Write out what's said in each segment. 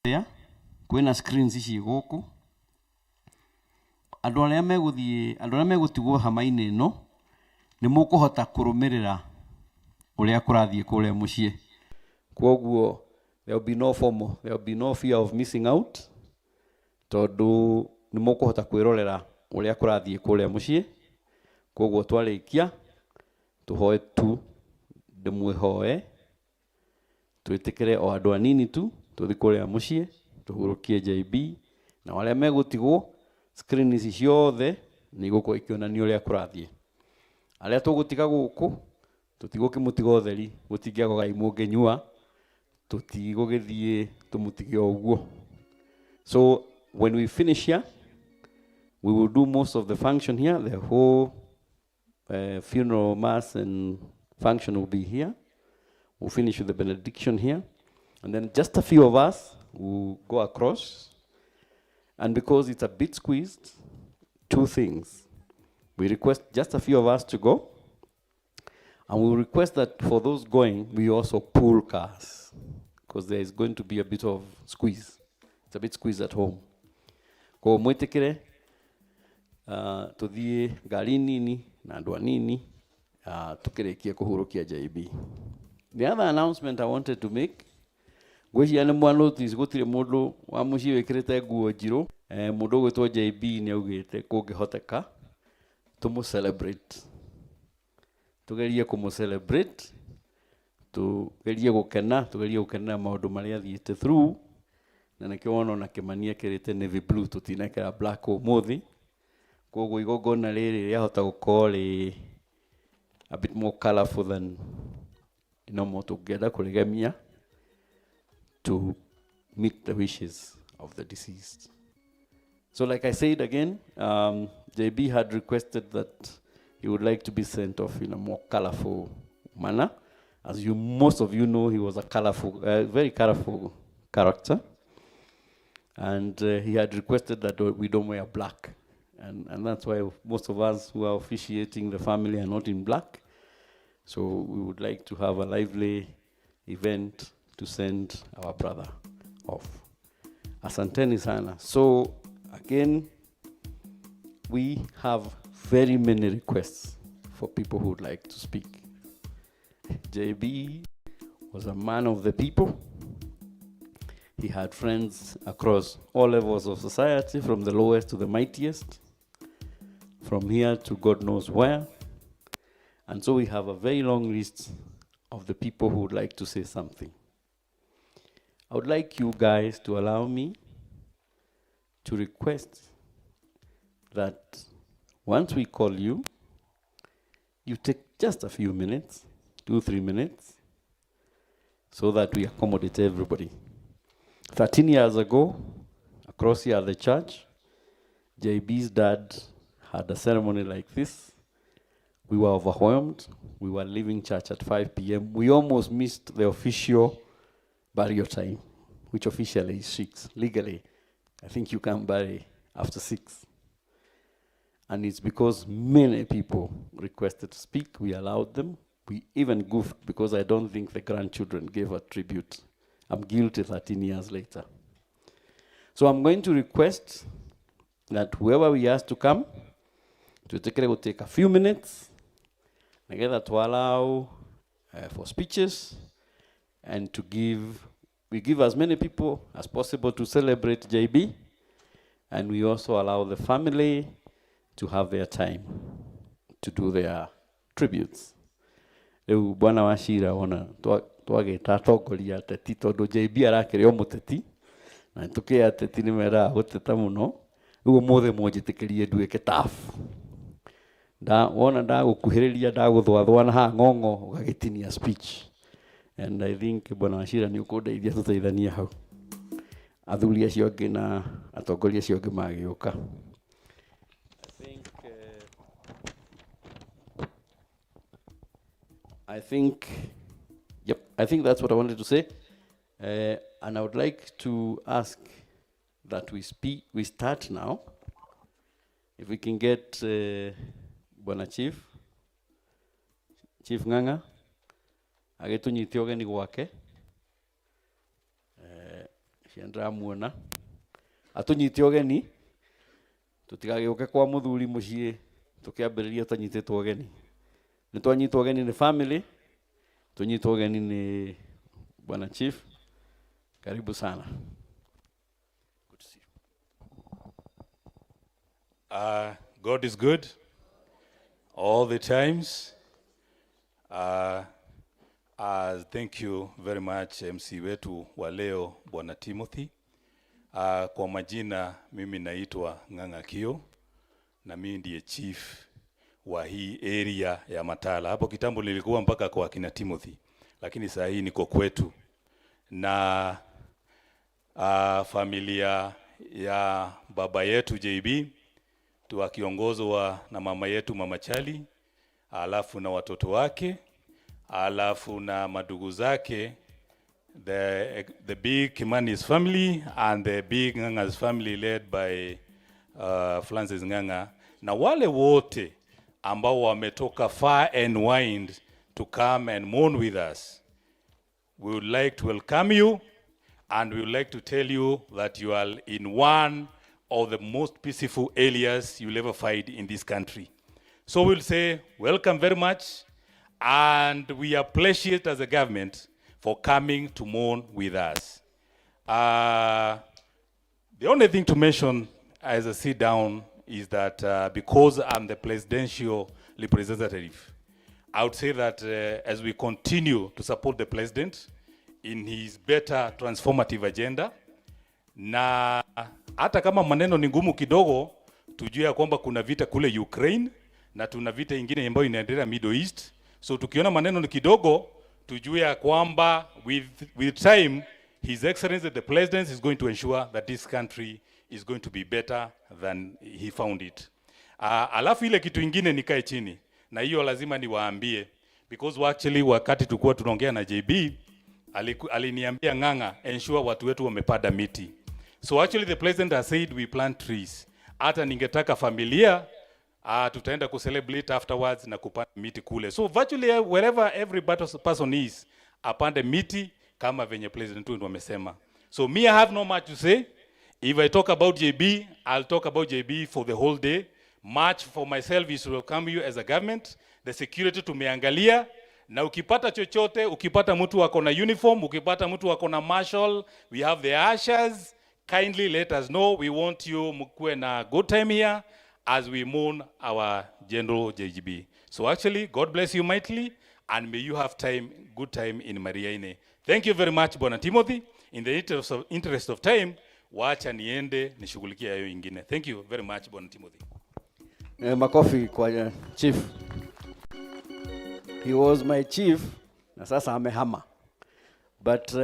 there kwina screens ici guku andu aria megutigwo hama-ini no ni mukuhota kurumirira uria kurathie kuria mucii kwoguo there will be no FOMO, there will be no fear of missing out tondu ni mukuhota kwirorera uria kurathie kuria mucii kwoguo twarikia tuhoe tu ndimwihoe twitikire o andu anini tu tuthi kuria mucii tuhurukie JB na wale megutigwo screen ici ciothe ni guko ikionania uria kurathie aria tugutiga guku tutigukimutiga utheri gutingiago gai mungenyua tutigugithie tumutige uguo. So when we finish here we will do most of the function here. The whole funeral mass and function will be here. We'll finish with the benediction here and then just a few of us will go across, and because it's a bit squeezed, two things. We request just a few of us to go, and we request that for those going, we also pool cars, because there is going to be a bit of squeeze. It's a bit squeezed at home. Ko mwetekere tuthie ngari nini na andu anini tukirekia kuhurukia JB. The other announcement I wanted to make, gwĩcia nĩ mwanotice gũtirĩ mũndũ wa mũciĩ wĩkĩrĩte nguo njirũ. Mũndũ gwĩtwo JB nĩ augĩte kũngĩhoteka tumu celebrate, tugerie kumu celebrate, tugerie gũkenera maũndũ marĩa athiĩte through, na nĩkĩo wona ona Kĩmani ekĩrĩte navy blue, tutinekĩra black ũmũthĩ. Kwoguo igongona rĩrĩ rĩahota gũkorwo rĩ a bit more colorful than normal tũngĩenda kũrĩgemia to meet the wishes of the deceased. So like I said again, JB had requested that he would like to be sent off in a more colorful manner. As most of you know, he was a very colorful character. And he had requested that we don't wear black. And that's why most of us who are officiating the family are not in black. So we would like to have a lively event to send our brother off. Asanteni sana. So again, we have very many requests for people who would like to speak. JB was a man of the people. He had friends across all levels of society, from the lowest to the mightiest, from here to God knows where. And so we have a very long list of the people who would like to say something. I would like you guys to allow me to request that once we call you, you take just a few minutes, 2-3 minutes, so that we accommodate everybody. 13 years ago, across here at the church, JB's dad had a ceremony like this. We were overwhelmed. We were leaving church at 5 p.m. We almost missed the official burial time, which officially is 6. Legally, I think you can bury after 6. And it's because many people requested to speak. We allowed them. We even goofed because I don't think the grandchildren gave a tribute. I'm guilty 13 years later. So I'm going to request that whoever we ask to come, will take a few minutes, together to allow for speeches, and we give as many people as possible to celebrate JB, and we also allow the family to have their time to do their tributes. Bwana washira wana twageta atongoria ateti tondu JB arakĩrĩ o mũteti na nĩtũkĩ ateti nĩmeraga gũteta mũno, rĩu ũmũthĩ mũnjĩtĩkĩrie nduĩke tafu. Wona ndagũkuhĩrĩria ndagũthwathwa na ha ng'ong'o ũgagĩtinia speech. And I think Bwana Wachira nĩ ũkũndeithia tũteithanie hau. Athuri acio angĩ na atongoria acio angĩ magĩũka. I think that's what I wanted to say. And I would like to ask that we start now. If we can get Bwana Chief Ng'ang'a, agetunyitie ũgeni gwake. Tiendra muona. Atunyite ogeni. Tutigagĩũke kwa mũthuri mũciĩ tũkĩambĩrĩria tanyitĩtwo ogeni. Nĩ twanyitwo ogeni nĩ family, tunyitwo ogeni nĩ Bwana Chief. Karibu sana. Good to see you. God is good all the times. Thank you very much MC wetu wa leo Bwana Timothy. Kwa majina mimi naitwa Ng'ang'a Kio na mimi ndiye chief wa hii area ya Matala. Hapo kitambo nilikuwa mpaka kwa kina Timothy, lakini saa hii niko kwetu. Na familia ya baba yetu JB tukiongozwa na mama yetu Mama Chali, alafu na watoto wake, alafu na madugu zake, the big Kimani's family and the big Ng'ang'a's family led by Francis Ng'ang'a, na wale wote ambao wametoka far and wide to come and mourn with us. We would like to welcome you, and we would like to tell you that you are in one of the most peaceful areas you'll ever find in this country. So we'll say welcome very much, and we appreciate as a government for coming to mourn with us. The only thing to mention as I sit down is that because I'm the presidential representative, I would say that as we continue to support the president in his better transformative agenda, na hata kama maneno ni ngumu kidogo, tujue ya kwamba kuna vita kule Ukraine na tuna vita ingine ambayo inaendelea Middle East. So tukiona maneno ni kidogo, tujue ya kwamba with time His Excellency the President is going to ensure that this country is going to be better than he found it. Alafu ile kitu ingine nikae chini, na hiyo lazima niwaambie, because actually wakati tulikuwa tunaongea na JB aliniambia Ng'ang'a, ensure watu wetu wamepanda miti. So actually the president has said we plant trees. Hata ningetaka familia tutaenda ku celebrate afterwards na kupanda miti kule. So virtually wherever every person is, apande miti kama venye president wetu wamesema. So me, I have no much to say. If I talk about JB, I'll talk about JB for the whole day. Much for myself is to welcome you as a government. The security tumeangalia, na ukipata chochote, ukipata mtu wako na uniform, ukipata mtu wako na marshal, we have the ushers. Kindly let us know. We want you mkuwe na good time here as we mourn our General JGB. So actually, God bless you mightily, and may you have good time in Mariaine. Thank you very much, Bwana Timothy. In the interest of time, wacha niende nishughulikia hayo ingine. Thank you very much, Bwana Timothy. Makofi kwa chief. He was my chief, na sasa amehama. But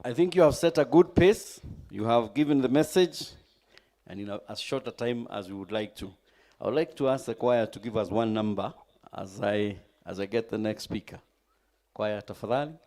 I think you have set a good pace. You have given the message, and in as short a time as we would like to. I would like to ask the choir to give us one number as I get the next speaker. Choir, tafadhali.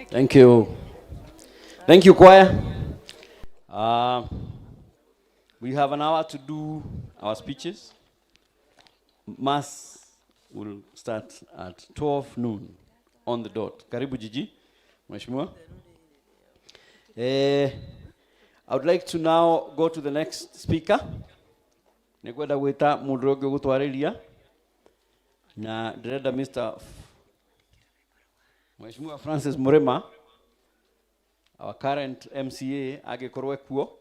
Thank you. Thank you, choir. We have an hour to do our speeches. Mass will start at 12 noon on the dot. Karibu Jiji, Mheshimiwa. I would like to now go to the next speaker. Nekwenda gwita mundu ungi gutwariria na ndĩrenda Mheshimiwa Francis Murema, our current MCA, agikorwo ekuo.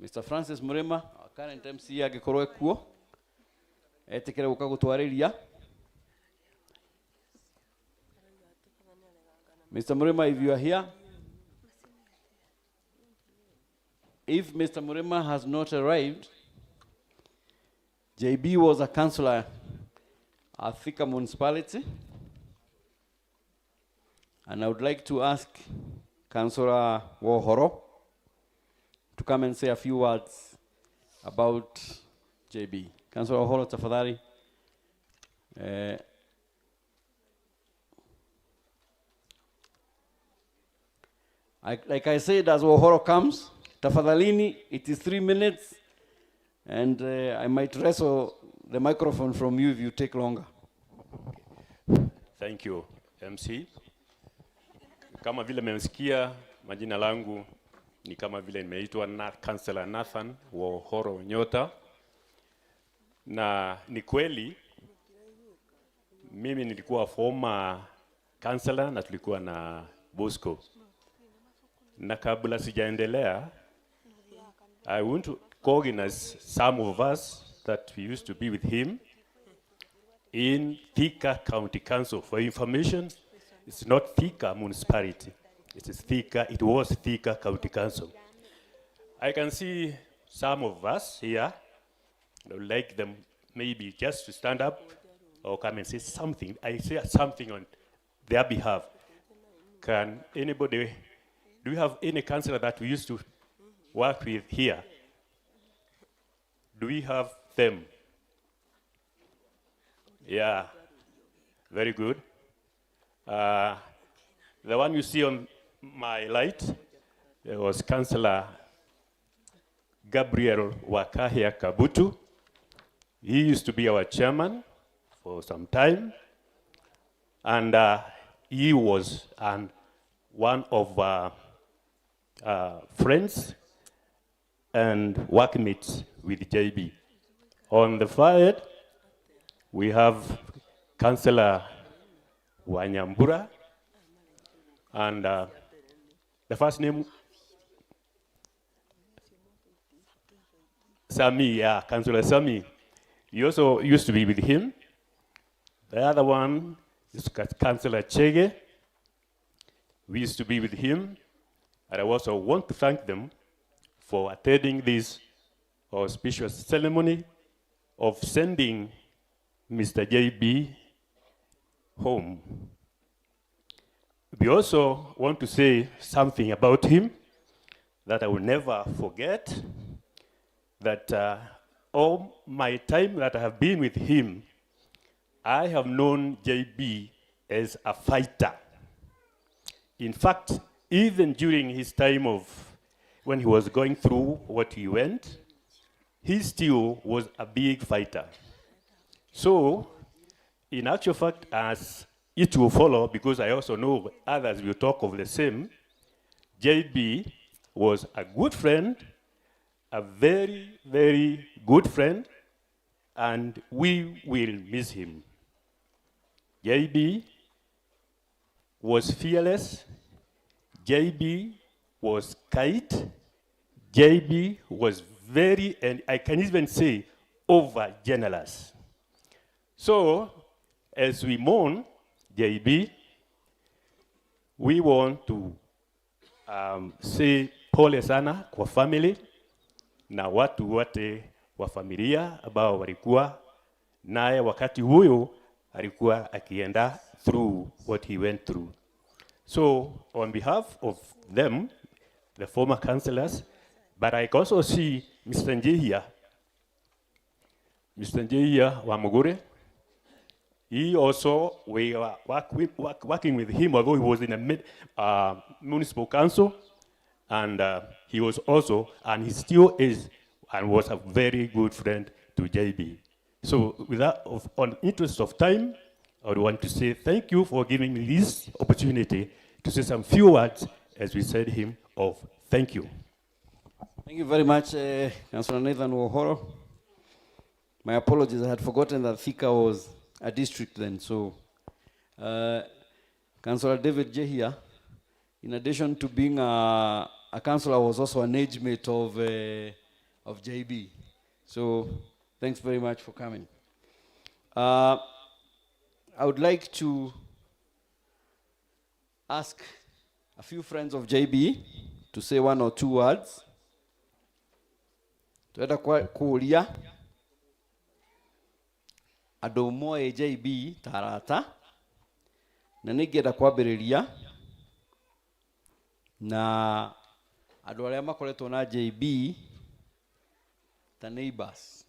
Mr. Francis Murema, our current MCA, agikorwo ekuo. Etikere guka gutwariria. Mr. Murema, if you are here. If Mr. Murema has not arrived, JB was a councillor at Thika Municipality. And I would like to ask Councillor Wohoro to come and say a few words about JB. Councillor Wohoro, tafadhali. Like I said, as Wohoro comes, tafadhalini, it is 3 minutes, and I might wrestle the microphone from you if you take longer. Thank you, MC. Kama vile mmesikia, majina langu ni kama vile nimeitwa Councillor Nathan Wohoro Nyota. Na ni kweli mimi nilikuwa former councillor na tulikuwa na Bosco. Na kabla sijaendelea, I want to recognize some of us that we used to be with him in Thika County Council. For information, it's not Thika Municipality. It was Thika County Council. I can see some of us here. I would like them maybe just to stand up or come and say something. I say something on their behalf. Can anybody, do you have any councillor that we used to work with here? Do we have them? Yeah, very good. The one you see on my right was Councillor Gabriel Wakahia Kabutu. He used to be our chairman for some time, and he was one of our friends and workmates with JB. On the far end, we have Councillor Wanyambura, and the first name, Sami, yeah, Councillor Sami. He also used to be with him. The other one is Councillor Chege. We used to be with him. And I also want to thank them for attending this auspicious ceremony of sending Mr. JB home. We also want to say something about him that I will never forget, that all my time that I have been with him, I have known JB as a fighter. In fact, even during his time of when he was going through what he went, he still was a big fighter. So, in actual fact, as it will follow, because I also know others will talk of the same, JB was a good friend, a very, very good friend, and we will miss him. JB was fearless. JB was kite. JB was very, and I can even say, over generous. So, as we mourn JB, we want to say pole sana kwa family na watu wote wa familia ambao walikuwa naye wakati huyo alikuwa akienda through what he went through. So, on behalf of them, the former councillors, but I can also see Mr. Njehia WaMurio. He also, we were working with him, although he was in a municipal council, and he was also, and he still is, and was a very good friend to JB. So without, on interest of time, I would want to say thank you for giving me this opportunity to say some few words, as we said him, of thank you. Thank you very much, Councillor Nathan Wohoro. My apologies, I had forgotten that Thika was a district then. So, Councillor David Jehia, in addition to being a councillor, was also an age mate of JB. So, thanks very much for coming. I would like to ask a few friends of JB to say one or two words. Tuenda kuulia andũ moe JB tarata na nĩngĩenda kwambĩrĩria na andũ arĩa makoretwo na JB ta neighbors,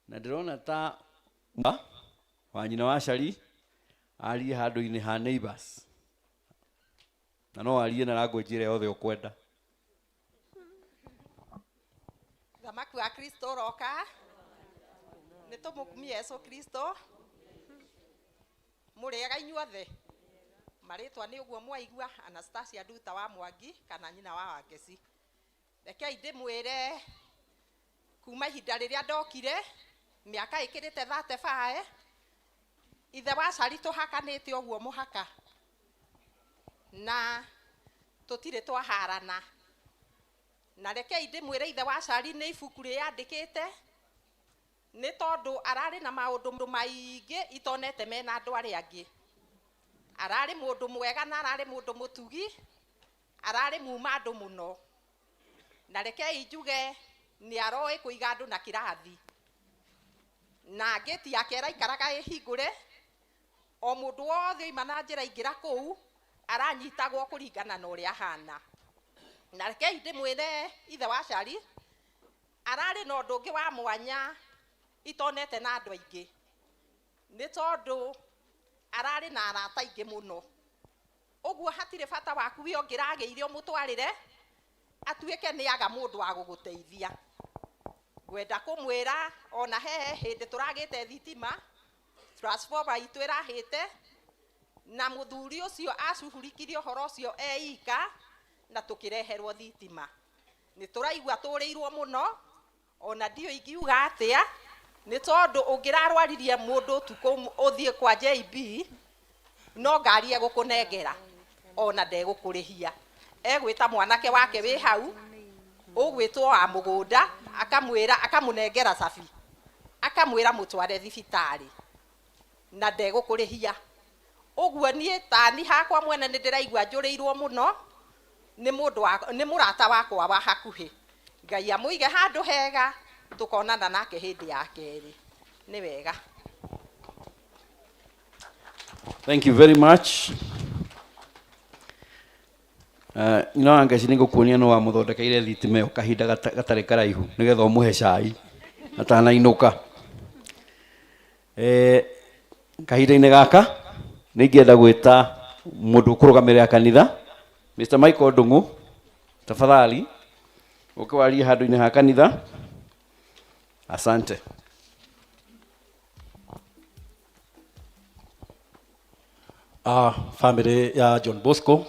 na ndĩrona ta wa nyina wa Cari arie handũ-inĩ ha neighbors, na no arie na language ĩrĩa yothe ũkwenda. Thamaki wa Kristo roka nĩtũmũkumia Yesu Kristo mũrĩega inyuothe marĩtwa nĩ ũguo mwaigua Anastasia Nduta wa Mwangi kana nyina wa Wangeci. Rekei ndĩmwĩre kuma ihinda rĩrĩa ndokire mĩaka ĩkĩrĩte 35 ithe wa Cari tũhakanĩte ũguo mũhaka na tũtirĩ twaharana. Na rekei ndĩmwĩre ithe wa Cari nĩ ibuku rĩandĩkĩte nĩ tondũ ararĩ na maũndũ maingĩ itonete mena andũ arĩa angĩ. Ararĩ mũndũ mwega na ararĩ mũndũ mũtugi, ararĩ muma andũ mũno. Na rekei njuge nĩ aroĩ kũiga andũ na kĩrathi. Na ngĩti yake ĩraikaraga ĩhingũre, o mũndũ wothe oima na njĩra ingĩra kũu aranyitagwo kũringana na ũrĩa ahana. Na rekei ndĩmwĩre ithe wa Cari ararĩ na ũndũ ũngĩ wa mwanya itonete na andũ aingĩ, nĩ tondũ ararĩ na arata aingĩ mũno. Ũguo hatirĩ bata waku we ũngĩragĩire ũmũtwarĩre atuĩke nĩ aga mũndũ wa gũgũteithia. Ngwenda kũmwĩra ona he hĩndĩ tũragĩte thitima, transformer itũ ĩrahĩte na mũthuri ũcio acuhurikirie ũhoro ũcio eika na tũkĩreherwo thitima. Nĩ tũraigua tũrĩirwo mũno, ona ndio ingiuga atĩa, nĩ tondũ ũngĩrarwaririe mũndũ ũtukũ ũthiĩ kwa JB no ngari egũkũnengera ona ndegũkũrĩhia. Egwĩta mwanake wake wĩ hau ũgwĩtwo wa mũgũnda akamwĩra akamũnengera cabi akamwĩra mũtware thibitarĩ na ndegũkũrĩhia. Ũguo niĩ tani hakwa mwene nĩ ndĩraigua njũrĩirwo mũno nĩ mũrata wakwa wa hakuhĩ. Ngai amũige handũ hega tukonana nake hĩndĩ ya kerĩ. Nĩ wega. Thank you very much. Anga cinĩngũkuonia no wamũthondekeire thitima ĩyo kahinda gatarĩ karaihu nĩgetha ũmũhe cai atanainũka. Kahinda-inĩ gaka nĩngĩenda gwĩta mũndũ ũkũrũgamĩrĩra kanitha, Mr. Michael Ndung'u, tafadhali ũkĩwaria handũ-inĩ ha kanitha. Asante. Family ya John Bosco,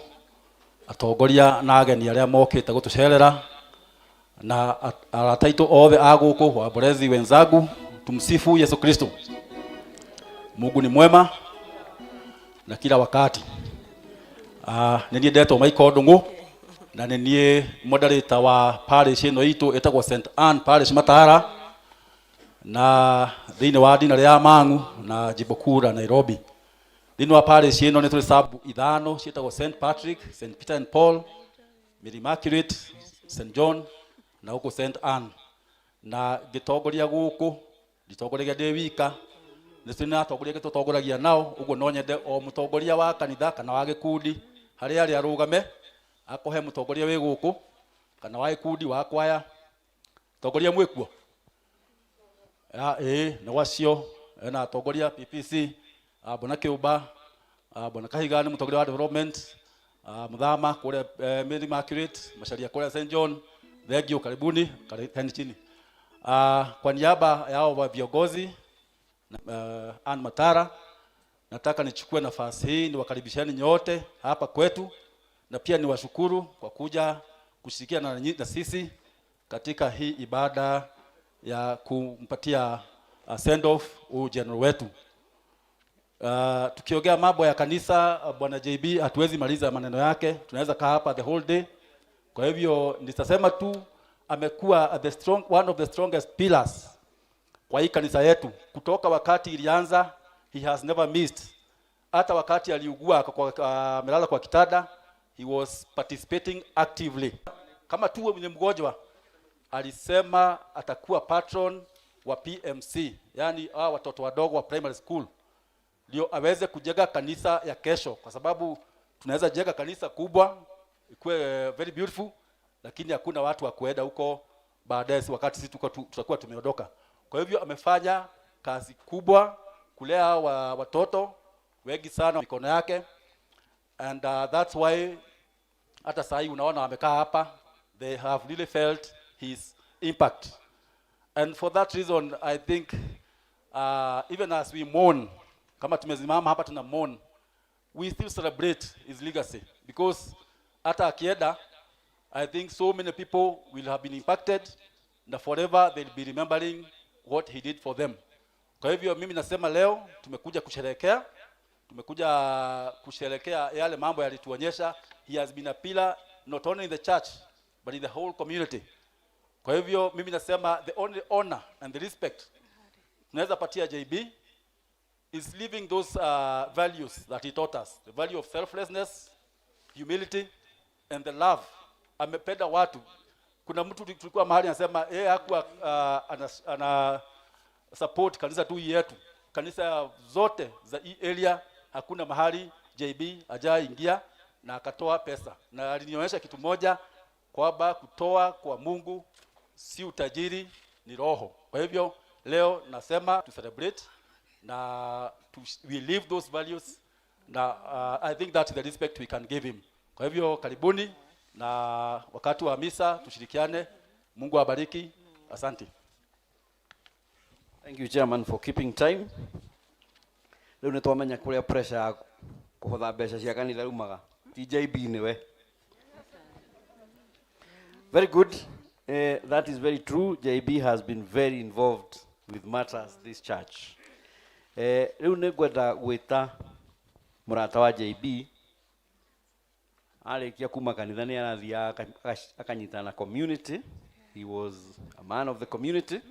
atongoria na ageni arĩa mokĩte gũtũcerera na arataitũ othe a gũkũ, waborezi wenzangu, tumsifu Yesu Kristo. Mungu ni mwema na kila wakati. Nĩ niĩ ndetwo Michael Ndung'u na nĩ niĩ moderator wa parish ĩno itũ ĩtagwo St. Anne Parish Matara na thĩinĩ wa dinarĩ ya Mang'u na jimbo kuu la Nairobi. Thĩinĩ wa parish ĩno nĩ tũrĩ sub ithano ciĩtagwo St. Patrick, St. Peter and Paul, Mary Immaculate, St. John na gũkũ St. Anne. Na gĩtongoria gũkũ nditongoragia ndĩ wika, nĩ tũrĩ na atongoria tũtongoragia nao. Ũguo no nyende o mũtongoria wa kanitha kana wa gĩkundi harĩa arĩ arũgame akohe mũtongoria wĩ gũkũ kana wa gĩkundi wa kwaya. Mũtongoria mwĩkuo? Nĩ wacio na atongoria PPC, bwana Kiuba, bwana Kahiga ni mutongoria wa development, Muthama kule Mary Immaculate, Macharia kule St John, thengio, karibuni chini. Kwa niaba yao wa viongozi Ann Matara, nataka nichukue nafasi hii niwakaribisheni nyote hapa kwetu, na pia niwashukuru kwa kuja kushirikiana na sisi katika hii ibada ya kumpatia send off general wetu. Tukiongea mambo ya kanisa, bwana JB hatuwezi maliza maneno yake, tunaweza kaa hapa the whole day. Kwa hivyo nitasema tu amekuwa one of the strongest pillars kwa hii kanisa yetu. Kutoka wakati ilianza, he has never missed. Hata wakati aliugua amelala kwa kitanda, he was participating actively. Kama tu mwenye mgonjwa, alisema atakuwa patron wa PMC, yani watoto wadogo wa primary school, ndio aweze kujenga kanisa ya kesho, kwa sababu tunaweza jenga kanisa kubwa ikuwe very beautiful, lakini hakuna watu wa kuenda huko baadaye, wakati sisi tutakuwa tumeondoka. Kwa hivyo amefanya kazi kubwa kulea watoto wengi sana mikono yake, and that's why hata sasa hivi unaona wamekaa hapa, they have really felt his impact. And for that reason I think even as we mourn, kama tumezimama hapa tuna mourn, we still celebrate his legacy, because hata akienda, I think so many people will have been impacted, na forever they'll be remembering what he did for them. Kwa hivyo mimi nasema leo tumekuja kusherehekea yale mambo yalituonyesha. He has been a pillar not only in the church but in the whole community. Kwa hivyo mimi nasema the only honor and the respect tunaweza patia JB is living those values that he taught us, the value of selflessness, humility and the love. Amependa watu. Kuna mtu tulikuwa mahali anasema hakuwa ana support kanisa tu yetu, kanisa zote za hii area, hakuna mahali JB hajaingia na akatoa pesa. Na alinionyesha kitu moja, kwamba kutoa kwa Mungu si utajiri, ni roho. Kwa hivyo leo nasema to celebrate na we live those values, na I think that's the respect we can give him. Kwa hivyo karibuni, na wakati wa misa tushirikiane. Mungu awabariki. Asante. Thank you, Chairman, for keeping time. Leo nitwamenya kuria pressure ya kuhotha mbeca cia kanitha rumaga. TJB niwe. Very good. That is very true. JB has been very involved with matters this church. Leo nigwenda gwita murata wa JB alikia kuma kanitha ni arathia akanyita na community. He was a man of the community.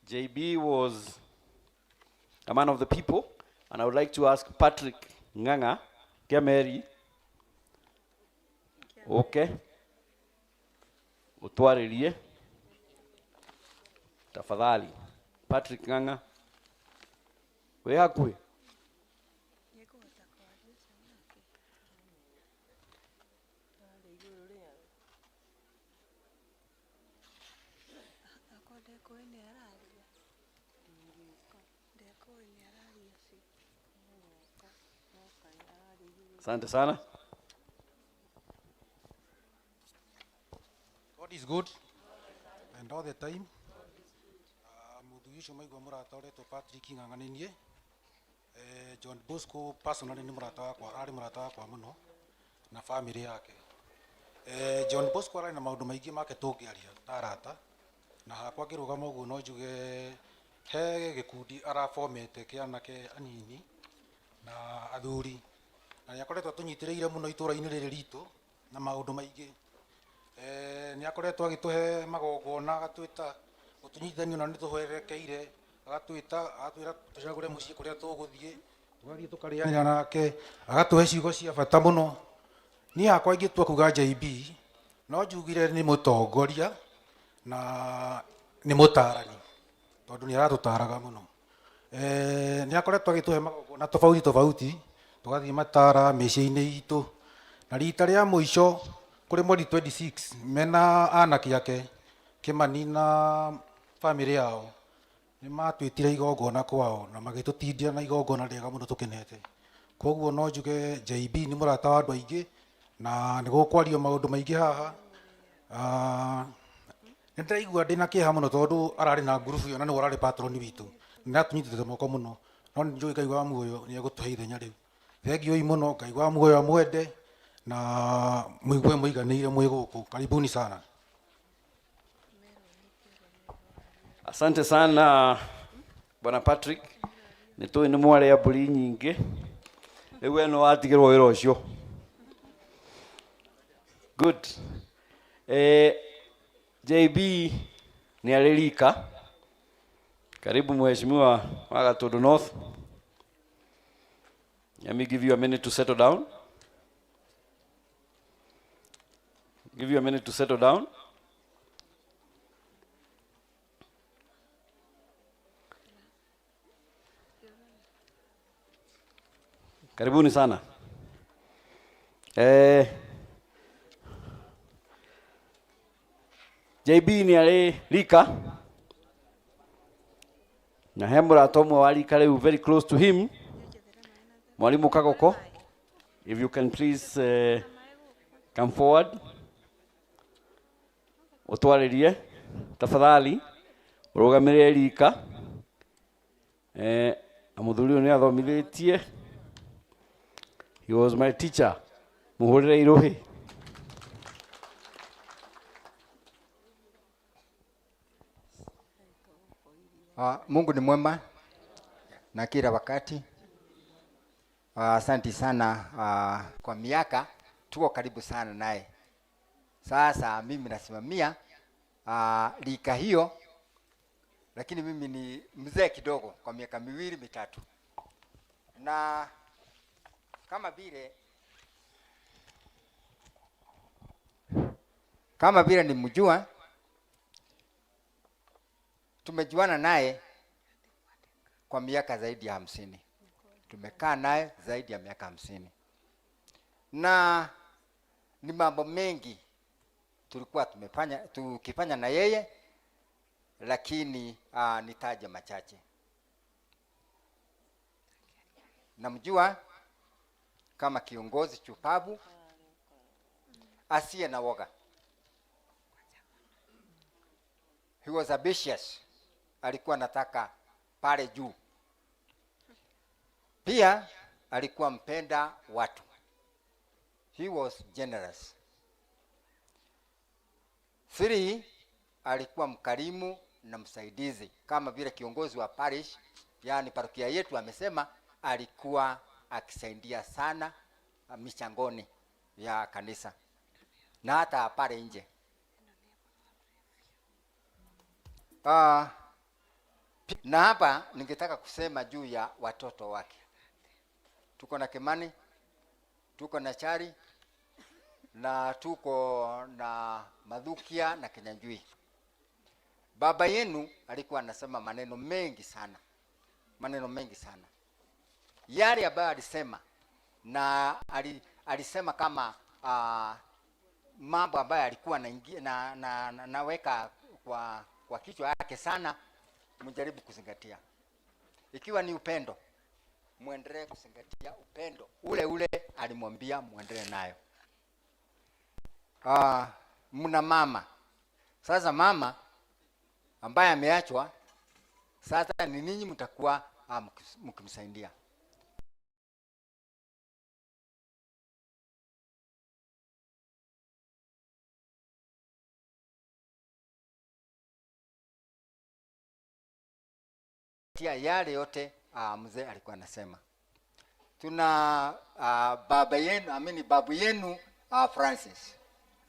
JB was a man of the people, and I would like to ask Patrick Nganga Kiameri, okay, utwaririe tafadhali. Patrick Nganga, we hakui. Asante sana. God is good and all the time. Mundu yusho maigwa murata uretwo Patrick Nganga ninie. John Bosco personally ni murata wakwa, ari murata wakwa muno na family yake. John Bosco ari na maundu maingi make tungiaria tarata, na hakwa ngirugama uguo no njuge he gikundi araformete kianake anini na athuri, na nĩakoretwo tunyitĩrĩire mũno itũra-inĩ rĩrĩ ritũ na maũndũ maingĩ. Nĩakoretwo agĩtũhe magongona, agatwĩta gũtũnyitithania na nĩtũhwerekeire, agatwĩra tũcagũre mũciĩ kũrĩa tũgũthiĩ, tũgathiĩ tũkarĩanĩra nake, agatũhe ciugo cia bata mũno. Niĩ hakwa ingĩtua kuga JB no njugire nĩ mũtongoria na nĩ mũtarani, tondũ nĩaratũtaraga mũno. Nĩakoretwo agĩtũhe magongona tofauti tugathiĩ matara mĩciĩ-inĩ itũ, na rita rĩa mũico kũrĩ mweri 26 mena anake ake Kimani na family yao nĩ matwĩtire igongona kwao na magĩtũtindia na igongona rĩega mũno tũkenete. Koguo no njuge JB nĩ mũrata wa andũ aingĩ na nĩ gũkwario maũndũ maingĩ haha. Nĩ ndĩraigua ndĩ na kĩeha mũno tondũ ararĩ na ngurubu ĩyo na nĩwe ũrarĩ patron witũ. Nĩ atũnyitĩte moko mũno, no nĩ njũĩ Ngai wa muoyo nĩ egũtũhe ithenya rĩu. Thengiũi mũno, Ngai wa muoyo amwende na mũigue mũiganĩire mwĩ gũkũ. Karibuni sana. Asante sana Bwana Patrick. Nĩtũĩ nĩ mwarĩa mbũri nyingĩ. Rĩu eno watigĩrwo wĩra ũcio. Good. JB ni alirika. Karibu mheshimiwa wa Gatundu North. Let me give you a minute to settle down. Give you a minute to settle down. Karibuni sana. JB ni alirika. Na hemura tomwe walika leo very close to him. Mwalimu Kagoko, if you can please come forward. Otwaririe tafadhali urugamire rika. Amuthuri ni athomithitie. He was my teacher. Muhurire irohi. Mungu ni mwema na kila wakati. Asante sana kwa miaka tuko karibu sana naye. Sasa mimi nasimamia lika hiyo, lakini mimi ni mzee kidogo kwa miaka 2-3. Na kama vile nimjua, tumejuana naye kwa miaka zaidi ya 50. Tumekaa naye zaidi ya miaka 50. Na ni mambo mengi tulikuwa tukifanya na yeye, lakini nitaje machache. Namjua kama kiongozi chupavu, asiye na woga. He was ambitious. Alikuwa anataka pale juu. Pia alikuwa mpenda watu. He was generous. 3, alikuwa mkarimu na msaidizi. Kama vile kiongozi wa parish, yani parokia yetu amesema, alikuwa akisaidia sana michangoni ya kanisa. Na hata pale nje. Na hapa ningetaka kusema juu ya watoto wake. Tuko na Kimani, tuko na Chari, na tuko na Madhukia na Kinyanjui. Baba yenu alikuwa anasema maneno mengi sana. Maneno mengi sana. Yale ambayo alisema, na alisema kama mambo ambayo alikuwa naweka kwa kichwa yake sana, mjaribu kuzingatia. Ikiwa ni upendo, muendelee kuzingatia upendo. Ule alimwambia muendelee nayo. Mna mama. Sasa mama ambaye ameachwa, sasa ni ninyi mtakuwa mkimsaidia. Yale yote mzee alikuwa anasema. Tuna baba yenu, babu yenu Francis.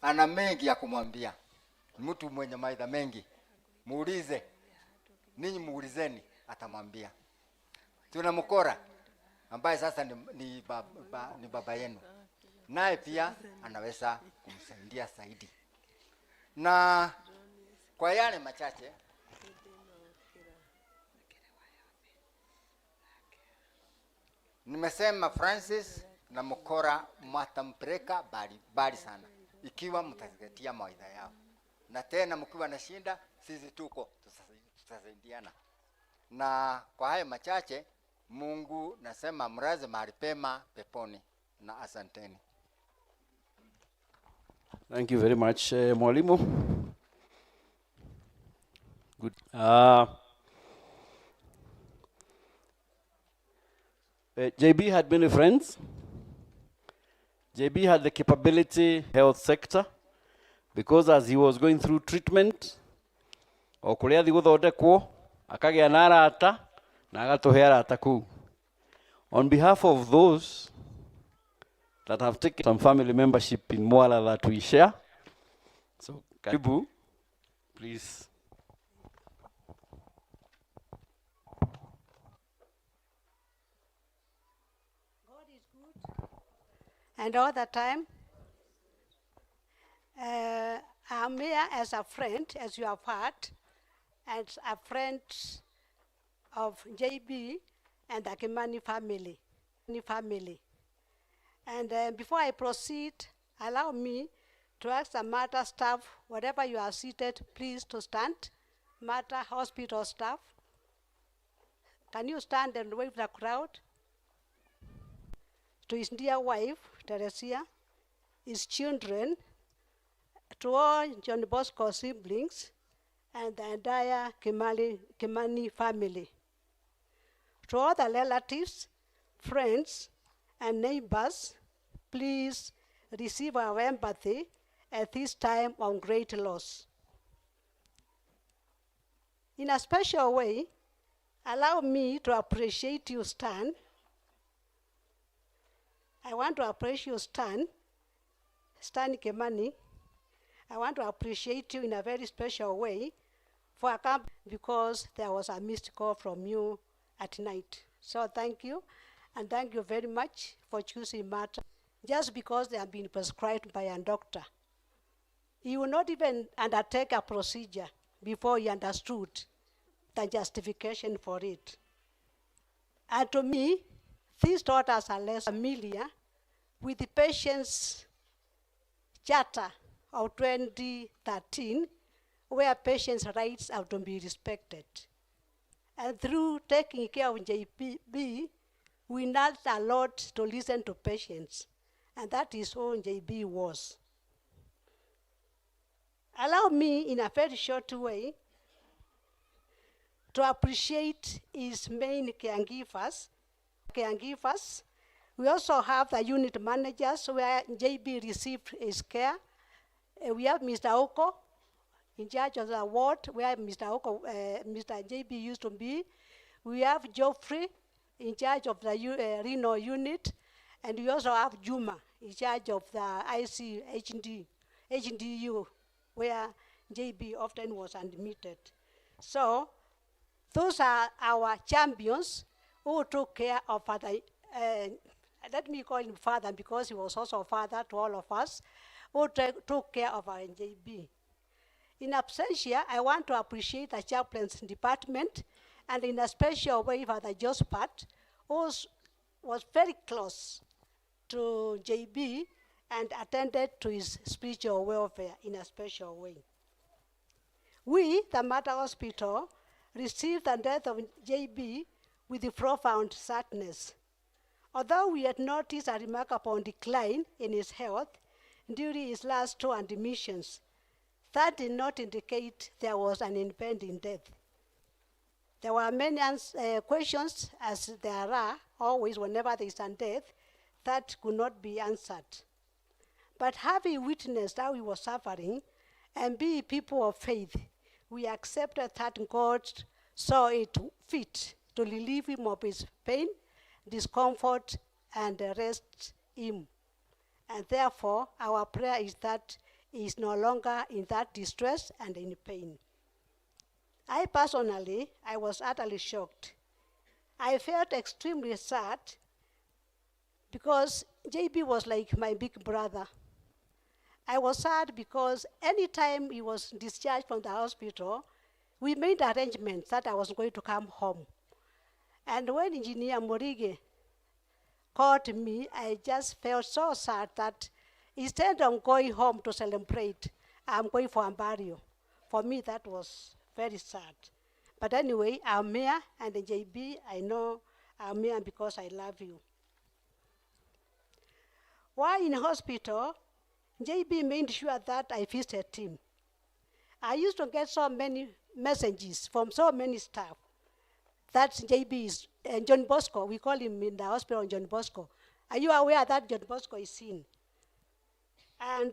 Ana mengi ya kumwambia. Mtu mwenye maidha mengi. Muulize. Ninyi muulizeni, atamwambia. Tuna Mkora ambaye sasa ni baba yenu. Naye pia anaweza kumsaidia zaidi. Na kwa yale machache, nimesema Francis na Mkora mtampeleka bali sana, ikiwa mtazingatia mawaidha yao. Na tena mkiwa na shinda, sisi tuko tutasaidiana. Na kwa haya machache, Mungu nasema mraze mahali pema peponi, na asanteni. Thank you very much, Mwalimu. Good. JB had many friends. JB had the capability health sector because as he was going through treatment, okuria thi guthondekwo akagĩa na arata na agatuhe arata kuu. On behalf of those that have taken some family membership in Mwala that we share, so karibu, please. God is good. And all the time, I'm here as a friend, as you have heard, as a friend of JB and the Kimani family. And before I proceed, allow me to ask the matter staff, wherever you are seated, please to stand. Matter hospital staff, can you stand and wave the crowd? To his dear wife, Teresia, his children, to all John Bosco siblings, and the entire Kimani family. To all the relatives, friends, and neighbors, please receive our empathy at this time of great loss. In a special way, allow me to appreciate you, Stan. I want to appreciate you, Stan Kimani. I want to appreciate you in a very special way for a camp because there was a missed call from you at night. So thank you, and thank you very much for choosing matter just because they have been prescribed by a doctor. You will not even undertake a procedure before you understood the justification for it. And to me, these daughters are less familiar with the patient's charter of 2013, where patients' rights have to be respected. And through taking care of JB, we learned a lot to listen to patients, and that is all JB was. Allow me, in a very short way, to appreciate his main caregivers. We also have the unit managers where JB received his care. We have Mr. Oko in charge of the ward where Mr. JB used to be. We have Geoffrey in charge of the renal unit, and we also have Juma in charge of the HDU, where JB often was admitted. So those are our champions who took care of Father, let me call him father because he was also a father to all of us, who took care of our JB. In absentia, I want to appreciate the chaplain's department, and in a special way Father Jospat, who was very close to JB and attended to his spiritual welfare in a special way. We, the Mater Hospital, received the death of JB with profound sadness. Although we had noticed a remarkable decline in his health during his last 2 admissions, that did not indicate there was an impending death. There were many questions, as there are always whenever there is a death, that could not be answered. But having witnessed how he was suffering and being people of faith, we accepted that God saw it fit to relieve him of his pain, discomfort, and rest him. And therefore, our prayer is that he is no longer in that distress and in pain. I personally, I was utterly shocked. I felt extremely sad because JB was like my big brother. I was sad because anytime he was discharged from the hospital, we made arrangements that I was going to come home. And when Engineer Morige called me, I just felt so sad that instead of going home to celebrate, I'm going for a burial. For me, that was very sad. But anyway, I'm here, and JB, I know I'm here because I love you. While in hospital, JB made sure that I visited him. I used to get so many messages from so many staff. That's JB is John Bosco. We call him in the hospital John Bosco. Are you aware that John Bosco is seen? And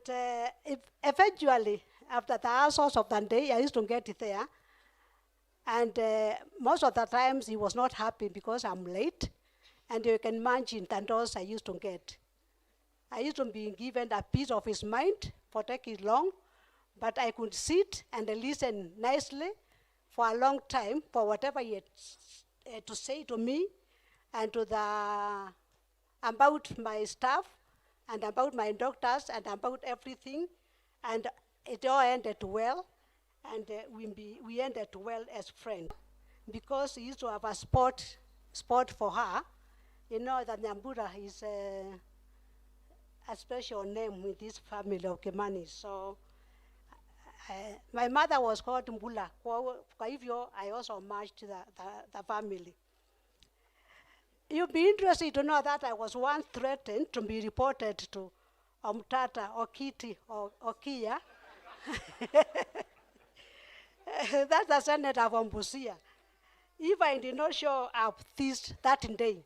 eventually, after the hours of the day, I used to get it there. And most of the times, he was not happy because I'm late. And you can imagine the dose I used to get. I used to be given a piece of his mind for taking long, but I could sit and listen nicely for a long time for whatever he had to say to me and to about my staff and about my doctors and about everything. And it all ended well, and we ended well as friends because he used to have a spot for her. You know that Nyambura is a special name with this family of Kimani. So my mother was called Mbula. Kwa hivyo, I also matched the family. You'll be interested to know that I was once threatened to be reported to Tata or Kitty or Kia. That's the senator from Busia. If I did not show up that day,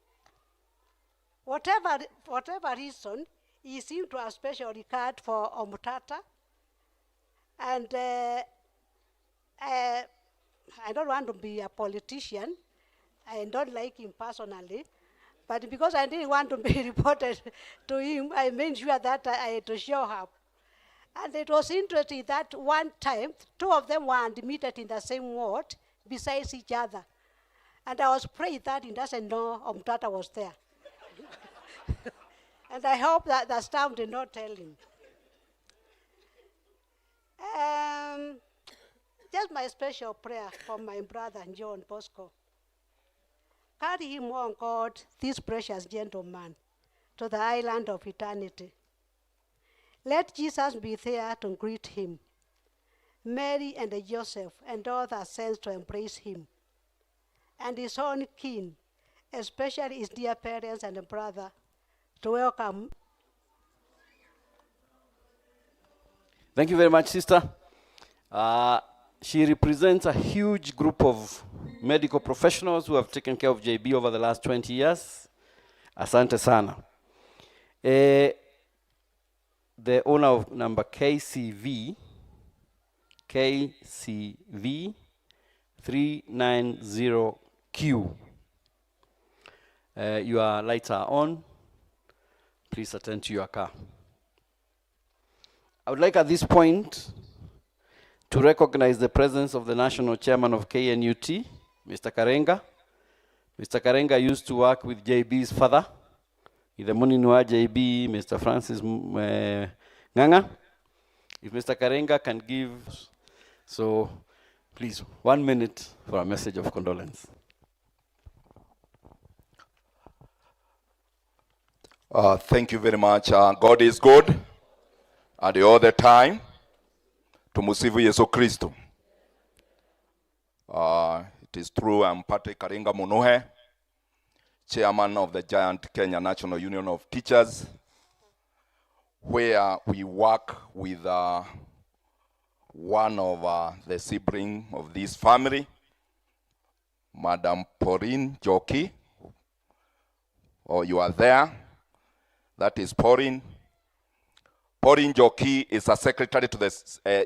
whatever reason, he seemed to have special regard for Omtata. And I don't want to be a politician. I don't like him personally. But because I didn't want to be reported to him, I made sure that I had to show up. And it was interesting that one time, two of them were admitted in the same ward besides each other. And I was praying that he doesn't know Omtata was there. And I hope that the staff did not tell him. Just my special prayer for my brother John Bosco. Carry him on, God, this precious gentleman, to the island of eternity. Let Jesus be there to greet him. Mary and Joseph and all the saints to embrace him. And his own kin, especially his dear parents and brother, to welcome. Thank you very much, sister. She represents a huge group of medical professionals who have taken care of JB over the last 20 years. Asante sana. The owner of number KCV 390Q. Your lights are on. Please attend to your car. I would like at this point to recognize the presence of the National Chairman of KNUT, Mr. Karenga. Mr. Karenga used to work with JB's father, the Muninua JB, Mr. Francis Nganga. If Mr. Karenga can give, so please, 1 minute for a message of condolence. Thank you very much. God is good at all the time. Tumusifu Yesu Kristo. It is true, I'm Patrick Karenga Munuhe, Chairman of the giant Kenya National Union of Teachers, where we work with one of the siblings of this family, Madam Pauline Joki. Oh, you are there. That is Pauline. Pauline Joki is a secretary to the,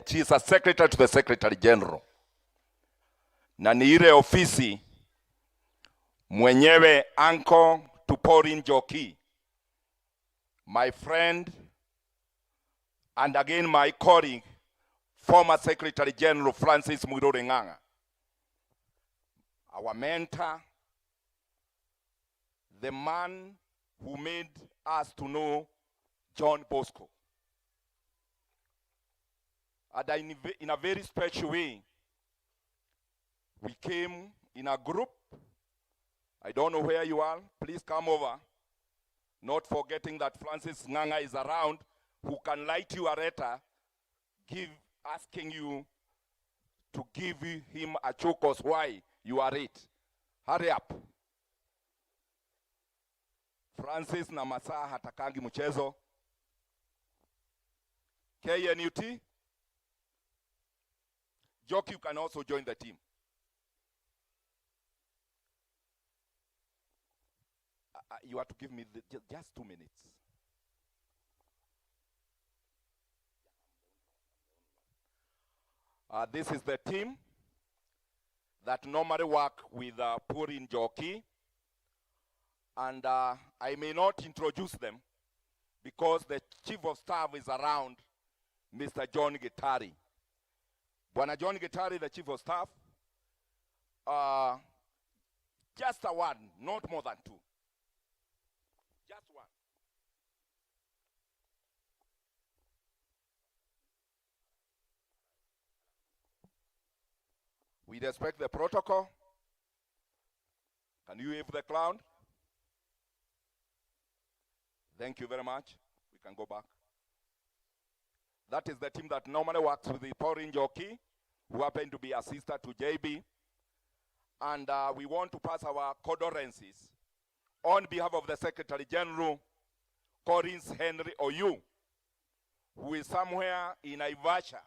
she is a secretary to the Secretary General. Na ni ile ofisi mwenyewe uncle to Pauline Joki, my friend, and again my colleague, former Secretary General Francis Mwirore Nganga, our mentor, the man who made us to know John Bosco. And in a very special way, we came in a group. I don't know where you are. Please come over. Not forgetting that Francis Nganga is around, who can write you a letter asking you to give him a chokos why you are it. Hurry up. Francis na Masaa hatakangi mchezo. KNUT. Jockey, you can also join the team. You have to give me just 2 minutes. This is the team that normally work with Purin Jockey. And I may not introduce them because the chief of staff is around, Mr. John Gitari. Bwana John Gitari, the chief of staff, just a one, not more than two. Just one. We respect the protocol. Can you wave the clown? Thank you very much. We can go back. That is the team that normally works with the Pauline Jockey, who happen to be a sister to JB. And we want to pass our condolences on behalf of the Secretary General, Collins Henry Oyu, who is somewhere in Naivasha.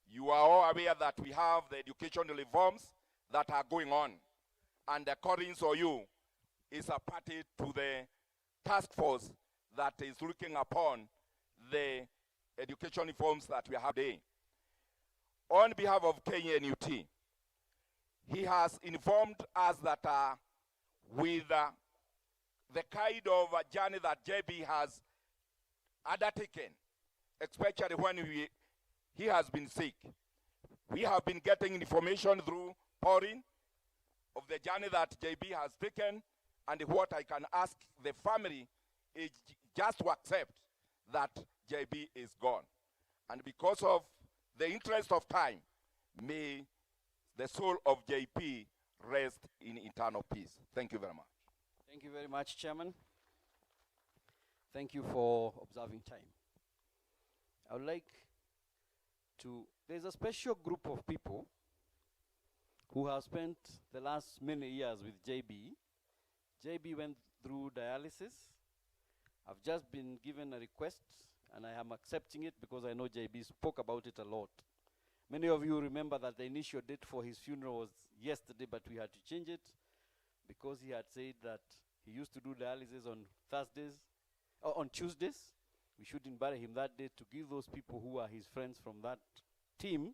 You are all aware that we have the education reforms that are going on. And Collins Oyu is a party to the task force that is looking upon the education reforms that we have today. On behalf of KNUT, he has informed us that with the kind of journey that JB has undertaken, especially when he has been sick, we have been getting information through Pauline of the journey that JB has taken, and what I can ask the family is just to accept that JB is gone. And because of the interest of time, may the soul of JP rest in eternal peace. Thank you very much. Thank you very much, Chairman. Thank you for observing time. I would like to, there's a special group of people who have spent the last many years with JB. JB went through dialysis. I've just been given a request, and I am accepting it because I know JB spoke about it a lot. Many of you remember that the initial date for his funeral was yesterday, but we had to change it because he had said that he used to do dialysis on Thursdays, or on Tuesdays. We shouldn't bury him that day to give those people who are his friends from that team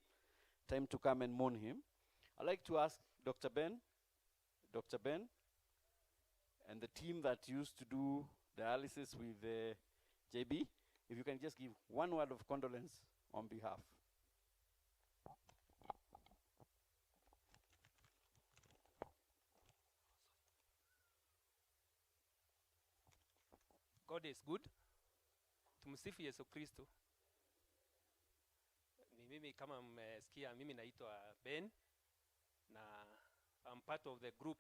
time to come and mourn him. I'd like to ask Dr. Ben, and the team that used to do dialysis with JB, if you can just give one word of condolence on behalf. God is good. Tumsifu Yesu Kristo. Mimi kama mmesikia, mimi naitwa Ben na I'm part of the group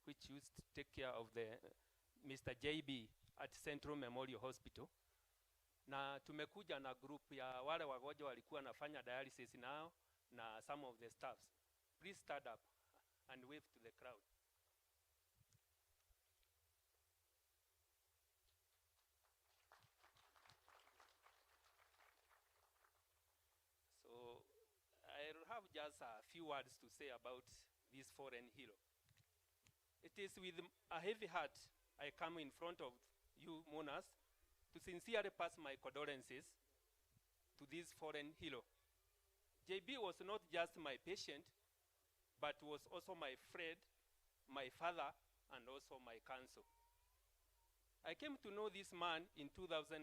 which used to take care of the Mr. JB at Central Memorial Hospital. Na tumekuja na group ya wale wagonjwa walikuwa nafanya dialysis nao na some of the staffs. Please stand up and wave to the crowd. So I'll have just a few words to say about this foreign hero. It is with a heavy heart I come in front of you mourners to sincerely pass my condolences to this foreign hero. JB was not just my patient, but was also my friend, my father, and also my counsel. I came to know this man in 2007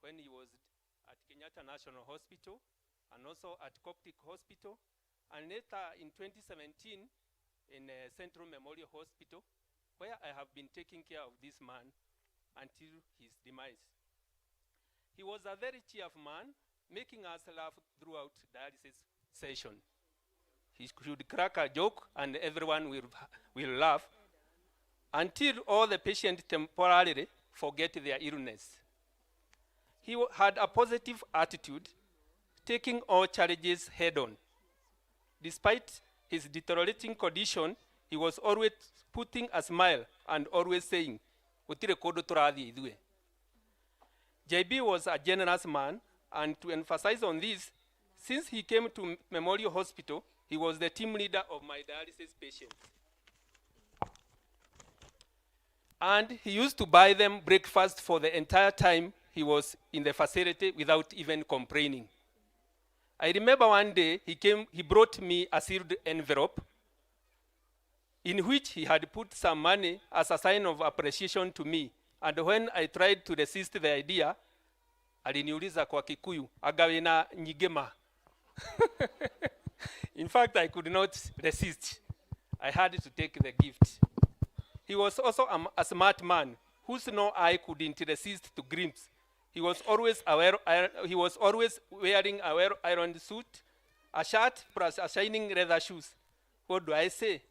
when he was at Kenyatta National Hospital and also at Coptic Hospital, and later in 2017 in Central Memorial Hospital, where I have been taking care of this man until his demise. He was a very cheerful man, making us laugh throughout dialysis session. He could crack a joke and everyone will laugh until all the patients temporarily forget their illness. He had a positive attitude, taking all challenges head on. Despite his deteriorating condition, he was always putting a smile and always saying, "Gutire kundu turathie ithue." JB was a generous man, and to emphasize on this, since he came to Memorial Hospital, he was the team leader of my dialysis patients. And he used to buy them breakfast for the entire time he was in the facility without even complaining. I remember one day he brought me a sealed envelope in which he had put some money as a sign of appreciation to me. And when I tried to resist the idea, aliniuliza kwa Kikuyu, agawe na nyigema. In fact, I could not resist. I had to take the gift. He was also a smart man whose no eye couldn't resist to glimpse. He was always wearing a well-ironed suit, a shirt plus a shining leather shoes. What do I say?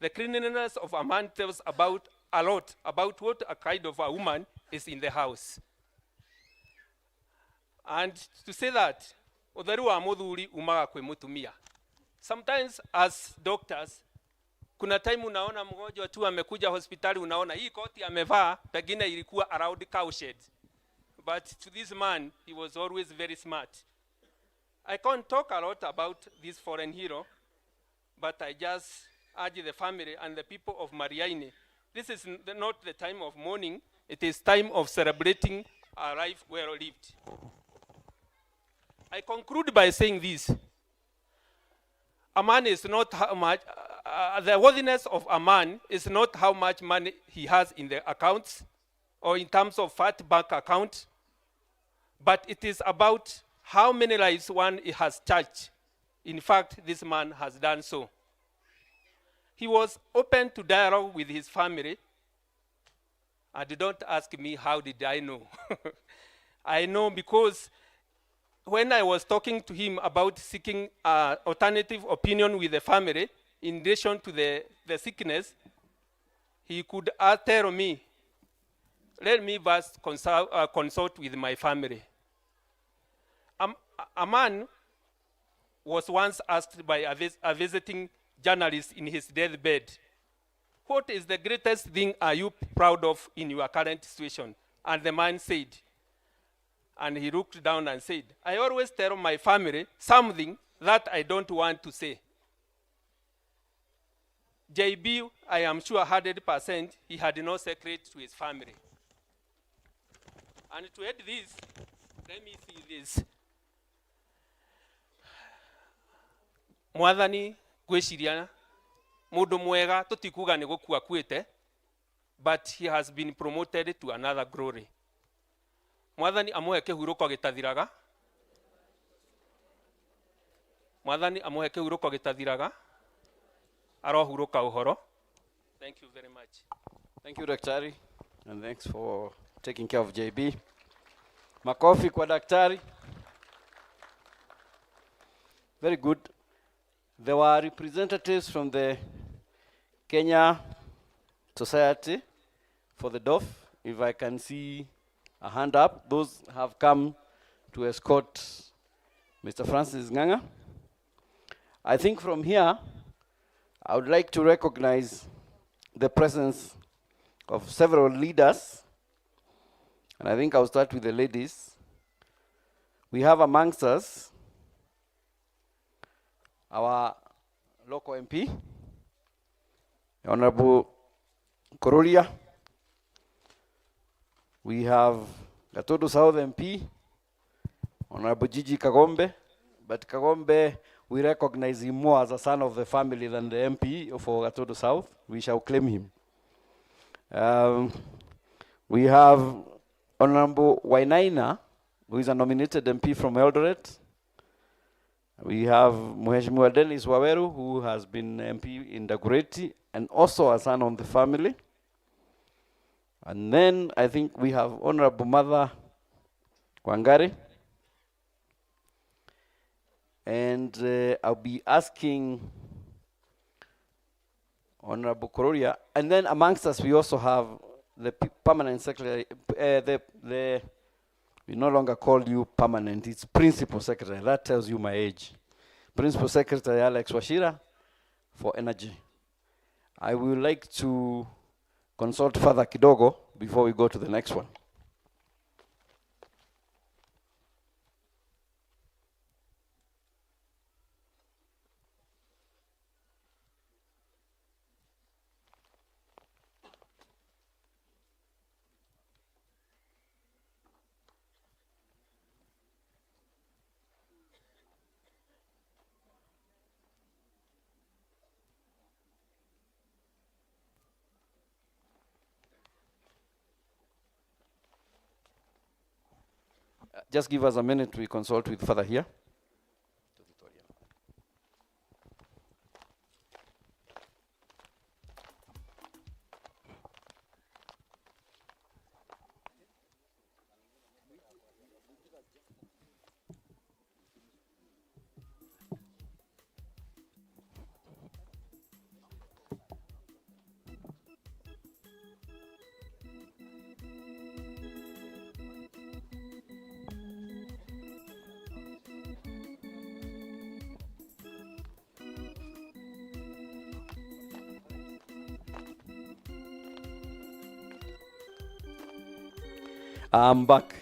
The cleanliness of a man tells a lot about what a kind of a woman is in the house. And to say that, utheru wa muthuri umaga kwi mutumia. Sometimes as doctors, kuna time unaona mgonjwa tu amekuja hospitali, unaona hii koti amevaa, pengine ilikuwa around cowshed. But to this man, he was always very smart. I can't talk a lot about this foreign hero, but I just urge the family and the people of Mariaine, this is not the time of mourning, it is time of celebrating a life well lived. I conclude by saying this. A man is not how much, the worthiness of a man is not how much money he has in the accounts or in terms of fat bank account, but it is about how many lives one has touched. In fact, this man has done so. He was open to dialogue with his family, and don't ask me how did I know. I know because when I was talking to him about seeking alternative opinion with the family in relation to the sickness, he could tell me, let me first consult with my family. A man was once asked by a visiting journalist in his deathbed, what is the greatest thing are you proud of in your current situation? And the man said, and he looked down and said, I always tell my family something that I don't want to say. JB, I am sure 100% he had no secret to his family. And to add this, let me see this. Mwathani gwiciria mundu mwega tutikuga ni gukua kwite, but he has been promoted to another glory. Mwathani amuhe kihuruko gitathiraga. Mwathani amuhe kihuruko gitathiraga. Arohuruka uhoro. Thank you very much. Thank you, Daktari, and thanks for taking care of JB. Makofi kwa Daktari. Very good. There were representatives from the Kenya Society for the Deaf. If I can see a hand up, those have come to escort Mr. Francis Nganga. I think from here, I would like to recognize the presence of several leaders, and I think I'll start with the ladies. We have amongst us our local MP, Honorable Kororia. We have Gatodo South MP, Honorable Gigi Kagombe, but Kagombe, we recognize him more as a son of the family than the MP for Gatodo South. We shall claim him. We have Honorable Wainaina, who is a nominated MP from Eldoret. We have Mheshimiwa Dennis Waweru, who has been MP in Dagoretti, and also a son of the family. And then I think we have Honorable Mother Wangari. And I'll be asking Honorable Kororia. And then amongst us, we also have the permanent secretary, the We no longer call you permanent, it's principal secretary. That tells you my age. Principal Secretary Alex Washira for energy. I would like to consult further kidogo before we go to the next one. Just give us a minute, we consult with Father here. I'm back.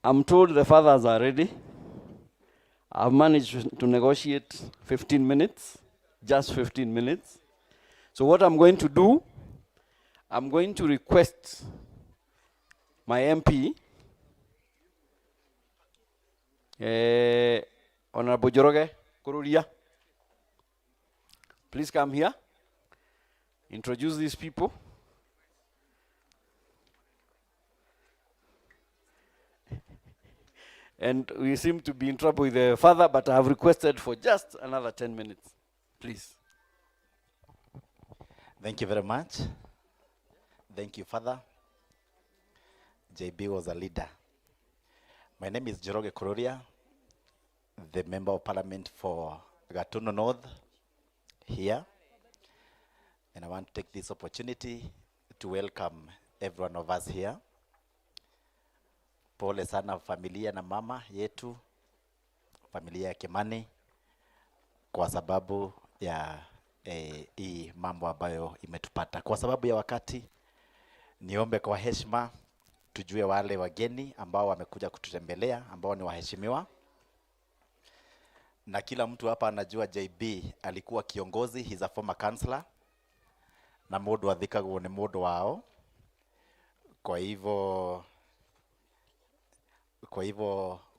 I'm told the fathers are ready. I've managed to negotiate 15 minutes, just 15 minutes. So what I'm going to do, I'm going to request my MP, Honorable Joroge Kururia. Please come here. Introduce these people. And we seem to be in trouble with the father, but I have requested for just another 10 minutes. Please. Thank you very much. Thank you, Father. JB was a leader. My name is Joroge Kururia, the Member of Parliament for Gatuno North here. And I want to take this opportunity to welcome every one of us here. Pole sana familia na mama yetu, familia ya Kimani, kwa sababu ya hii mambo ambayo imetupata. Kwa sababu ya wakati, niombe kwa heshima tujue wale wageni ambao wamekuja kututembelea, ambao ni waheshimiwa. Na kila mtu hapa anajua JB alikuwa kiongozi, he's a former councillor. Na modu wa Thikago ni modu wao. Kwa hivyo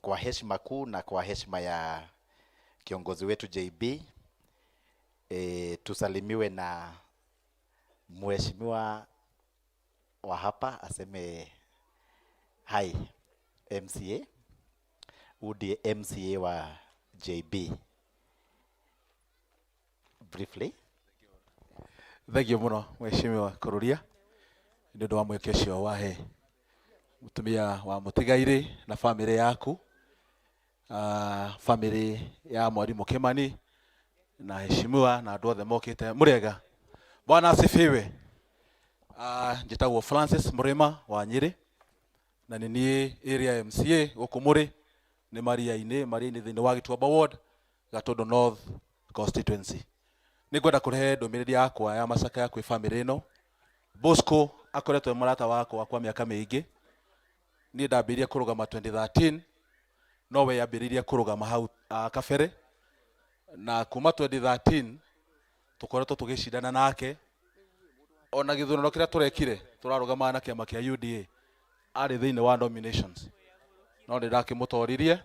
kwa heshima kuu na kwa heshima ya kiongozi wetu JB, tusalimiwe na mheshimiwa wa hapa aseme hi MCA, udi MCA wa JB. Briefly. Thank you muno mheshimiwa Kururia ndio wa mwekesho wahe mutumia wa Mutigaire na family yaku, family ya Mwalimu Kimani na heshimiwa na andũ othe mokite murega. Bwana asifiwe. Njitagwo Francis Murima wa Nyeri na ni area MCA Okumuri ni Maria-ini thini wa Gituamba ward Gatondo North constituency. Nigwenda kurehe ndumiriri yakwa ya macaka yakwa family ino. Bosco akoretwo murata wako kwa miaka mingi. Ni ndambirie kurugama 2013 nowe yambiririe kurugama hau kabere na kuma 2013 tukoretwo tugicindana nake ona githurano kiria turekire turarugama na kiama kia UDA ari thini wa nominations no ndirakimutoririe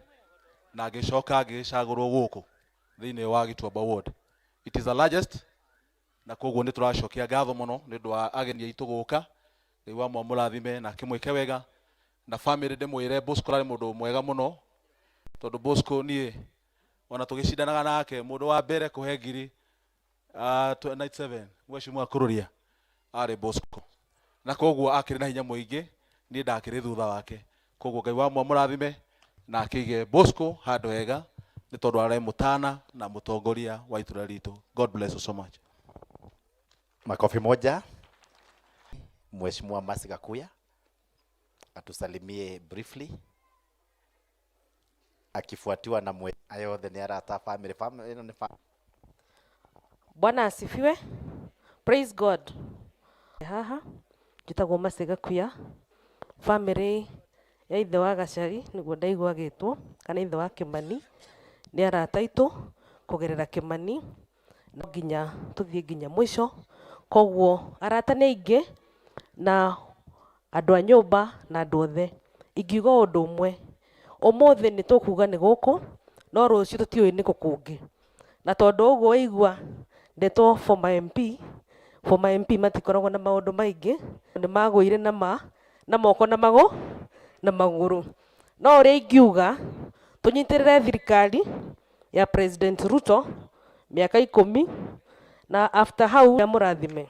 na agicoka agicagurwo guku thini wa Gituamba ward. It is the largest na koguo ni turacokia ngatho muno ni ndu wa ageni aitu guka riwa mwamurathime na kimwike wega na family ndimwire Bosco ari mundu mwega muno tondu Bosco nie ona tugicindanaga nake mundu wa mbere kuhe ngiri 27 mheshimiwa Kururia ari Bosco na koguo akiri na hinya muingi ni ndakiri thutha wake koguo Ngai wa mwamurathime na akige Bosco handu hega ni tondu ari mutana na mutongoria wa itura ritu. God bless you so much. Makofi moja. Mheshimiwa Masi Gakuya. atusalimie briefly, akifuatiwa na ayothe ni arata family. Bwana asifiwe. Praise God. Haha njitagwo Masega Kuya, family ya ithe wa Gacari niguo ndaigua gitwo, kana ithe wa Kimani ni arata itu kugerera Kimani no nginya tuthie nginya mwisho. Koguo arata ni aingi na andu a nyumba na andu othe, ingiuga undu umwe, umuthi ni tukuga ni guku no rucio tutiui ni kukungi, na tondu uguo waigua ndetwo former MP matikoragwo na maundu maingi, ni magwire na moko na maguru. No uria ingiuga tunyitirire thirikari ya President Ruto miaka 10 na after hau ya murathime.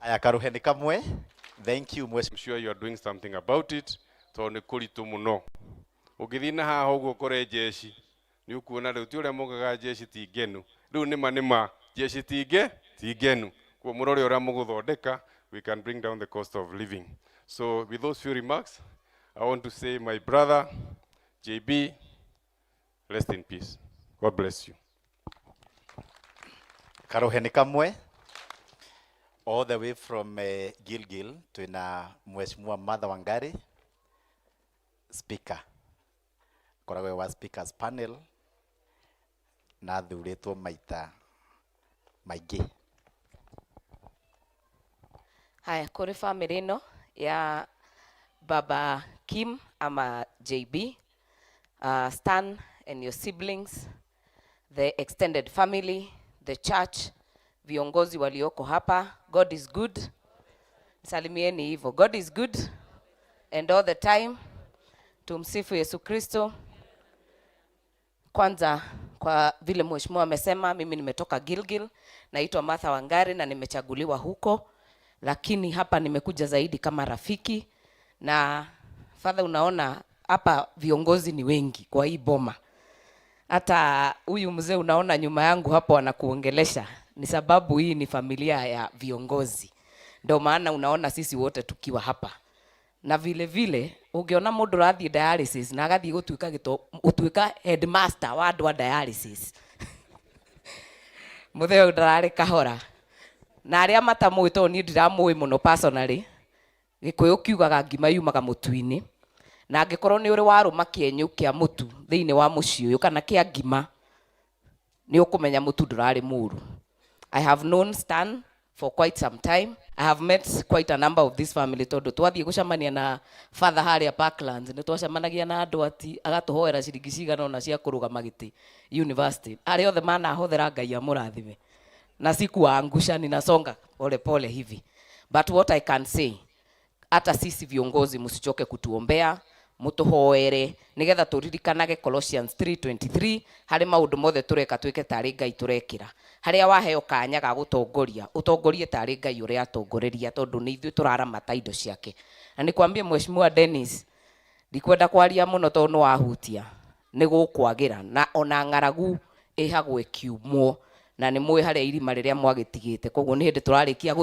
Aya karuheni kamwe. Thank you. I'm sure you are doing something about it. To ni kuritu muno. Ugithina haha uguo kore jeshi. Ni ukuona riu ti uria mugaga jeshi ti ngenu. Riu nima jeshi ti ngenu. Kwa murore uria muguthondeka, we can bring down the cost of living. So with those few remarks, I want to say my brother JB, rest in peace. God bless you. Karuheni kamwe. All the way from Gilgil to Mheshimiwa Martha Wangari, speaker. Koragwe wa speakers panel na thuritwo maita maingi. Haya, kuri family no ya Baba Kim ama JB, Stan and your siblings, the extended family, the church, viongozi walioko hapa. God is good. Salimieni hivyo. God is good and all the time. Tumsifu Yesu Kristo. Kwanza kwa vile mheshimiwa amesema, mimi nimetoka Gilgil, naitwa Martha Wangari na nimechaguliwa huko, lakini hapa nimekuja zaidi kama rafiki. Na Father, unaona hapa viongozi ni wengi kwa hii boma. Hata huyu mzee unaona nyuma yangu hapo anakuongelesha, ni sababu hii ni familia ya viongozi. Ndio maana unaona sisi wote tukiwa hapa. Na vile vile ungeona mundu rathi dialysis na agathi gutuika headmaster wa andu a dialysis. Mutheo ndarari kahora. Na aria matamwito ni ndiramui muno personally. Gikuyu kiugaga ngima yumaga mutu-ini. Na angikorwo ni uri waruma kienyu kia mutu thiini wa muci uyu kana kia ngima, ni ukumenya mutu ndurari muru. I have known Stan for quite some time. I have met quite a number of this family. Tondu twathie gucamania na Father haria Parklands, ni twacamanagia na andu ati agatuhoera ciringi cigana ona cia kurugama giti university. Aria othe manahothera Ngai amurathime. Na sikuangusha, ninasonga pole pole hivi. But what I can say, hata sisi viongozi msichoke kutuombea, mutuhoere nigetha turirikanage Colossians 3:23 hari maundu mothe tureka twike tari Ngai turekira. Haria waheo kanya ga gutongoria, utongorie tari Ngai uria atongoreria, tondu ni ithuĩ turaramata indo ciake. Na nikwambie mheshimiwa Dennis, ndikwenda kwaria muno tondu wahutia, ni gukwagira na ona ng'aragu ihagwe kiumwo, na ni mwe haria irima riria mwagitigite. Koguo ni hindi twarikia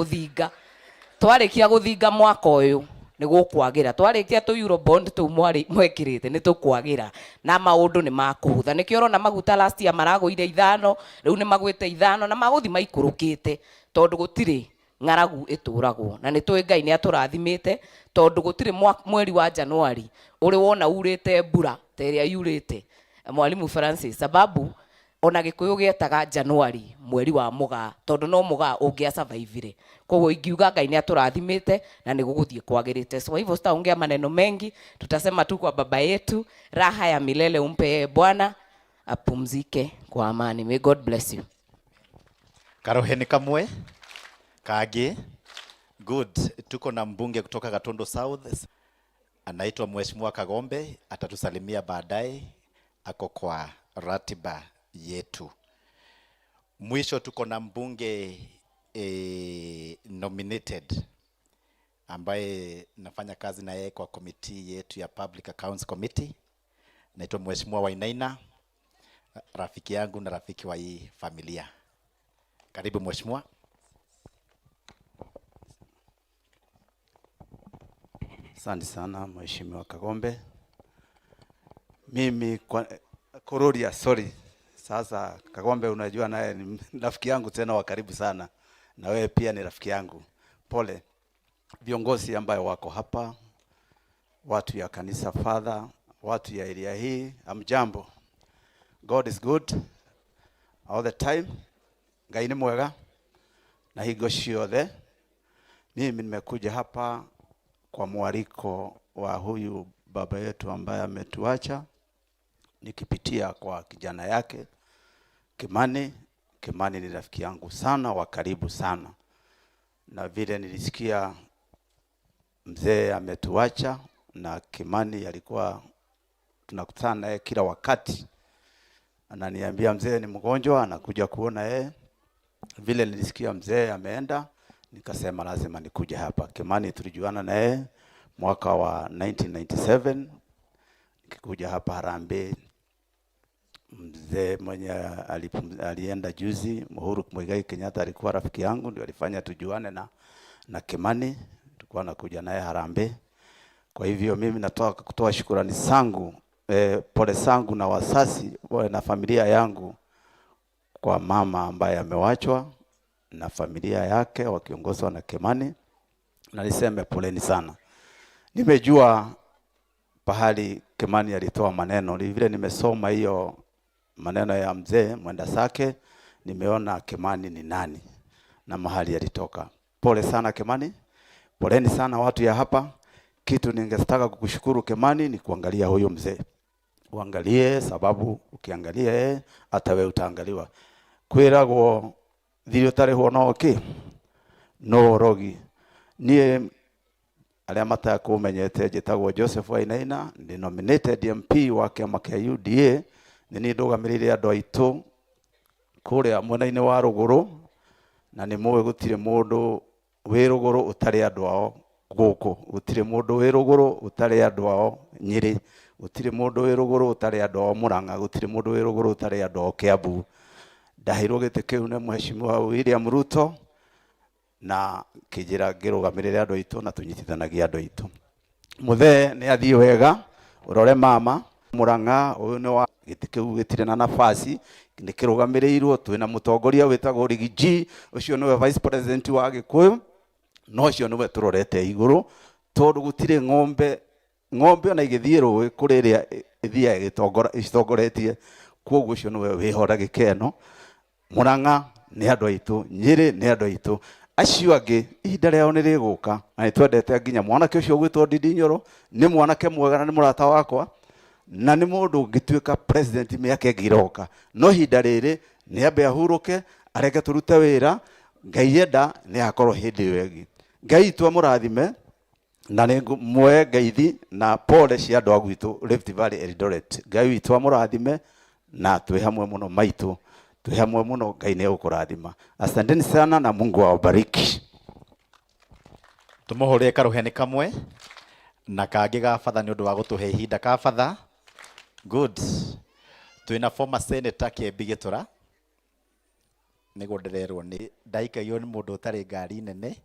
guthinga mwaka uyu ni gukwagira, twarikia tu Eurobond tu mwekirite ni tukwagira na maundu ni makuhutha. Nikio urona maguta last year maragwire 5, riu ni magwite 5 na maguthi maikurukite tondu gutiri ng'aragu ituragwo. Na ni twi Ngai ni aturathimite tondu gutiri mweri wa Januari uri wona urite mbura teria yurite Mwalimu Francis, sababu ona Gikuyu gietaga Januari mweri wa Mugaa tondu no Mugaa ungia survive. Koguo ingiuga Ngai ni aturathimite na ni guguthie kwagirite. So hivyo sitaongea maneno mengi, tutasema tu kwa baba yetu, raha ya milele umpe Bwana, apumzike kwa amani. May God bless you. Karoheni kamwe kage. Good. Tuko na mbunge kutoka Gatundu South, anaitwa Mheshimiwa Kagombe, atatusalimia baadaye, ako kwa ratiba yetu. Mwisho tuko na mbunge nominated ambaye nafanya kazi na yeye kwa committee yetu ya Public Accounts Committee, naitwa Mheshimiwa Wainaina, rafiki yangu na rafiki wa hii familia. Karibu mheshimiwa. Asante sana Mheshimiwa Kagombe. Mimi kwa Kururia, sorry. Sasa Kagombe unajua naye ni rafiki yangu tena wa karibu sana. Na wewe pia ni rafiki yangu. Pole. Viongozi ambayo wako hapa, watu ya kanisa Father, watu ya area hii, amjambo. God is good all the time. Ngai ni mwega na higo ciothe. Mimi nimekuja hapa kwa mwaliko wa huyu baba yetu ambaye ametuacha, nikipitia kwa kijana yake Kimani. Kimani ni rafiki yangu sana, wa karibu sana, na vile nilisikia mzee ametuacha, na Kimani alikuwa tunakutana naye kila wakati, ananiambia mzee ni mgonjwa, anakuja kuona yeye. Vile nilisikia mzee ameenda, nikasema lazima nikuja hapa. Kimani tulijuana naye mwaka wa 1997, nikikuja hapa Harambee. Mzee mwenye alienda juzi, Uhuru Muigai Kenyatta, alikuwa rafiki yangu, ndio alifanya tujuane na Kimani. Tulikuwa nakuja naye Harambee. Kwa hivyo mimi natoka kutoa shukrani zangu, pole zangu na wasasi na familia yangu kwa mama ambaye amewachwa na familia yake wakiongozwa na Kimani, na niseme poleni sana. Nimejua pahali Kimani alitoa maneno, vile nimesoma hiyo maneno ya mzee mwenda sake, nimeona Kimani ni nani na mahali alitoka. Pole sana Kimani, poleni sana watu ya hapa. Kitu ningetaka kukushukuru Kimani ni kuangalia huyo mzee. Uangalie, sababu ukiangalia hata wewe utaangaliwa. Kwiragwo thiri utari honoki no rogi. Nie aria matakumenyete njitagwo Joseph Wainaina, ndi nominated MP wa kiama kia UDA. Ni ndugamirire andu aitu kuria mwena-ini wa ruguru, na ni muwe gutire mundu wi ruguru utari andu ao guku, gutire mundu wi ruguru utari andu ao Nyeri, gutire mundu wi ruguru utari andu ao Murang'a, gutire mundu wi ruguru utari andu ao Kiambu. Ndahirwo gite kiu ne Mheshimiwa William Ruto, na kijira ngirugamirire andu aitu na tunyitithanagia andu aitu. Muthe ni athii wega, urore mama Murang'a uyu ni wa giti kiu gitire na nafasi, ni kirugamirirwo twina mutongoria witagwo Rigiji, ucio niwe vice president wa Gikuyu, no ucio niwe turorete iguru, tondu gutire ng'ombe ona igithie ruwi kuriria ithia igitongoretie, koguo ucio niwe wihora gikeno. Murang'a ni andu aitu, Nyeri ni andu aitu, acio angi ihinda riao ni riguka, na ni twendete nginya mwanake ucio gwitwo Ndindi Nyoro, ni mwanake mwega na ni murata wakwa, na ni mundu ngituika president miaka ingiroka, no ihinda riri ni ambe ahuruke, areke turute wira. Ngai enda ni akorwo hindi wegi. Ngai twa murathime, na ni mwe ngeithi na pole cia andu agwitu Rift Valley Eldoret. Ngai twa murathime na twi hamwe muno maitu, twi hamwe muno. Ngai ni ukurathima. Asanteni sana na Mungu awabariki. Tumuhurire karuheni kamwe na kangi ga father ni undu wa gutuhe ihinda ka father. Good. Twina former senator Kĩmbi Gĩtũra, nĩguo ndĩrerwo nĩ ndaikagio nĩ mũndũ ũtarĩ ngari nene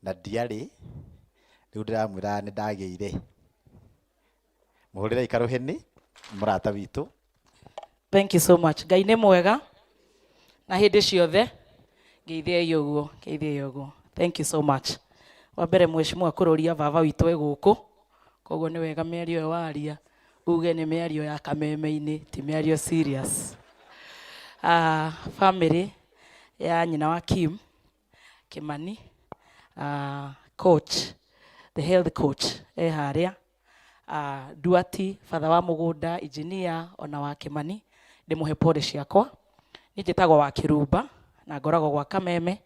na ndiarĩ, rĩu ndĩramwĩra nĩ ndagĩire. Mũhũrĩre ikaruheni mũrata witũ. Thank you so much. Ngai nĩ mwega na hĩndĩ ciothe. Ngeithie ũguo. Thank you so much. Wa mbere Mheshimiwa Kururia baba witũ e gũkũ, koguo nĩ wega mĩario ĩyo waria uge nĩ mĩario ya kameme-inĩ, ti mĩario serious. Family ya nyina wa Kim Kimani, coach, the health coach harĩa, Duati father wa mũgũnda, engineer ona wa Kimani, ndĩmũhe pole ciakwa. Niĩ njĩtagwo wa Kĩrumba na ngoragwo gwa Kameme,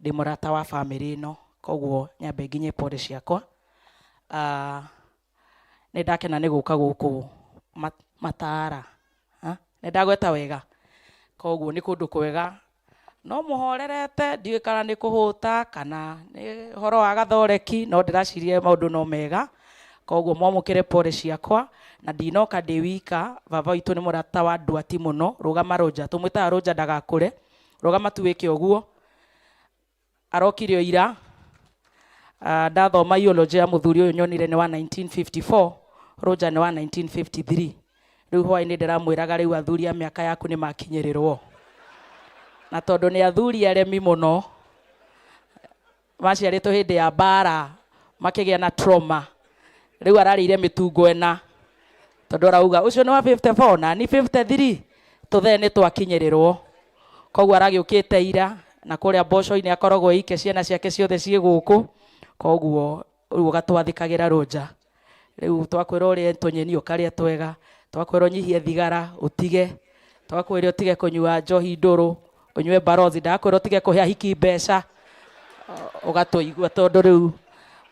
ndĩ mũrata wa family ĩno, koguo nyambe nginye pole ciakwa. Nĩ ndakena nĩ gũka gũkũ Matara, nĩ ndagweta wega, koguo nĩ kũndũ kwega, no mũhorerete, ndiũĩ kana nĩ kũhũta kana nĩ horo wa gathoreki, no ndĩraciria maũndũ no mega, koguo mwamũkĩre pole ciakwa, na ndinoka ndĩ wika. Baba witũ nĩ mũrata wa Duati mũno, rũgama Roja, tũmwĩtaga Roja ndagakũre, rũgama tu wĩke ũguo. Arokire ira Ndathoma eulogy ya muthuri uyu nyonire ni wa 1954, Roger ni wa 1953. Riu hwaini ndiramwiraga riu athuri a miaka yaku ni makinyirirwo. Na tondu ni athuri aremi muno, maciaritwo hindi ya bara, makigia na trauma. Riu ararire mitungo ena. Tondu arauga ucio ni wa 54 na ni 53, tuthe ni twakinyirirwo. Koguo aragiukite ira na kuria mboco-ini akoragwo ike ciana ciake ciothe cie guku. Koguo riu ugatwathikigira Roger. Riu twakwira urie tunyeni ukaria twega, twakwira nyihie thigara utige, twakwira utige kunyua njohi nduru, unywe barozi, ndakwira utige kuhe hiki mbeca, ugatuigua tondu riu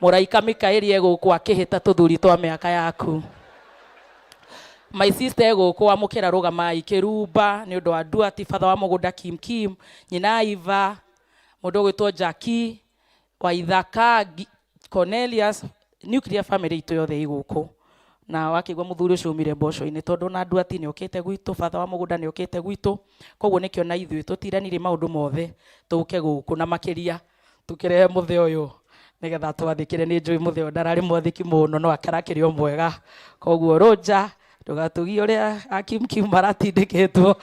muraika Mikaeli eguku akihita tuthuri twa miaka yaku. My sister eguku amukira rugamai Kirumba ni undu wa Duati, father wa mugunda Kim, nyina Iva, mundu gwitwo Jackie wa Ithaka, Cornelius, nuclear family itu yothe iguku. Na wakigwa muthuri ucio umire mboco-ini tondu na Duati ni ukite gwitu, father wa mugunda ni ukite gwitu. Koguo nikio na ithui tutiranire maundu mothe tuke guku na makiria tukirehe muthe uyu nigetha twathikire. Ni njui muthe uyu ndarari mwathiki muno no akarakirio mwega. Koguo Roger ndugatugie uria Kim maratindikitwo,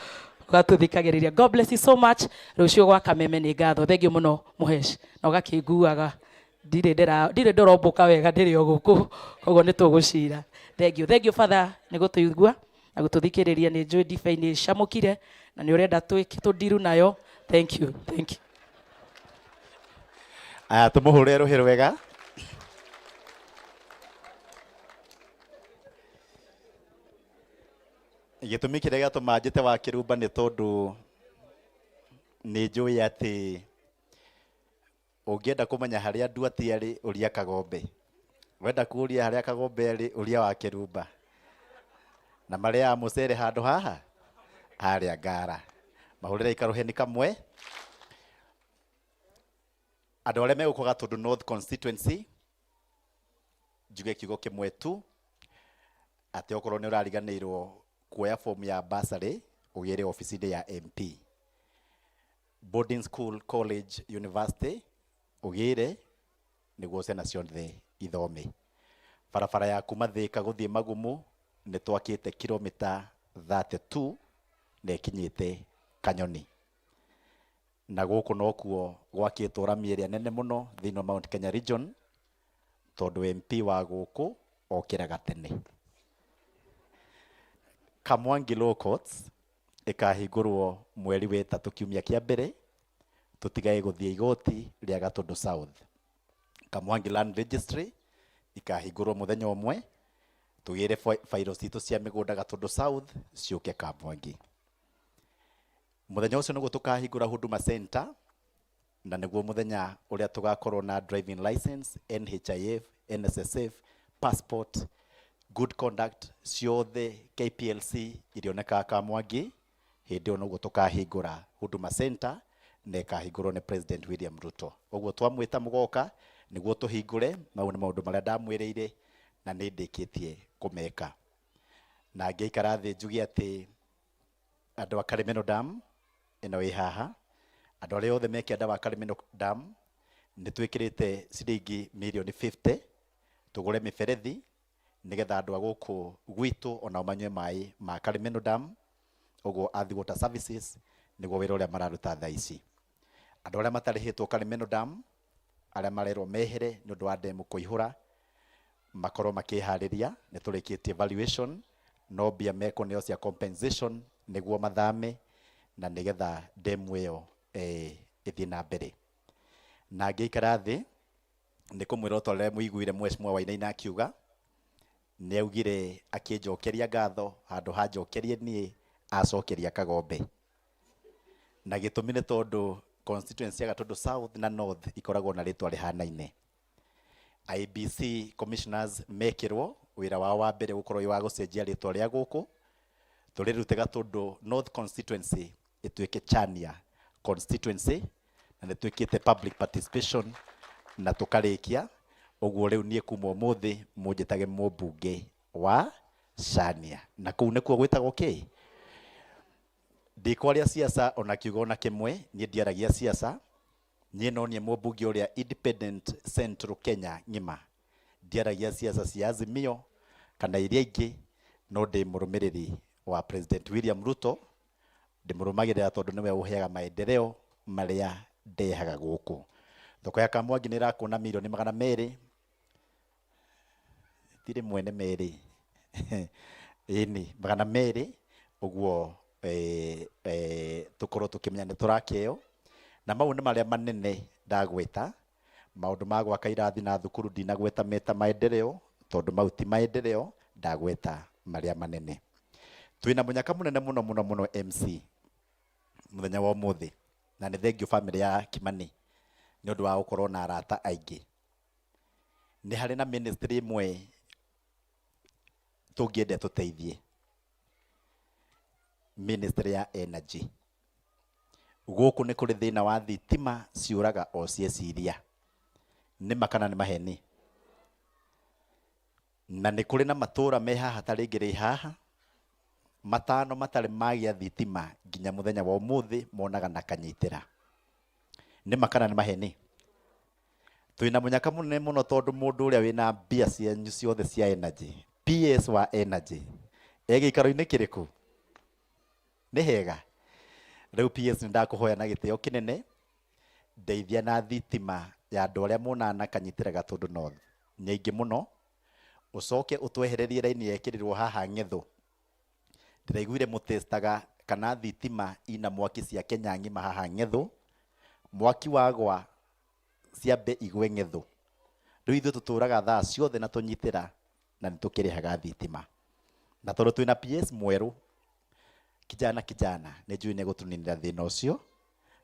ugatuthikagiriria. God bless you so much. Rucio gwa Kameme ni ngatho, thengio muno muhesh na ugakiguaga ndire ndoromboka wega ndire o guku, koguo ni tugucira. Thank you father ni gutuigua na gututhikiriria. Ni njui dive ni shamukire na ni urenda tudiru nayo. Thank you. Tumuhure ruhiro wega. Gitumi kiria giatuma njite wa Kirumba ni tondu ni njui ati ungienda kumenya haria Duati ari uria Kagombe, wenda kuria haria Kagombe ari uria wa Kirumba, na maria mucere handu haha haria Ngara. Mahurire ikaruhe ni kamwe. Andu aria meguka Gatundu North constituency, njuge kiugo kimwe tu ati okorwo ni urariganirwo kuoya form ya bursary ugire office ya MP. Boarding school, college, university ugire niguo ciana ciothe ithome. Barabara ya kuma Thika guthie Magumu ni twakite kilomita 32 na ikinyite Kanyoni. Na guku nokuo gwakitwo rami area nene muno thini Mount Kenya region tondu MP wa guku okiraga tene. Kamwangi Law Courts ikahingurwo mweri wa 3 kiumia kia mbere, tutigae guthie igoti ria Gatundu South. Kamwangi Land Registry ikahingurwo muthenya umwe, tugire fairo citu cia migunda Gatundu South ciuke Kamwangi. Muthenya ucio niguo tukahingura Huduma Center, na niguo muthenya uria tugakorwo na driving license, NHIF, NSSF, passport, good conduct ciothe KPLC irioneka Kamwangi. Hindi o niguo tukahingura Huduma Center na ikahingurwo ni President William Ruto. Oguo twamwita mugoka niguo tuhingure maundu maria ndamwirire na ni ndikitie kumeka. Na ngeikara thi njugi ati andu a Karimeno Dam ino wi haha, andu aria othe mekienda wa Karimeno Dam ni twikirite ciringi milioni 50 tugure miberethi nigetha andu a guku gwitu ona manywe mai ma Karimeno Dam. Oguo Athi Water Services niguo wira uria mararuta thaa ici. Andu aria matarihitwo Karimeno Dam aria marerwo mehere ni undu wa demu kuihura makorwo makihariria, ni turikitie valuation no bia meko neo cia compensation niguo mathame na nigetha demu iyo ithie na mbere. Na ngeikara thi ni kumwira utore muiguire Mheshimiwa Wainaina akiuga ni augire akinjokeria ngatho handu hanjokerie nie acokeria Kagombe. Na gitumi ni tondu constituency ya Gatundu South na North ikoragwo na ritwa rihanaine. IBC commissioners mekirwo wira wao wa mbere gukorwo wa gucenjia ritwa ria guku, turirute Gatundu North constituency ituike Chania constituency na nitwikite public participation na tukarikia. Oguo riu nie kuma umuthi munjitage mubunge wa Chania, na kuu nikuo gwitagwo ki ndikwaria siasa ona kiugo na kimwe nie ndiaragia siasa Niĩ no niĩ mũmbunge ũrĩa independent Central Kenya ng'ima ndiaragia siasa cia Azimio kana iria ingĩ, no ndĩ mũrũmĩrĩri wa President William Ruto, ndĩmũrũmagĩrĩra tondũ nĩwe ũheaga maendeleo marĩa ndehaga gũkũ. Thoko ya Kamwangi nĩ ĩrakũna milioni 200, tirĩ mwene merĩ ĩni 200, ũguo tũkorwo tũkĩmenya nĩ tũrakĩeo, na mau nĩ marĩa manene ndagweta. Maũndũ ma gwaka irathi na thukuru ndinagweta meta maendeleo, tondũ mau ti maendeleo, ndagweta marĩa manene. Twĩna mũnyaka mũnene mũno mũno mũno MC mũthenya wa ũmũthĩ, na nĩ thengiũ family ya Kimani nĩ ũndũ wa gũkorwo na arata aingĩ. Nĩ harĩ na ministry ĩmwe tũngĩenda tũteithie, ministry ya energy. Gũkũ nĩ kũrĩ thĩna wa thitima ciũraga o cieciria, nĩ makana nĩ maheni, na nĩ kũrĩ na matũũra me haha tarĩ ngĩrĩ haha matano matarĩ magĩa thitima nginya mũthenya wa ũmũthĩ monaga na kanyitĩra. Nĩ makana nĩ maheni. Twĩna mũnyaka mũnene mũno tondũ mũndũ ũrĩa wĩna mbia cianyu ciothe cia energy, PS wa energy, gĩikaro-inĩ kĩrĩkũ? Nĩ hega. Rĩu PS nĩ ndakũhoya na gĩtĩo kĩnene, ndeithia na thitima ya andũ arĩa monaga na kanyitĩra Gatũndũ North nĩ aingĩ mũno. Ũcoke ũtwehererie raini yekĩrirwo haha Ng'ethũ. Ndĩraiguire mũtestaga kana thitima ina mwaki cia Kenya ng'ima haha Ng'ethũ, mwaki wagwa ciambe igwe Ng'ethũ. Rĩu ithuĩ tũtũraga thaa ciothe na tũnyitĩra na nĩ tũkĩrĩhaga thitima. Na tondũ twĩna PS mwerũ, kijana nĩ njũĩ nĩ gũtũninĩra thĩna ũcio,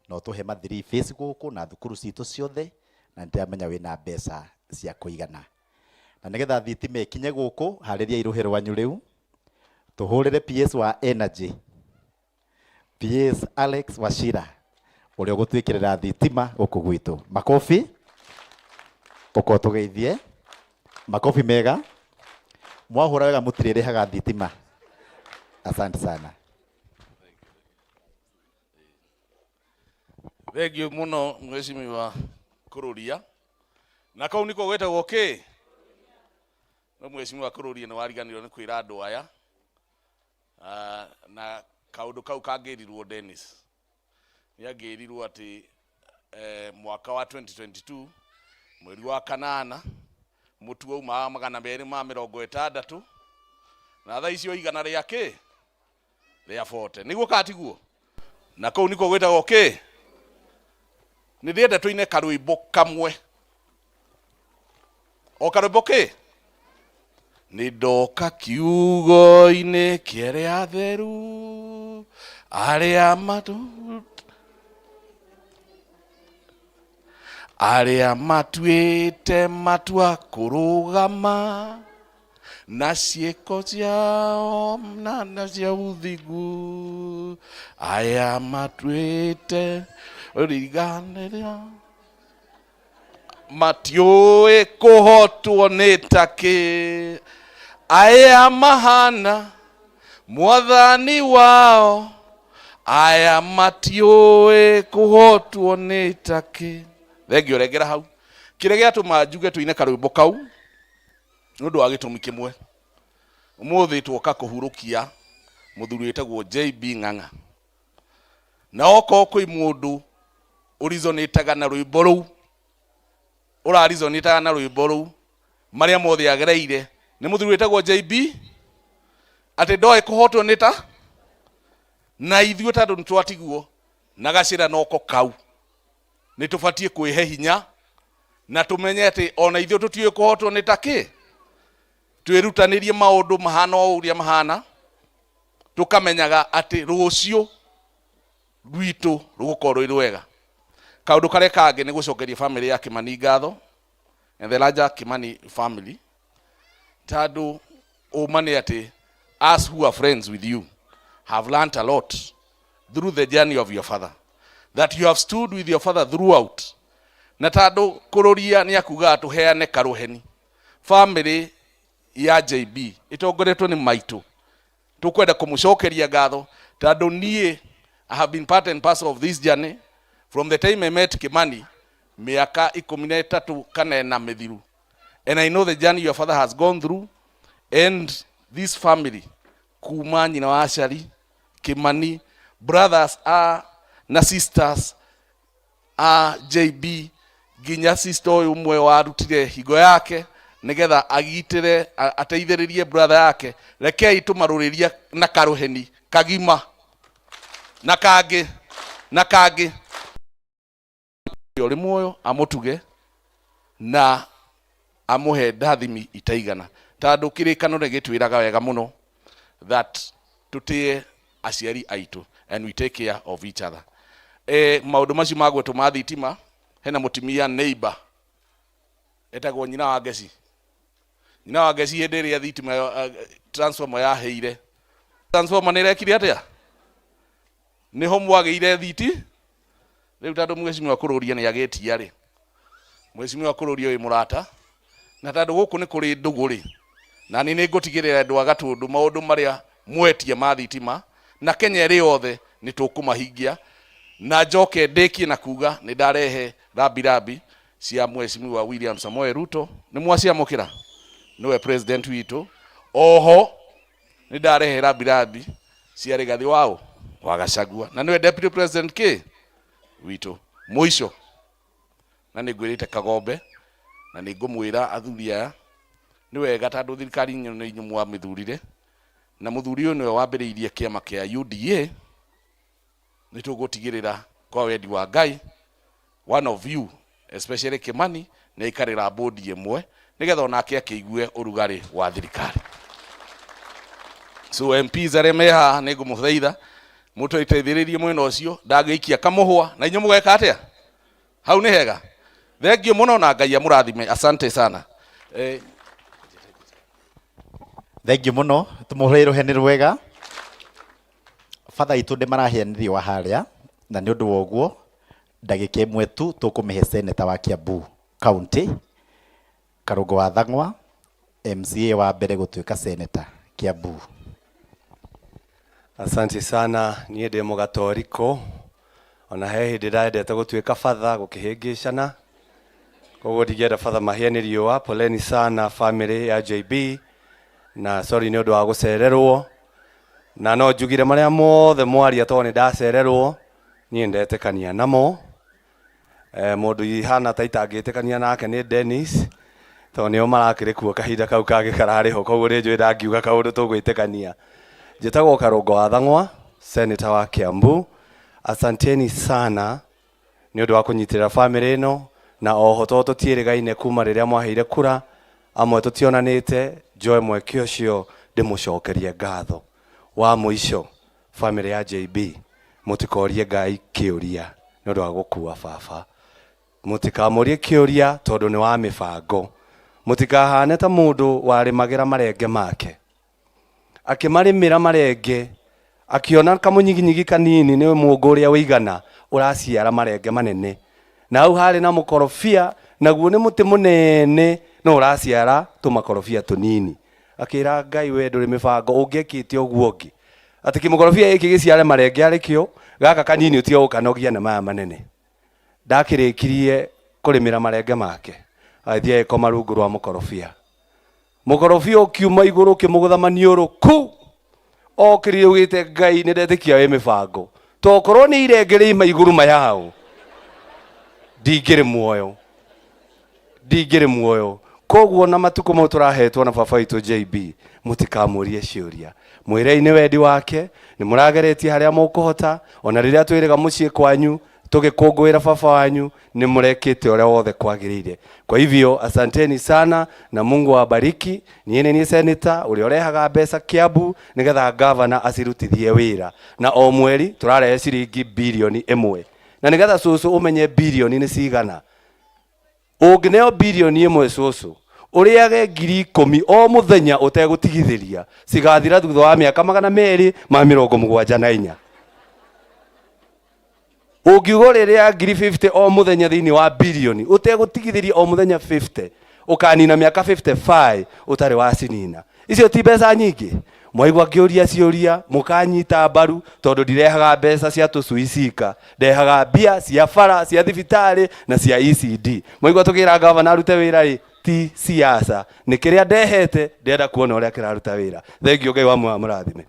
no tũhe ma 3 phase gũkũ na thukuru citũ ciothe, na nĩndĩramenya wĩna mbeca cia kũigana. Na nĩgetha thitima ĩkinye gũkũ, harĩria irũhe rwanyu rĩu, tũhũrĩre PS wa energy, PS Alex Wachira, ũrĩa ũgũtwĩkĩrĩra thitima gũkũ gwitũ. Makobi, ũko tũgeithie, makobi mega, mwahũra wega mũtirĩrĩhaga thitima. Asante sana. Thengiũ mũno Mheshimiwa Kururia. Na kau niko gwetagwo kĩ? No Mheshimiwa Kururia nĩ wariganirwo nĩ kwĩra andũ aya. Na kaũndũ kau kangĩrirwo Dennis. Nĩangĩrirwo atĩ mwaka wa 2022 mweri wa kanana mũtu wauma 260 na thaa icio igana rĩa kĩ? Rĩa 40. Nĩguo katiguo. Na kau niko gwetagwo kĩ? Nĩ ndĩenda tũine karwĩmbo kamwe. O karwĩmbo kĩ? Nĩ ndoka kiugo-inĩ kĩrĩa theru arĩa matuĩte matua kũrũgama na ciĩko ciao na cia ũthingu, aya matuĩte riganĩria matiũĩ kũhotwo nĩ takĩ, aya mahana mwathani wao, aya matiũĩ kũhotwo nĩ takĩ. Thengio regera hau. Kĩrĩa gĩatũma njuge tũine karwĩmbo kau nĩ ũndũ wa gĩtũmi kĩmwe. Ũmũthĩ twoka kũhurũkia mũthuri wĩtagwo JB Ng'ang'a. Na okorwo kwĩ mũndũ ũrizonĩtaga na rwĩmbo rũu, ũrarizonĩtaga na rwĩmbo rũu marĩa mothe agereire, nĩ mũthuri wĩtagwo JB, atĩ ndoĩ kũhotwo nĩ ta, na ithuĩ tondũ nĩ twatigwo na gacĩra noko kau, nĩ tũbatiĩ kwĩhe hinya na tũmenye atĩ ona ithuĩ tũtiũĩ kũhotwo nĩ takĩ, twĩrutanĩrie maũndũ mahana o ũrĩa mahana, tũkamenyaga atĩ rũciũ rwitũ rũgũkorwo rwĩ rwega. Kaũndũ karĩa kangĩ nĩ gũcokeria family ya Kimani ngatho, and the larger Kimani family, tondũ ũma nĩ atĩ us who are friends with you have learnt a lot through the journey of your father, that you have stood with your father throughout. Na tondũ Kururia nĩ akuga tũheane karũheni, family ya JB ĩtongoretwo nĩ maitũ, tũkwenda kũmũcokeria ngatho tondũ niĩ I have been part and parcel of this journey from the time I met Kimani miaka 13 kana na mithiru. And I know the journey your father has gone through, and this family, kuma nyina wa Ashari, Kimani, brothers are na sisters are JB, ginya sister umwe warutire higo yake nigetha agitire ateithiririe brother yake. Rekei tumaruririe na karuheni kagima na kage uri muoyo amutuge na amuhe ndathimi itaigana tondu kirikano gitwiraga wega muno that tutie aciari aitu and we take care of each other. Maundu macio magwetu ma thitima, hena mutimia neighbor etagwo nyina wa Ngeci. Nyina wa Ngeci hindi ria thitima transformer yaheire, transformer ni rekire atia niho mwageire thiti. Riu tondu mwecimu akururia ni agetia ri, mwecimu akururia wi murata, na tondu guku ni kuri nduguri, na ni ngutigirira andu agatundu maundu maria mwetie ma thitima na Kenya ri yothe ni tukumahingia. Na njoke ndikie na kuga ni ndarehe rabi cia mwecimu wa William Samoei Ruto, ni mwaciamukira niwe president witu. Oho ni ndarehe rabi cia Rigathi wa Gachagua, na niwe deputy president witu muico. Na ni ngwirite Kagombe, na ni ngumwira athuri aya ni wega tondu thirikari ni inyumu wa mithurire, na muthuri uyu niwe wambiriirie kiama kia UDA. Ni tugutigirira kwa wendi wa Ngai, one of you especially Kimani ni ikarira board imwe nigetha onake akiigue urugari wa thirikari. So MPs aremeha ni ngumuthaitha mutu iteithiririe mwena ucio ndageikia kamuhwa na inyu mugeka atia hau ni hega. Thengio muno na Ngai amurathime. Asante sana. Thengio muno, tumuhuriruhe ni rwega. Father itu ndi marahianirio wa haria, na ni undu woguo ndagika imwe tu tukumihe seneta wa Kiambu County Karungo wa Thang'wa, MCA wa mbere gutuika seneta Kiambu. Asante sana. Niĩ ndĩ mũgatoriko, ona he hĩndĩ ndendete gũtuĩka father gũkĩhĩngĩcana, koguo ndingĩenda father mahie nĩ riũa. Poleni sana family ya JB, na sorry nĩ ũndũ wa gũcererwo, na no njugire marĩa mothe mwaria tondũ nĩ ndacererwo, niĩ ndetĩkania namo. Mũndũ ihana ta itangĩtĩkania nake nĩ Dennis, tondũ nĩo marakĩrĩ kuo kahinda kau kangĩ kararĩ ho, koguo nĩ njũĩ ndangiuga kaũndũ tũgwĩtĩkania. Njĩtagwo Karungo wa Thang'wa, senator wa Kiambu. Asanteni sana nĩ ũndũ wa kũnyitĩrĩra family ĩno, na oho tondũ tũtiĩrĩgaine kuma rĩrĩa mwaheire kura, amwe tũtionanĩte, njoe mweke ũcio ndĩmũcokerie ngatho. Wa mũico family ya JB, mũtikorie Ngai kĩũria nĩ ũndũ wa gũkua baba. Mũtikamũrie kĩũria tondũ nĩ wa mĩbango. Mũtikahane ta mũndũ warĩmagĩra marenge make, akĩmarĩmĩra marenge akiona kamũnyiginyigi kanini nĩ mũngũ ũrĩa wĩigana ũraciara marenge manene, na hau harĩ na mũkorobia naguo nĩ mũtĩ mũnene no ũraciara tũmakorobia tũnini. Akĩra Ngai we ndũrĩ mĩbango, ũngĩkĩte ũguo ũngĩ atĩ kĩmũkorobia gĩkĩ gĩciare marenge arĩkĩo, gaka kanini ũtiga gũkanogia na maya manene. Ndakĩrĩkirie kũrĩmĩra marenge make, athiĩ agĩkoma rungu rwa mũkorobia. Mũkorobia ũkiuma igũrũ ũkĩmũgũtha maniũrũ kuu, okĩrire ugĩte Ngai nĩ ndetĩkia wĩ mĩbango, tokorwo nĩ irenge rĩima igũrũ mayaũ ndingĩrĩ muoyo. Koguo na matukũ mau tũrahetwo na baba witũ JB, mũtikamũrie ciũria, mwĩrei nĩ wendi wake, nĩ mũrageretie harĩa mũkũhota, ona rĩrĩa twĩrĩga mũciĩ kwanyu tũgĩkũngũĩra baba wanyu nĩ mũrekĩte ũrĩa wothe kwagĩrĩire. Kwa hivyo asanteni sana na Mungu awabariki. Niĩ nĩ senator ũrĩa ũrehaga mbeca Kiambu nĩgetha governor acirutithie wĩra, na o mweri tũrarehe ciringi bilioni 1, na nĩgetha cũcũ ũmenye bilioni nĩ cigana. Ũngĩneo bilioni 1 cũcũ, ũrĩage ngiri 10 o mũthenya ũtegũtigithĩria, cigathira thutha wa mĩaka 274. Ũngiuga rĩrĩa ngiri 50 o mũthenya thĩinĩ wa bilioni ũtegũtigithĩria o mũthenya 50, ũkanina mĩaka 55 ũtarĩ wacinina. Icio ti mbeca nyingĩ? mwaigua ngĩũria ciũria mũkanyita mbaru tondũ ndirehaga mbeca cia tũcuicika, ndehaga mbia cia bara cia thibitarĩ na cia ECD. Mwaigua tũkĩra gavana arute wĩra rĩ, ti siasa, nĩ kĩrĩa ndehete ndenda kuona ũrĩa kĩraruta wĩra. Thengiũ, Ngai wa mũrathime.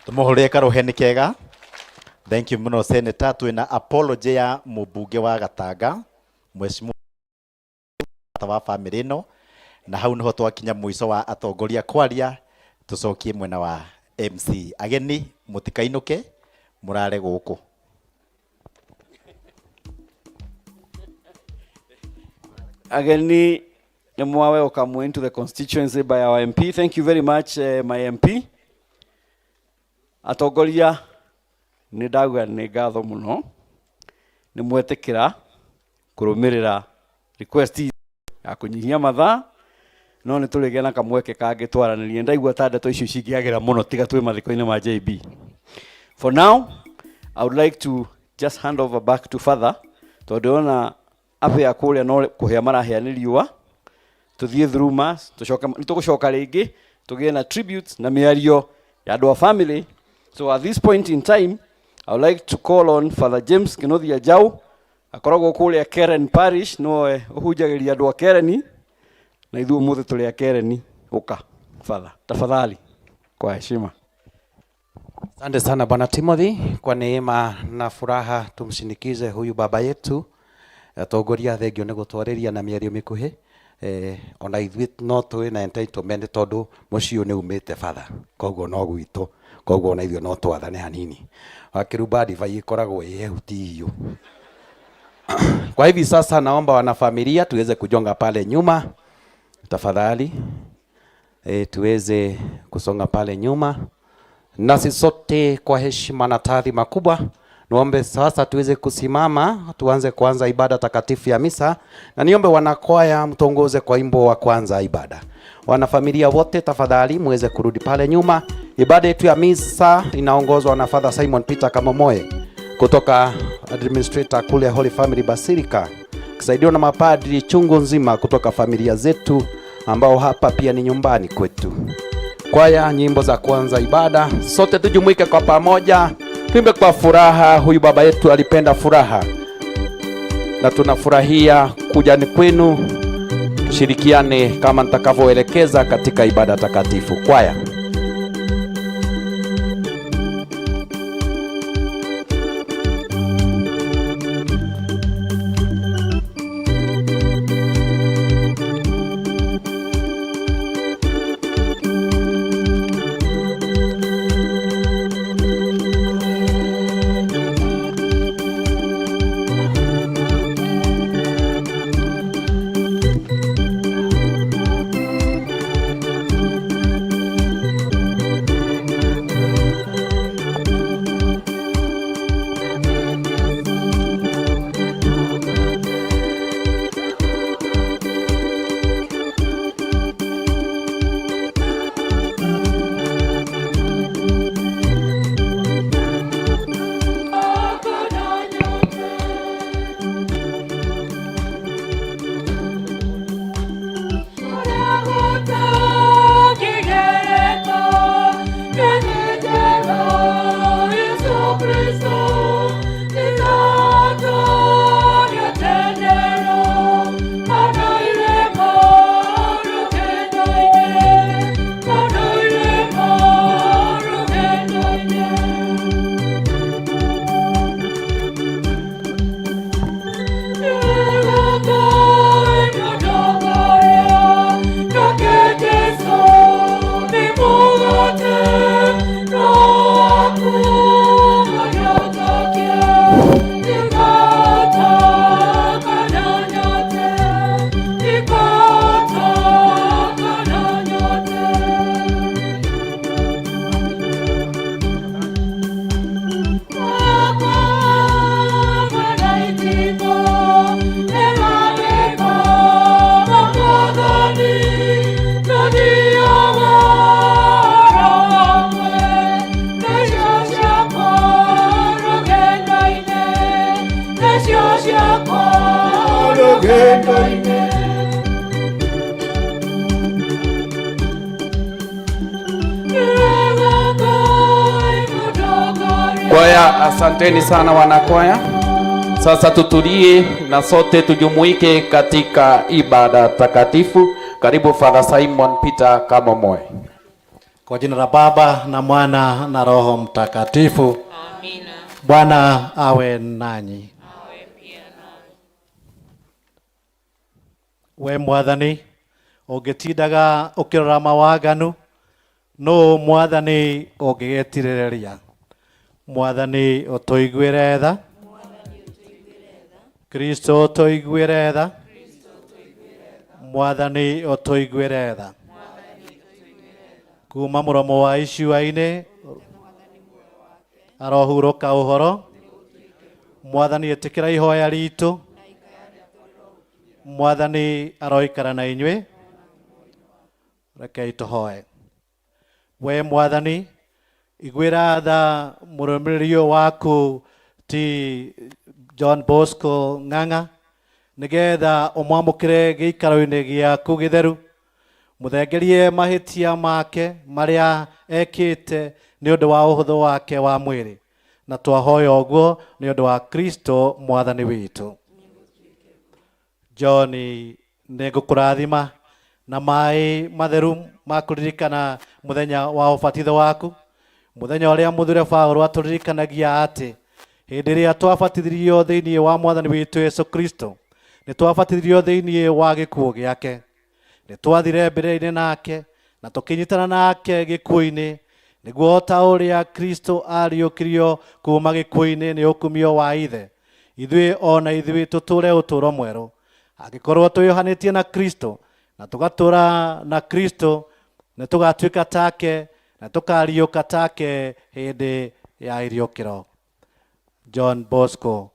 Tũmũhũrĩre karuheni kega. Thank you muno Senator. Twĩna apology ya mũmbunge wa Gatanga, Mheshimiwa wa family ĩno, na hau nĩho twakinya mũico wa atongoria kwaria. Tucokie mwena wa MC. Ageni mũtikainũke, mũrare gũkũ. Ageni, welcome into the constituency by our MP. Thank you very much, my MP. Atongoria nĩ ndauga nĩ ngatho mũno nĩ mwetĩkĩra kũrũmĩrĩra request ya kũnyihia mathaa, no nĩ tũrĩgĩa na kamweke kangĩ twaranĩrie. Ndaigua ta ndeto icio cingĩagĩra mũno tiga twĩ mathiko-inĩ ma JB. For now, I would like to just hand over back to Father, tondũ ona apĩa kũrĩa no kũhĩa marahĩa nĩ riũa, tũthiĩ through mass, tũgũcoka rĩngĩ tũgĩe na tributes na mĩario ya andũ a family. So at this point in time, I would like to call on Father James Kinothia Jau, akoragwo kũrĩa Karen Parish, no ũhunjagĩria andũ a Karen, na ithuĩ mũthĩ tũrĩ a Karen. Ũka Father, tafadhali kwa heshima. Asante sana Bwana Timothy, kwa neema na furaha tumshinikize huyu baba yetu. Atongoria thengio nĩ gũtwarĩria na mĩario mĩkuhĩ. Ona ithuĩ no tũĩ na entitlement tondũ mũciĩ nĩ umĩte Father, koguo no gwitũ, koguo ona ithuĩ no twathane hanini. Wakĩrumba divai ĩkoragwo ĩhutiio. Kwa hivi sasa naomba wanafamilia tuweze kujonga pale nyuma tafadhali, tuweze kusonga pale nyuma, nasi sote kwa heshima na taadhima kubwa niombe sasa tuweze kusimama, tuanze kuanza ibada takatifu ya misa, na niombe wanakwaya mtongoze kwa wimbo wa kwanza ibada. Wanafamilia wote tafadhali muweze kurudi pale nyuma. Ibada yetu ya misa inaongozwa na Father Simon Peter Kamomoe kutoka administrator kule Holy Family Basilica, kisaidiwa na mapadri chungu nzima kutoka familia zetu ambao hapa pia ni nyumbani kwetu. Kwaya nyimbo za kwanza ibada, sote tujumuike kwa pamoja, tuimbe kwa furaha. Huyu baba yetu alipenda furaha na tunafurahia kuja ni kwenu. Tushirikiane kama nitakavyoelekeza katika ibada takatifu. Kwaya. Asanteni sana wanakwaya. Sasa tutulie na sote tujumuike katika ibada takatifu. Karibu Father Simon Peter Kamomoe. Kwa jina la Baba na Mwana na Roho Mtakatifu. Amina. Bwana awe nanyi. Awe pia nanyi. We mwathani, ũngĩtindaga ũkĩrora mawaganu, no mwathani ũngĩgetirĩrĩria. Mwathani ũtũiguĩre tha. Kristo ũtũiguĩre tha. Mwathani ũtũiguĩre tha. Kuma mũromo wa icua-inĩ arohurũka ũhoro. Mwathani ĩtĩkĩra ihoya ritũ. Mwathani aroikara na inyuĩ. Rekei tũhoe. We Mwathani, iguĩra tha mũrũmĩrĩri waku ti John Bosco Ng'ang'a, nĩgetha ũmwamũkĩre gĩikaro-inĩ gĩaku gĩtheru. Mũthengerie mahĩtia make marĩa ekĩte nĩ ũndũ wa ũhũthũ wake wa mwĩrĩ. Na twahoya ũguo nĩ ũndũ wa Kristo Mwathani witũ. John nĩ ngũkũrathima na maĩ matheru ma kũririkana mũthenya wa ũbatitho waku. Mũthenya ũrĩa mũthure Paulo atũririkanagia atĩ hĩndĩ ĩrĩa twabatithirio thĩinĩ wa Mwathani witũ Yesu Kristo, nĩ twabatithirio thĩinĩ wa gĩkuũ gĩake. Nĩ twathire mbere-inĩ nake na tũkĩnyitana nake gĩkuũ-inĩ, nĩguo ta ũrĩa Kristo ariũkirio kuuma gĩkuũ-inĩ nĩ ũkumio wa ithe, ithuĩ ona ithuĩ tũtũre ũtũũro mwerũ. Angĩkorwo twĩohanĩtie na Kristo na tũgatũũra na Kristo, nĩ tũgatuĩka take na tũkariũka take hĩndĩ ya iriũkĩro. John Bosco,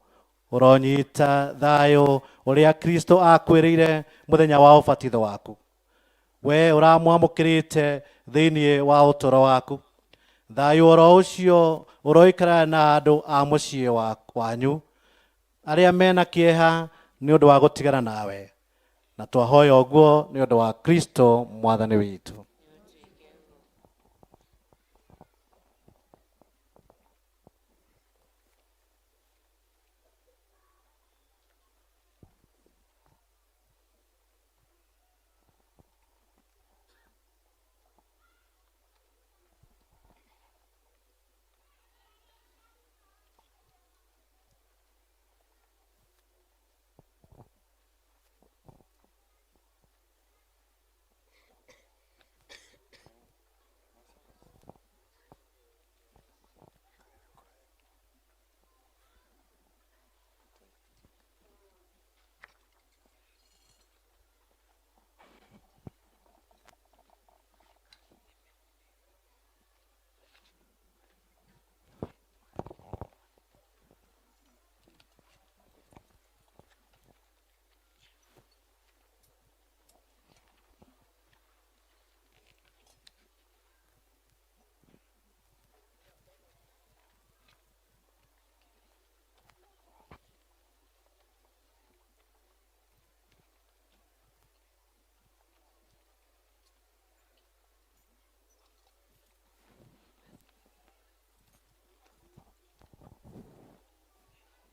ũronyita thayũ ũrĩa Kristo akwĩrĩire mũthenya wa ũbatitho waku. We ũramwamũkĩrĩte thĩinĩ wa ũtũũro waku. Thayũ oro ũcio ũroikara na andũ a mũciĩ wanyu arĩa mena kĩeha nĩ ũndũ wa gũtigana nawe. Na twahoya ũguo nĩ ũndũ wa Kristo Mwathani witũ.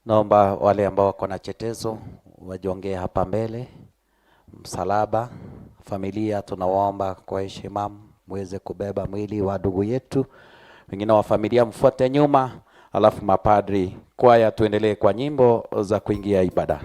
Naomba wale ambao wako na chetezo wajongee hapa mbele. Msalaba, familia tunawaomba kwa heshima muweze kubeba mwili wa ndugu yetu. Wengine wa familia mfuate nyuma, alafu mapadri kwaya tuendelee kwa nyimbo za kuingia ibada.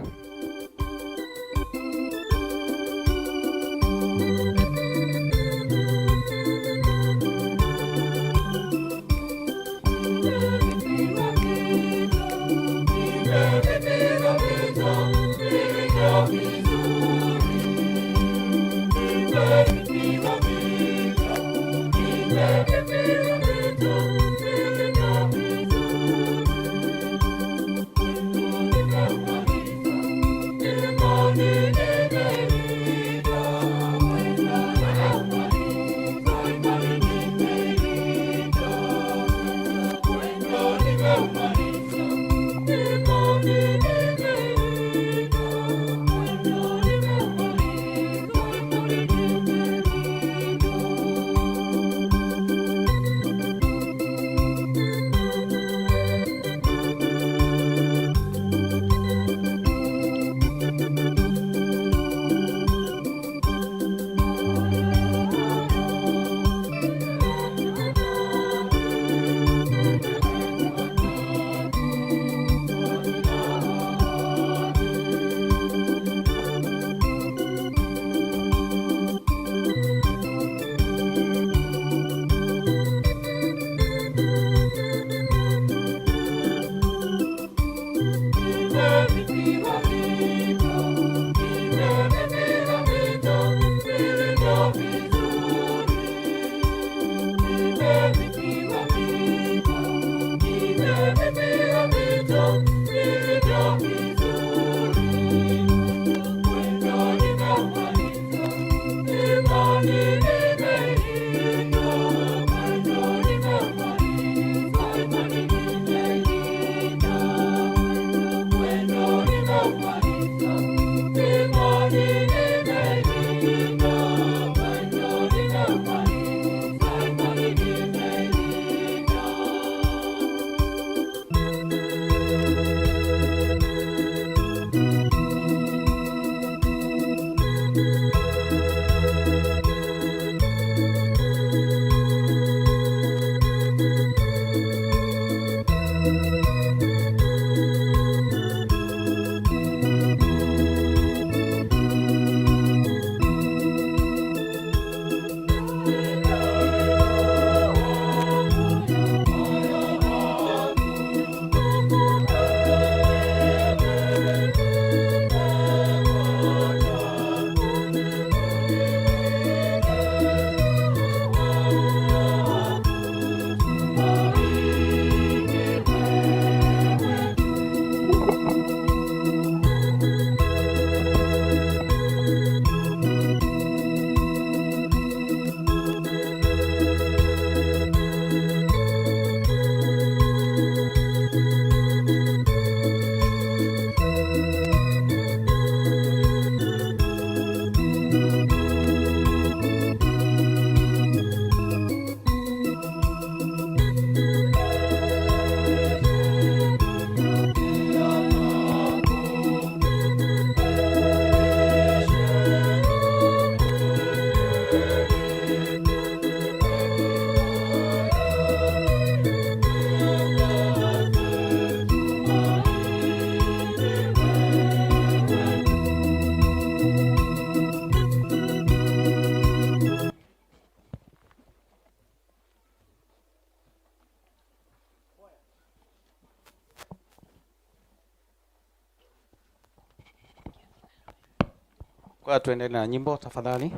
Kwa tuendelee na nyimbo tafadhali.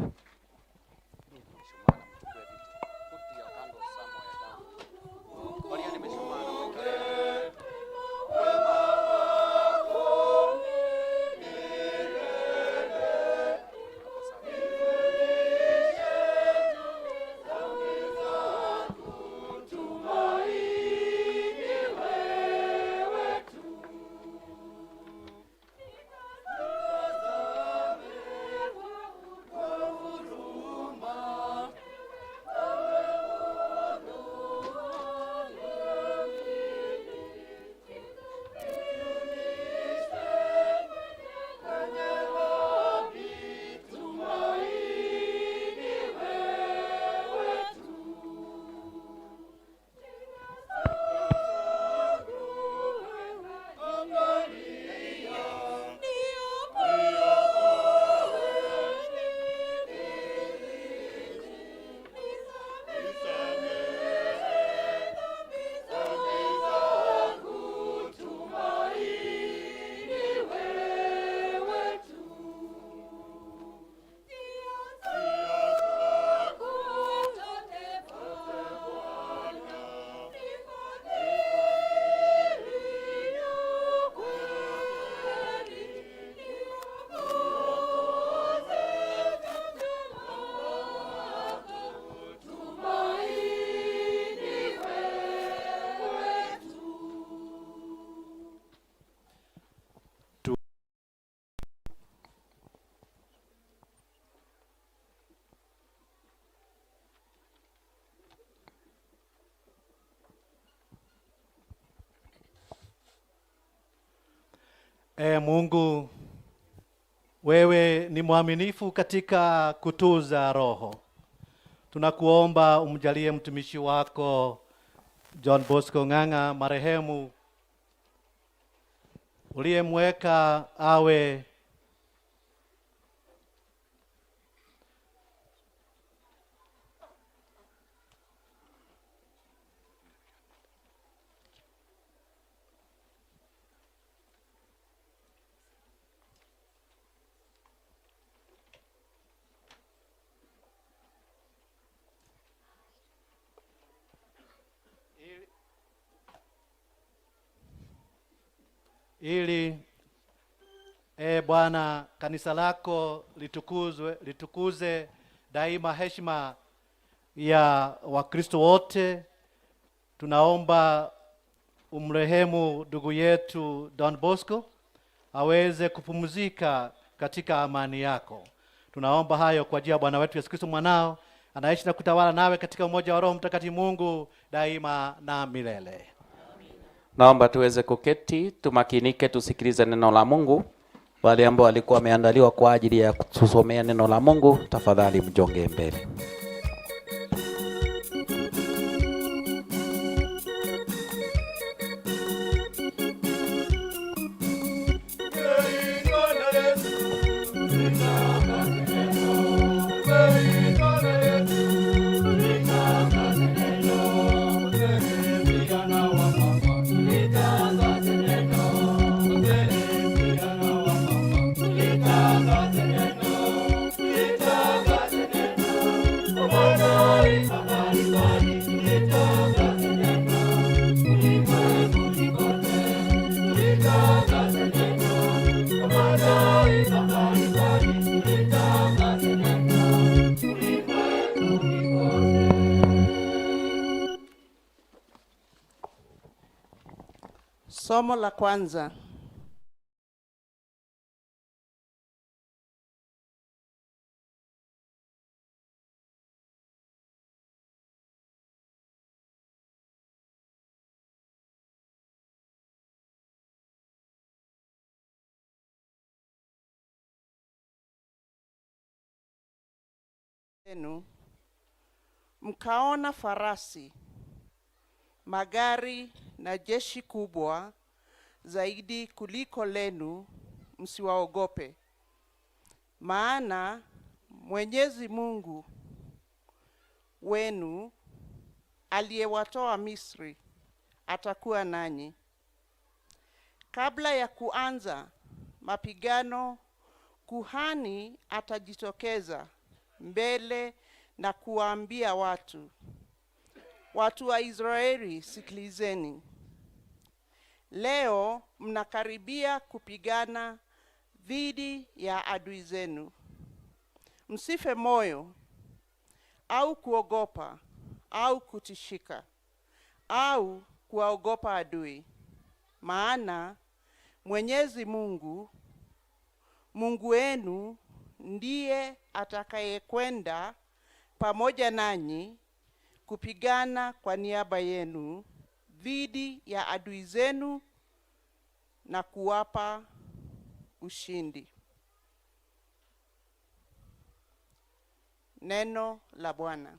Mungu, wewe ni mwaminifu katika kutuza roho. Tunakuomba umjalie mtumishi wako John Bosco Ng'ang'a marehemu, uliyemweka awe ili Bwana kanisa lako litukuze daima heshima ya Wakristo wote. Tunaomba umrehemu ndugu yetu Don Bosco aweze kupumzika katika amani yako. Tunaomba hayo kwa ajili ya Bwana wetu Yesu Kristo mwanao, anaishi na kutawala nawe katika umoja wa Roho Mtakatifu Mungu daima na milele. Naomba tuweze kuketi, tumakinike, tusikilize neno la Mungu. Wale ambao walikuwa wameandaliwa kwa ajili ya kusomea neno la Mungu, tafadhali mjonge mbele. Somo la kwanza. Mkaona farasi, magari na jeshi kubwa zaidi kuliko lenu, msiwaogope. Maana Mwenyezi Mungu wenu aliyewatoa Misri atakuwa nanyi. Kabla ya kuanza mapigano, kuhani atajitokeza mbele na kuwaambia watu wa Israeli, sikilizeni. Leo mnakaribia kupigana dhidi ya adui zenu. Msife moyo au kuogopa au kutishika au kuwaogopa adui. Maana Mwenyezi Mungu wenu ndiye atakayekwenda pamoja nanyi kupigana kwa niaba yenu dhidi ya adui zenu na kuwapa ushindi. Neno la Bwana.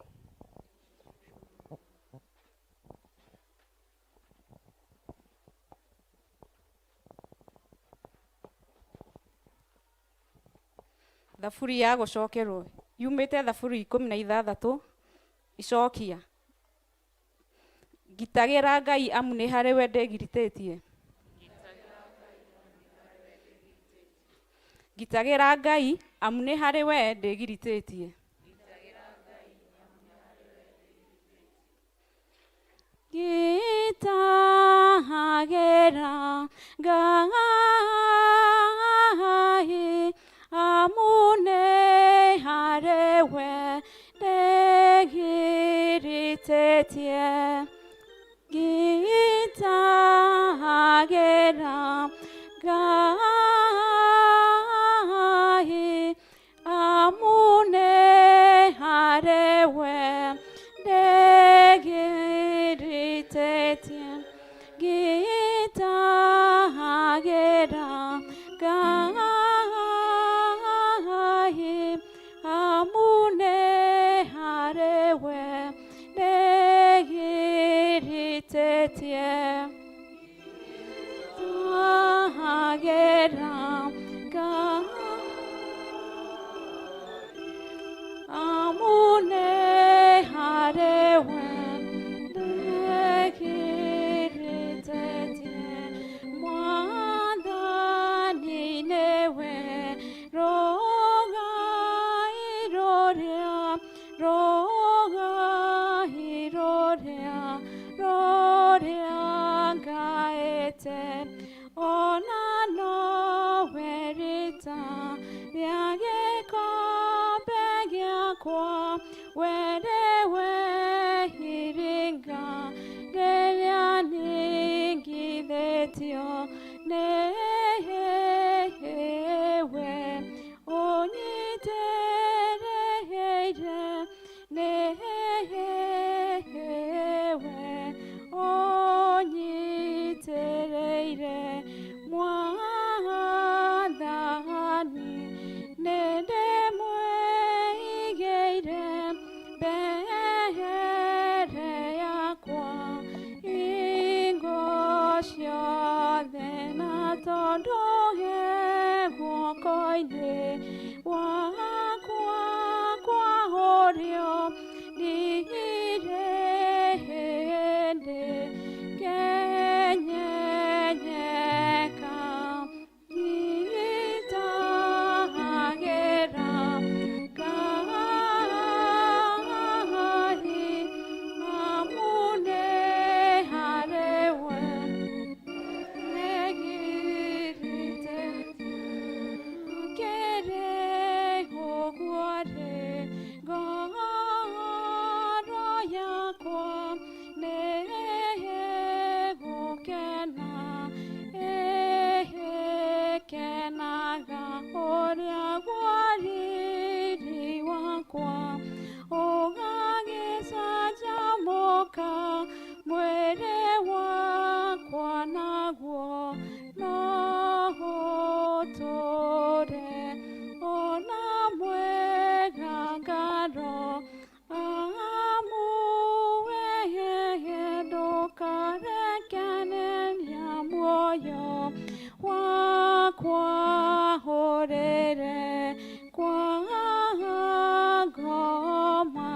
Thaburi ya gucokerwo yumite thaburi 16 icokia. Ngitagira Ngai amu ni hari we ndigiritetie. Ngitagira Ngai amu ni hari we ndigiritetie. Ngitagira Ngai amune harewe ndigiritetie. Ngitagira Ngai amune igweta rĩa gĩkombe gĩakwa werewe iringa rĩrĩa ningithĩtio nĩwe ũnyitĩrĩire nĩwe ũnyitĩrĩire mwathani nĩndĩmwĩigĩire mbere yakwa hingo ciothe na tondũ he guoko-inĩ wakwa kwa ũrĩo ndirĩ hĩndĩ kenyenyeka ngitagĩra Ngai amune harĩwe negirite kere ũguo-rĩ ngoro yakwa nĩgũkena ĩkenaga ũrĩa gwariri wakwa ũgagĩcanjamũka mwĩrĩ wakwa naguo no ũtũre ona mwega ngaro amuwehehe ndũkarekereria muoyo wakwa ũrĩre kwa ngoma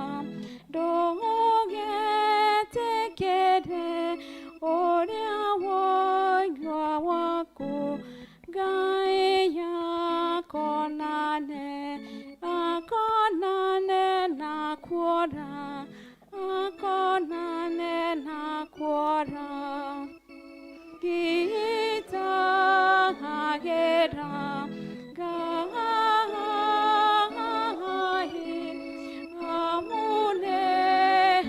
ndũgetĩkĩre ũrĩa woigua waku Ngai akonane na kuora akonane na kuora ngitagĩra Ngai amune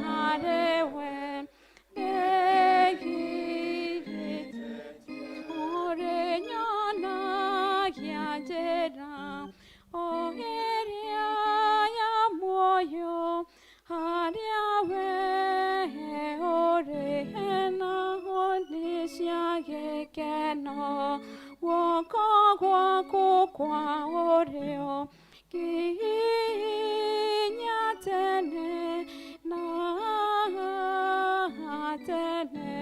harĩwe negirite ũrĩ nyonagia njĩra o ĩrĩa ya muoyo harĩa we ũrĩ hena honi cia gĩkeno guoko gwaku kwa ũrĩo nginya tene na tene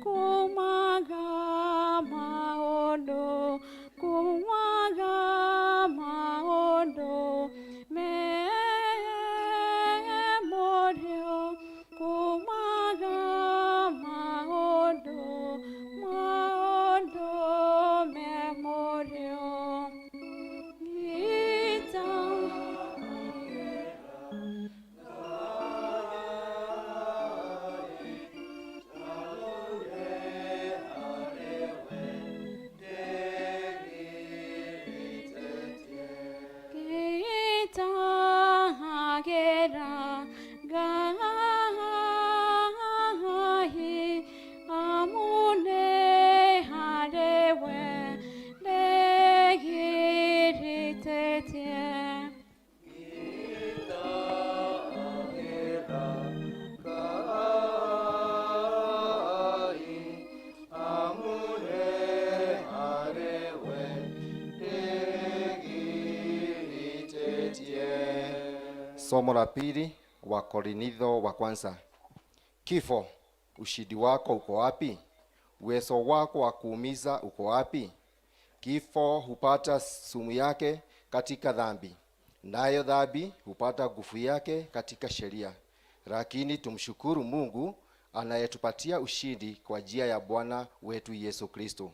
kumaga maũndũ memũrĩo kumaga maũndũ memũrĩo gitagĩra Ngai amune harĩwe negirĩtĩtie Somo la pili wa Korinitho wa kwanza. Kifo, ushindi wako uko wapi? Uwezo wako wa kuumiza uko wapi? Kifo hupata sumu yake katika dhambi, nayo dhambi hupata nguvu yake katika sheria. Lakini tumshukuru Mungu anayetupatia ushindi kwa njia ya Bwana wetu Yesu Kristo.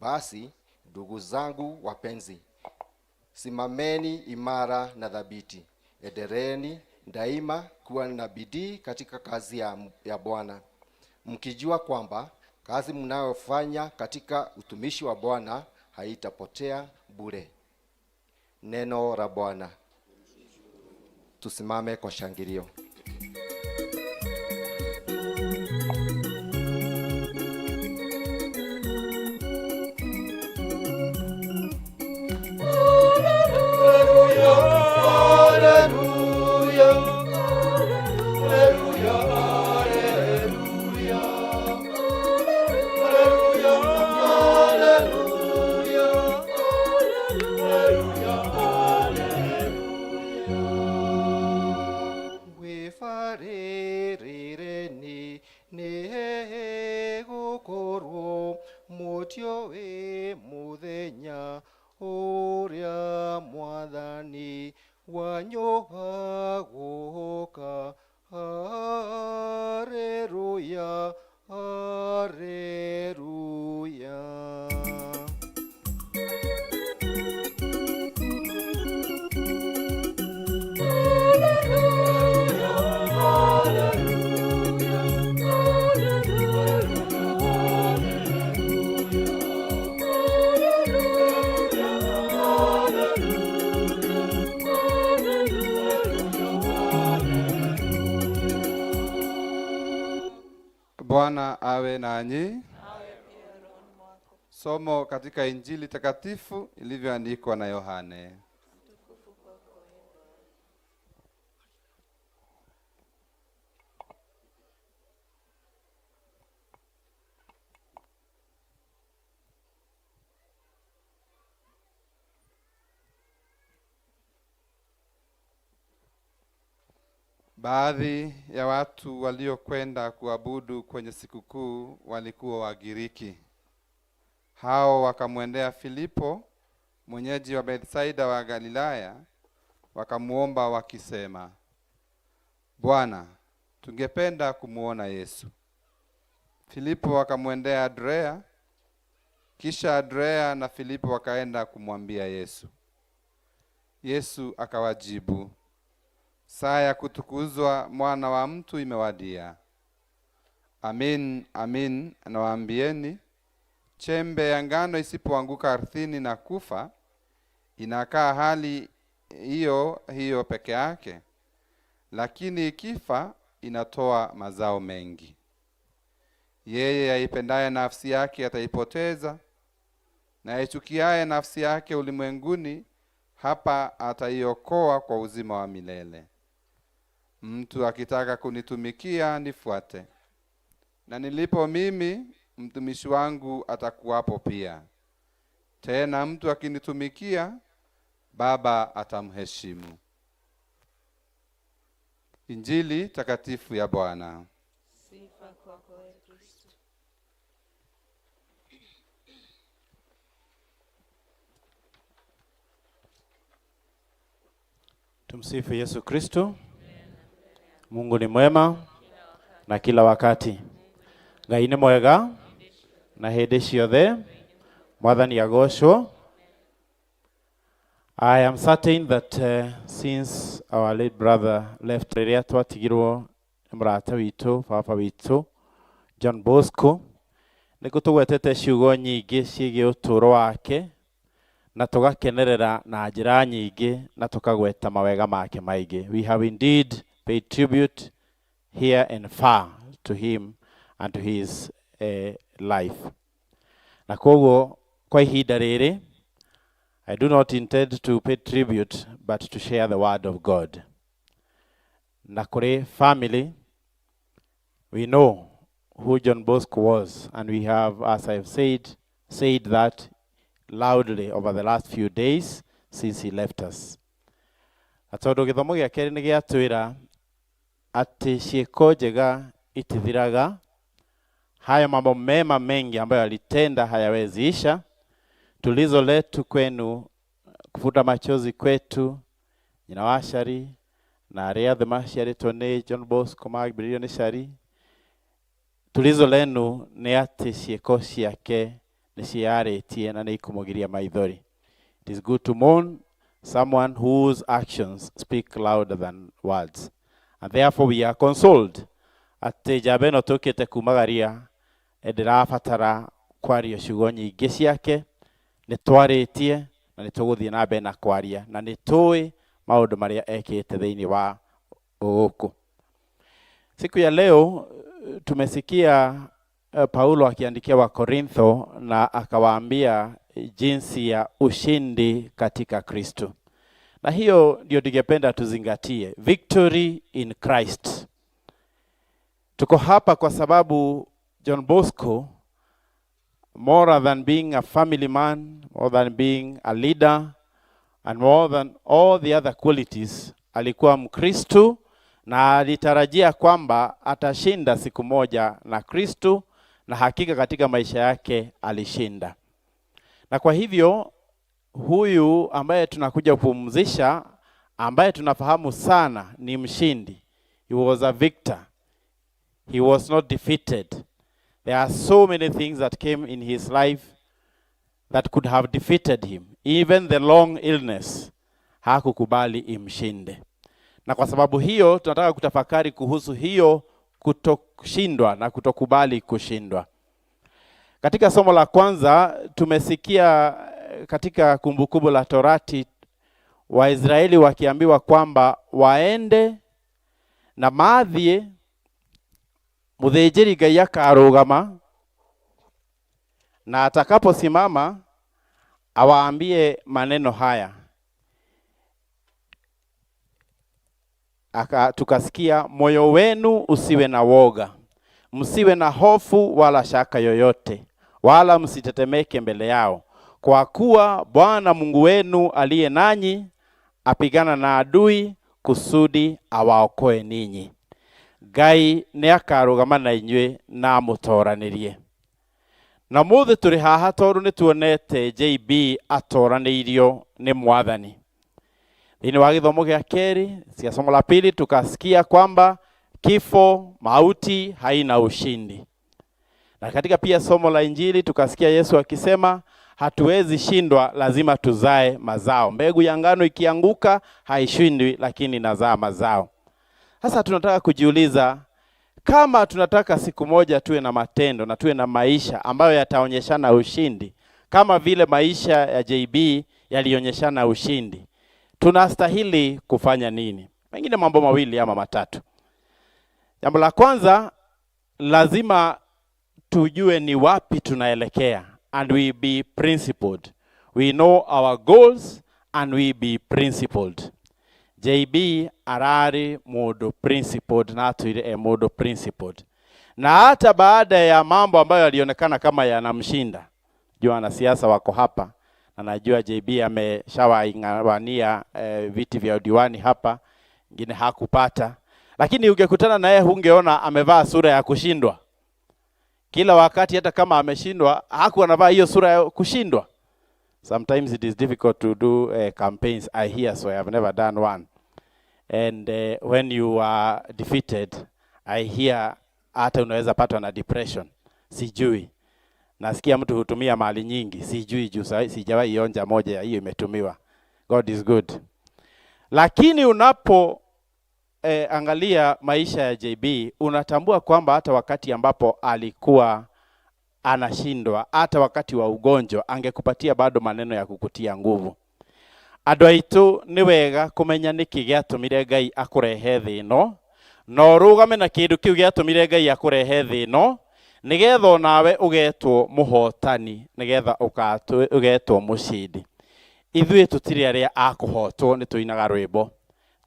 Basi ndugu zangu wapenzi, simameni imara na thabiti. Endeleni daima kuwa na bidii katika kazi ya Bwana, mkijua kwamba kazi mnayofanya katika utumishi wa Bwana haitapotea bure. Neno la Bwana. Tusimame kwa shangilio. Bwana awe nanyi. Somo katika Injili takatifu ilivyoandikwa na Yohane. Baadhi ya watu waliokwenda kuabudu kwenye sikukuu walikuwa Wagiriki. Hao wakamwendea Filipo, mwenyeji wa Bethsaida wa Galilaya, wakamuomba wakisema, Bwana, tungependa kumuona Yesu. Filipo akamwendea Andrea, kisha Andrea na Filipo wakaenda kumwambia Yesu. Yesu akawajibu, saa ya kutukuzwa mwana wa mtu imewadia. Amin, amin, nawaambieni, chembe ya ngano isipoanguka ardhini na kufa, inakaa hali hiyo hiyo peke yake, lakini ikifa inatoa mazao mengi. Yeye aipendaye nafsi yake ataipoteza, na aichukiaye nafsi yake ulimwenguni hapa ataiokoa kwa uzima wa milele. Mtu akitaka kunitumikia nifuate, na nilipo mimi mtumishi wangu atakuwapo pia. Tena mtu akinitumikia, Baba atamheshimu. Injili takatifu ya Bwana. Sifa kwako Kristo. Tumsifu Yesu Kristo. Mungu ni mwema na kila wakati. Ngai ni mwega na hĩndĩ ciothe. Mwathani agocwo. I am certain that since our late brother left, rĩrĩa twatigirwo nĩ mũrata witũ, baba witũ, John Bosco, nĩguo tũgwetete ciugo nyingĩ ciĩgiĩ ũtũũro wake, na tũgakenerera na njĩra nyingĩ, na tũkagweta mawega make maingĩ. We have indeed paid tribute here and far to him and to his life. Na koguo kwa ihinda rĩrĩ, I do not intend to pay tribute, but to share the word of God. Na kũrĩ family, we know who John Bosco was, and we have, as I've said that loudly over the last few days since he left us. Na tondũ gĩthomo gĩa kerĩ nĩ gĩatwĩra atĩ ciĩko njega itithiraga, haya mambo mema mengi ambayo alitenda hayawezi isha. Tulizo letu kwenu, kufuta machozi kwetu, nyina wa Shari na arĩa othe maciarĩtwo nĩ John Bosco magĩbĩrĩrio nĩ Shari. Tulizo lenu nĩ atĩ ciĩko ciake nĩ ciarĩtie na nĩ ikũmũgiria maithori. It is good to mourn someone whose actions speak louder than words. And therefore we are consoled atĩ njamba ĩno tũkĩte kumagaria ndĩrabatara kwaria ciugo nyingĩ ciake. Nĩ twarĩtie na nĩ tũgũthiĩ na mbere na kwaria na nĩ tũĩ maũndũ marĩa ekĩte thĩinĩ wa gũkũ. Siku ya leo tumesikia Paulo akiandikia wa Korintho na akawaambia jinsi ya ushindi katika Kristo. Na hiyo ndio ningependa tuzingatie, victory in Christ. Tuko hapa kwa sababu John Bosco, more than being a family man, more than being a leader, and more than all the other qualities, alikuwa Mkristo na alitarajia kwamba atashinda siku moja na Kristo, na hakika katika maisha yake alishinda. Na kwa hivyo huyu ambaye tunakuja kupumzisha, ambaye tunafahamu sana ni mshindi. He was a victor. He was not defeated. There are so many things that came in his life that could have defeated him. Even the long illness hakukubali imshinde. Na kwa sababu hiyo tunataka kutafakari kuhusu hiyo kutoshindwa na kutokubali kushindwa. Katika somo la kwanza tumesikia katika Kumbukumbu la Torati Waisraeli wakiambiwa kwamba waende na mathie muthĩnjĩri Ngai akarũgama na atakaposimama awaambie maneno haya. Tukasikia moyo wenu usiwe na woga, msiwe na hofu wala shaka yoyote, wala msitetemeke mbele yao, kwa kuwa Bwana Mungu wenu aliye nanyi apigana na adui kusudi awaokoe ninyi. Ngai nĩ akarũgama na inyuĩ na mũtoranirie. Na mũthĩ tũrĩ haha tondũ nĩ tuonete JB atoranĩirio nĩ Mwathani. Thĩinĩ wa gĩthomo gĩa kerĩ cia somo la pili tukasikia kwamba kifo, mauti haina ushindi. Na katika pia somo la Injili tukasikia Yesu akisema hatuwezi shindwa, lazima tuzae mazao. Mbegu ya ngano ikianguka haishindwi, lakini inazaa mazao. Sasa tunataka kujiuliza, kama tunataka siku moja tuwe na matendo na tuwe na maisha ambayo yataonyeshana ushindi, kama vile maisha ya JB yalionyeshana ushindi, tunastahili kufanya nini? Mengine mambo mawili ama matatu. Jambo la kwanza, lazima tujue ni wapi tunaelekea, and we be principled. We know our goals and we be principled. JB arari modo principled na tuile modo principled. Na hata baada ya mambo ambayo yalionekana kama yanamshinda, jua wanasiasa wako hapa, na najua JB ameshawania viti vya udiwani hapa, ngine hakupata, lakini ungekutana naye hungeona amevaa sura ya kushindwa. Kila wakati hata kama ameshindwa, hakuwa anavaa hiyo sura ya kushindwa. Sometimes it is difficult to do campaigns, I hear, so I have never done one. And when you are defeated, I hear hata unaweza patwa na depression. Sijui. Nasikia mtu hutumia mali nyingi. Sijui juu sijawahi onja moja ya hiyo imetumiwa. God is good. Lakini unapo angalia maisha ya JB, unatambua kwamba hata wakati ambapo alikuwa anashindwa, hata wakati wa ugonjwa, angekupatia bado maneno ya kukutia nguvu. Andũ aitũ nĩ wega kũmenya nĩkĩ gĩatũmire Ngai akũrehe thĩ ĩno, na ũrũgame na kĩndũ kĩu gĩatũmire Ngai akũrehe thĩ ĩno, nĩgetha onawe ũgetwo mũhotani, nĩgetha ũgetwo mũcindi. Ithuĩ tũtirĩ arĩa akũhotwo, nĩ tũinaga rwĩmbo,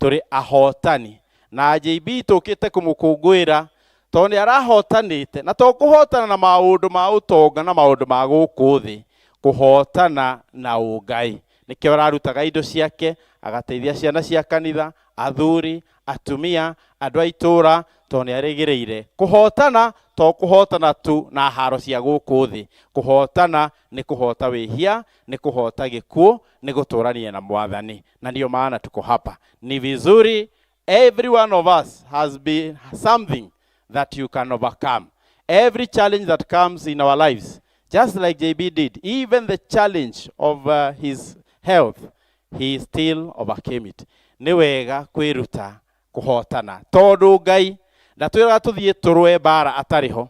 tũrĩ ahotani. Na JB tũkĩte kũmũkũngũĩra tondũ nĩ arahotanĩte, na tũkũhotana na maũndũ ma ũtonga na maũndũ ma gũkũ thĩ, kũhotana na ũngai. Nĩkĩo ararutaga indo ciake, agateithia ciana cia kanitha, athuri, atumia, andũ a itũũra, tondũ nĩ arĩgĩrĩire kũhotana, to kũhotana tu na haro cia gũkũ thĩ. Kũhotana nĩ kũhota wĩhia, nĩ kũhota gĩkuũ, nĩ gũtũrania na Mwathani. Na ndio maana tuko hapa. Ni vizuri, every one of us has been something that you can overcome. Every challenge that comes in our lives, just like JB did, even the challenge of his health, he still overcame it. Nĩ wega kwĩruta kũhotana. Tondũ Ngai ndatwĩraga tũthiĩ tũrũe mbara atarĩ ho.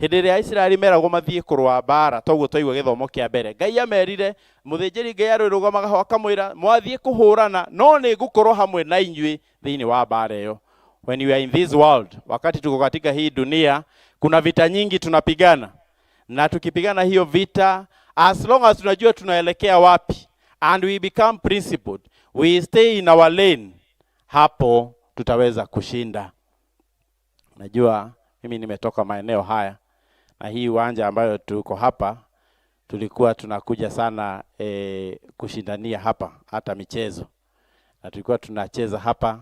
Hĩndĩ ĩrĩa Isiraeli meragwo mathiĩ kũrũa mbara, toguo twaigua gĩthomo kĩa mbere. Ngai amerire mũthĩnjĩri Ngai arũrũgamaga ho akamwĩra mwathiĩ kũhũrana no nĩ ngũkorwo hamwe na inyuĩ thĩinĩ wa mbara ĩyo. When you are in this world, wakati tuko katika hii dunia, kuna vita nyingi tunapigana. Na tukipigana hiyo vita, as long as tunajua tunaelekea wapi, and we become principled, we stay in our lane, hapo tutaweza kushinda. Najua mimi nimetoka maeneo haya, na hii uwanja ambayo tuko hapa, tulikuwa tunakuja sana kushindania hapa, hata michezo. Na tulikuwa tunacheza hapa,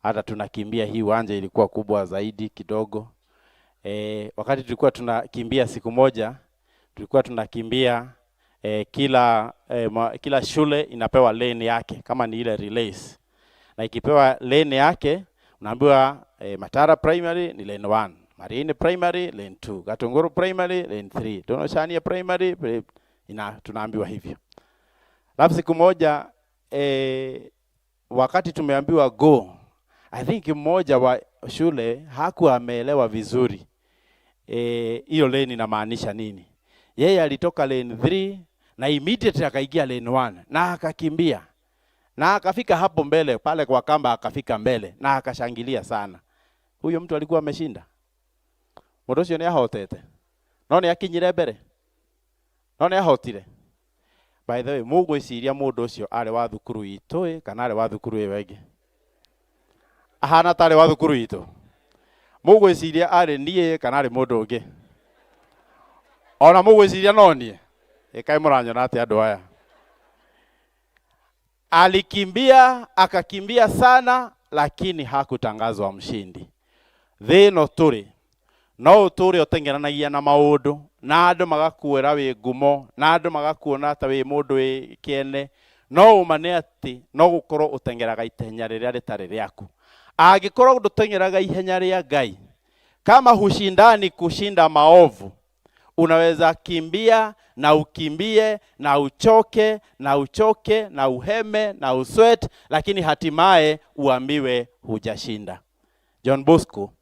hata tunakimbia, hii uwanja ilikuwa kubwa zaidi kidogo. Wakati tulikuwa tunakimbia siku moja, tulikuwa tunakimbia kila shule inapewa lane yake, kama ni ile relays. Na ikipewa lane yake, unaambiwa Matara Primary ni lane 1, Marine Primary lane 2, Gatunguru Primary lane 3, Donoshania Primary, tunaambiwa hivyo. Alafu siku moja wakati tumeambiwa go, I think mmoja wa shule hakuwa ameelewa vizuri hiyo lane inamaanisha nini. Yeye alitoka lane 3 na immediately akaingia lane 1 na akakimbia. Na akafika hapo mbele pale kwa kamba, akafika mbele na akashangilia sana. Huyo mtu alikuwa ameshinda. Mũndũ ũcio nĩ ahotete. No nĩ akinyire mbere. No nĩ ahotire. By the way, mũgwĩciria mũndũ ũcio arĩ wa thukuru itũ kana arĩ wa thukuru ĩyo ĩngĩ? Ahana tarĩ wa thukuru itũ. Mũgwĩciria arĩ niĩ kana arĩ mũndũ ũngĩ? Ona mũgwĩciria no niĩ? Kaĩ mũranyona atĩ andũ aya? Alikimbia, akakimbia sana, lakini hakutangazwa mshindi. Thĩno tũrĩ, no ũtũre ũtengeranagia na maũndũ, na andũ magakuĩra wĩ ngumo, na andũ magakuona ta wĩ mũndũ wĩ kĩene, no ũmane atĩ no gũkorwo ũtengeraga itenya rĩrĩa rĩtarĩ rĩaku. Angĩkorwo ndũtengeraga ihenya rĩa Ngai, kama hushindani kushinda maovu, unaweza kimbia na ukimbie na uchoke na uchoke na uheme na usweat, lakini hatimaye uambiwe hujashinda. John Bosco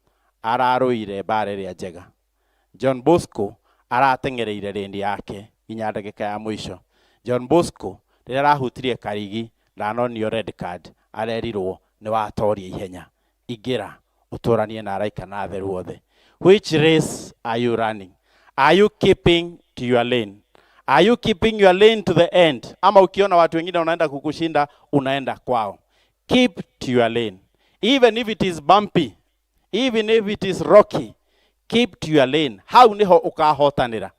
ararũire mbara ĩrĩa njega. John Bosco aratengereire rĩndi yake nginya ndagĩka ya mũico. John Bosco rĩrĩa arahutirie karigi ndanonio red card, arerirwo nĩ watoria ihenya, ingĩra ũtũranie na araika na theru othe. Which race are you running? Are you keeping to your lane? Are you keeping your lane to the end? Ama ukiona watu wengine wanaenda kukushinda, unaenda kwao. Keep to your lane. Even if it is bumpy, even if it is rocky, keep to your lane. Hau niho ukahotanira.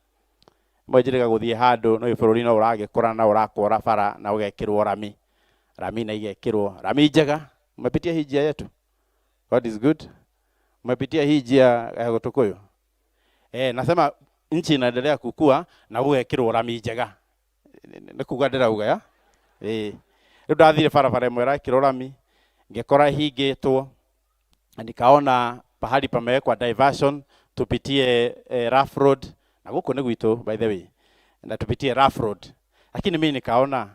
Mwajirika gũthiĩ handũ no bũrũri no ũragĩkũra na ũrakũra bara na ũgekĩrwo rami. Rami na igekĩrwo rami njega. Umepitia hii njia yetu? God is good. Umepitia hii njia ya Gũtũkũyũ? Nasema nchi inaendelea kukua na gũgekĩrwo rami njega. Nĩ kuga ndĩrauga ya? Rĩu ndathire barabara ĩmwe ĩrekĩrwo rami, ngĩkora hingĩtwo, nikaona pahali pamewekwa diversion, tupitie rough road, na gũkũ nĩ gwitũ by the way, na tupitie rough road. Lakini mimi nikaona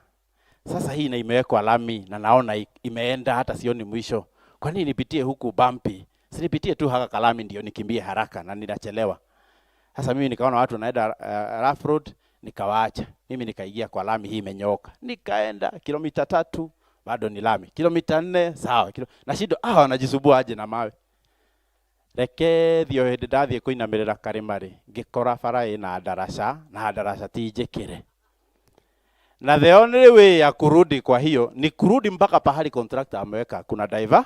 sasa hii na imewekwa lami na naona imeenda hata sioni mwisho. Kwa nini nipitie huku bumpy? Sinipitie tu haka kalami ndio nikimbie haraka na ninachelewa. Sasa mimi nikaona watu wanaenda rough road, nikawaacha. Mimi nikaingia kwa lami hii imenyooka. Nikaenda kilomita 3 bado ni lami. Kilomita 4 sawa. Na shindo wanajisubua aje na mawe. Reke thio hĩndĩ ndathiĩ kũinamĩrĩra karĩmarĩ, ngĩkora bara ĩna ndaraca, na ndaraca ti njĩkĩre. Na the only way ya kurudi kwa hiyo ni kurudi mpaka pahali contractor ameweka kuna diver.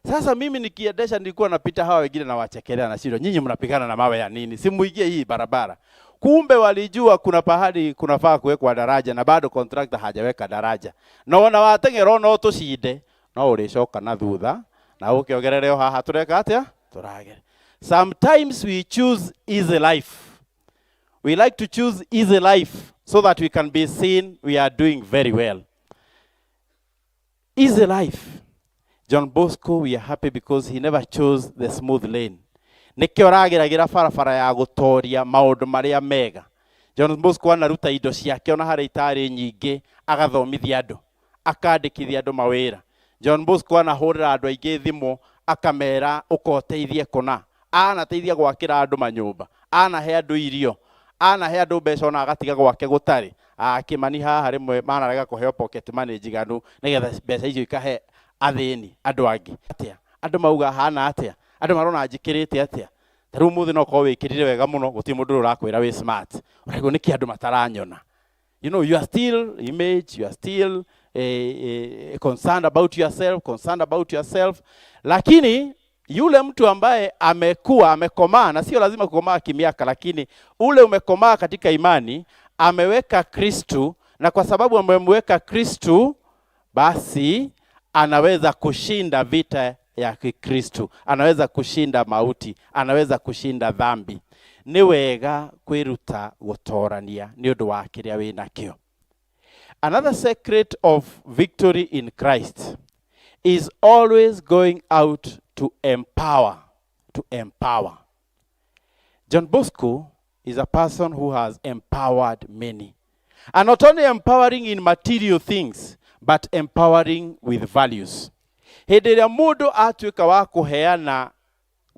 Sasa mimi nikiendesha nilikuwa napita hawa wengine na wachekelea na shiro, nyinyi mnapigana na mawe ya nini? Simuingie hii barabara. Kumbe walijua kuna pahali kunafaa kuwekwa daraja na bado contractor hajaweka daraja. Na wana watengero no tucinde, no ũrĩcoka na thutha na ũkĩogerere o haha tureka atĩa? Turagere. Sometimes we choose easy life. We like to choose easy life so that we can be seen we are doing very well. Easy life. John Bosco, we are happy because he never chose the smooth lane. Nikio rageragira barabara ya gũtoria maũndũ marĩa mega. John Bosco anaruta indo ciake ona harĩ itarĩ nyingĩ, agathomithia andũ, akandĩkithia andũ mawĩra. John Bosco anahũrĩra andũ aingĩ thimũ, akamera ũkoteithie kũna, anateithia gwakĩra andũ manyũmba, anahe andũ irio, anahe andũ mbeca ona agatiga gwake gũtarĩ. Kĩmani haha rĩmwe manarega kũheo pocket money njiganu nĩgetha mbeca icio ikahe athĩni andũ angĩ. Atĩa andũ mauga hana atĩa, andũ marona njĩkĩrĩte atĩa. Tarĩu mũthĩ no korwo wĩkĩrire wega mũno, gũtirĩ mũndũ ũrakwĩra wĩ smart. Ũraigua nĩkĩ andũ mataranyona. You know, you are still image, you are still concerned about yourself. Lakini yule mtu ambaye amekomaa, na sio lazima kukomaa kimiaka, lakini ule umekomaa katika imani, ameweka Kristu, na kwa sababu amemweka Kristu, basi anaweza kushinda vita ya Kristu, anaweza kushinda mauti, anaweza kushinda dhambi. Ni wega kwiruta gutorania ni undu wa kiria wina kio. Another secret of victory in Christ is always going out to empower. John Bosco is a person who has empowered many. And not only empowering in material things, but empowering with values. Hĩndĩ ĩrĩa mũndũ atuĩka wa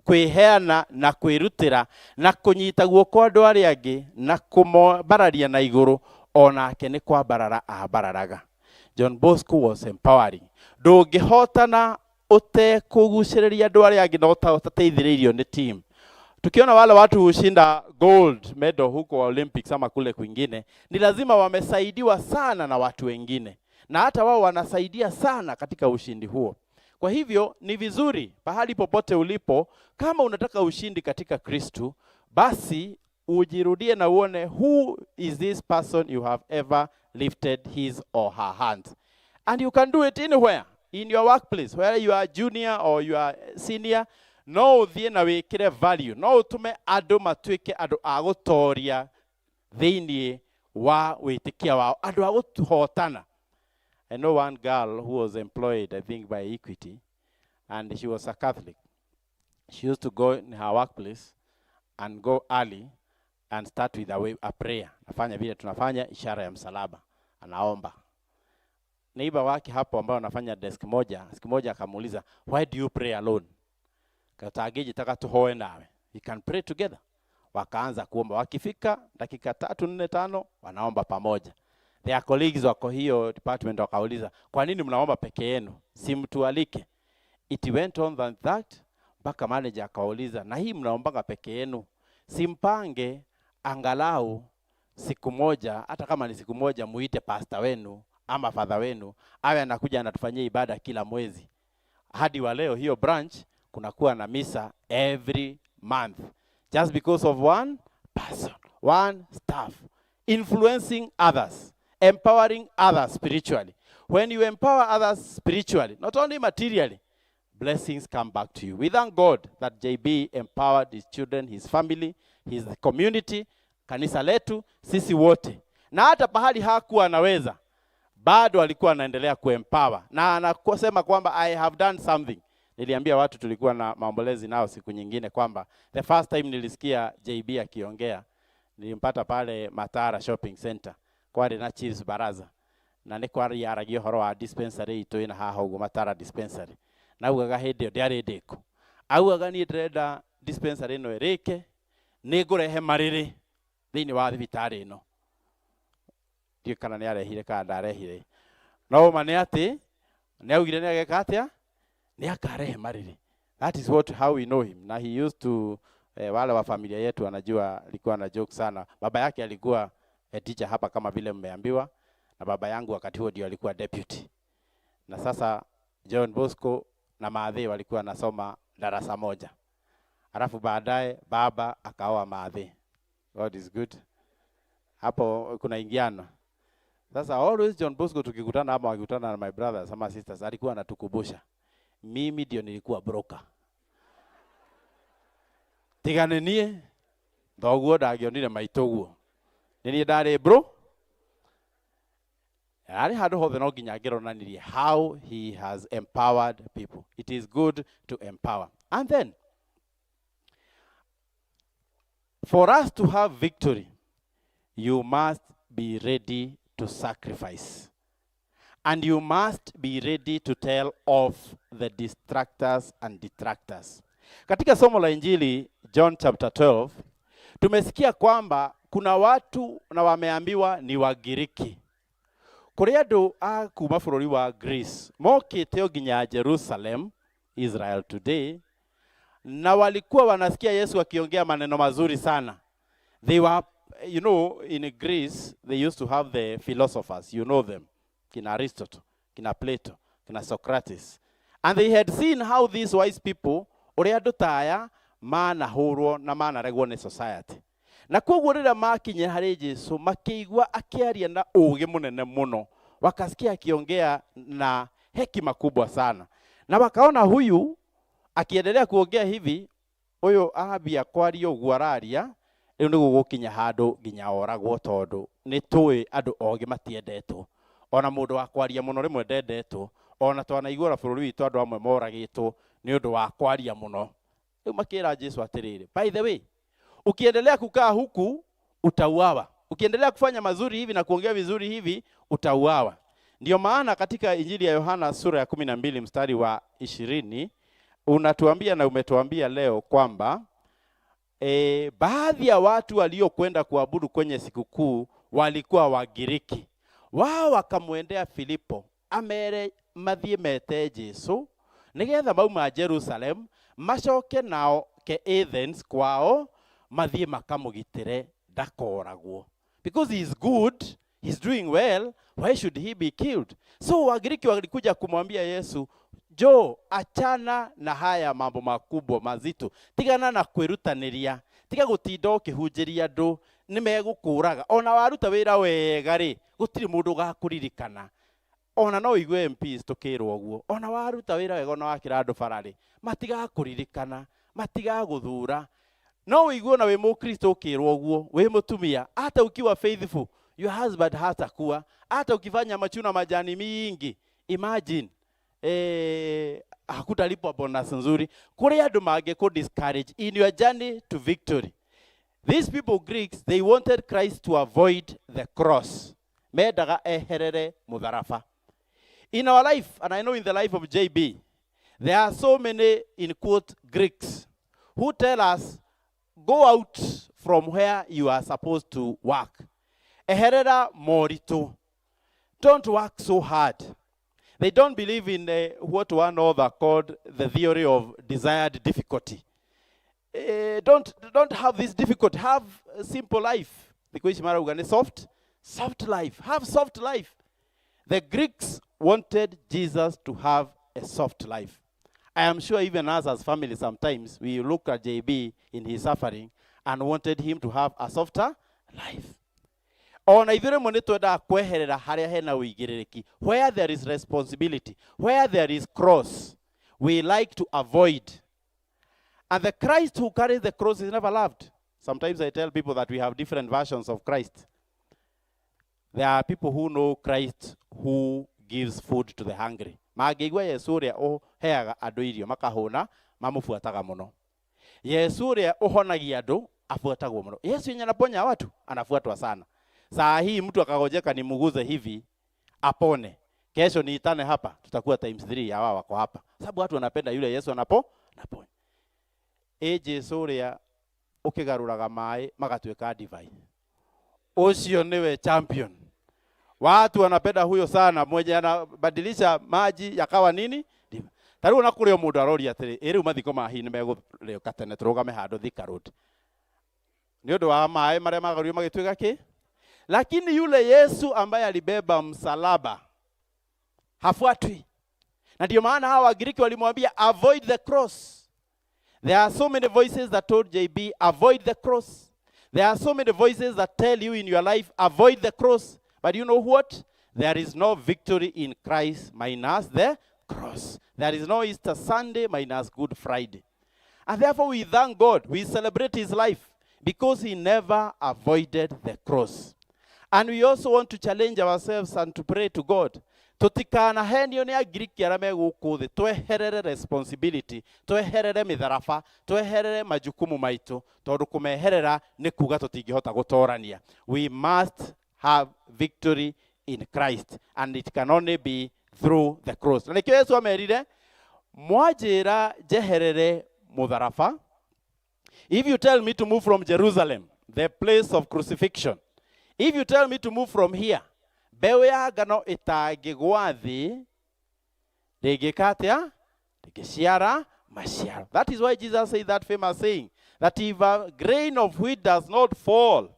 kwĩheana na kwĩrutĩra na kũnyita guoko andũ arĩa angĩ na kũmobararia na igũrũ, onake nĩ kwambarara ambararaga. John Bosco was empowering. Ndũngĩhotana ũtekũgucĩrĩria andũ arĩa angĩ na ũtateithĩrĩirio nĩ team. Tukiona wale watu hushinda gold medal huko Olympics ama kule kwingine, ni lazima wamesaidiwa sana na watu wengine, na hata wao wanasaidia sana katika ushindi huo. Kwa hivyo ni vizuri pahali popote ulipo, kama unataka ushindi katika Kristu, basi ujirudie na uone who is this person you have ever lifted his or her hand. And you can do it anywhere, in your workplace, whether you are junior or you are senior. No uthie na wikire value, no utume andũ matuĩke andũ a gũtoria thĩinĩ wa wĩtĩkia wao, andũ a gũhotana. I know one girl who was employed, I think, by Equity, and she was a Catholic. She used to go in her workplace and go early and start with a prayer. Nafanya vile tunafanya ishara ya msalaba, anaomba. Neighbor wake hapo ambao anafanya desk moja, siku moja akamuuliza, why do you pray alone? Katagiji taka tuhoe nawe. We can pray together. Wakaanza kuomba. Wakifika dakika 3, 4, 5 wanaomba pamoja. Their colleagues wako hiyo department wakauliza, kwa nini mnaomba peke yenu? Si mtualike. It went on than that, mpaka manager akauliza, na hii mnaombanga peke yenu, simpange angalau siku moja, hata kama ni siku moja, muite pastor wenu ama father wenu awe anakuja anatufanyia ibada kila mwezi. Hadi wa leo hiyo branch kunakuwa na misa every month, just because of one person, one staff, influencing others, empowering others spiritually. When you empower others spiritually, not only materially, blessings come back to you. We thank God that JB empowered his children, his family, his community, kanisa letu, sisi wote. Na hata pahali hakuwa anaweza, bado alikuwa anaendelea kuempower. Na anasema kwamba I have done something. Niliambia watu tulikuwa na maombolezi nao siku nyingine kwamba the first time nilisikia JB akiongea, nilimpata pale Matara Shopping Center kwa na Chiefs Baraza. Na nĩ kwari yaragio horo wa dispensary itu ina haha uguo Matara dispensary. Na ugaga hĩndĩ ndiarĩ ndĩku. Augaga niĩ ndĩrenda dispensary ĩno ĩrĩke, nĩ ngũrehe marĩrĩ thĩinĩ wa thibitarĩ ĩno. Ndiũ kana nĩ arehire kana ndarehire. No ma nĩ atĩ nĩ augire nĩ ageka atĩa? Ni akarehe mariri. That is how we know him. Na he used to, wale wa familia yetu wanajua alikuwa na joke sana. Baba yake alikuwa teacher hapa kama vile mmeambiwa, na baba yangu wakati huo ndio alikuwa deputy. Na sasa John Bosco na Maadhi walikuwa nasoma darasa moja. Alafu baadaye baba akaoa Maadhi. God is good. Hapo kuna ingiano. Sasa always John Bosco tukikutana ama wakikutana na my brothers ama sisters alikuwa anatukubusha. Mimi ndio nilikuwa broker. Tigane nie ndoguo ndangionire maitoguo. Nini ndare bro? Ari hado hothe no nginya ngironanirie how he has empowered people. It is good to empower. And then for us to have victory, you must be ready to sacrifice. And you must be ready to tell off the distractors and detractors. Katika somo la Injili John chapter 12 tumesikia kwamba kuna watu na wameambiwa ni Wagiriki. Kuri andu a kuma bururi wa Greece mokite o nginya Jerusalem, Israel today, na walikuwa wanasikia Yesu akiongea maneno mazuri sana. They were, you know, in Greece they used to have the philosophers, you know them, kina Aristotle, kina Plato, kina Socrates, and they had seen how these wise people uri andu taya manahurwo na manaregwo ni society. Na koguo rĩrĩa makinye harĩ Jesu makĩigua akiaria na ũũgĩ mũnene mũno, wakasikia akiongea na hekima kubwa sana, na wakaona huyu akiendelea kuongea hivi, huyo ambia kwaria ũguo araria rĩu nĩ gũgũkinya handũ nginya oragwo, tondũ nĩ tũĩ andũ ogĩ matiendetwo, ona mũndũ wa kwaria mũno rĩmwe ndendetwo, ona twanaiguara bũrũri witũ andũ amwe moragĩtwo nĩ ũndũ wa kwaria mũno. Rĩu makĩra Jesu atĩrĩrĩ, by the way, ukiendelea kukaa huku utauawa. Ukiendelea kufanya mazuri hivi na kuongea vizuri hivi utauawa. Ndio maana katika Injili ya Yohana sura ya 12 mstari wa 20 unatuambia na umetuambia leo kwamba baadhi ya watu waliokwenda kuabudu kwenye sikukuu walikuwa Wagiriki. Wao wakamwendea Filipo amere mathie mete Jesu nigetha mauma Jerusalem macoke nao ke Athens kwao mathie makamugitire ndakoragwo. Because he is good, he's doing well, why should he be killed? So Wagiriki walikuja kumwambia Yesu, jo, achana na haya mambo makubwa mazito, tigana na kwirutaniria, tiga gutinda ukihunjiria andu nimegukuraga, ona waruta wira wega ri gutiri mundu gakuririkana. Ona no igwe MPs tukirwo uguo, ona waruta wira wega ona wakira andu barari matiga kuririkana, matiga guthura. No wiguo na we Mukristo ukirwo uguo, we mutumia, hata ukiwa faithful, your husband hatakuwa, hata ukifanya machuna majani mingi, imagine hakutalipwa bonus nzuri. Kuri andu mage ku discourage in your journey to victory. These people Greeks, they wanted Christ to avoid the cross. Medaga eherere mutharaba. In our life, and I know in the life of JB, there are so many, in quote, Greeks who tell us, go out from where you are supposed to work. Eherera morito. Don't work so hard. They don't believe in what one author called the theory of desired difficulty. Don't have this difficult. Have a simple life. Because soft life. Have soft life. The Greeks wanted Jesus to have a soft life. I am sure even us as family sometimes we look at JB in his suffering and wanted him to have a softer life. Ona ithure mo nitwenda kweherera haria hena uigiriki, where there is responsibility, where there is cross, we like to avoid. And the Christ who carries the cross is never loved. Sometimes I tell people that we have different versions of Christ. There are people who know Christ who gives food to the hungry. Magigwa Yesu uria uheaga andu irio makahuna mamufuataga muno. Yesu uria uhonagia andu afuatagwo muno. Yesu yenye anaponya watu anafuatwa sana. Saa hii mtu akagojeka nimuguze hivi apone, kesho niitane hapa, tutakuwa times 3 ya wao wako hapa, sababu watu wanapenda yule Yesu anaponya. Jesu uria ukigaruraga mai magatweka divai, ucio niwe champion. Watu wanapenda huyo sana, mmoja anabadilisha maji yakawa nini? Tariu na kurio mundu aroria atiri iri mathiko mahi ni megurioka tene turugame handu Thika Road ni undu wa mai maria magario magitwika ki. Lakini yule Yesu ambaye alibeba msalaba hafuatwi. Na ndio maana hawa Wagiriki walimwambia avoid the cross. There are so many voices that told JB avoid the cross. There are so many voices that tell you in your life avoid the cross. But you know what? There is no victory in Christ minus the cross. There is no Easter Sunday minus Good Friday. And therefore we thank God, we celebrate his life because he never avoided the cross. And we also want to challenge ourselves and to pray to God. Tutikana henio ni Agiriki arame guku thi, tweherere responsibility, tweherere mitharaba, tweherere majukumu maitu, tondu kumeherera ni kuga tutingihota gutorania. We must have victory in Christ, and it can only be through the cross. Na nikio Yesu amerire, mwajira jeherere mutharaba, if you tell me to move from Jerusalem, the place of crucifixion, if you tell me to move from here, mbeu ya ngano itangigwa thi, ndingika atia? Ndingiciara maciaro. That is why Jesus said that famous saying, that if a grain of wheat does not fall,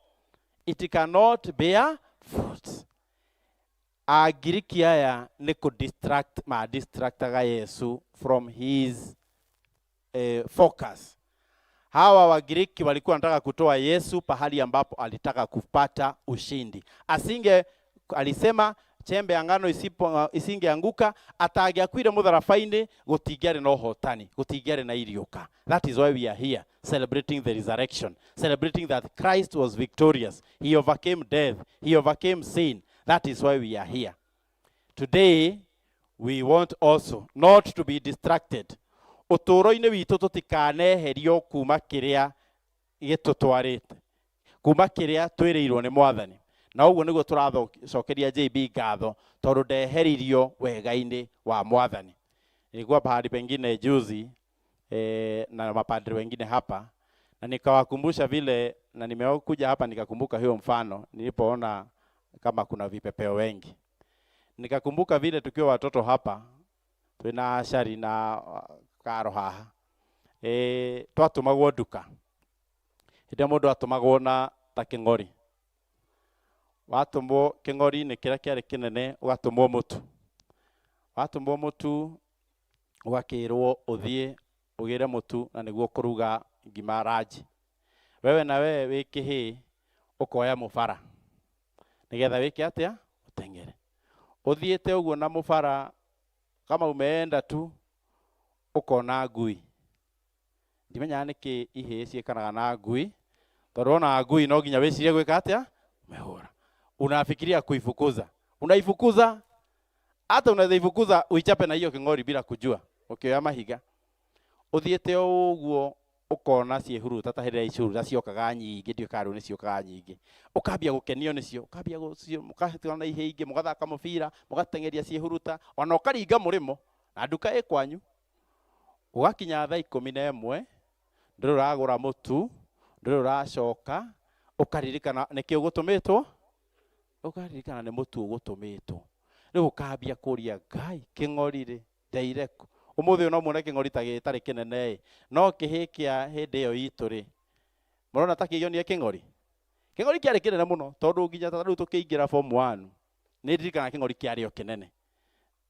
it cannot bear fruit. Agiriki aya ni distractaga Yesu from his focus. Hawa Wagiriki walikuwa wanataka kutoa Yesu pahali ambapo alitaka kupata ushindi. Alisema chembe ya ngano isingeanguka, atagiakwire mutharabaini gutingiari na uhotani, gutingiari na irioka. That is why we are here, celebrating the resurrection, celebrating that Christ was victorious. He overcame death, he overcame sin. That is why we are here. Today, we want also not to be distracted. Uturo-ini witu tutikaneherio kuma kiria gitutwarite, kuma kiria twiriirwo ni Mwathani. Na uguo niguo turacokeria JB ngatho tondu ndeheririo wega-ini wa Mwathani. Nilikuwa pahali pengine juzi na mapadri wengine hapa, na nikawakumbusha vile, na nimekuja hapa nikakumbuka hiyo mfano nilipoona kama kuna vipepeo wengi. Nikakumbuka vile tukiwa watoto hapa, twina ashari na karo haha, twatumagwo nduka. Hĩndĩ mũndũ atumagwo na ta kĩng'ori. Watumwo kĩng'ori nĩ kĩrĩa kĩarĩ kĩnene, ũgatumwo mũtu. Watumwo mũtu ũgakĩrwo ũthiĩ ũgĩre mũtu na nĩguo kũruga ngima ranji. Wewe na wewe wĩ kĩhĩ ũkoya mũbara, nĩgetha wĩke atĩa? Ũteng'ere. Ũthiĩte ũguo na mũbara, kama umeenda tu ukona ngui. Ndimenya nĩkĩ ihĩ ciĩkanaga na ngui, tondũ ona ngui no nginya wĩcirie gwĩka atĩa? Umehũra. Unafikiria kuifukuza. Unaifukuza, hata unaweza ifukuza uichape na hiyo kĩng'ori bila kujua, ukioya mahiga. Ũthiĩte ũguo ukona ciĩhuruta, ta hĩndĩ icuruta ciokaga nyingĩ, ndiokaga nĩ ciokaga nyingĩ. Ũkambia gũkenio nĩcio, ũkambia mũkahĩtũkana ihĩ ingĩ, mũgathaka mũbira, mũgateng'eria ciĩhuruta, ona ũkaringa mũrĩmo, na nduka ĩ kwanyu. Ũgakinya thaa 11, ndũrĩ ũragũra mũtu, ndũrĩ ũracoka, ũkaririkana nĩkĩ ũgũtũmĩtwo? Ũkaririkana nĩ mũtu ũgũtũmĩtwo. Rĩu ũkambia kũria Ngai, kĩng'ori-rĩ, ndeireko. Ũmũthĩ no muone kĩng'ori ta gĩtarĩ kĩnene, no kĩhĩ kĩa hĩndĩ ĩyo itũ-rĩ, mũrona ta kĩionire kĩng'ori? Kĩng'ori kĩarĩ kĩnene mũno, tondũ nginya ta rĩu tũkĩingĩra form 1, nĩ ndirikana kĩng'ori kĩarĩ o kĩnene.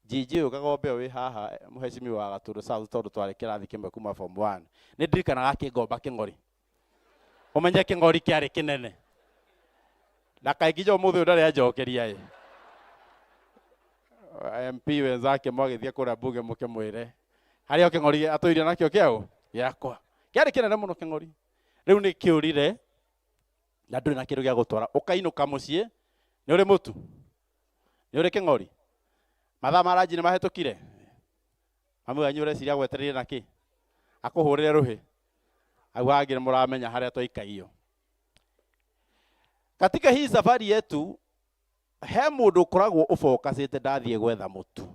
Jiji ũyũ Kagombe wĩ haha, mũhecimiwa wa Gatũndũ South, tondũ twarĩ kĩrathi kĩmwe kuma form 1, nĩ ndirikanaga akĩngomba kĩng'ori. Ũmenye kĩng'ori kĩarĩ kĩnene. Na kaingĩ ũmũthĩ ndarĩ anjokeria. MP wenzake mwagĩthiĩ kũrĩa mbunge mũkĩmwĩre harĩa kĩng'ori atũire nakĩo kĩaũ gĩakwa. Kĩarĩ kĩnene mũno kĩng'ori. Rĩu nĩ kĩũrire na ndũrĩ na kĩndũ gĩa gũtwara. Ũkainũka mũciĩ, nĩ ũrĩ mũtu, nĩ ũrĩ kĩng'ori. Mathaa ma ranji nĩ mahĩtũkire. Mami wanyu ũreciria gwetereire na kĩ? Akũhũrĩre rũhĩ. Hau hangĩ nĩ mũramenya harĩa twaikagio. Katika hii safari yetu, he mũndũ ũkoragwo ũfocusĩte ndathiĩ gwetha mũtu.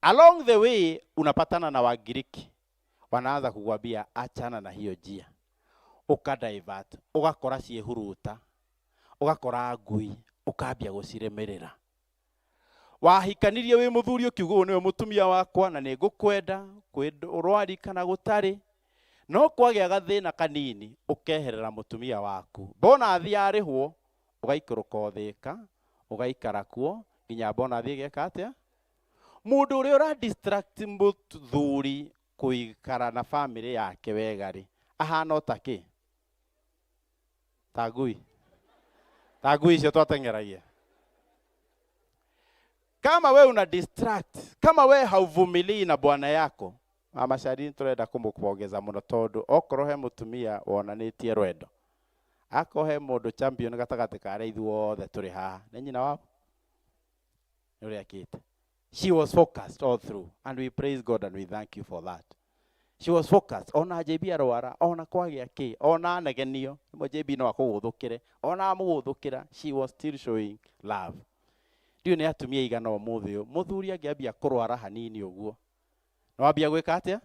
Along the way unapatana na Wagiriki wanaanza kukwambia achana na hiyo njia, ukadivert, ugakora ciĩhuruta, ugakora ngui, ukambia gũciremerera. Wahikanirie wĩ mũthuri ũkiuga nĩwe mũtumia wakwa na nĩ ngũkwenda, ũrwari kana gũtarĩ, no kwagĩa gathĩna kanini ũkeherera mũtumia waku. Bonathi yarĩhwo, ũgaikũrũka ũthĩka, ũgaikara kuo nginya bonathi ĩgeka atĩa? Mũndũ ũrĩa ũradistract mũthuri kũikara na family yake wega-rĩ, ahana ta kĩ? Ta ngui. Ta ngui icio twateng'eragia. Kama we una distract, kama we hauvumilii na bwana yako, mama Shari turenda kumupongeza muno tondu okorwo he mutumia wonanĩtie rwendo, akorwo he mũndũ champion gatagati ka arĩa ithuothe tũrĩ haha, nĩ nyina wao nĩ ũrĩa akĩte. She was focused all through, and we praise God and we thank you for that. She was focused. Ona JB arwara, ona kwagĩa kĩ, ona anegenio, mo JB no akũgũthũkĩre, ona amũgũthũkĩra, she was still showing love. Ndiũ nĩ atumia igana ũmũthĩ ũyũ, mũthuri angĩambia kũrwara hanini ũguo, no ambia gwĩka atĩa?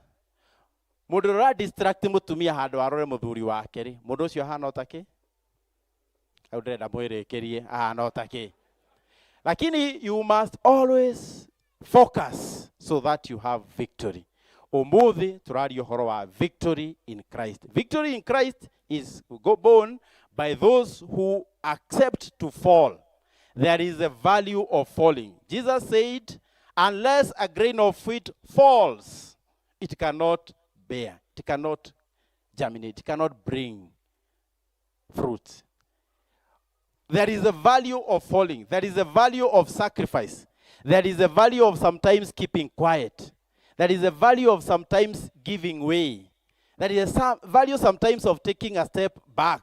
Mundu ra distract mutumia handu arore muthuri wake ri. Mundu ucio hana otake. Au ndenda mwirikirie hana otake. Lakini you must always focus so that you have victory. Umuthi turario horo wa victory in Christ. Victory in Christ is born by those who accept to fall. There is a value of falling. Jesus said, unless a grain of wheat falls, it cannot bear, it cannot germinate, it cannot bring fruit. There is a value of falling. There is a value of sacrifice. There is a value of sometimes keeping quiet. There is a value of sometimes giving way. There is a value sometimes of taking a step back.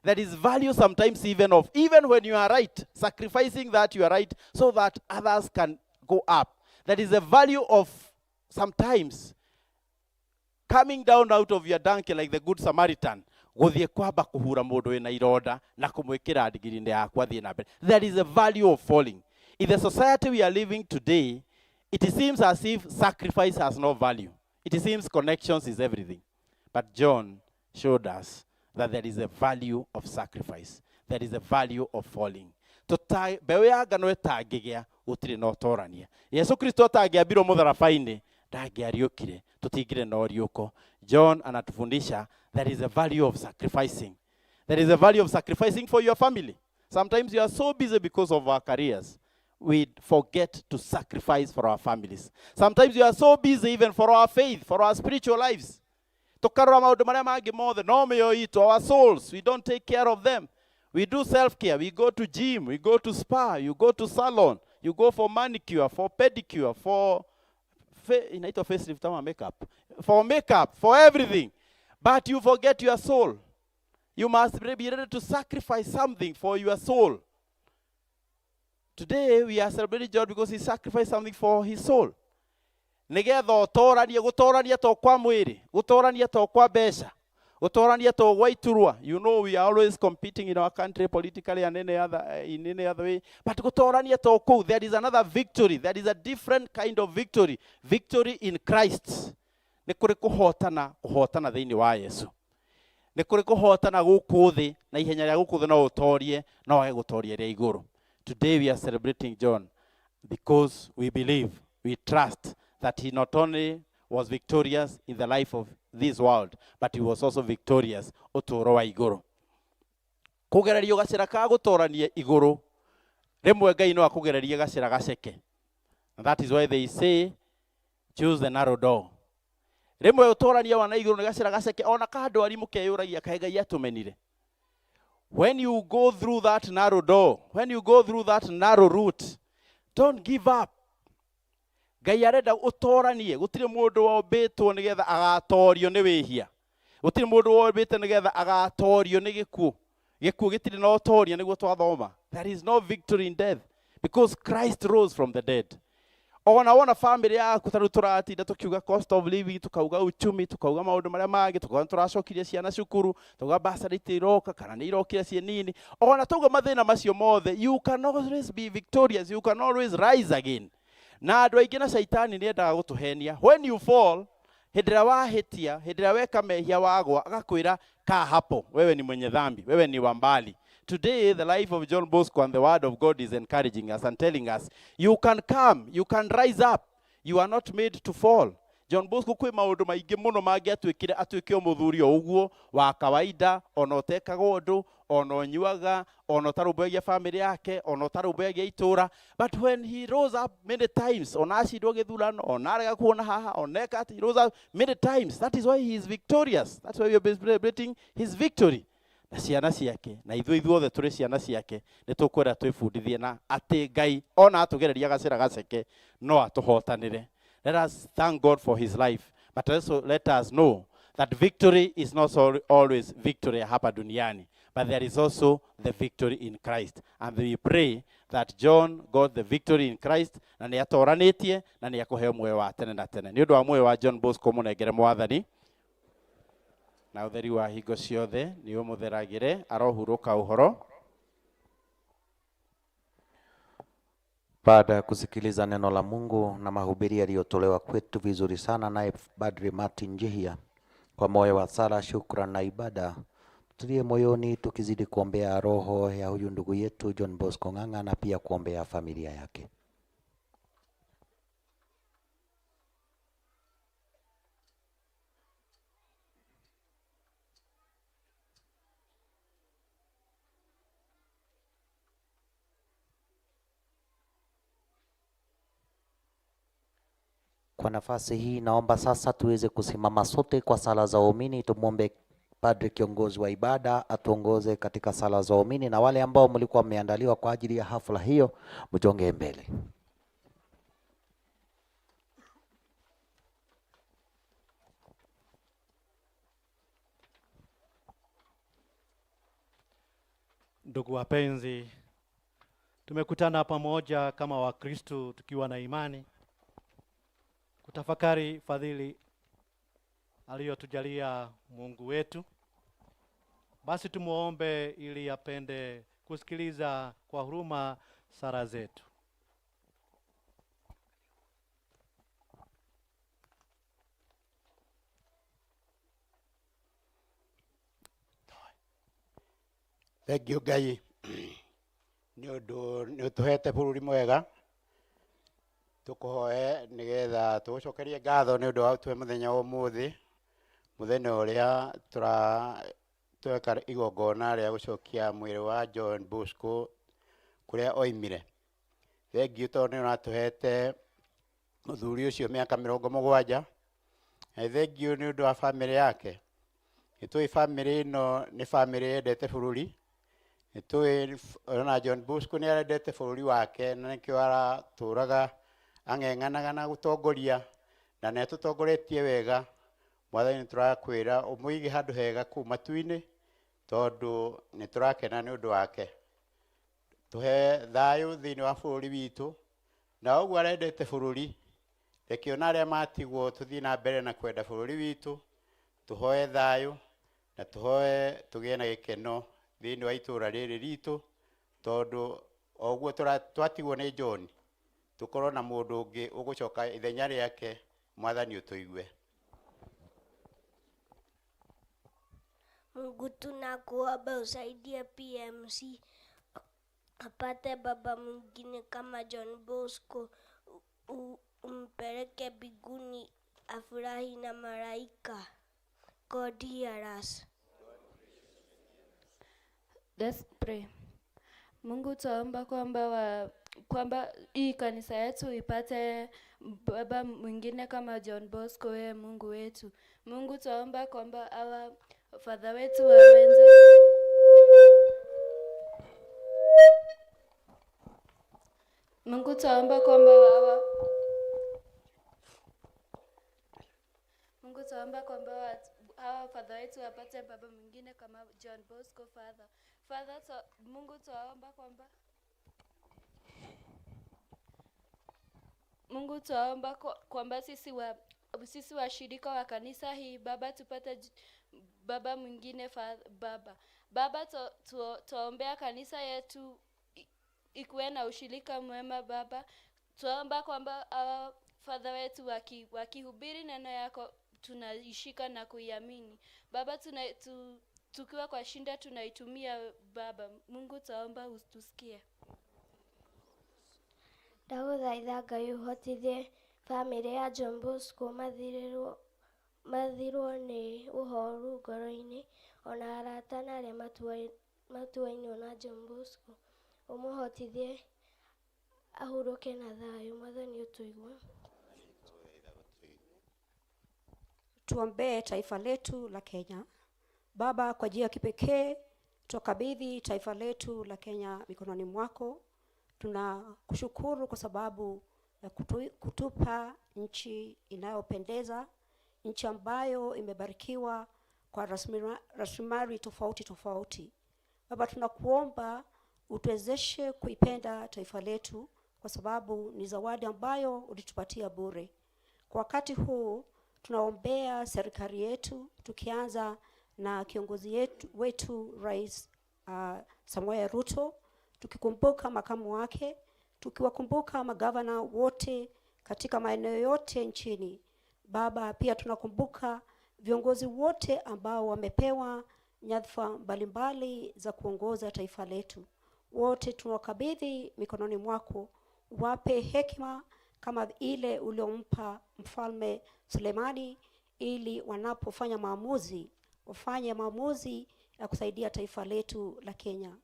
There is value sometimes even when you are right, sacrificing that you are right so that others can go up. There is a value of sometimes coming down out of your donkey like the good Samaritan. There is a value of falling. In the society we are living today, it seems as if sacrifice has no value. It seems connections is everything. But John showed us that there is a value of sacrifice. There is a value of falling. Yesu Kristo atagiambirwo mutharabaini ndagiariukire tutingire na oriuko. John anatufundisha there is a value of sacrificing. There is a value of sacrificing for your family. Sometimes you are so busy because of our careers, we forget to sacrifice for our families. Sometimes you are so busy even for our faith, for our spiritual lives. Our souls, we don't take care of them. We do self-care. We go to gym, we go to spa, you go to salon, you go for manicure, for pedicure, for makeup, for everything. But you forget your soul. You must be ready to sacrifice something for your soul. Today we are celebrating John because he sacrificed something for his soul. Nigetha gutorania to kwa mwiri, gutorania to kwa besha, gutorania to waiturwa. You know we are always competing in our country politically and in any other way. But gutorania to ku, there is another victory. There is a different kind of victory. Victory in Christ. Ni kuri kuhotana thiini wa Yesu. Ni kuri kuhotana guku thi na ihenya ria guku thi no utorie no wage gutoria ria iguru. Today we are celebrating John because we believe, we trust that he not only was victorious in the life of this world, but he was also victorious utoro wa iguru. Kugereria gacira ka gutorania iguru, rimwe Ngai no akugereria gacira gaceke. And that is why they say, choose the narrow door. Rimwe utorania wana iguru ni gacira gaceke, ona kandu ari mukeyuragia kae Ngai atumenire. When you go through that narrow door, when you go through that narrow route, don't give up. Ngai arenda utoranie, gutire mundu wombitwo nigetha agatorio ni wihia. Gutire mundu wombite nigetha agatorio ni gikuo. Gikuo gitire no toria niguo twathoma. There is no victory in death because Christ rose from the dead. Ona family yaku taru turatinda tukiuga cost of living, tukauga uchumi, tukauga maundu maria mangi, tukauga turacokirie ciana cukuru, tukauga basari tiroka kana ni irokire cie nini. Ona tuga mathina macio mothe, you can always be victorious, you can always rise again. Na andu aingi na shaitani ni endaga gutuhenia. When you fall, hindira wahitia, hindira weka mehia wagwa, agakwira ka hapo, wewe ni mwenye dhambi, wewe ni wa mbali. Today, the life of John Bosco and the word of God is encouraging us and telling us, you can come, you can rise up. You are not made to fall. John Bosco kwi maundu maingi muno mangi atuike muthuri o uguo wa kawaida, ona utekaga undu, ona onyuaga, ona utarumbuyagia family yake, ona utarumbuyagia itura. But when he rose up many times, ona acidwo githurano, ona arega kuona haha, oneka he rose up many times. That is why he is victorious. That's why we are celebrating his victory. Na ciana ciake na ithuothe turi ciana ciake ni tukwenda twibundithie na ati Ngai ona atugereria gacira gaceke no atuhotanire. Let us thank God for his life, but also let us know that victory is not always victory hapa duniani, but there is also the victory in Christ. And we pray that John got the victory in Christ na ni atoranitie na ni akuheo muoyo wa tene na tene. Ni undu wa muoyo wa John Bosco munengere mwathani na utheri wa hingo ciothe ni umutheragire arohuruka uhoro. Baada ya kusikiliza neno la Mungu na mahubiri yaliyotolewa kwetu vizuri sana naye Padri Martin Njihia, kwa moyo wa sala, shukrani na ibada, tulie moyoni tukizidi kuombea roho ya huyu ndugu yetu John Bosco Ng'ang'a na pia kuombea familia yake. Kwa nafasi hii naomba sasa tuweze kusimama sote kwa sala za waumini. Tumwombe Padri kiongozi wa ibada atuongoze katika sala za waumini, na wale ambao mlikuwa mmeandaliwa kwa ajili ya hafla hiyo mjongee mbele. Ndugu wapenzi, tumekutana pamoja kama Wakristo tukiwa na imani kutafakari fadhili aliyotujalia Mungu wetu. Basi tumuombe ili apende kusikiliza kwa huruma sala zetu. Thengio Ngai nĩ ũndũ nĩ ũtũhete bũrũri mwega, tũkũhoe nĩgetha tũgũcokerie ngatho nĩ ũndũ wa ũtũhe mũthenya wa ũmũthĩ, mũthenya ũrĩa tweka igongona rĩa gũcokia mwĩrĩ wa John Bosco kũrĩa oimire. Thengio tondũ nĩ ũratũhete mũthuri ũcio mĩaka 70, na thengio nĩ ũndũ wa bamĩrĩ yake. Nĩtũĩ bamĩrĩ ĩno nĩ bamĩrĩ yendete bũrũri. Nĩtũĩ ona John Bosco nĩ arendete bũrũri wake, na nĩkĩo aratũraga ang'eng'anaga na gũtongoria, na nĩ atũtongoretie wega. Mwathani tũrakwĩra ũmũige handũ hega kũu matu-inĩ, tondũ nĩ tũrakena nĩ ũndũ wake. Tũhe thayũ thĩinĩ wa bũrũri witũ, na ũguo arendete bũrũri, reke ona arĩa matigwo tũthiĩ na mbere na kwenda bũrũri witũ, tũhoe thayũ na tũhoe tũgĩe na gĩkeno thĩinĩ wa itũra rĩrĩ ritũ, tondũ oguo twatigwo nĩ John, tũkorwo na mũndũ ũngĩ ũgũcoka ithenya rĩake. Mwathani ũtũigue. Mungu tunakuomba usaidie PMC apate baba mwingine kama John Bosco, umpeleke mbinguni afurahi na malaika. God hear us. Let's pray. Mungu tuomba kwamba hii kanisa yetu ipate baba mwingine kama John Bosco, wewe Mungu wetu. Mungu tuomba kwamba hawa father wetu wawenze Mungu tuomba kwamba hawa father wetu wapate baba mwingine kama John Bosco father. Mungu tuomba kwamba sisi washirika wa kanisa hii Baba tupate baba mwingine Baba tuombea kanisa yetu ikuwe na ushirika mwema Baba. Tuomba kwamba father wetu wakihubiri neno yako tunaishika na kuiamini Baba. Tukiwa kwa shinda tunaitumia Baba. Mungu tuomba utusikie. Ndagũthaitha Ngai ũhotithie bamĩrĩ ya John Bosco mathirwo nĩ ũhoru ngoro-inĩ, ona arata na arĩa matuainwo na John Bosco. Ũmũhotithie ahurũke na thayũ. Mwathani ũtũigue. Tuombee taifa letu la Kenya. Baba, kwa njia ya kipekee tukabidhi taifa letu la Kenya mikononi mwako. Tunakushukuru kwa sababu ya kutupa nchi inayopendeza, nchi ambayo imebarikiwa kwa rasilimali tofauti tofauti. Baba, tunakuomba utuwezeshe kuipenda taifa letu kwa sababu ni zawadi ambayo ulitupatia bure. Kwa wakati huu tunaombea serikali yetu, tukianza na kiongozi wetu Rais Samuel Ruto, tukikumbuka makamu wake, tukiwakumbuka magavana wote katika maeneo yote nchini. Baba, pia tunakumbuka viongozi wote ambao wamepewa nyadhifa mbalimbali za kuongoza taifa letu. Wote tunawakabidhi mikononi mwako, wape hekima kama ile uliompa Mfalme Sulemani, ili wanapofanya maamuzi, wafanye maamuzi ya kusaidia taifa letu la Kenya.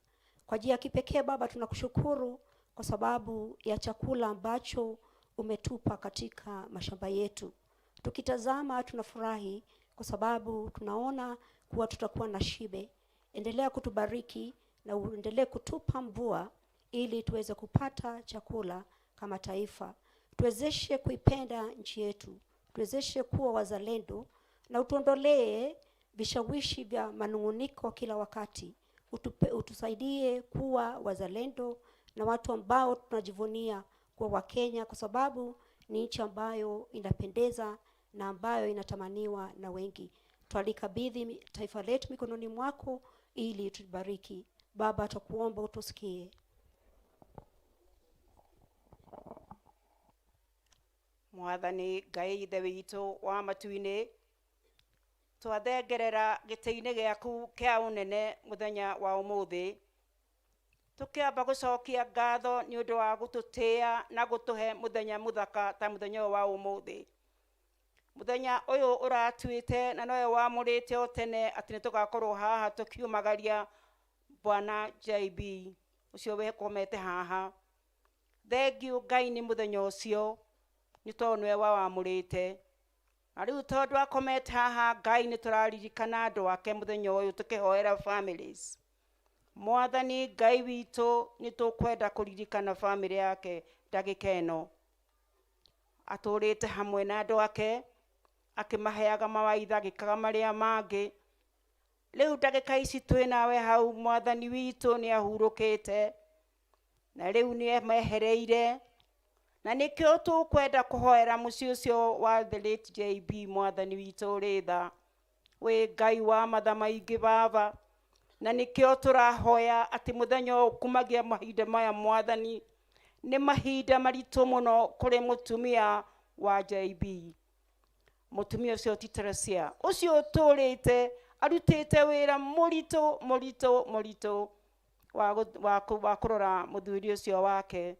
Kwa njia ya kipekee Baba, tunakushukuru kwa sababu ya chakula ambacho umetupa katika mashamba yetu. Tukitazama tunafurahi kwa sababu tunaona kuwa tutakuwa na shibe. Endelea kutubariki na uendelee kutupa mvua ili tuweze kupata chakula kama taifa. Tuwezeshe kuipenda nchi yetu, tuwezeshe kuwa wazalendo, na utuondolee vishawishi vya manunguniko kila wakati. Utusaidie kuwa wazalendo na watu ambao tunajivunia kuwa Wakenya, kwa sababu ni nchi ambayo inapendeza na ambayo inatamaniwa na wengi. Twalikabidhi taifa letu mikononi mwako ili tubariki. Baba, tukuomba utusikie. Mwathani Ngai ithe witũ wa matu-inĩ, twathengerera gĩtĩ-inĩ gĩaku kĩa ũnene mũthenya wa ũmũthĩ, tũkĩamba gũcokia ngatho nĩ ũndũ wa gũtũtĩĩa na gũtũhe mũthenya mũthaka ta mũthenya ũyũ wa ũmũthĩ. Mũthenya ũyũ ũratuĩte na nowe wamũrĩte o tene atĩ nĩtũgakorwo haha tũkiumagaria Bwana JB ũcio wekomete haha. Thengiũ Ngai nĩ mũthenya ũcio, nĩ tondũ nĩwe wamũrĩte. Na rĩu tondũ akomete haha Ngai, nĩ tũraririkana andũ ake mũthenya ũyũ tũkĩhoera families. Mwathani Ngai witũ, nĩ tũkwenda kũririkana family yake ndagĩka ĩno. Atũrĩte hamwe na andũ ake, akĩmaheaga mawaitha, agĩkaga marĩa mangĩ. Rĩu ndagĩka ici twĩ nawe hau, Mwathani witũ nĩ ahurũkĩte, na rĩu nĩ emehereire, na nĩkĩo tũkwenda kũhoera mũciĩ ũcio wa the late JB. Mwathani witũ ũrĩ tha, wĩ Ngai wa matha maingĩ Baba, na nĩkĩo tũrahoya atĩ mũthenya ũyũ kumagia mahinda maya Mwathani, nĩ mahinda maritũ mũno kũrĩ mũtumia wa JB. Mũtumia ũcio ti Teresia, ũcio ũtũrĩte arutĩte wĩra mũritũ wa kũrora mũthuri ũcio wake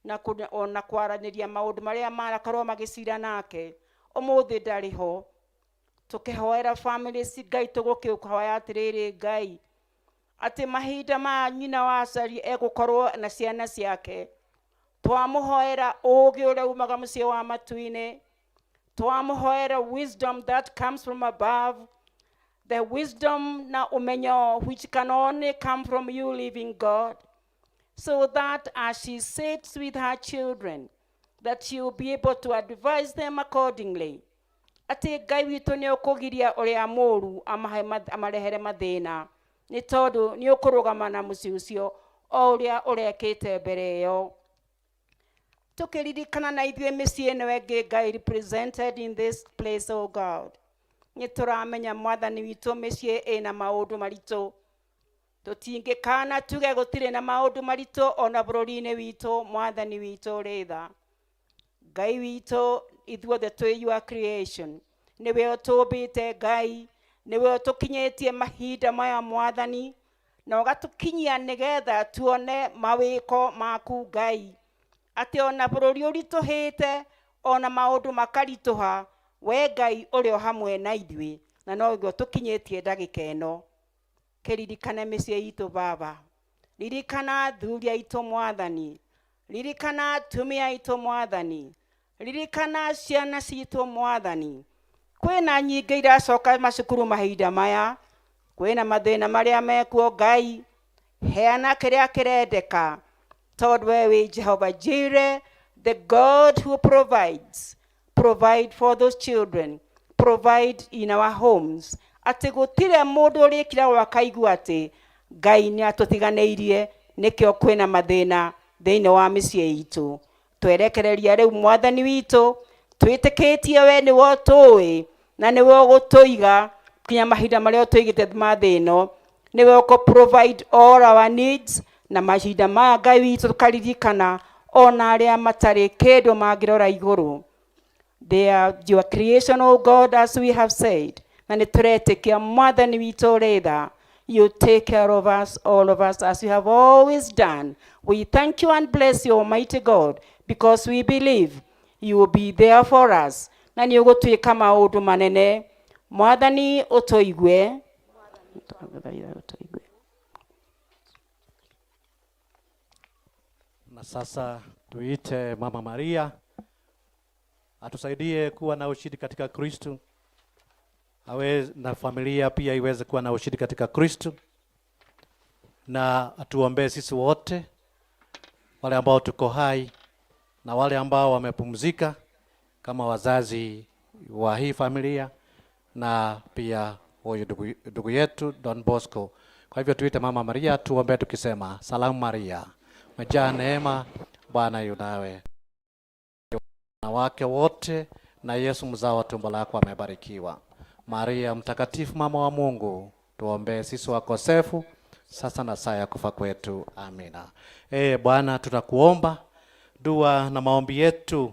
na ona kwaranĩria maũndũ marĩa marakorwo magĩcira nake. Ũmũthĩ ndarĩ ho. Tũkĩhoera families Ngai, tũgũkĩhoya atĩrĩrĩ Ngai, atĩ mahinda ma nyina wa Acari egũkorwo na ciana ciake, twamũhoera ũũgĩ ũrĩa umaga mũciĩ wa matu-inĩ, twamũhoera wisdom that comes from above, the wisdom na ũmenyo which can only come from you, living God, so that as she sits with her children, that she will be able to advise them accordingly. Atĩ Ngai witũ nĩ ũkũgiria ũrĩa mũũru amarehere mathĩna, nĩ tondũ nĩ ũkũrũgama na mũciĩ ũcio o ũrĩa ũrekĩte mbere ĩyo. Tũkĩririkana na ithuĩ mĩciĩ ĩno ĩngĩ Ngai represented in this place, oh God, nĩ tũramenya Mwathani witũ mĩciĩ ĩna maũndũ maritũ. Tũtingĩkana tuge gũtirĩ na maũndũ maritũ ona bũrũri-inĩ witũ. Mwathani witũ ũrĩ tha, Ngai witũ ithuothe twĩ your creation, nĩwe ũtũmbĩte Ngai, nĩwe ũtũkinyĩtie mahinda maya Mwathani, na ũgatũkinyia nĩgetha tuone mawĩko maku Ngai, atĩ ona bũrũri ũritũhĩte, ona maũndũ makaritũha, we Ngai ũrĩ o hamwe na ithuĩ, na noguo tũkinyĩtie ndagĩka ĩno. Kĩririkane mĩciĩ itũ Baba, ririkana athuri aitũ Mwathani, ririkana atumia aitũ Mwathani, ririkana ciana citũ Mwathani. Kwĩna nyingĩ iracoka macukuru mahinda maya, kwĩna mathĩna marĩa mekuo Ngai, heana kĩrĩa kĩrendeka, tondũ we wĩ Jehovah Jireh, the God who provides. Provide for those children, provide in our homes. Atĩ gũtirĩ mũndũ ũrĩkira wakaigua atĩ Ngai nĩ atũtiganĩirie, nĩkĩo kwĩna mathĩna thĩinĩ wa mĩciĩ itũ. Twerekereria rĩu Mwathani witũ, twĩtĩkĩtie we nĩwe ũtũĩ na nĩwe ũgũtũiga kinya mahinda marĩa ũtũigĩte ma thĩ ĩno. Nĩwe ũkũ provide all our needs, na mahinda maya Ngai witũ tũkaririkana ona aria matari kindu mangirora iguru. They are your creation, O God, as we have said. Na nituretikia mwathani witu ritha. You take care of us, all of us, as you have always done. We thank you and bless you, Almighty God, because we believe you will be there for us. Na ni ugutwika maundu manene. Mwathani utuigue. Na sasa tuite Mama Maria atusaidie kuwa na ushindi katika Kristo. Na familia pia iweze kuwa na ushindi katika Kristo. Na atuombee sisi wote, wale ambao tuko hai na wale ambao wamepumzika kama wazazi wa hii familia, na pia huyu ndugu yetu Don Bosco. Kwa hivyo tuite Mama Maria tuombee tukisema: Salamu Maria, umejaa neema, Bwana yu nawe. Wanawake wote na Yesu mzao wa tumbo lako amebarikiwa. Maria mtakatifu, mama wa Mungu, tuombee sisi wakosefu, sasa na saa ya kufa kwetu. Amina. Bwana, tunakuomba dua na maombi yetu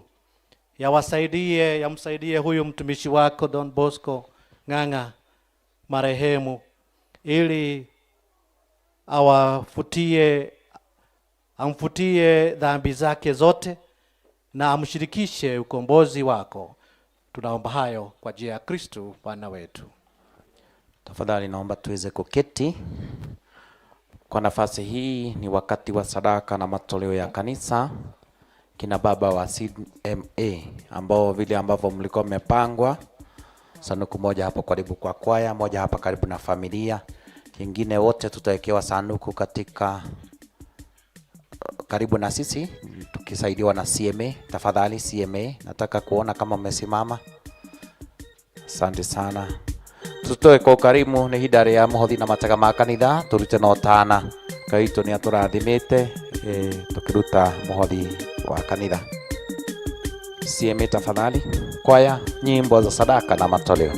yamsaidie huyu mtumishi wako Don Bosco Ng'ang'a marehemu, ili amfutie dhambi zake zote na amshirikishe ukombozi wako. Tunaomba hayo kwa njia ya Kristo Bwana wetu. Tafadhali naomba tuweze kuketi. Kwa nafasi hii ni wakati wa sadaka na matoleo ya kanisa. Kina baba wa CMA ambao vile ambavyo mlikuwa mmepangwa, sanduku moja hapo karibu kwa kwaya, moja hapa karibu na familia, kingine wote tutawekewa sanduku katika karibu na sisi tukisaidiwa na CMA. Tafadhali CMA, nataka kuona kama mmesimama. Asante sana. Tutoe kwa ukarimu ni hidari ya muhothi na matega ma kanitha, turute no tana kaito ni aturathimite tukiruta muhothi wa kanitha. CMA tafadhali, kwaya, nyimbo za sadaka na matoleo.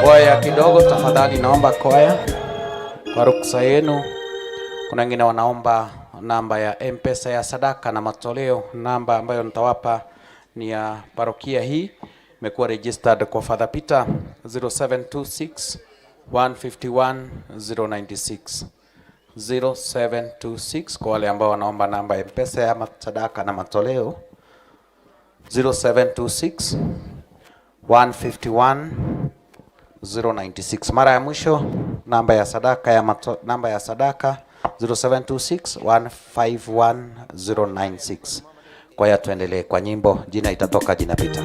Kwaya kidogo tafadhali, naomba kwaya kwa ruksa yenu. Kuna wengine wanaomba namba ya M-Pesa ya sadaka na matoleo. Namba ambayo nitawapa ni ya parokia hii, imekuwa registered kwa Father Peter 0726 151 096 0726. Kwa wale ambao wanaomba namba ya M-Pesa ya sadaka na matoleo 0726 151 096. Mara ya mwisho namba ya sadaka namba ya sadaka 0726 151 096. Kwa hiyo tuendelee kwa nyimbo. Jina itatoka jina Peter.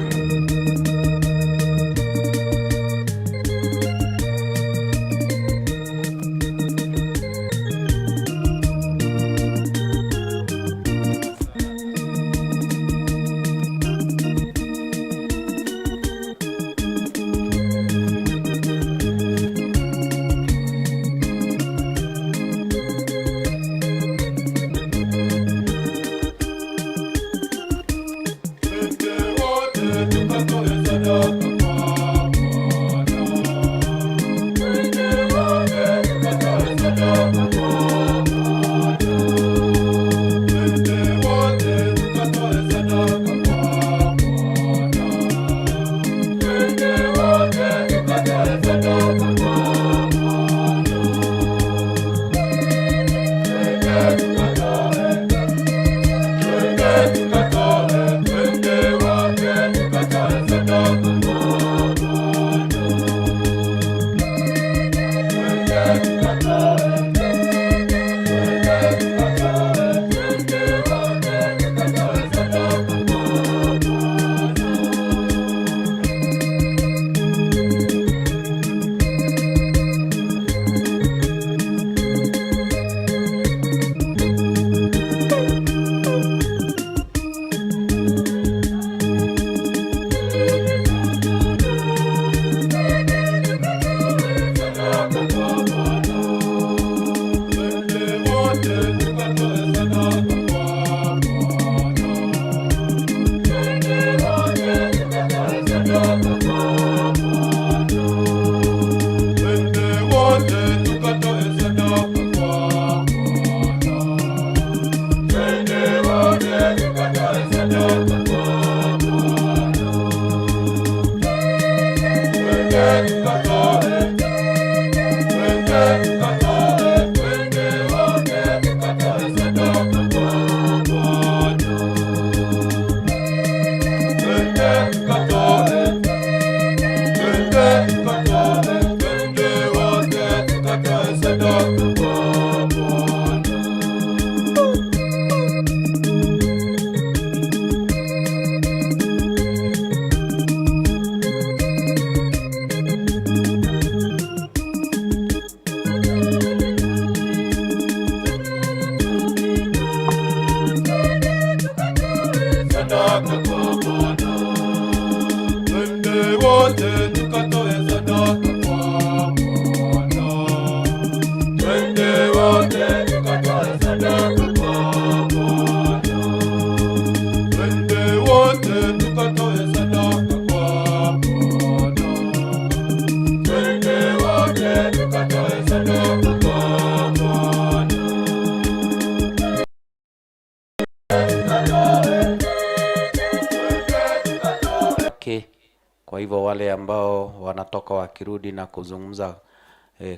Kwa hivyo wale ambao wanatoka wakirudi na kuzungumza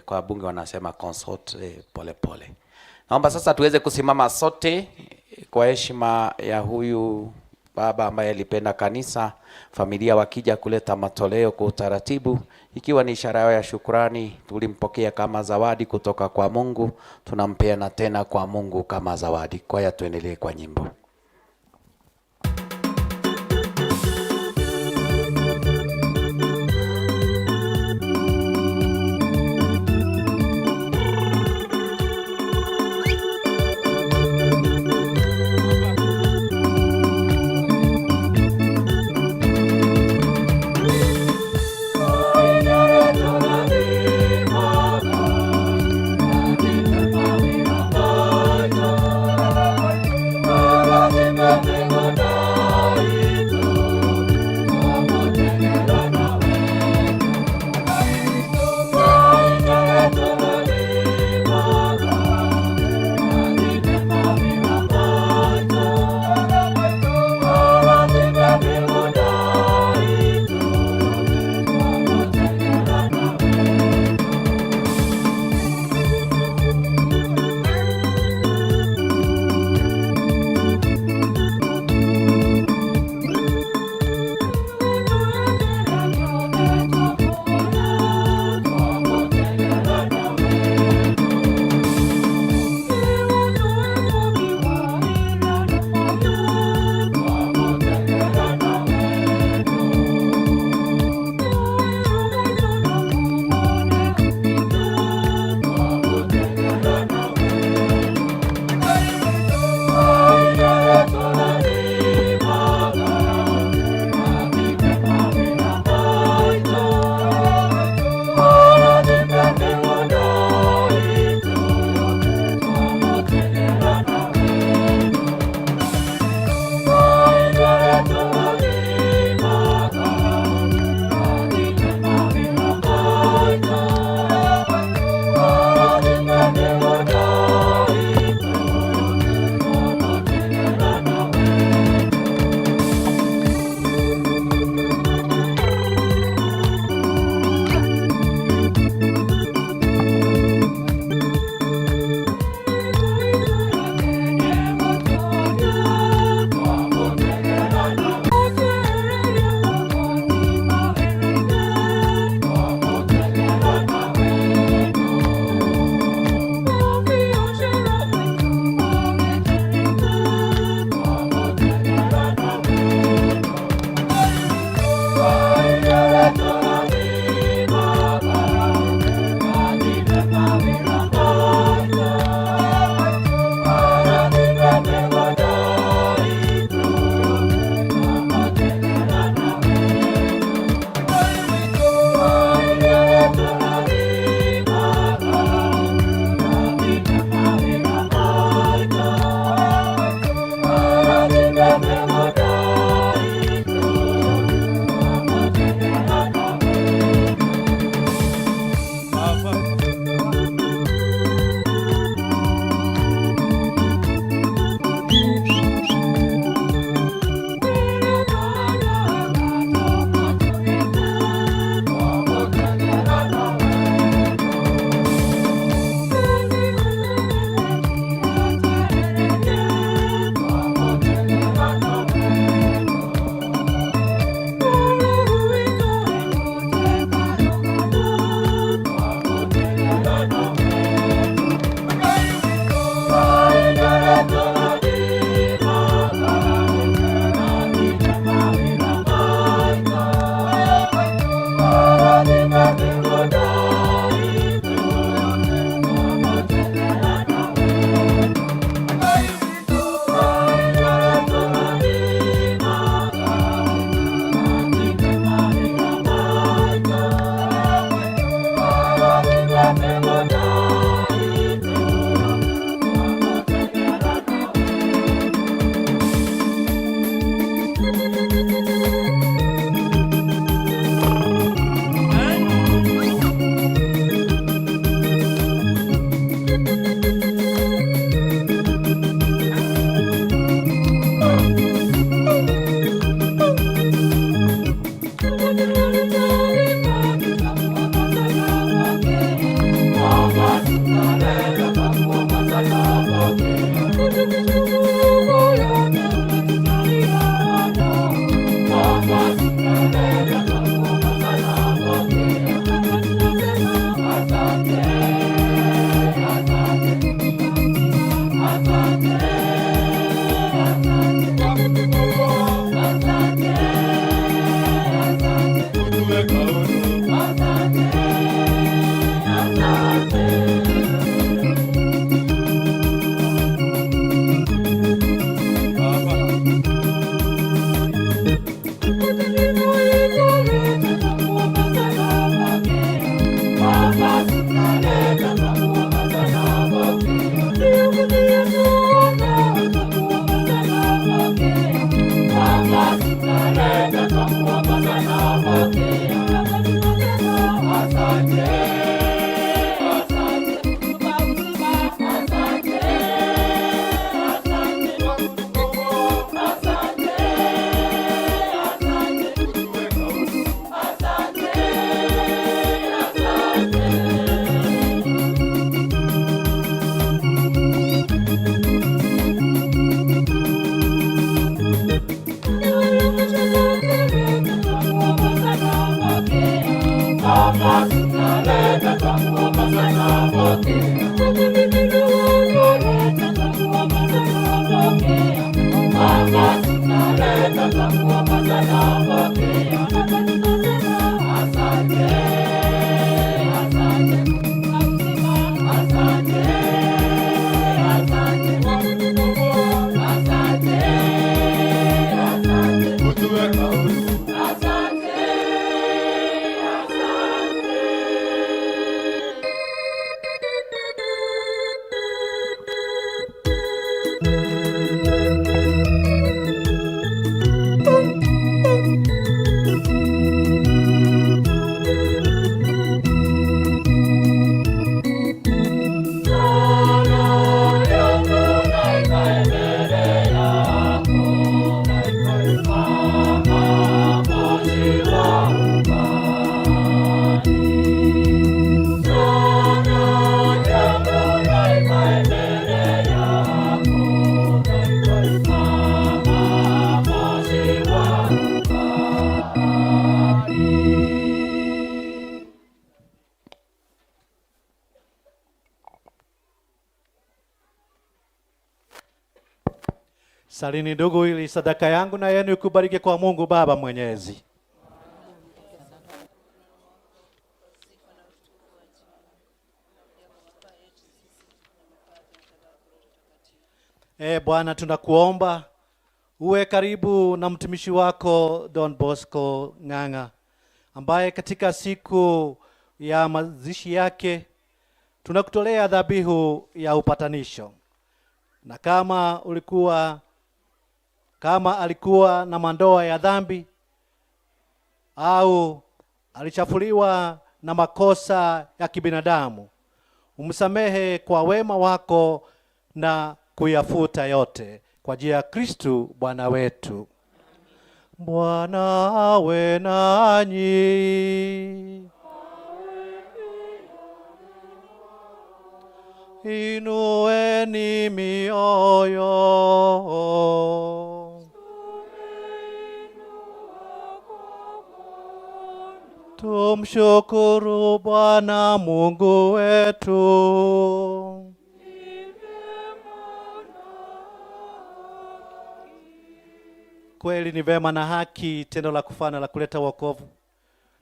kwa bunge wanasema consult pole pole. Naomba sasa tuweze kusimama sote kwa heshima ya huyu baba ambaye alipenda kanisa, familia wakija kuleta matoleo kwa utaratibu, ikiwa ni ishara ya shukrani. Tulimpokea kama zawadi kutoka kwa Mungu, tunampea na tena kwa Mungu kama zawadi. Kwa hiyo tuendelee kwa nyimbo. Baba Salini ndugu, ili sadaka yangu na yenu ikubariki kwa Mungu Baba Mwenyezi. Bwana, tunakuomba uwe karibu na mtumishi wako Don Bosco Ng'ang'a, ambaye katika siku ya mazishi yake tunakutolea dhabihu ya upatanisho. Na kama alikuwa na mandoa ya dhambi au alichafuliwa na makosa ya kibinadamu, umsamehe kwa wema wako na kuyafuta yote kwa njia ya Kristo Bwana wetu. Bwana awe nanyi. Inueni mioyo. Tumshukuru Bwana Mungu wetu. Kweli ni vema na haki, tendo la kufana la kuleta wokovu.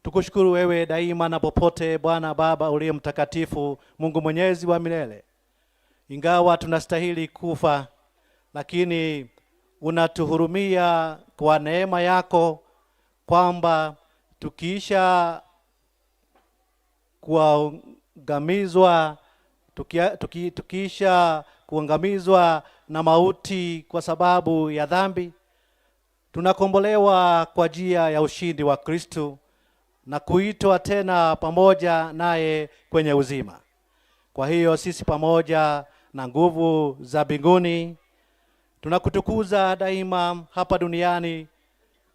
Tukushukuru wewe daima na popote, Bwana Baba uliye mtakatifu, Mungu mwenyezi wa milele. Ingawa tunastahili kufa, lakini unatuhurumia kwa neema yako, kwamba tukiisha kuangamizwa na mauti kwa sababu ya dhambi, tunakombolewa kwa njia ya ushindi wa Kristo na kuitwa tena pamoja naye kwenye uzima. Kwa hiyo sisi pamoja na nguvu za mbinguni tunakutukuza daima hapa duniani,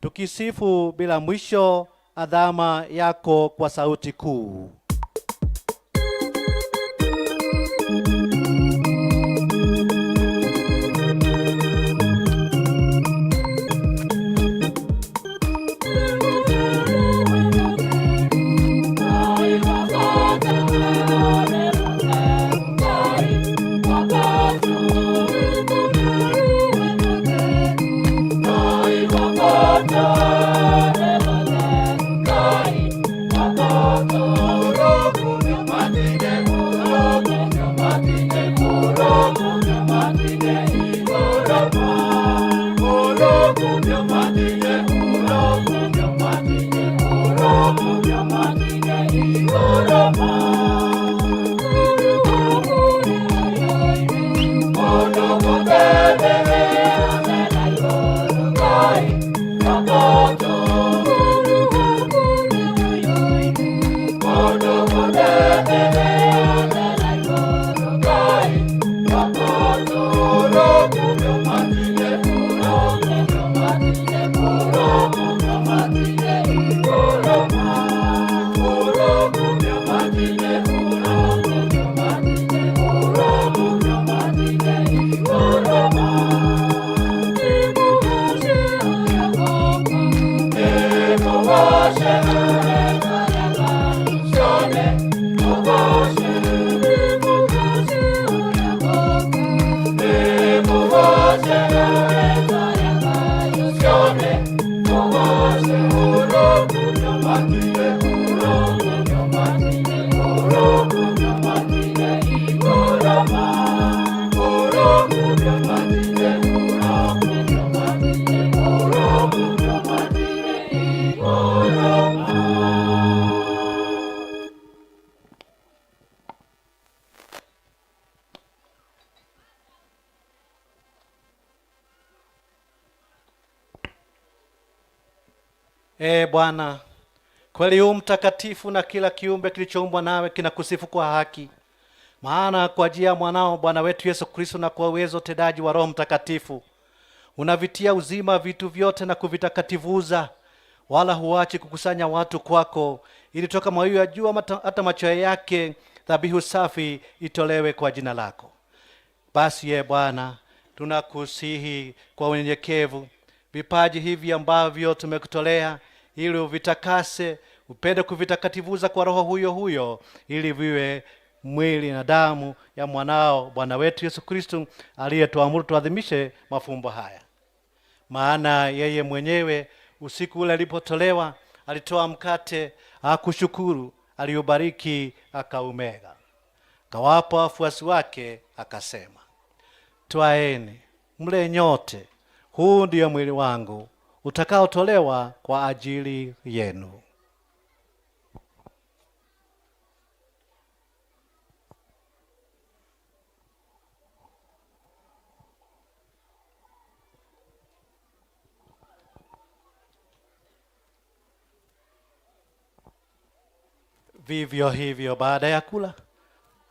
tukisifu bila mwisho adhama yako kwa sauti kuu. Bwana, kweli u mtakatifu na kila kiumbe kilichoumbwa nawe kinakusifu kwa haki. Maana kwa njia ya mwanao Bwana wetu Yesu Kristo na kwa uwezo utendaji wa Roho Mtakatifu unavitia uzima vitu vyote na kuvitakatifuza, wala huachi kukusanya watu kwako, ili toka mawio ya jua hata macho yake dhabihu safi itolewe kwa jina lako. Basi Bwana, tunakusihi kwa unyenyekevu vipaji hivi ambavyo tumekutolea, ili uvitakase, upende kuvitakatifuza kwa Roho huyo huyo, ili viwe mwili na damu ya mwanao Bwana wetu Yesu Kristo, aliyetuamuru tuadhimishe mafumbo haya. Maana yeye mwenyewe usiku ule alipotolewa, alitoa mkate, akushukuru, aliubariki, akaumega, kawapa wafuasi wake, akasema, twaeni mle nyote, huu ndio mwili wangu utakaotolewa kwa ajili yenu. Vivyo hivyo baada ya kula,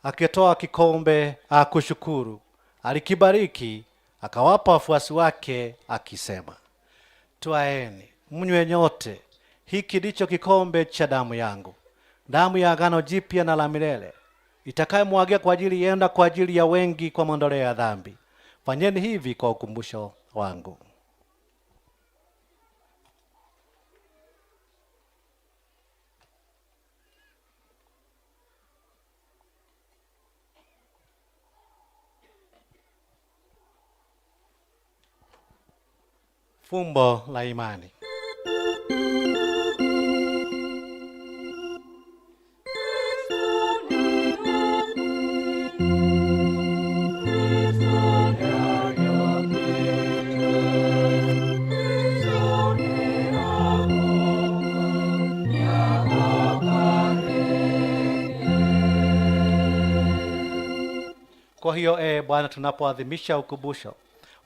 akitoa kikombe, akushukuru, alikibariki, akawapa wafuasi wake, akisema, twaeni mnywe nyote, hiki ndicho kikombe cha damu yangu, damu ya agano jipya na la milele, itakayomwagika kwa ajili yenu na kwa ajili ya wengi kwa maondoleo ya dhambi. Fanyeni hivi kwa ukumbusho wangu. Fumbo la imani. Kwa hiyo Bwana, tunapoadhimisha ukumbusho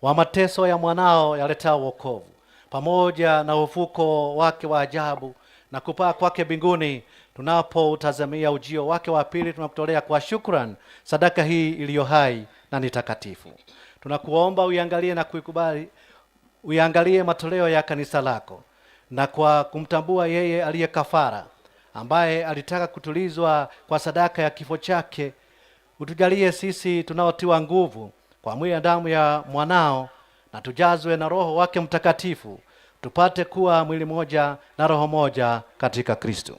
wa mateso ya mwanao yaleta wokovu, pamoja na ufuko wake wa ajabu na kupaa kwake mbinguni, tunapoutazamia ujio wake wa pili, tunakutolea kwa shukrani sadaka hii iliyo hai na ni takatifu. Tunakuomba uiangalie na kuikubali, uiangalie matoleo ya kanisa lako, na kwa kumtambua yeye aliye kafara, ambaye alitaka kutulizwa kwa sadaka ya kifo chake, utujalie sisi tunaotiwa nguvu kwa mwili na damu ya mwanao, na tujazwe na Roho wake Mtakatifu, tupate kuwa mwili moja na roho moja katika Kristo.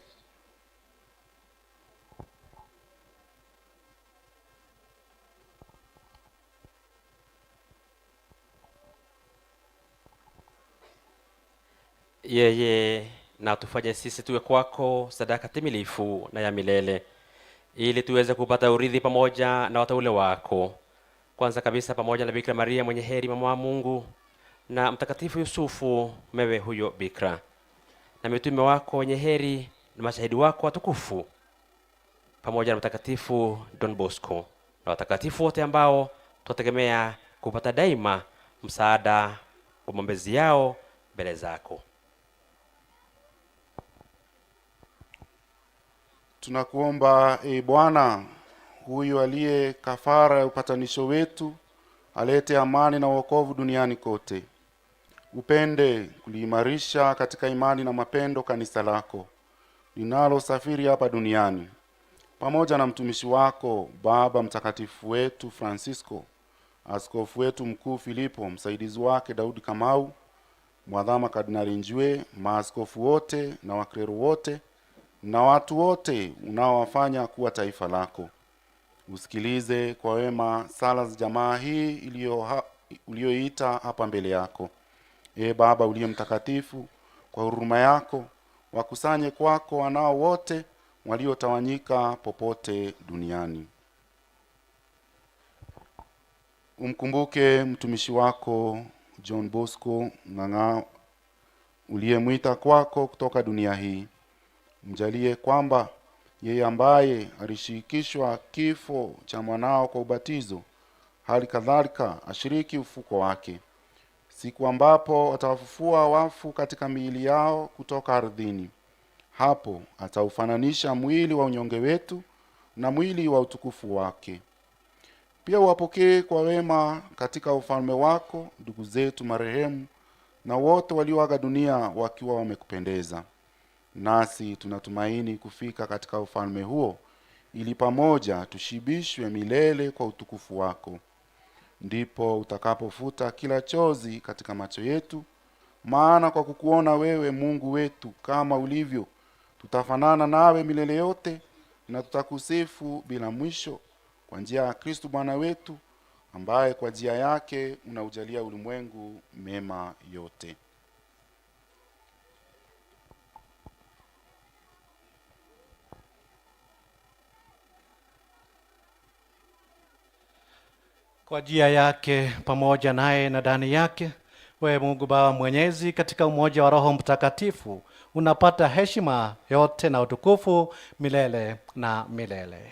Yeye na tufanye sisi tuwe kwako sadaka timilifu na ya milele, ili tuweze kupata urithi pamoja na wateule wako, kwanza kabisa pamoja na Bikira Maria mwenye heri, mama wa Mungu, na Mtakatifu Yusufu mewe huyo bikira, na mitume wako wenye heri na mashahidi wako watukufu, pamoja na Mtakatifu Don Bosco na watakatifu wote ambao tutegemea kupata daima msaada wa maombezi yao mbele zako. Tunakuomba Bwana, huyu aliye kafara ya upatanisho wetu, alete amani na wokovu duniani kote. Upende kuliimarisha katika imani na mapendo kanisa lako linalo safiri hapa duniani, pamoja na mtumishi wako Baba Mtakatifu wetu Francisco, askofu wetu mkuu Filipo, msaidizi wake Daudi Kamau, mwadhama Kardinali Njue, maaskofu wote na waklero wote na watu wote unaowafanya kuwa taifa lako. Usikilize kwa wema sala za jamaa hii ulioita hapa mbele yako. Baba uliye mtakatifu, kwa huruma yako wakusanye kwako wanao wote waliotawanyika popote duniani. Umkumbuke mtumishi wako John Bosco Ng'ang'a uliyemwita kwako kutoka dunia hii. Mjalie kwamba yeye ambaye alishirikishwa kifo cha mwanao kwa ubatizo, hali kadhalika ashiriki ufuko wake, siku ambapo atawafufua wafu katika miili yao kutoka ardhini. Hapo ataufananisha mwili wa unyonge wetu na mwili wa utukufu wake. Pia uwapokee kwa wema katika ufalme wako ndugu zetu marehemu na wote walioaga dunia wakiwa wamekupendeza. Nasi tunatumaini kufika katika ufalme huo, ili pamoja tushibishwe milele kwa utukufu wako. Ndipo utakapofuta kila chozi katika macho yetu, maana kwa kukuona wewe Mungu wetu kama ulivyo, tutafanana nawe milele yote, na tutakusifu bila mwisho kwa njia ya Kristo Bwana wetu, ambaye kwa njia yake unaujalia ulimwengu mema yote. Kwa njia yake pamoja naye na ndani yake, wewe Mungu Baba Mwenyezi, katika umoja wa Roho Mtakatifu, unapata heshima yote na utukufu milele na milele.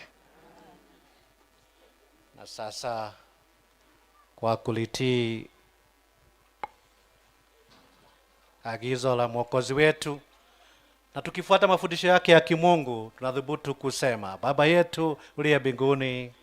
Na sasa kwa kulitii agizo la Mwokozi wetu na tukifuata mafundisho yake ya kimungu, tunadhubutu kusema: Baba yetu uliye mbinguni,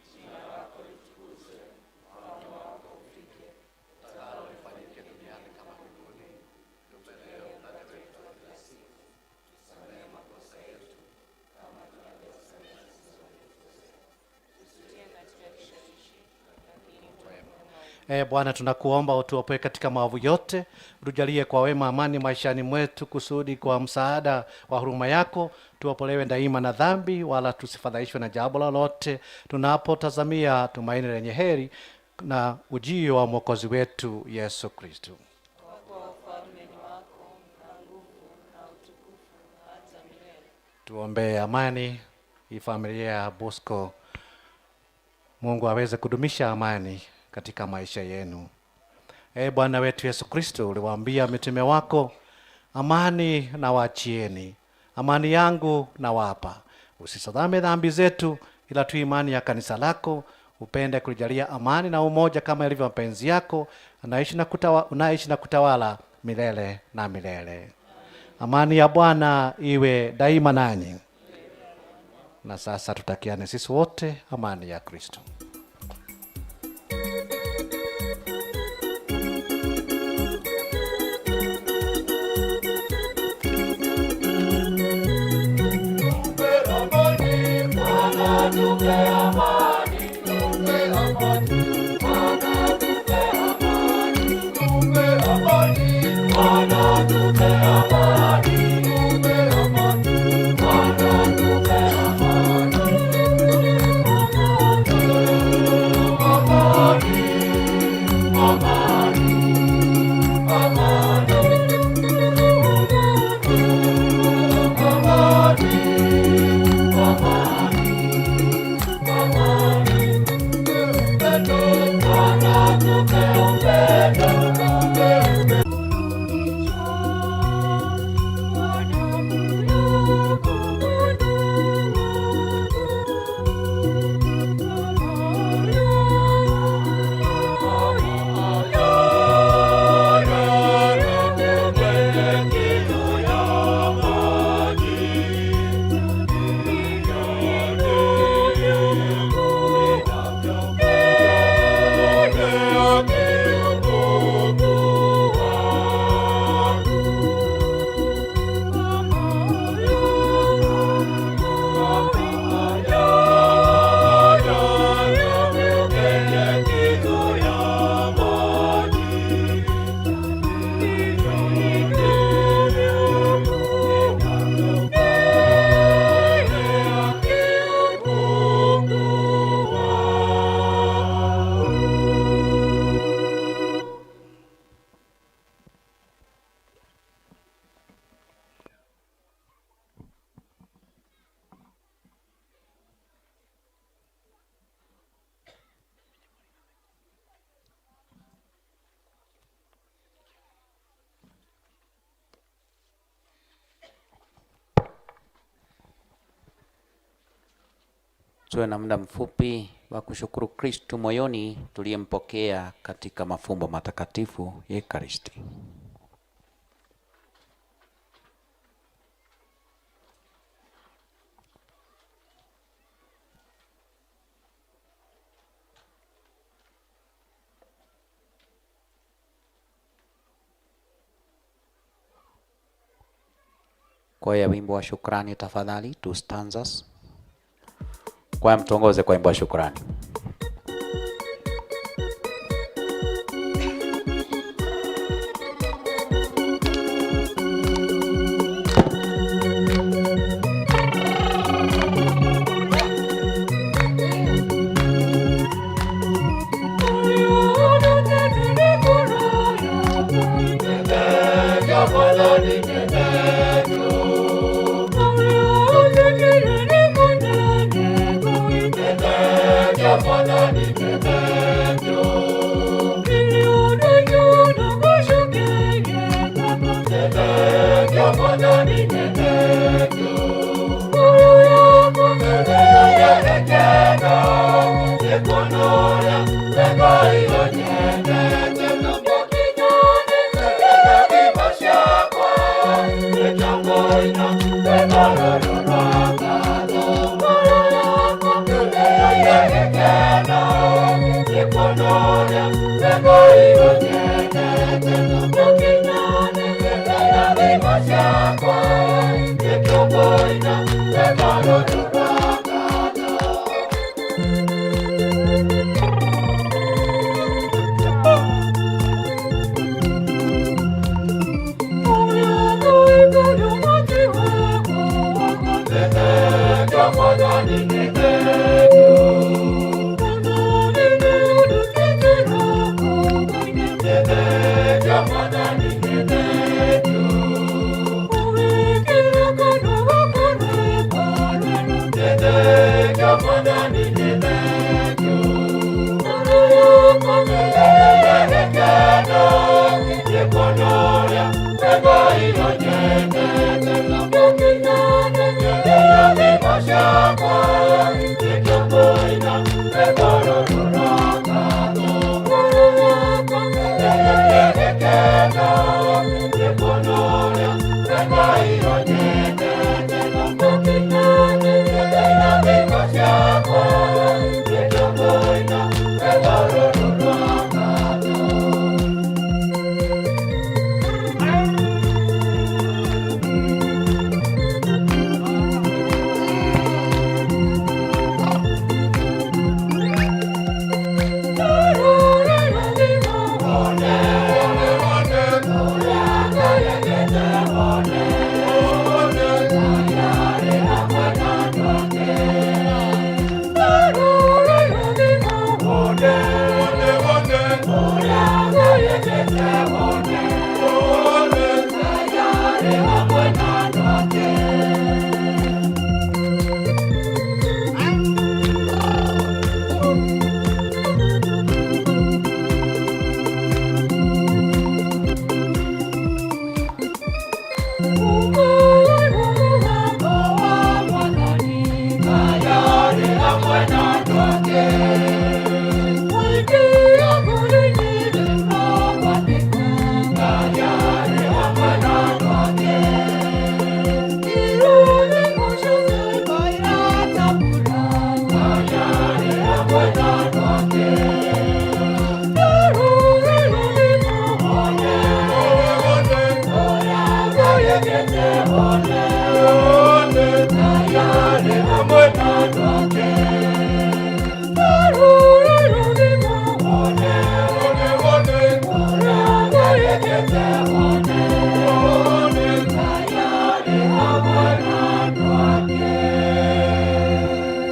Bwana, tunakuomba utuopoe katika maovu yote, utujalie kwa wema amani maishani mwetu, kusudi kwa msaada wa huruma yako tuopolewe daima na dhambi, wala tusifadhaishwe na jambo lolote, tunapotazamia tumaini lenye heri na ujio wa Mwokozi wetu Yesu Kristo. Tuombee amani hii familia ya Bosco. Mungu aweze kudumisha amani katika maisha yenu. Bwana wetu Yesu Kristo, uliwaambia mitume wako, amani na waachieni, amani yangu na wapa. Usisadame dhambi zetu, ila tu imani ya lako. Upende kulijalia amani na umoja kama ilivyo mapenzi yako, unaishi na kutawala milele na milele. Amani ya Bwana iwe daima nanyi. Na sasa tutakiane sisi wote amani ya Kristo. Tuwe na muda mfupi wa kushukuru Kristo moyoni tuliyempokea katika mafumbo matakatifu ya Ekaristi. Kwaya wimbo wa shukrani tafadhali, 2 stanzas. Kwaya mtuongoze kwa wimbo wa shukrani.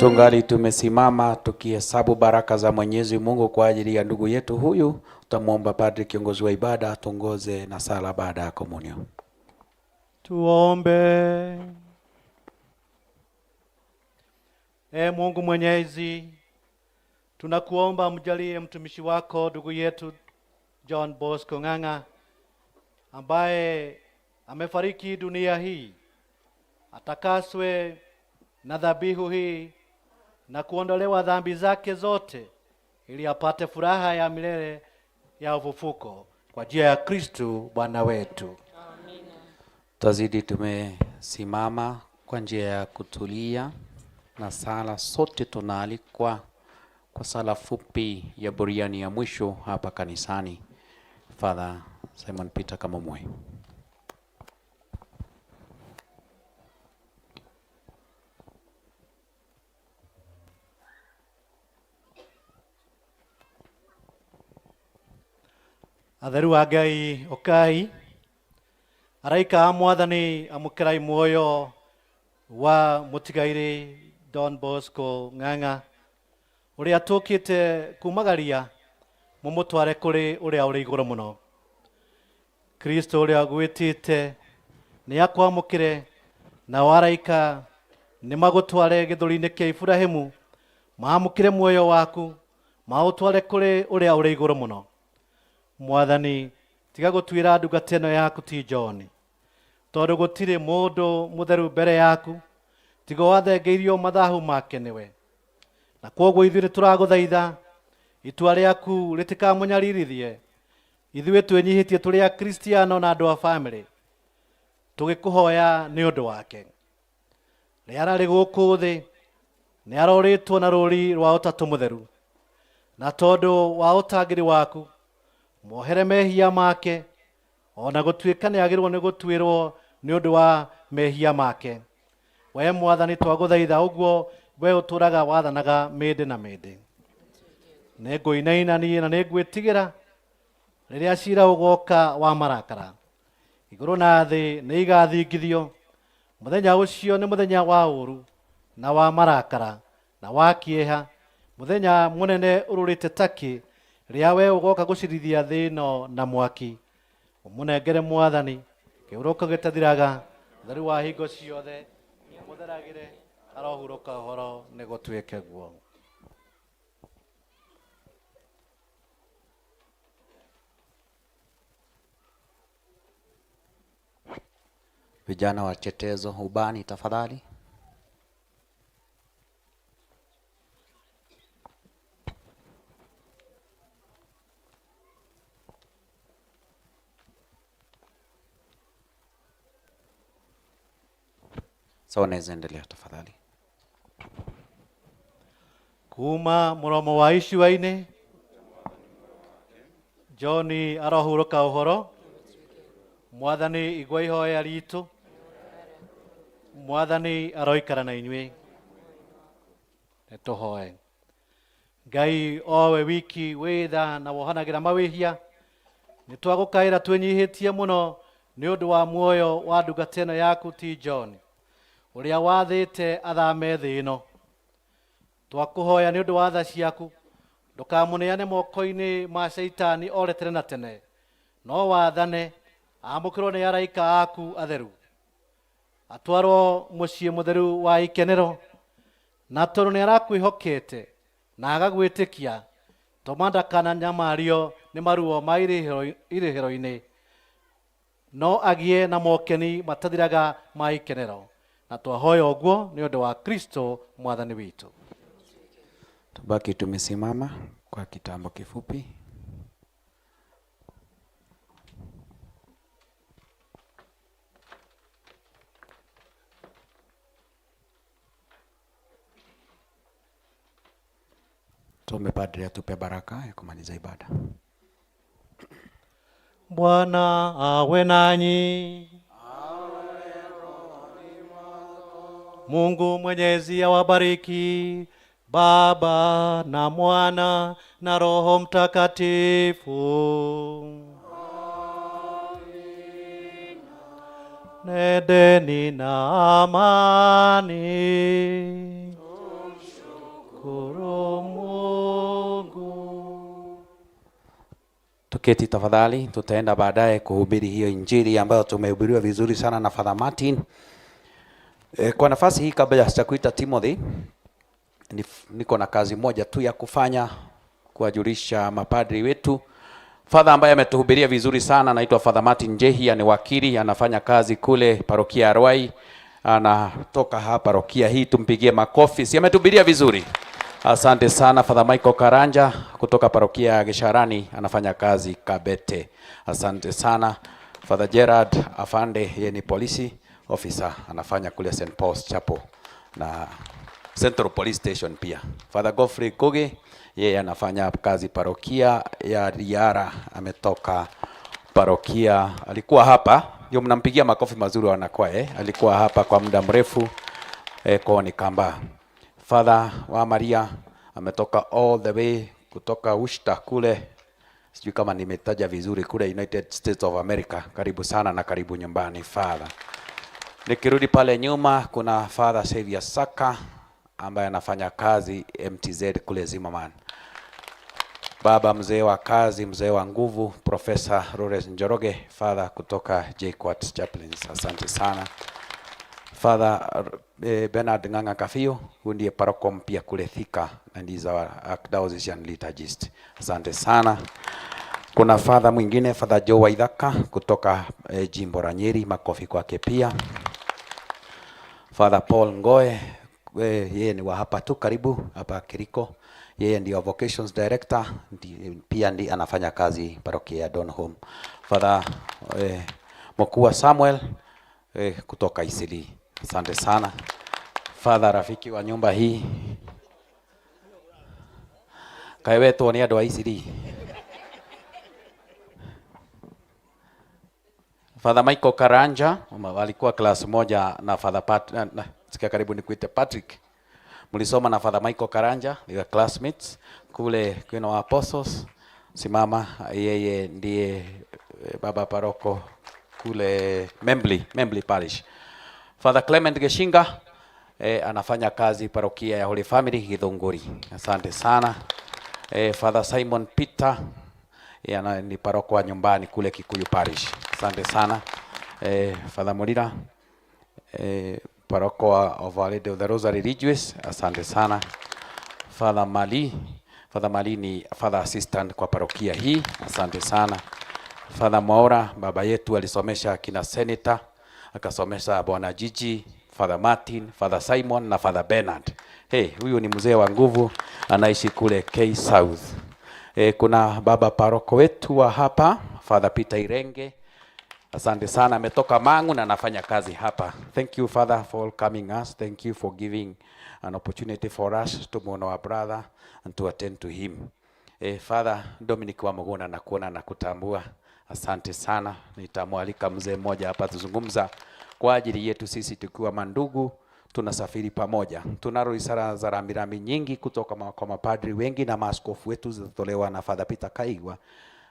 Tungali tumesimama tukihesabu baraka za Mwenyezi Mungu kwa ajili ya ndugu yetu huyu. Tutamwomba padri kiongozi wa ibada atongoze na sala baada ya komunyo. Tuombe. Mungu Mwenyezi, tunakuomba mjalie mtumishi wako ndugu yetu John Bosco Ng'ang'a ambaye amefariki dunia hii, atakaswe na dhabihu hii na kuondolewa dhambi zake zote, ili apate furaha ya milele ya ufufuko kwa njia ya Kristo Bwana wetu. Amina. Tazidi tumesimama kwa njia ya kutulia na sala. Sote tunaalikwa kwa sala fupi ya buriani ya mwisho hapa kanisani. Father Simon Peter Kamomwe. Atheru wa Ngai okai araika a Mwathani amukirai muoyo wa mutigairi Don Bosco Ng'ang'a uria tukite kumagaria mumutware kuri uria uri iguru muno. Kristo uria gwitite ni akwamukire na waraika ni magutware githuri-ini kia Ibrahimu maamukire muoyo waku mautware kuri uria uri iguru muno. Mwathani tiga gutwira ndungata ino yaku ti John, tondu gutiri mundu mutheru mbere yaku tiga wathengeirio mathahu make niwe, na koguo ithuĩ turaguthaitha itua riaku ritikamunyarithie ithuĩ twĩnyihĩtie tũrĩ a Kristiano na andũ a family tũgĩkũhoya nĩ ũndũ wake. Rĩara rĩ gũkũ thĩ nĩ arorĩtwo na rũri rwa ũtatũ mũtheru, na tondũ wa ũtangĩri waku mohere mehia make, ona gũtuĩka nĩ agĩrĩirwo nĩ gũtuĩrwo nĩ ũndũ wa mehia make. We Mwathani twagũthaitha ũguo we ũtũraga wathanaga mĩndĩ na mĩndĩ. Nĩ ngũinainanie na nĩ ngwĩtigĩra rĩrĩa cira ũgoka wa marakara. Igũrũ na thĩ nĩ igathingithio. Mũthenya ũcio nĩ mũthenya wa ũru na wa marakara na wa kĩeha, mũthenya mũnene ũrũrĩte taki rĩrĩa we ũgoka gũcirithia thĩ ĩno na mwaki. Ũmũnengere Mwathani kĩhurũko gĩtathiraga, ũtheru wa hingo ciothe mũtheragĩre arohurũka ũhoro nĩ gũtuĩke guo. Vijana wa chetezo ubani tafadhali. So unaweza endelea tafadhali. Kuma muromo wa icua-inĩ John arohurũka ũhoro. Mwathani igua ihoya ritũ. Mwathani aroikara na inyuĩ. Nĩtũhoe. Ngai owe wiki wĩtha na wohanagĩra mawĩhia, nĩtwagũkaĩra twĩnyihĩtie mũno nĩ ũndũ wa muoyo wa ndungata ĩno yaku ti John, ũrĩa wathĩte athame thĩ ĩno. Twakũhoya nĩ ũndũ wa tha ciaku ndũkamũneane moko-inĩ ma Shaitani ore tene na tene, no wathane amũkĩrwo nĩ araika aku atheru, atwarwo mũciĩ mũtheru wa ikenero, na tondũ nĩ arakwĩhokete na agagwĩtĩkia, tũma ndakananyamario nĩ maruo ma irĩhĩro-inĩ, no agie na mokeni matathiraga ma ikenero. Na twahoya ũguo nĩ ũndũ wa Kristo Mwathani witũ. Tubaki tumesimama kwa kitambo kifupi. Tuombe padri atupe baraka ya kumaliza ibada. Bwana awe nanyi. Mungu Mwenyezi awabariki, Baba na Mwana na Roho Mtakatifu. Nendeni na amani. Tumshukuru Mungu. Tuketi tafadhali, tutaenda baadaye kuhubiri hiyo injili ambayo tumehubiriwa vizuri sana na Father Martin. Kwa nafasi hii kabla ya kuita Timothy, niko na kazi moja tu ya kufanya, kuwajulisha mapadri wetu. Father ambaye ametuhubiria vizuri sana anaitwa Father Martin Njehia, ni wakili, anafanya kazi kule parokia Arwai, anatoka hapa parokia hii, tumpigie makofi. Si ametuhubiria vizuri? Asante sana. Father Michael Karanja kutoka parokia ya Gesharani anafanya kazi Kabete. Asante sana. Father Gerard Afande, yeye ni polisi officer, anafanya kule St. Paul's Chapel na Central Police Station pia. Father Godfrey Koge, yeye anafanya kazi parokia ya Riara, ametoka parokia, alikuwa hapa, ndio mnampigia makofi mazuri wanakwaya, alikuwa hapa kwa muda mrefu kwa ni Kamba. Father wa Maria ametoka all the way kutoka Ushta kule, sijui kama nimetaja vizuri, kule United States of America. Karibu sana na karibu nyumbani Father. Nikirudi pale nyuma kuna Father Xavier Saka ambaye anafanya kazi MTZ kule Zimmerman. baba mzee wa kazi, mzee wa nguvu, Profesa Rores Njoroge, Father kutoka JKUAT Chaplains. Asante sana. Father Bernard Ng'ang'a Kafio, huyu ndiye paroko mpya kule Thika and is our diocesan liturgist. Asante sana. Kuna father mwingine, Father Joe Waithaka kutoka jimbo la Nyeri, makofi kwake pia. Father Paul Ngoe, yeye ni wa hapa tu karibu hapa Kiriko. Yeye ndio vocations director, pia ndiye anafanya kazi parokia ya Donholm. Father Mokua Samuel kutoka Isili. Asante sana. Father rafiki wa nyumba hii, kaiwetu ni ado Isili. Father Michael Karanja, walikuwa class moja na Father sikia karibu nikuite Patrick. Mlisoma na Father Michael Karanja, they were classmates kule Queen of Apostles. Simama, yeye ndiye baba paroko kule Membli Parish. Father Clement Geshinga anafanya kazi parokia ya Holy Family Githunguri. Asante sana. Father Simon Peter ni paroko wa nyumbani kule Kikuyu Parish. Asante sana. Father Mulira paroko of Our Lady of the Rosary Religious. Asante sana. Father Mali ni Father Assistant kwa parokia hii. Asante sana. Father Maura, baba yetu alisomesha kina Senator, akasomesha Bwana Jiji, Father Martin, Father Simon na Father Bernard. Huyu ni mzee wa nguvu, anaishi kule K South. Kuna baba paroko wetu wa hapa, Father Peter Irenge. Asante sana, ametoka Mangu na anafanya kazi hapa. Thank you Father for coming us. Thank you for giving an opportunity for us to mourn our brother and to attend to him. Father Dominic wa Muguna na kuona na kutambua. Asante sana. Nitamwalika mzee mmoja hapa tuzungumza kwa ajili yetu sisi tukiwa mandugu, tunasafiri pamoja. Tunaro risala za rambirambi nyingi kutoka kwa mapadri wengi na maaskofu wetu zitolewa na Father Peter Kaigwa,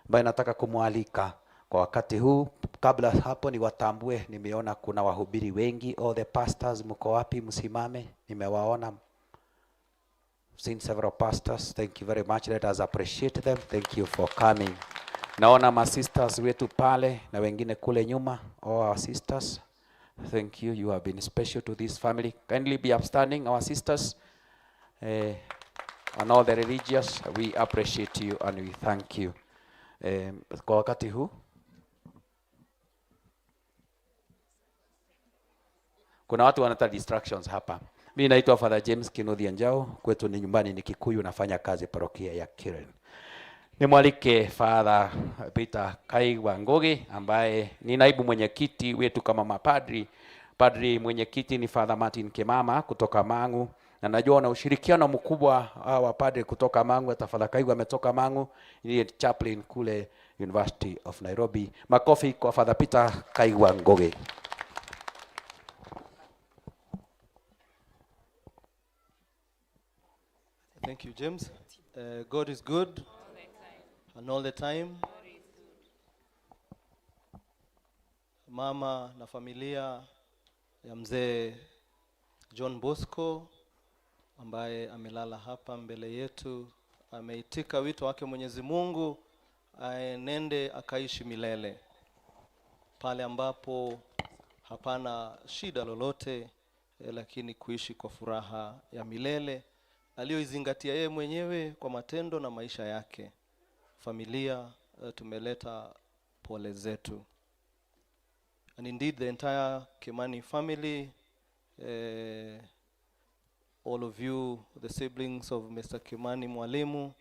ambaye nataka kumwalika kwa wakati huu. Kabla hapo ni watambue, nimeona kuna wahubiri wengi. All the pastors mko wapi? Msimame, nimewaona. Seen several pastors. Thank you very much. Let us appreciate them. Thank you for coming. Naona ma sisters wetu pale na wengine kule nyuma. All our sisters, thank you. You have been special to this family. Kindly be upstanding, our sisters. And all the religious, we appreciate you and we thank you. Kwa wakati huu kuna watu wanata distractions hapa. Mimi naitwa Father James Kinuthia Njau, kwetu ni nyumbani ni Kikuyu, nafanya kazi parokia ya Kiren. Nimwalike Father Peter Kaigwa Ngoge ambaye ni naibu mwenyekiti wetu kama mapadri. Padri mwenyekiti ni Father Martin Kemama kutoka Mangu, na najua na ushirikiano mkubwa wa padri kutoka Mangu. Hata Father Kaigwa ametoka Mangu, ni chaplain kule University of Nairobi. Makofi kwa Father Peter Kaigwa Ngoge. Thank you, James. God is good and all the time. Mama na familia ya mzee John Bosco ambaye amelala hapa mbele yetu, ameitika wito wake Mwenyezi Mungu aenende akaishi milele pale ambapo hapana shida lolote, lakini kuishi kwa furaha ya milele aliyoizingatia yeye mwenyewe kwa matendo na maisha yake. Familia, tumeleta pole zetu. And indeed the entire Kimani family, all of you, the siblings of Mr. Kimani Mwalimu,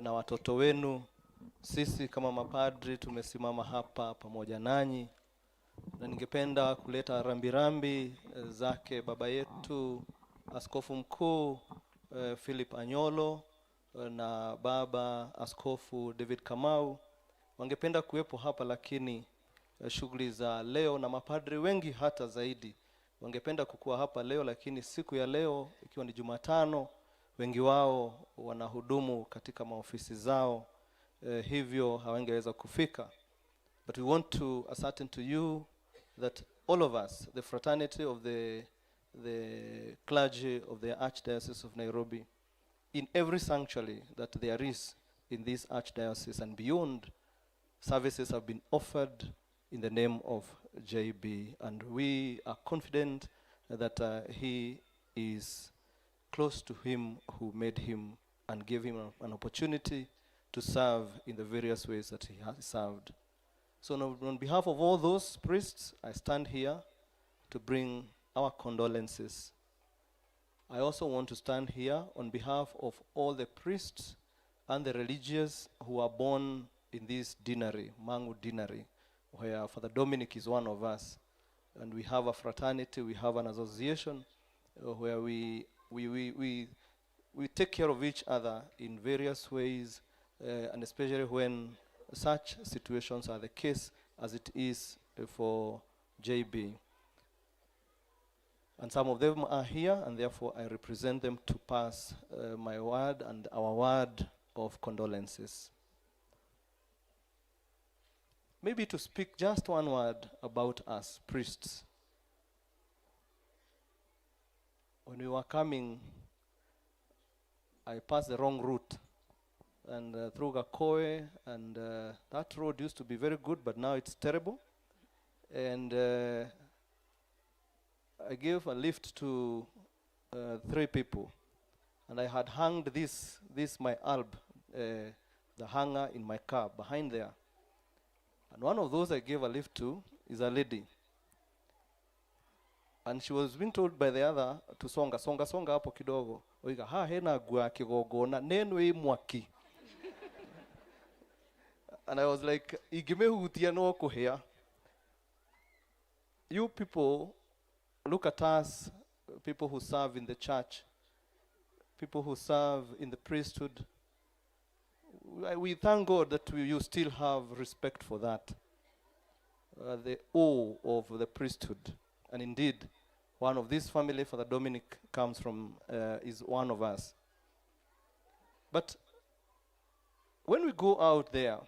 na watoto wenu, sisi kama mapadri tumesimama hapa pamoja nanyi. Na ningependa kuleta rambirambi zake baba yetu Askofu Mkuu Philip Anyolo na baba Askofu David Kamau. Wangependa kuwepo hapa, lakini shughuli za leo na mapadri wengi hata zaidi wangependa kukua hapa leo, lakini siku ya leo ikiwa ni Jumatano, wengi wao wanahudumu katika maofisi zao, hivyo hawangeweza kufika. But we want to ascertain to you that all of us, the fraternity of the clergy of the Archdiocese of Nairobi, in every sanctuary that there is, in this archdiocese and beyond, services have been offered in the name of JB, and we are confident that he is close to him who made him and gave him an opportunity to serve in the various ways that he has served. So on behalf of all those priests, I stand here to bring our condolences. I also want to stand here on behalf of all the priests and the religious who are born in this deanery, Mangu Deanery, where Father Dominic is one of us. And we have a fraternity, we have an association where we take care of each other in various ways, and especially when such situations are the case as it is for JB. And some of them are here, and therefore I represent them to pass my word and our word of condolences. Maybe to speak just one word about us priests. When we were coming, I passed the wrong route, and through Gakoe, and that road used to be very good, but now it's terrible. And I gave a lift to 3 people, and I had hung this my alb, the hanger in my car behind there. And one of those I gave a lift to is a lady. And she was being told by the other to songa hapo kidogo. Oiga, ha hena gua kigogona, neno mwaki. And I was like, igimehutia no kuhea. You people, look at us, people who serve in the church, people who serve in the priesthood. We thank God that you still have respect for that, the awe of the priesthood. And indeed, one of this family, Father Dominic, comes from, is one of us. But when we go out there,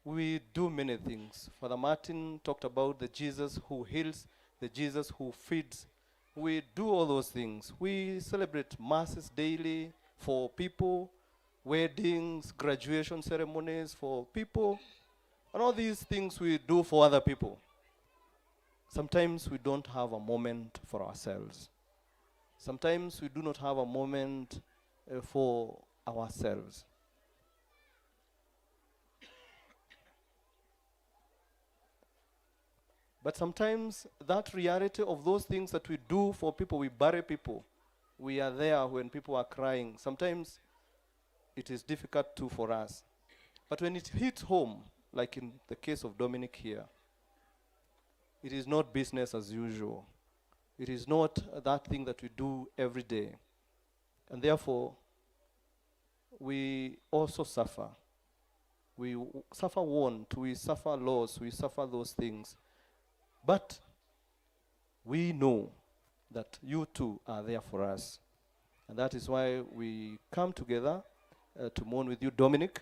we do many things. Father Martin talked about the Jesus who heals, the Jesus who feeds. We do all those things. We celebrate masses daily for people, weddings, graduation ceremonies for people, and all these things we do for other people. Sometimes we don't have a moment for ourselves. Sometimes we do not have a moment for ourselves. But sometimes that reality of those things that we do for people, we bury people. We are there when people are crying. Sometimes it is difficult too for us. But when it hits home, like in the case of Dominic here, it is not business as usual. It is not that thing that we do every day. And therefore, we also suffer. We suffer want, we suffer loss, we suffer those things. But we know that you too are there for us. And that is why we come together to mourn with you, Dominic,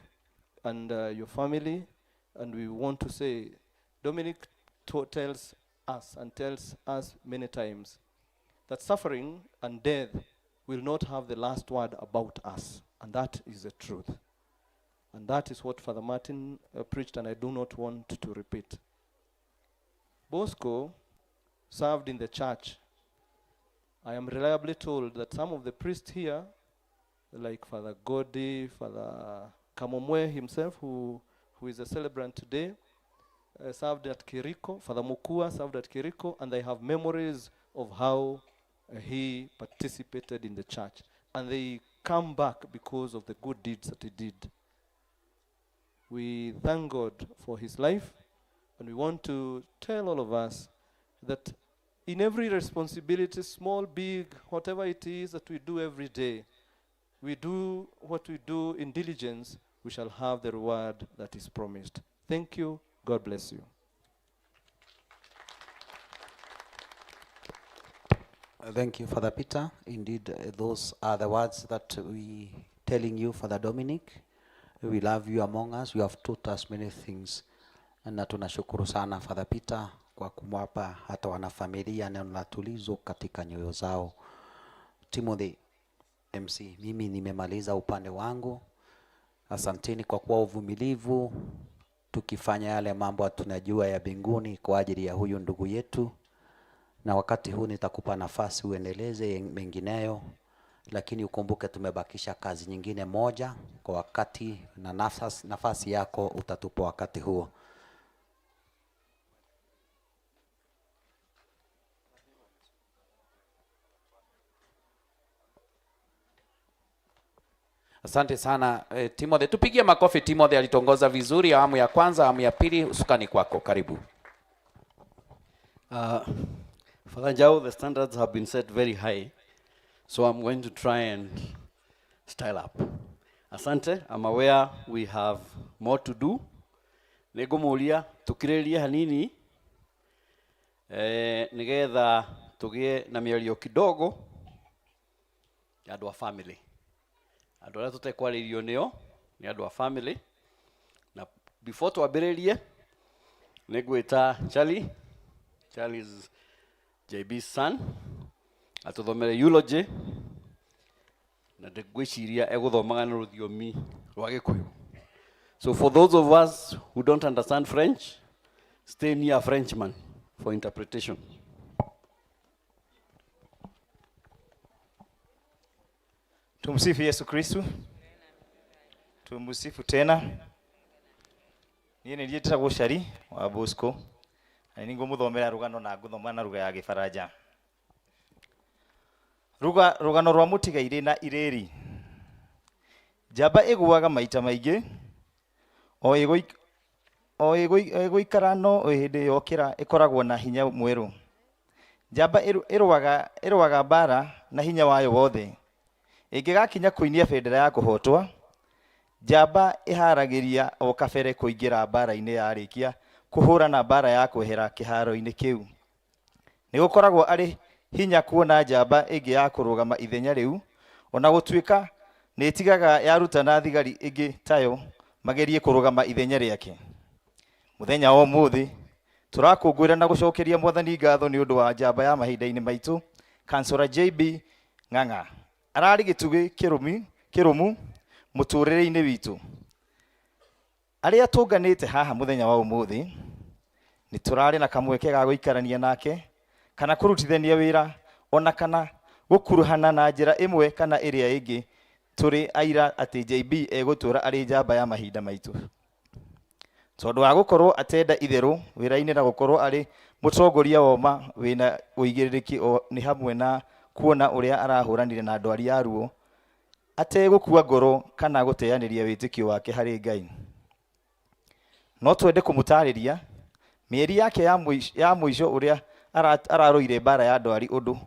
and your family. And we want to say, Dominic tells us many times that suffering and death will not have the last word about us. And that is the truth. And that is what Father Martin preached, and I do not want to repeat. Bosco served in the church. I am reliably told that some of the priests here, like Father Godi, Father Kamomwe himself, who is a celebrant today, served at Kiriko. Father Mukua served at Kiriko, and they have memories of how he participated in the church. And they come back because of the good deeds that he did. We thank God for his life. And we want to tell all of us that in every responsibility, small, big, whatever it is that we do every day, we do what we do in diligence, we shall have the reward that is promised. Thank you. God bless you. Thank you, Father Peter. Indeed, those are the words that we telling you, Father Dominic. We love you among us. You have taught us many things. Na tunashukuru sana Father Peter kwa kumwapa hata wanafamilia neno la tulizo katika nyoyo zao. Timothy MC, mimi nimemaliza upande wangu. Asanteni kwa kuwa uvumilivu, tukifanya yale mambo tunajua ya mbinguni kwa ajili ya huyu ndugu yetu. Na wakati huu nitakupa nafasi uendeleze mengineyo, lakini ukumbuke tumebakisha kazi nyingine moja kwa wakati, na nafasi yako utatupa wakati huo. Asante sana Timothy. Tupigie makofi. Timothy alitongoza vizuri awamu ya kwanza, awamu ya pili usukani kwako. Karibu. Father Njau, the standards have been set very high, so I'm going to try and style up. Asante, I'm aware we have more to do. Nego mulia tukirelie hanini nigetha tugie na mĩario kidogo ya andũ a family. Andũ arĩa tũtekwarĩrio nĩo nĩ andũ a family. Na before twambĩrĩrie nĩngwĩta Charlie is JB's son, atuthomere eulogy na ndĩgwĩciria egũthomaga na rũthiomi rwa Gĩkũyũ. So for those of us who don't understand French, stay near a Frenchman for interpretation. Tumsifu Yesu Kristu. Tumsifu tena. Niĩ nĩ ndiĩtagwo Shari wa Bosco. Na nĩ ngũmũthomera rũgano na ngũthoma na lugha ya Gĩbaranja. Rũgano rwa mũtigairĩ na irĩri. Njamba ĩgũaga maita maingĩ. O ĩgũikara no hĩndĩ yokĩra ĩkoragwo na hinya mwerũ. Njamba ĩrũaga mbara na hinya wayo wothe. Ĩngĩgakinya kũinia bendera ya kũhotwa, njamba ĩharagĩria o kabere kũingĩra mbara-inĩ yarĩkia kũhũrana mbara ya kwehera kĩharo-inĩ kĩu. Nĩ gũkoragwo arĩ hinya kuona njamba ĩngĩ ya kũrũgama ithenya rĩu, ona gũtuĩka nĩ ĩtigaga yarutana thigari ĩngĩ tayo magerie kũrũgama ithenya rĩake. Mũthenya wa ũmũthĩ tũrakũngũĩra na gũcokeria Mwathani ngatho nĩ ũndũ wa njamba ya mahinda-inĩ maitũ, Councillor JB Ng'ang'a. Ararĩ gĩtugĩ kĩrũmu mũtũrĩre-inĩ witũ. Arĩa tũnganĩte haha mũthenya wa ũmũthĩ nĩ tũrarĩ na kamweke ga gũikarania nake kana kũrutithania wĩra ona kana gũkuruhana na njĩra ĩmwe kana ĩrĩa ĩngĩ. Tũrĩ aira atĩ JB egũtũra arĩ njamba ya mahinda maitũ. Tondũ wa gũkorwo atenda itherũ wĩra-inĩ na gũkorwo arĩ mũtongoria woma wĩna ũigĩrĩrĩki nĩ hamwe na kuona ũrĩa arahũranire na andũ arĩa aruo, ategũkua ngoro kana gũteanĩria wĩtĩkio wake harĩ Ngai. No twende kũmũtarĩria mĩeri yake ya mũico ũrĩa ararũire mbara ya ndwari ũndũ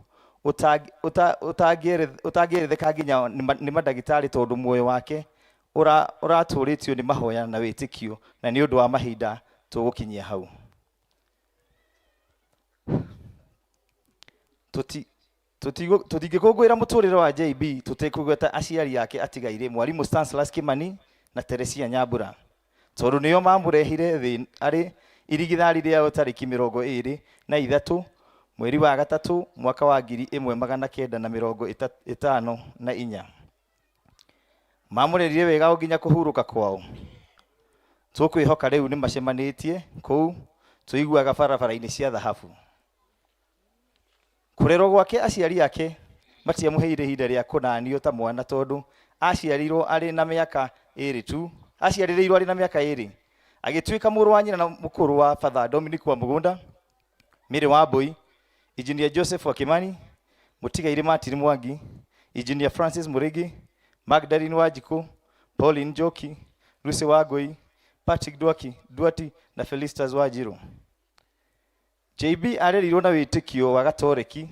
ũtangĩeretheka nginya nĩ mandagĩtarĩ, tondũ muoyo wake ũratũrĩtio nĩ mahoya na wĩtĩkio, na nĩ ũndũ wa mahinda tũgũkinyia hau. Tũtingĩkũngũĩra mũtũrĩre wa JB tũtekũgweta aciari yake atigaire Mwarimũ Stanislas Kimani na Teresia Nyambura, tondũ nĩo mamũrehire thĩ arĩ irigithathi rĩao tarĩki 23 mweri wa gatatũ mwaka wa 1954. Mamũrerire wega nginya kũhurũka kwao. Tũkwĩhoka rĩu nĩ macemanĩtie kũu tũiguaga barabara-inĩ cia thahabu. Kũrerwo gwake aciari yake matiamũheire ihinda rĩa kũnanio ta mwana, tondũ aciarirwo arĩ na mĩaka 2 tu. Aciarĩrĩirwo arĩ na mĩaka 2, agĩtuĩka mũrũ wa nyina na mũkũrũ wa Father Dominic wa Mũgũnda, Mĩrĩ wa Mbũi, Engineer Joseph wa Kimani, mũtigairĩ Martin Mwangi, Engineer Francis Mũrĩgi, Magdalene Wanjikũ, Pauline Njoki, Lucy Wangũi, Patrick Duati na Felicitas Wanjirũ. JB arerirwo na wĩtĩkio wa Gatoreki,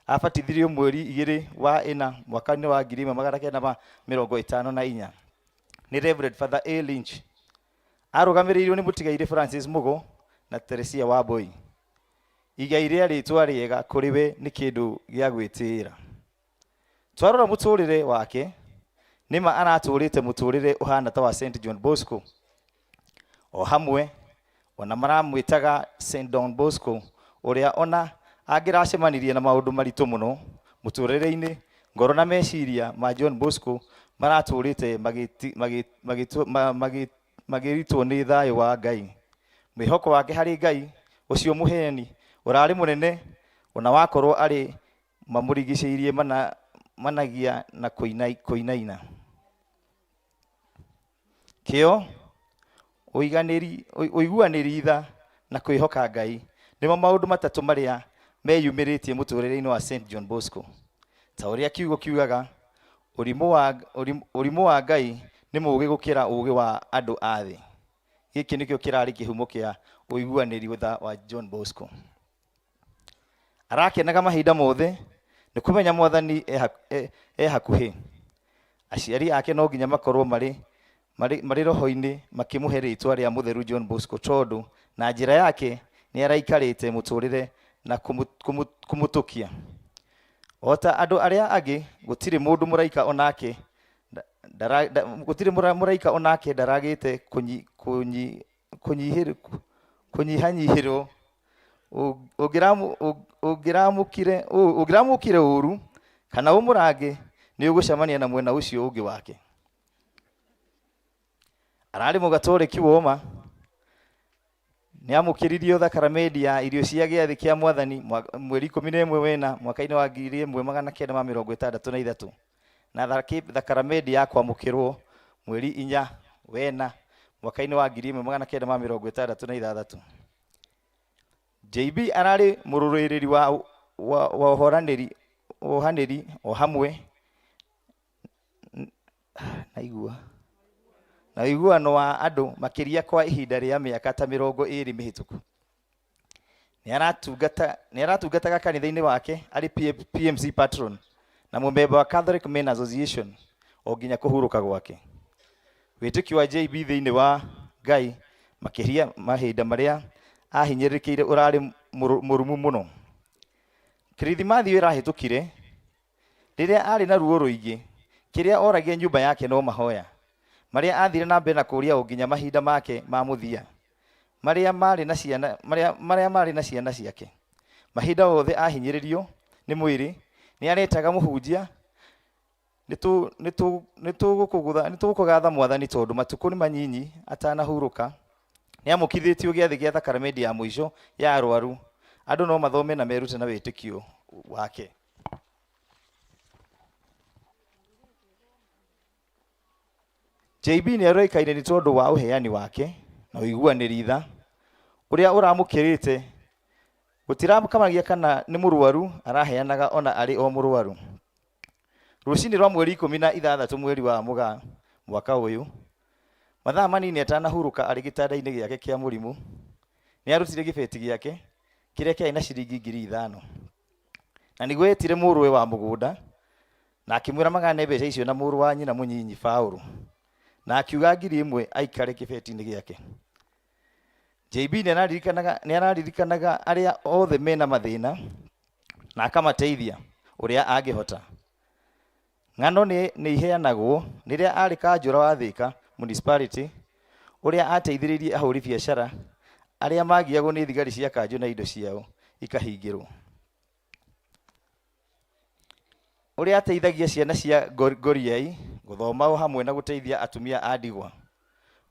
abatithirio mweri 2 wa 4 mwaka-inĩ wa 1954 nĩ Reverend Father A. Lynch. Arũgamĩrĩirwo nĩ mũtigairĩ Francis Mugo na Teresia Wambui. Igai rĩa rĩtwa rĩega kũrĩ we nĩ kĩndũ gĩa gwĩtĩĩra. Twarora mũtũrĩre wake, nĩma aratũrĩte mũtũrĩre ũhana ta wa St. John Bosco. O hamwe ona maramwĩtaga St. Don Bosco, ũrĩa ona angĩracemanirie na maũndũ maritũ mũno mũtũrĩre-inĩ, ngoro na meciria ma John Bosco maratũrĩte magĩritwo nĩ thayũ wa Ngai. Mwĩhoko wake harĩ Ngai ũcio mũheani ũrarĩ mũnene, ona wakorwo arĩ mamũrigicĩirie managia na kũinaina. Kĩo, ũiguanĩri tha na kwĩhoka Ngai nĩmo maũndũ matatũ marĩa meyumĩrĩtie mũtũrĩre-inĩ wa St John Bosco. Ta ũrĩa kiugo kiugaga, ũrimũ wa Ngai nĩ mũũgĩ gũkĩra ũũgĩ wa andũ a thĩ. Gĩkĩ nĩkĩo kĩrarĩ kĩhumo kĩa ũiguanĩri tha wa John Bosco. Arakenaga mahinda mothe nĩ kũmenya Mwathani e hakuhĩ. Aciari ake no nginya makorwo marĩ roho-inĩ makĩmũhe rĩtwa rĩa mũtheru John Bosco, tondũ na njĩra yake nĩ araikarĩte mũtũrĩre na kũmũtũkia. O ta andũ arĩa angĩ, gũtirĩ mũndũ mũraika onake ndaragĩte kũnyihanyihĩrwo. Ũngĩramũkire ũru kana ũmũrange, nĩ ũgũcemania na mwena ũcio ũngĩ wake. Ararĩ mũgatoliki woma, nĩ amũkĩririo thakramenti ya irio cia gĩathĩ kĩa Mwathani mweri 11 wena mwaka-inĩ wa 1963, na thakramenti ya kwamũkĩrwo mweri 4 wena mwaka-inĩ wa 1966. JB ararĩ mũrũĩrĩri wa wohanĩri o hamwe na ũiguano wa andũ makĩria kwa ihinda rĩa mĩaka ta 20 mĩhĩtũku. Nĩ aratungataga kanitha-inĩ wake arĩ PMC patron na mũmemba wa Catholic Men Association o nginya kũhurũka gwake. Wĩtĩkio wa JB thĩinĩ wa Ngai makĩria mahinda marĩa ahinyĩrĩrĩkĩire ũrarĩ mũrumu mũno. Kirithimathi ĩrahĩtũkire, rĩrĩa arĩ na ruo rũingĩ, kĩrĩa oragia nyũmba yake no mahoya marĩa athire na mbere na kũria o nginya mahinda make ma mũthia, marĩa marĩ na ciana ciake. Mahinda othe ahinyĩrĩrio nĩ mwĩrĩ, nĩ aretaga mũhunjia, nĩtũgũkũgatha Mwathani tondũ matukũ nĩ manyinyi atanahurũka. Nĩ amũkithĩtio gĩathĩ gĩa thakramenti ya mũico ya arwaru. Andũ no mathome na merute na wĩtĩkio wake. JB nĩ aroĩkaine nĩ tondũ wa ũheani wake na ũiguanĩri tha ũrĩa ũramũkĩrĩte. Gũtiramũkamagia kana nĩ mũrwaru, araheanaga ona arĩ o mũrwaru. Rũcinĩ rwa mweri 16 mweri wa Mũgaa mwaka ũyũ, mathaa manini atanahurũka arĩ gĩtanda-inĩ gĩake kĩa mũrimũ, nĩ arutire gĩbeti gĩake kĩrĩa kĩarĩ na ciringi 5,000, na nĩguo etire mũrũwe wa mũgũnda na akĩmwĩra magane mbeca icio na mũrũ wa nyina mũnyinyi Paũlũ, na akiuga 1,000 aikare kĩbeti-inĩ gĩake. JB nĩ araririkanaga arĩa othe mena mathĩna na akamateithia ũrĩa angĩhota. Ng'ano nĩ iheanagwo rĩrĩa arĩ kanjũra wa Thĩka municipality, ũrĩa ateithĩrĩirie ahũri biacara arĩa magiagwo nĩ thigari cia kanjũ na indo ciao ikahingĩrwo. Ũrĩa ateithagia ciana cia ngoriai gũthoma o hamwe na gũteithia atumia a ndigwa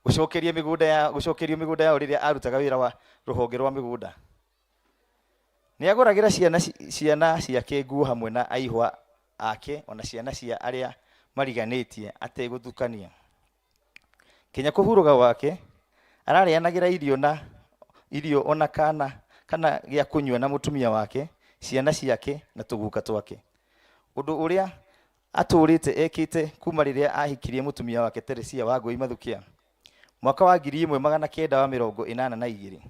gũcokerio mĩgũnda yao rĩrĩa arutaga wĩra wa rũhonge rwa mĩgũnda. Nĩ agũragĩra ciana ciake nguo hamwe na aihwa ake ona ciana cia arĩa mariganĩtie ategũthukania. Kinya kũhurũka gwake ararĩanagĩra irio ona kana gĩa kũnyua na mũtumia wake, ciana ciake na tũguka twake, ũndũ ũrĩa atũrĩte ekĩte kuma rĩrĩa ahikirie mũtumia wake Teresia wa Ngũi Mathukia mwaka wa 1982.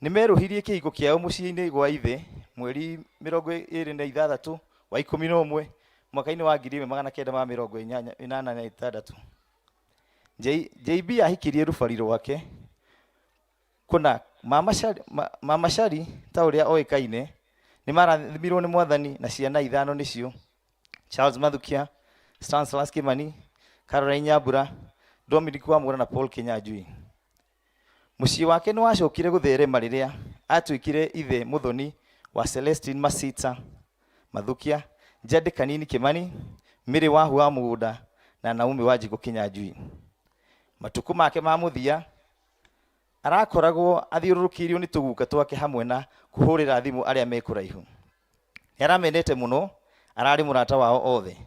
Nĩ merũhirie kĩhiko kĩao mũciĩ-inĩ gwa ithe mweri 26 wa 11 mwaka-inĩ wa 1986. JB ahikirie rũbari rwake kuna Mama Shari ta ũrĩa oĩkaine nĩ marathimirwo nĩ Mwathani na ciana 5 nĩcio Charles Mathukia, Stanislas Kimani, Caroline Nyambura, Dominic Wamũra na Paul Kinyanjui. Mũciĩ wake nĩ wacokire gũtherema rĩrĩa atuĩkire ithe mũthoni wa Celestine Masita Mathukia, Jade Kanini Kimani, Miri wahu wa mugunda na Naomi waji gukinya njui. Matuku make ma muthia arakoragwo athiurukirio ni tuguka twake hamwe na kuhurira thimu aria me kuraihu. Yaramenete muno, arari murata wao othe.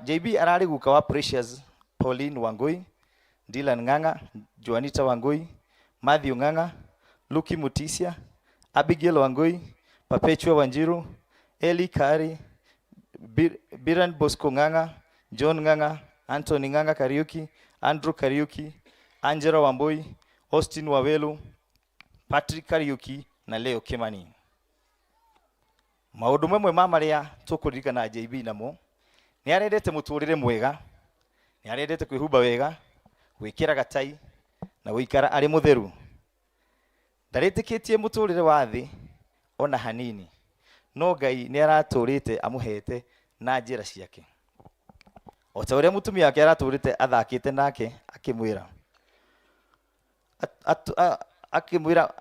JB arari guka wa Precious Pauline Wangui, Dylan Ng'ang'a, Juanita Wangui, Matthew Ng'ang'a, Luki Mutisia, Abigail Wangui, Perpetua Wanjiru, Eli Kari, Biran Bosco Ng'ang'a, John Ng'ang'a, Anthony Ng'ang'a Kariuki, Andrew Kariuki, Angela Wambui, Austin Wawelu, Patrick Kariuki na Leo Kimani. Maundu mamwe ma maria tukuririkana JB namo ni arendete muturire mwega, ni arendete kwihumba wega, gwikira gatai na guikara ari mutheru. Ndaritikitie muturire wa thi ona hanini, no Ngai ni araturite amuhete na njira ciake. O ta uria mutumia wake araturite athakite nake akimwira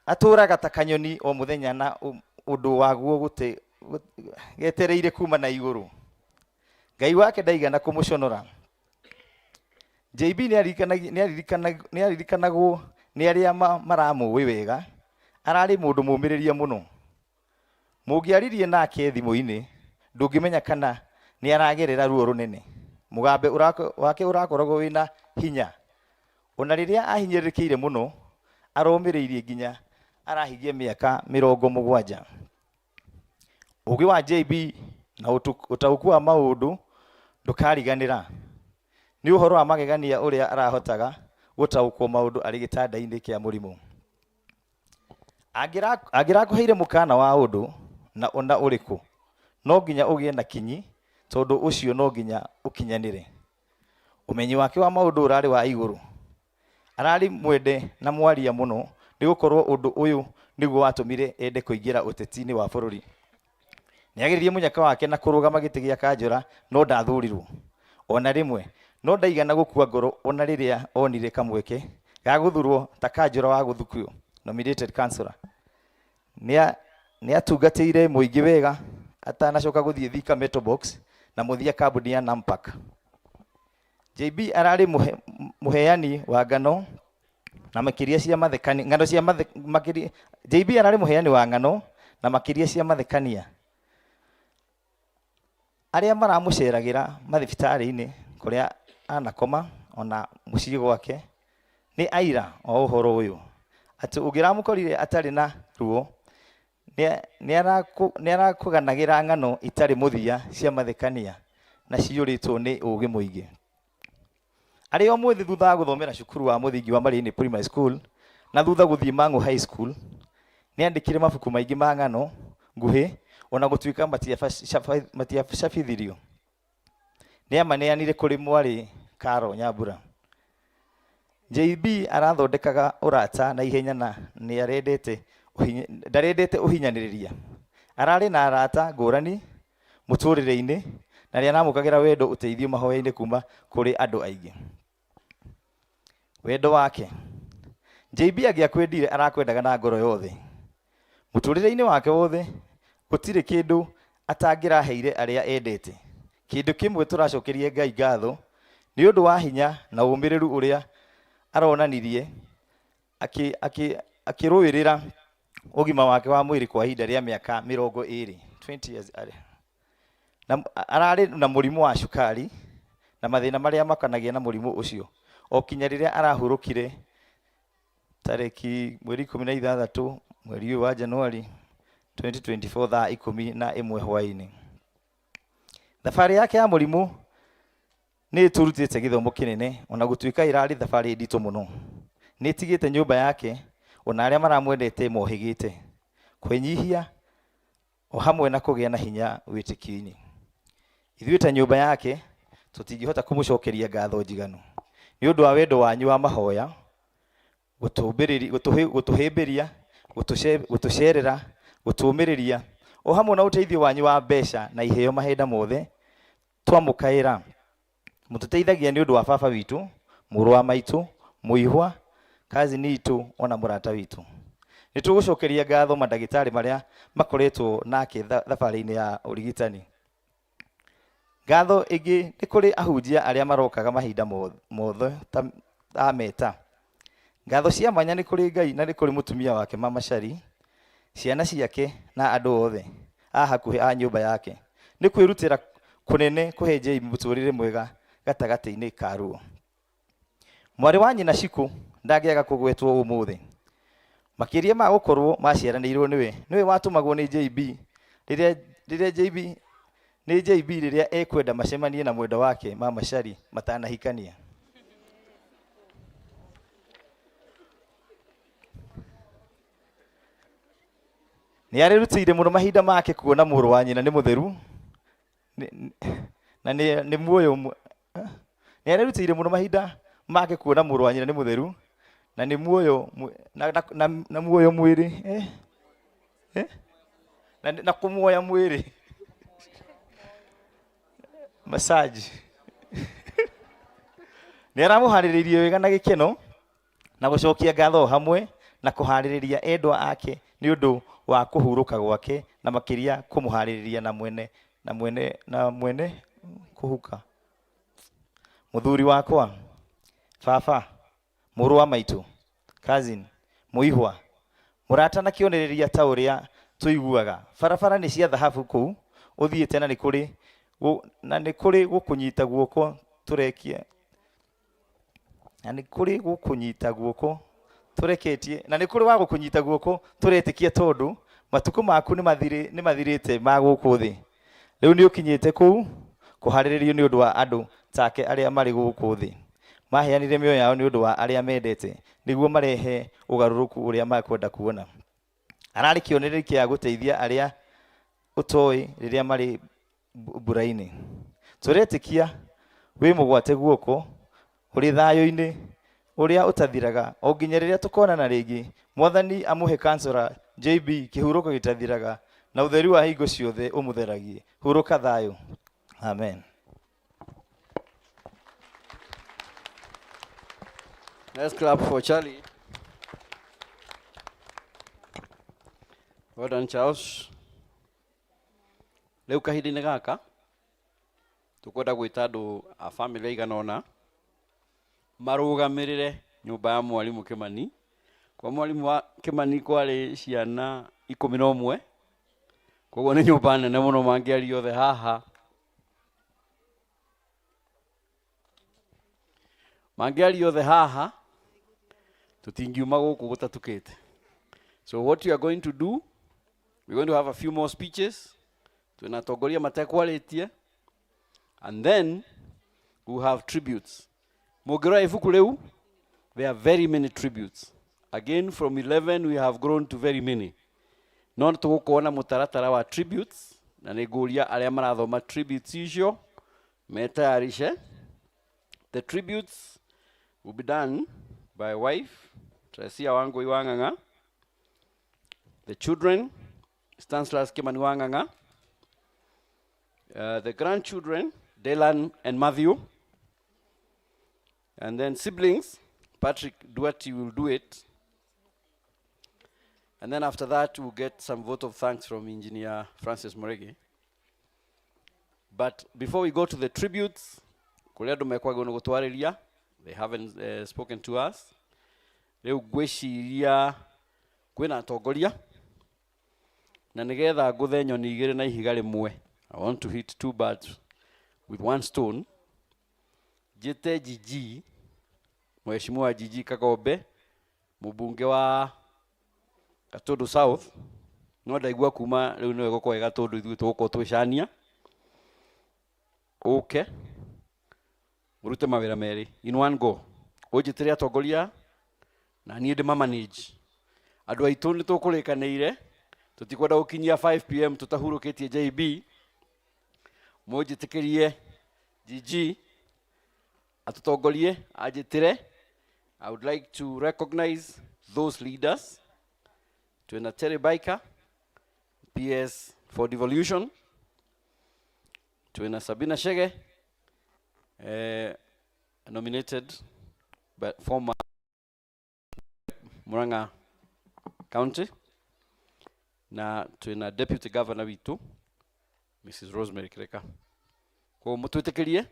aturaga ta kanyoni o muthenya na undu waguo gute getereire kuma na iguru. Ngai wake ndaigana kumuconora. JB ni aririkanagwo ni aria maramuwi wega, arari mundu mumiriria muno. Mungiaririe nake thimu-ini ndungimenya kana ni aragerera ruo runene. Mugambe wake urakoragwo wina hinya. Ona riria ahinyirikiire muno, aromiriirie nginya arahigie miaka 70. Ugi wa JB na utauku wa maundu ndukariganira. Ni uhoro wa magegania uria arahotaga gutaukwo maundu ari gitanda-ini kia murimu. Angirakuheire mukana wa undu na ona uriku, no nginya ugie na kinyi, tondu ucio no nginya ukinyanire. Umenyi wake wa maundu urari wa iguru. Arari mwende na mwaria muno, ni gukorwo undu uyu niguo watumire ende kuingira uteti-ini wa bururi. Ni agiririe munyaka wake na kurugama giti gia kanjura, no ndathurirwo. Ona rimwe no ndaigana gukua ngoro ona riria onire kamweke ga guthurwo ta kanjura wa guthukio, nominated councillor. Ni atungatire muingi wega atanacoka guthie Thika Metal Box na muthia kambuni ya Nampak. JB arari muheani wa ngano na makiria cia mathekania, ngano cia makiria. JB arari muheani wa ngano na makiria cia mathekania. Aria maramuceragira mathibitari-ini kuria anakoma ona mucii gwake ni aira o uhoro uyu ati ungiramukorire atari na ruo ni arakuganagĩra ng'ano itarĩ mũthia cia mathekania na ciyũrĩtwo nĩ ũgĩ mũingĩ. Arĩ o mwĩthĩ thutha wa gũthomera cukuru wa mũthingi wa Marĩnĩ Primary School na thutha gũthiĩ Mang'u High School, nĩ andĩkire mabuku maingĩ ma ng'ano nguhĩ ona gũtuĩka matiacabithirio. Nĩ amaneanire kũrĩ mwarĩ Karo Nyambura. JB arathondekaga ũrata na ihenya na nĩ ndarendete ũhinyanĩrĩria. Ararĩ na arata ngũrani mũtũrĩre-inĩ na rĩrĩa namũkagĩra wendo ũteithio mahoya-inĩ kuma kũrĩ andũ aingĩ. Wendo wake, JB angĩakwendire arakwendaga na ngoro yothe. Mũtũrĩre-inĩ wake wothe gũtirĩ kĩndũ atangĩraheire arĩa endete. Kĩndũ kĩmwe tũracokerie Ngai ngatho nĩ ũndũ wa hinya na ũmĩrĩru ũrĩa aronanirie akĩrũĩrĩra ũgima wake wa mwĩrĩ kwa ihinda rĩa mĩaka 20 years. Na ararĩ na mũrimũ wa cukari na mathĩna marĩa makanagia na mũrimũ ũcio. O kinya rĩrĩa arahurũkire tarĩki mweri 16 mweri ũyũ wa Januari 2024 thaa 11 hwaĩ-inĩ. Thabarĩ yake ya mũrimũ nĩ ĩtũrutĩte gĩthomo kĩnene ona gũtuĩka ĩrarĩ thabarĩ nditũ mũno. Nĩ ĩtigĩte nyũmba yake ona arĩa maramwendete mohĩgĩte, kwĩnyihia o hamwe na kũgĩa na hinya wĩtĩkio-inĩ. Ithuĩ ta nyũmba yake tũtingĩhota kũmũcokeria ngatho njiganu nĩ ũndũ wa wendo wanyu wa mahoya, gũtũhĩmbĩria, gũtũcerera, gũtũmĩrĩria o hamwe na ũteithio wanyu wa mbeca na iheo mahinda mothe. Twamũkaĩra mũtũteithagia nĩ ũndũ wa baba witũ, mũrũ wa maitũ, mũihwa, kazini itũ ona mũrata witũ. Nĩ Nitugucokeria ngatho mandagitari maria makoretwo nake thabarĩ-inĩ ya ũrigitani. Ngatho ĩngĩ nĩ kũrĩ ahunjia arĩa marokaga mahinda mothe ta meta. Ngatho cia mwanya nĩ kũrĩ Ngai na nĩ kũrĩ mũtumia wake Mama Shari, ciana ciake na andũ othe a hakuhĩ a nyũmba yake. Nĩ kwĩrutĩra kũnene kũhe JB mũtũrĩre mwega gatagatĩ-inĩ ka ruo. Mwarĩ wa nyina Ciku ndangĩaga kũgwetwo ũmũthĩ. Makĩria ma gũkorwo maciaranĩirwo nĩwe watũmagwo nĩ JB rĩrĩa ekwenda macemanie na mwenda wake Mama Shari matanahikania. Nĩ arerutĩire mũno mahinda make kuona mũrũ wa nyina nĩ mũtheru na nĩ muoyo. Nĩ arerutĩire mũno mahinda make kuona mũrũ wa nyina nĩ mũtheru na nĩ muoyo na muoyo mwĩrĩ na kũmuoya mwĩrĩ massage. Nĩ aramũharĩrĩirie wega na gĩkeno na gũcokia ngatho hamwe na kũharĩrĩria endwa ake nĩ ũndũ wa kũhurũka gwake na makĩria kũmũharĩrĩria na mwene kũhuka. Mũthuri wakwa, baba, mũrũ wa maitũ, cousin, mũihwa, mũrata na kĩonereria ta ũrĩa tũiguaga. Barabara nĩ cia thahabu kũu ũthiĩte na nĩ kũrĩ gũkũnyita guoko tũrekie. Na nĩ kũrĩ gũkũnyita guoko tũreketie, na nĩ kũrĩ wa gũkũnyita guoko tũretĩkia tondũ matukũ maku nĩ mathirĩte ma gũkũ thĩ. Rĩu nĩ ũkinyĩte kũu kũharĩrĩrio nĩ ũndũ wa andũ take arĩa marĩ gũkũ thĩ. Maheanire mĩoyo yao nĩ ũndũ wa arĩa mendete nĩguo marehe ũgarũrũku ũrĩa makwenda kuona. Ararĩ kĩonereria kĩa gũteithia arĩa ũtoĩ rĩrĩa marĩ mbura-inĩ. Tũretĩkia wĩ mũgwate guoko ũrĩ thayũ-inĩ ũrĩa ũtathiraga o nginya rĩrĩa tũkonana rĩngĩ. Mwathani amũhe kansora JB kĩhurũko gĩtathiraga na ũtheri wa hingo ciothe ũmũtheragie. Hurũka thayũ. Amen. Let's clap for Charlie. Well done, Charles. Leo kahinda-inĩ gaka tukwenda gwĩta andũ a family igana ũna marũgamĩrĩre nyũmba ya mwarimũ Kĩmani. Kwa mwarimũ wa Kĩmani kwarĩ ciana 11, koguo nĩ nyũmba nene mũno mangĩaria othe haha. Mangĩaria othe haha tũtingiuma gũkũ gũtatukĩte. So what you are going to do, we're going to have a few more speeches. Tunatongoria matekwarĩtie, and then we'll have tributes. Mũngĩrora ibuku rĩu, there are very many tributes. Again, from 11 we have grown to very many. No tũgũkorwo mũtaratara wa tributes, na nĩngũria arĩa marathoma tributes icio metayarishe. The tributes will be done by wife Tracia Wangui Wanganga, the children Stanislas Kimani Wanganga, the grandchildren Delan and Matthew, and then siblings Patrick Duarte will do it. And then after that, we'll get some vote of thanks from Engineer Francis Moregi. But before we go to the tributes, they haven't spoken to us. Rĩu ngwĩciria kwĩna atongoria na nĩgetha ngũthe nyoni igĩrĩ na ihiga rĩmwe. I want to hit two birds with one stone. Njĩte Gigi, Mheshimiwa Gigi Kagombe, mũbunge wa Gatundu South. No ndaigua kuma rĩu nĩwe gũkorwo Gatundu ithuĩ tũgũkorwo twĩcania. Okay. Mũrute mawĩra merĩ in one go. Ũnjĩtĩre atongoria na niĩ ndĩmamanage. Andũ aitũ nĩ tũkũrĩkanĩire, tũtikwenda gũkinyia 5 PM tũtahurũkĩtie JB. Mũnjĩtĩkĩrie Gigi atutongorie anjĩtĩre. I would like to recognize those leaders. Twina Terry Baika, PS for Devolution. Twina Sabina Shege, nominated but former Muranga County, na twina Deputy Governor witu Mrs. Rosemary Kireka. Kwa mutwitikirie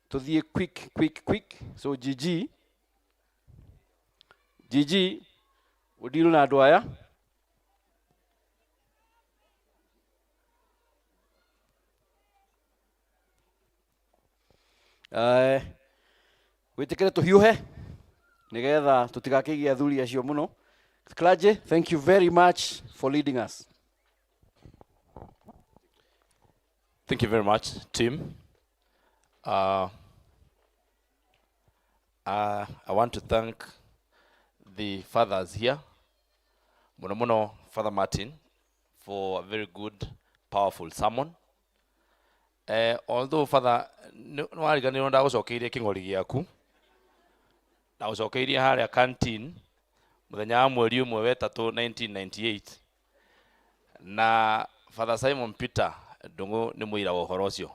tuthie quick. So Gigi udiru na andu aya. Witikire tuhiuhe nigetha tutigakigie athuri acio muno. Clergy, thank you very much for leading us. Thank you very much, team. I want to thank the fathers here, Muno Father Martin, for a very good, powerful sermon. Although Father, no arigani ronda gucokeire kingori giaku, na gucokeire haria canteen muthenya wa mweri umwe wa 3 1998, na Father Simon Peter ndungu ni muira wa uhoro ucio.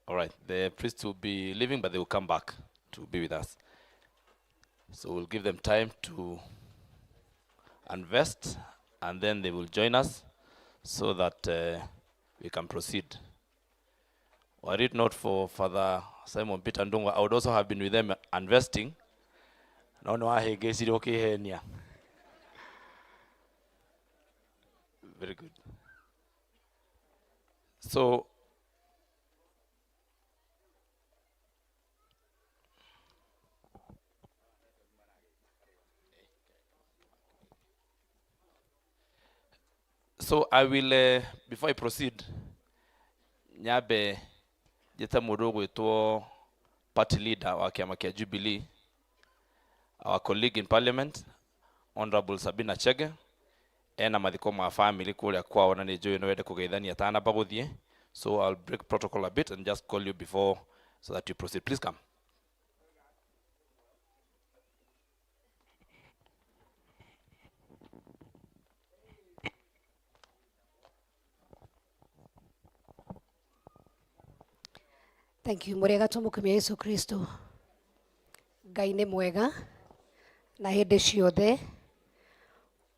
All right, the priests will be leaving, but they will come back to be with us. So we'll give them time to unvest, and then they will join us so that we can proceed. Were it not for Father Simon Peter Ndungwa, I would also have been with them unvesting. Very good. So, I will, before I proceed, nyabe jeta mudogo ito party leader wa kiama kia Jubilee, our colleague in parliament, Honorable Sabina Chege, ena mathiko ma family kuria kwao na nijo no wende kugeithania tana baguthie. So I'll break protocol a bit and just call you before so that you proceed. Please come. Thank you. Mwega tumukumia Yesu Kristo. Ngai ni mwega na hĩndĩ ciothe.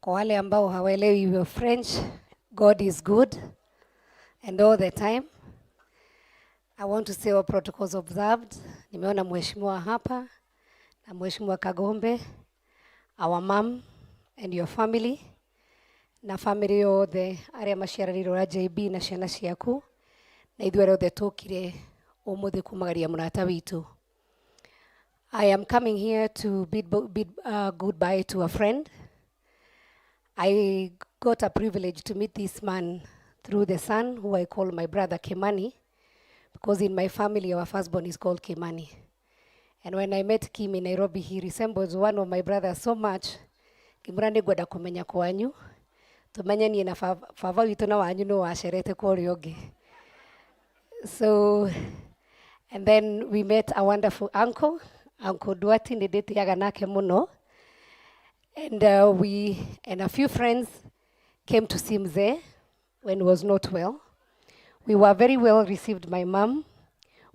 Kwa wale ambao hawaelewi French, God is good and all the time. I want to say all protocols observed. Nimeona mheshimiwa hapa na mheshimiwa Kagombe, our mom and your family, na family yothe aria maciaranirwo na JB na ciana ciaku, na ithuĩ othe tũkire umuthi kumagaria murata witu. I am coming here to bid goodbye to a friend. I got a privilege to meet this man through the son, who I call my brother Kimani, because in my family our firstborn is called Kimani. And when I met Kim in Nairobi, he resembles one of my brothers so much. Kimurani gwenda kumenya kwanyu, tumenyanie na fava witu na wanyu no washerete kuri ogi. So, and then we met a wonderful uncle, Uncle Duati Ndete Yaganake Muno. And we and a few friends came to see Mzee when he was not well. We were very well received, my mom.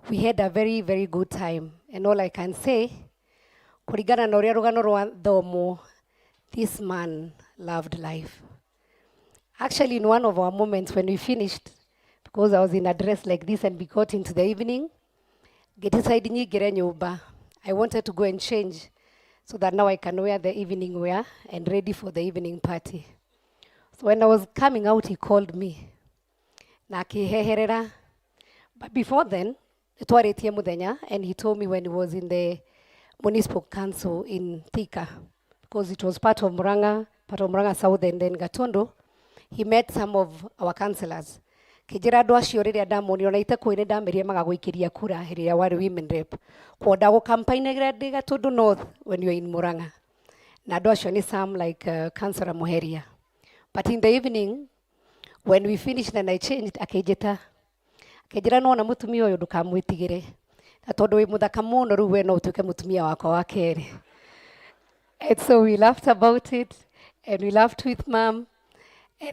We had a very, very good time. And all I can say, kurigana na uria rugano rwa thomo, this man loved life. Actually, in one of our moments when we finished, because I was in a dress like this and we got into the evening, I wanted to go and change so that now I can wear the evening wear and ready for the evening party. So when I was coming out, he called me. But before then, and he told me when he was in the municipal council in Thika, because it was part of Murang'a South and then Gatondo, he met some of our councillors. Kijira ndo acio riria ndamonio na ite ine ndamerie magagwikiria kura riria wari women rep kwenda go campaign grade Gatondo North when you are in Murang'a, na ndo acio ni some like Councillor Muheria. But in the evening when we finished and I changed, akijita no na mutumia uyu ndukamwitigire na tondu wi muthaka muno riu we no utuke mutumia wakwa wa keri. And so we laughed about it and we laughed with mom.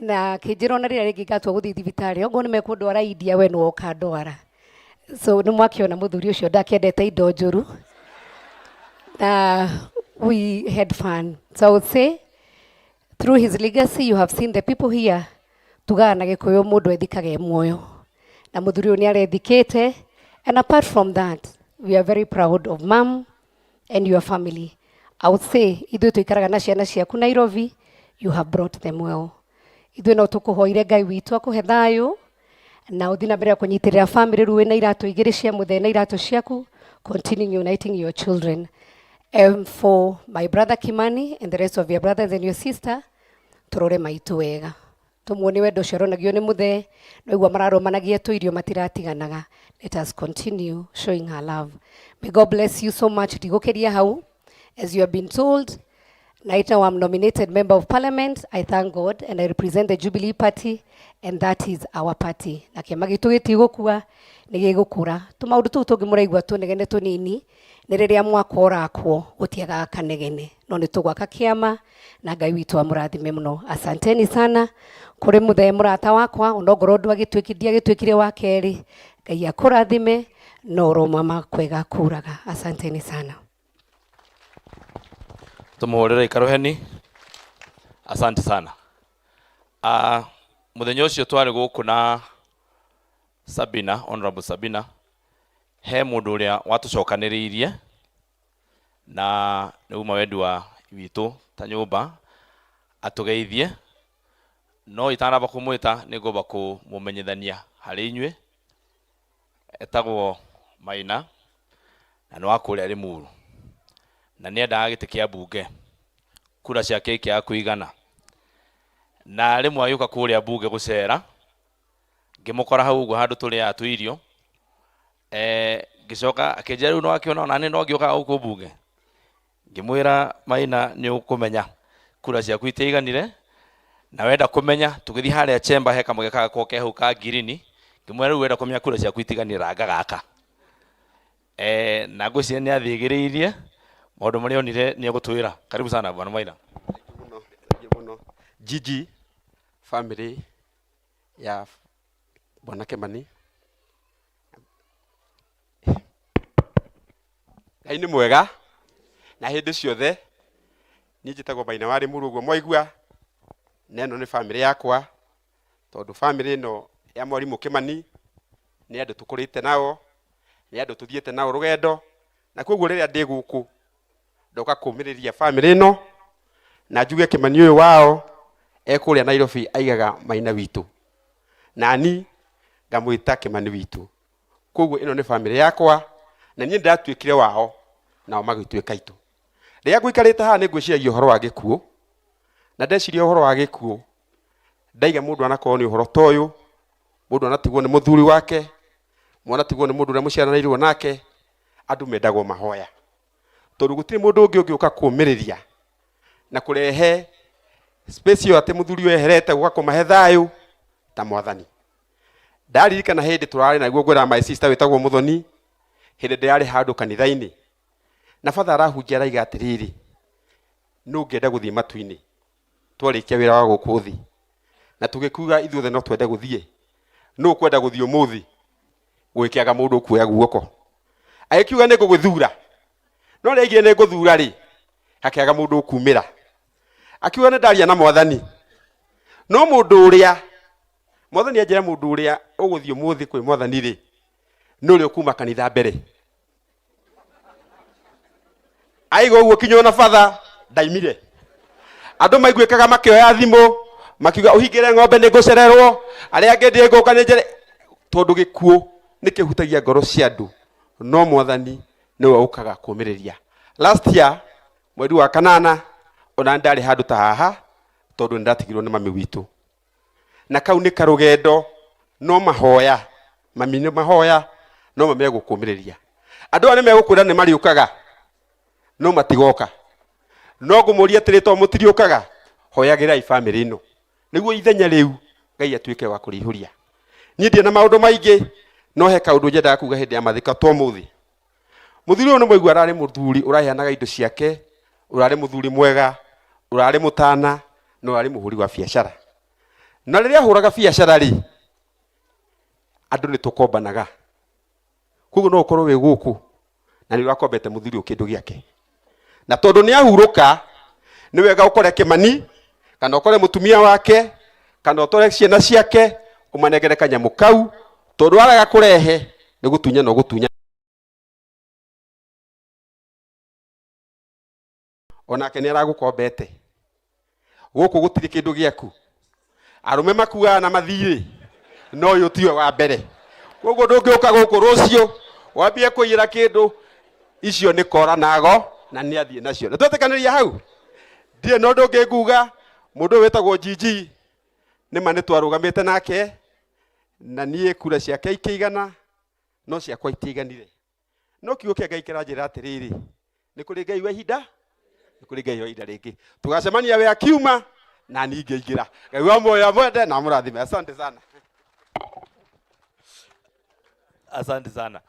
Na kijiro na rira ringi gatwa guthi thibitari ogo ni mekundwara India we no okandwara So nä mwakä muthuri å cio ndakendete indo njũru. We had fun. So I would say through his legacy you have seen the people here tugaga na gikuyu mundu ethikaga e muoyo na muthuri ni arethikite. And apart from that we are very proud of mom and your family. I would say ithuĩ tuikaraga na ciana ciaku Nairobi, you have brought them well. Ithuĩ no tukuhoire Ngai witũ akuhe thayũ na uthi na mbere kunyitirira family ruwe na iratu igiri cia muthe na iratu ciaku, continuing uniting your children. And for my brother Kimani and the rest of your brothers and your sister, turore maitu wega. Tumuone wendo ciaronagio ni muthe, no igua mararomanagia tu irio matiratiganaga. Let us continue showing her love. May God bless you so much. Tigukeria hau, as you have been told, right now I'm nominated member of parliament. I thank God and I represent the Jubilee Party, and that is our party. Na kiama gitu gitigukua ni gigukura. Tumaundu tu tungi muraigua tunegene tunini ni riria mwakora akwo gutiaga kanegene. No ni tugwaka kiama na Ngai witu amurathime muno. Asanteni sana kuri muthe murata wakwa onongoro ndu agitwikire wa keri. Ngai akurathime no romama kwega kuraga. Asanteni sana. Tumuhorere ikaroheni. Asante sana. Muthenya ucio twari guku na Sabina, Honorable Sabina, he mundu uria watucokaniriirie na ni uma wendu wa witu ta nyumba atugeithie, no itanaba kumwita ni ngomba kumumenyithania hari inywe. Etagwo Maina na no akuria ri muru na ni endaga giti kia bunge, kura ciake ikia kuigana, na rimwe ayuka kuria bunge gucera, ngimukora hau uguo handu turi atu irio, ngicoka akinjira riu no akiona nani no ngioka guku bunge, ngimwira Maina ni ukumenya kura ciaku itiganire na wenda kumenya tugithi haria chamber he kamwe gakako ke hau ka girini, ngimwira riu wenda kumenya kura ciaku itiganire ranga gaka. Na ngwiciria ni athigiriirie maundu maria onire ni agutwira. Karibu sana bwana Maina. Gigi family ya bwana Kimani, Ngai ni mwega na hindi ciothe. Ni njitagwo Maina wari murugo mwaigua neno ni family yakwa, tondu family no ya mwarimu Kimani ni andu tukurite nao, ni andu tuthiete nao rugendo, na koguo riria ndi guku ndoka kumiriria family no na njuge Kimani uyu wao ekuria Nairobi aigaga Maina witu, nani ngamwita Kimani witu. Koguo ino ni family yakwa na nie ndatwikire wao nao magitwika itu. Riria guikarite haha ni ngwiciria uhoro wa gikuo, na ndeciria uhoro wa gikuo ndaiga mundu anakorwo ni uhoro toyu, mundu anatigwo ni muthuri wake, mwana tigwo ni mundu uria muciaranirwo nake, andu mendagwo mahoya, tondu gutiri mundu ungi ungiuka kumiriria na kurehe space yo ate muthuri weherete guka kumahe thayu ta mwathani. Ndaririkana hindi turari naguo gwira my sister witagwo Muthoni, hindi ndari handu kanitha-ini na father arahunjia araiga atiriri, nu ngenda guthie matu-ini twarikia wira wa guku thi na tugikuga ithuothe no twende guthie, nu kwenda guthie umuthi gwikiaga mundu kuoya guoko, agikiuga ni nguguthura no rigie ni nguthura ri akiaga mundu kumira, akiuga ni ndaria na mwathani no mundu uria mwathani anjira mundu uria uguthie umuthi kwi mwathani ri no ri ukuma kanitha mbere. Aigo uguo kinyo na father ndaimire, andu maiguikaga makioya thimu makiuga uhingire ng'ombe ni ngucererwo, aria angi ndi nguka ni njere, tondu gikuo ni kihutagia ngoro cia andu no mwathani niwe ukaga kumiriria. Last year mweri wa kanana ona ndari handu ta haha tondu ndatigirwo ni mami witu, na kau ni karugendo no mahoya, mami ni mahoya no mami egukumiriria. Andu ani megukwira ni mariukaga no matigoka, no ngumuria tirito mutiriukaga, hoyagirai family ino niguo ithenya riu Ngai atuike wa kurihuria. Nie ndi na maundu maingi no he kaundu njendaga kuga hindi ya mathika to muthi. Muthuri uyu ni mwaigua arari muthuri uraheanaga indo ciake, urari muthuri mwega, urari mutana, no urari muhuri wa biashara. Na riria huraga biashara ri andu ni tukombanaga, Kugo no ukorwo wi guku na ni wakombete muthuri ukindu giake. Na tondu ni ahuruka ni wega ukore Kimani kana ukore mutumia wake kana utore ciana ciake umanegere kanyamu kau tondu araga kurehe ni gutunya no gutunya. Onake ni aragukombete guku gutiri kindu giaku. Arume makuaga na mathiri no uyu tiwe wa mbere. Koguo ndungiuka guku rucio wambie kuira kindu icio ni kora nago na ni athie nacio. Twetikanĩria hau ndie no ndungiguga mundu wetagwo Gigi ni mane twarugamite nake na nie kura ciake ikigana no ciakwa itiganire. No kiugo kia Ngai kiranjira atiriri ni kuri Ngai wa ihinda ni kuri Ngai wa ihinda ringi. Tugacemania we akiuma na ninge ingira. Ngai wa moyo mwende na murathime. Asante sana. Asante sana.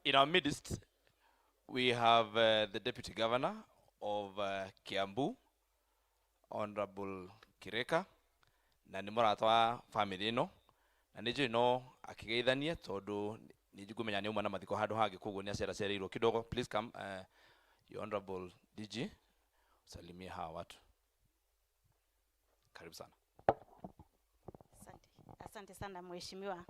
In our midst, we have the Deputy Governor of Kiambu, Honorable Kireka, na ni murata wa family ino. Na nijo ino akigeithania tondu nijugumenya ni umana mathiko handu hangi koguo ni aceracereirwo kidogo. Please come, your Honorable DG, salimie hawa watu. Karibu sana. Asante sana mheshimiwa.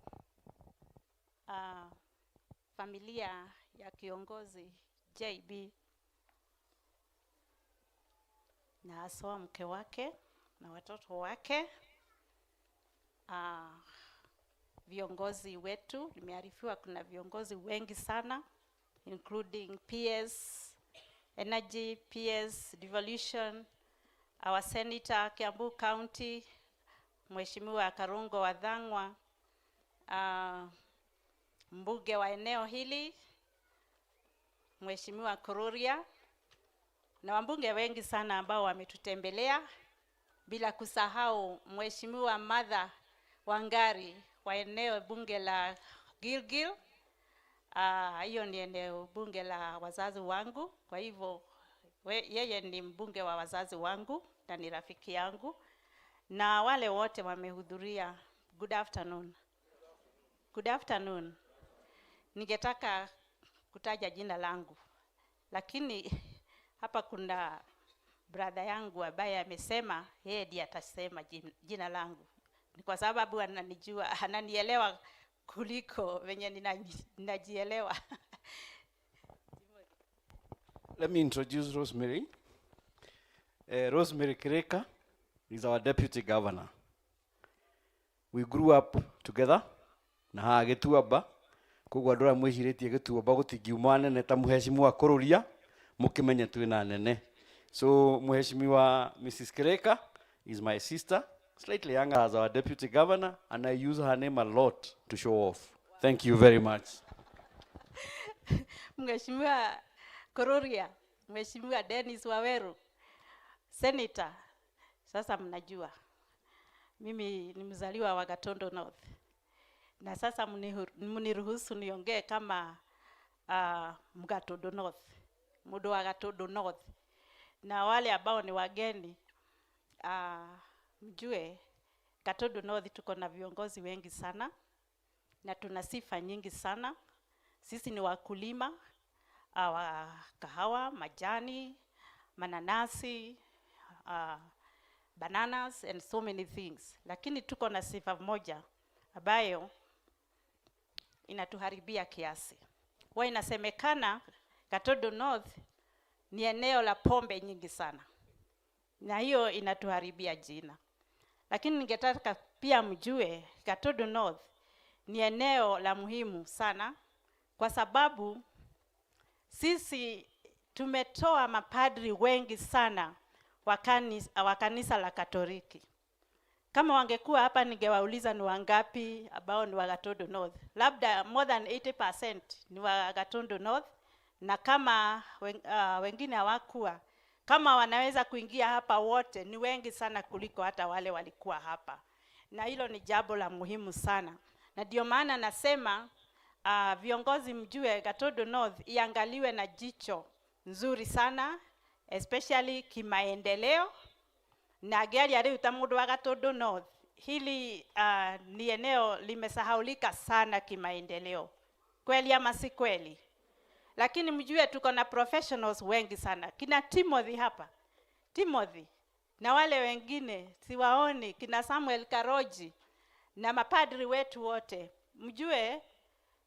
Familia ya kiongozi JB na haswa mke wake na watoto wake, viongozi wetu, nimearifiwa kuna viongozi wengi sana including PS Energy, PS Devolution, our Senator Kiambu County, Mheshimiwa Karungo Wadhangwa, mbunge wa eneo hili Mheshimiwa Kururia, na wambunge wengi sana ambao wametutembelea, bila kusahau Mheshimiwa Mother Wangari wa eneo bunge la Gilgil. Hiyo ni eneo bunge la wazazi wangu, kwa hivyo yeye ni mbunge wa wazazi wangu na ni rafiki yangu. Na wale wote wamehudhuria, good afternoon. Good afternoon. Ningetaka kutaja jina langu, lakini hapa kuna brother yangu ambaye amesema yeye ndiye atasema jina langu. Ni kwa sababu ananijua, ananielewa kuliko venye ninajielewa. Let me introduce Rosemary. Rosemary Kireka is our Deputy Governor. We grew up together na hagituaba kugwa ndora mwihiritie gituaba gutingiuma nene ta muheshimiwa Kururia mukimenya twina nene. So muheshimiwa Mrs. Kireka is my sister, slightly younger as our Deputy Governor, and I use her name a lot to show off. Thank you very much. Mheshimiwa Kururia, Mheshimiwa Dennis Waweru, Senator, sasa mnajua mimi ni mzaliwa wa Gatondo North. Na sasa mniruhusu niongee kama Mgatondo North, mudo wa Gatondo North. Na wale ambao ni wageni, mjue Gatondo North tuko na viongozi wengi sana na tuna sifa nyingi sana. Sisi ni wakulima wa kahawa, majani, mananasi, bananas and so many things. Lakini tuko na sifa moja ambayo inatuharibia kiasi. Wa inasemekana Gatondo North ni eneo la pombe nyingi sana, na hiyo inatuharibia jina. Lakini ningetaka pia mjue Gatondo North ni eneo la muhimu sana, kwa sababu sisi tumetoa mapadri wengi sana wa kanisa la Katoliki. Kama wangekuwa hapa ningewauliza ni wangapi ambao ni wa Gatondo North. Labda more than 80% ni wa Gatondo North, na kama wengine hawakuwa, kama wanaweza kuingia hapa wote, ni wengi sana kuliko hata wale walikuwa hapa. Na hilo ni jambo la muhimu sana. Na ndio maana nasema viongozi mjue Gatondo North iangaliwe na jicho nzuri sana, especially kimaendeleo. Na gari ari utamudu wa Gatondo North hili ni eneo limesahaulika sana kimaendeleo. Kweli ama si kweli? Lakini mjue tuko na professionals wengi sana. Kina Timothy hapa. Timothy na wale wengine siwaoni, kina Samuel Karoji na mapadri wetu wote. Mjue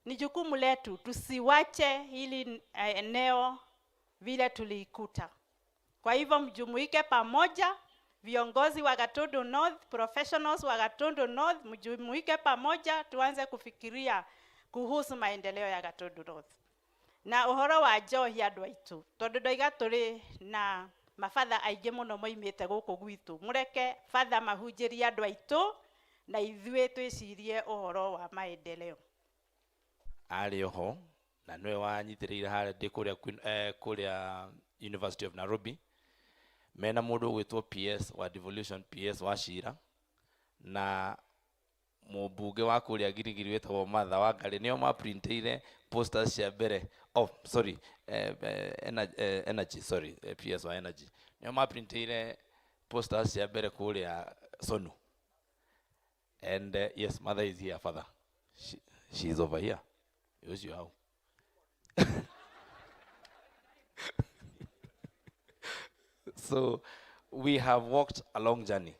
ni jukumu letu tusiwache hili eneo vile tuliikuta. Kwa hivyo mjumuike pamoja, viongozi wa Gatundu North, professionals wa Gatundu North, mjumuike pamoja tuanze kufikiria kuhusu maendeleo ya Gatundu North. Na uhoro wa njohi andũ aitũ, tondũ ndoiga tũrĩ na mabadha aingĩ mũno moimĩte gũkũ gwitũ, mũreke batha mahunjĩrie andũ aitũ na ithuĩ twĩcirie ũhoro wa maendeleo. Arĩ oho na nĩwe wanyitĩrĩire harĩa ndĩ kũrĩa University of Nairobi, mena mũndũ ũgwĩtwo PS wa devolution, PS wa Shira, na mũmbunge wa kũrĩa Girigiri wĩtagwo Martha Wangari, nĩo maprintĩire posters cia mbere. Oh, sorry, energy, sorry, PS wa energy. Nĩo maprintĩire posters cia mbere kũrĩa Sonu. And yes, Mother is here, Father. She is over here. Use your house. So we have walked a long journey.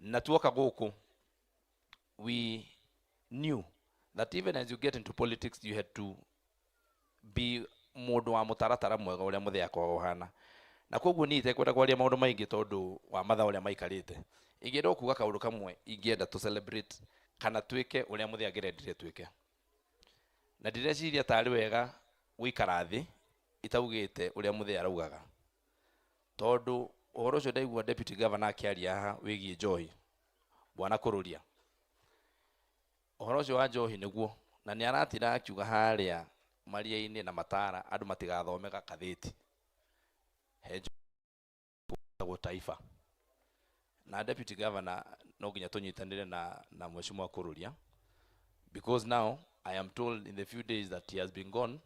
Natuoka goko, we knew that even as you get into politics, you had to be mundu wa mutaratara mwega uria muthia yakwa uhana. Na koguo ni itekwenda kwaria maundu maingi tondu wa matha uria maikarite. Ingĩenda kuga kaundu kamwe ingĩenda to celebrate kana twike uria muthia ngirendire twike. Na ndireciria tari wega guikara thi itaugite uria muthia araugaga. Tondu uhoro ucio ndaigua deputy governor akiaria haha wigie njohi bwana kururia. Uhoro ucio wa njohi niguo na ni aratira akiuga haria maria-ini na matara andu matigathomega kathiti he njohi taifa. Na deputy governor no nginya tunyitanire na mheshimiwa kururia, because now I am told in the few days that he has been gone,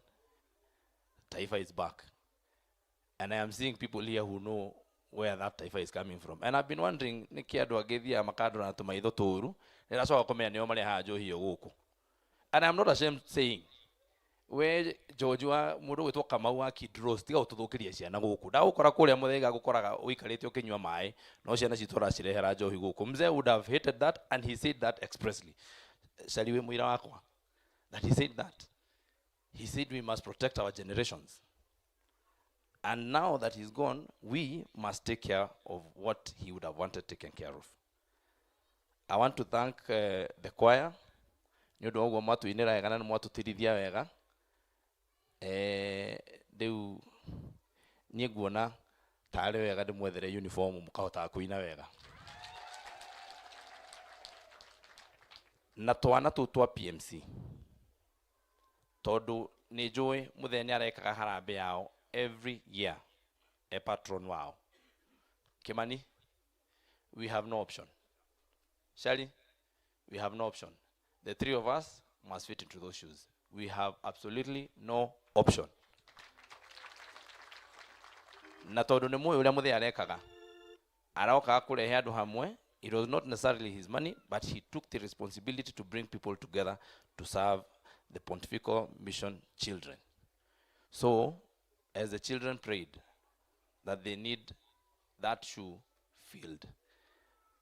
taifa is back. And I am seeing people here who know where that taifa is coming from. And I've been wondering, niki andu agithia makadro na tumaitho turu niracoka kumenya nio mari ha njohi yo guku. And I'm not ashamed saying, we George wa mundu gwitwo Kamau wa Kidros tiga ututhukiria ciana guku ndagukora kuria muthega gukoraga uikarite ukinywa mai no ciana citora cirehera njohi guku. Mzee would have hated that, and he said that expressly. Shaliwe muira wakwa that he said that. He said we must protect our generations. And now that he's gone, we must take care of what he would have wanted taken care of. I want to thank the choir. Nĩ ũndũ ũguo mwatũinĩra wega na mwatũtirithia wega. Rĩu niĩ nguona tarĩ wega ndĩmwethere uniform mũkahotaga kũina wega. Na twana tũu twa PMC tondu nĩ njũĩ mũthee nĩ arekaga harambĩ yao every year, a patron wao. Kimani, we have no option. Shali, we have no option. The three of us must fit into those shoes. We have absolutely no option. Na tondu nĩ mũĩ ũrĩa mũthee arekaga arokaga kũrehe andũ hamwe. It was not necessarily his money, but he took the responsibility to bring people together to serve the Pontifical Mission children. So, as the children prayed that they need that shoe filled,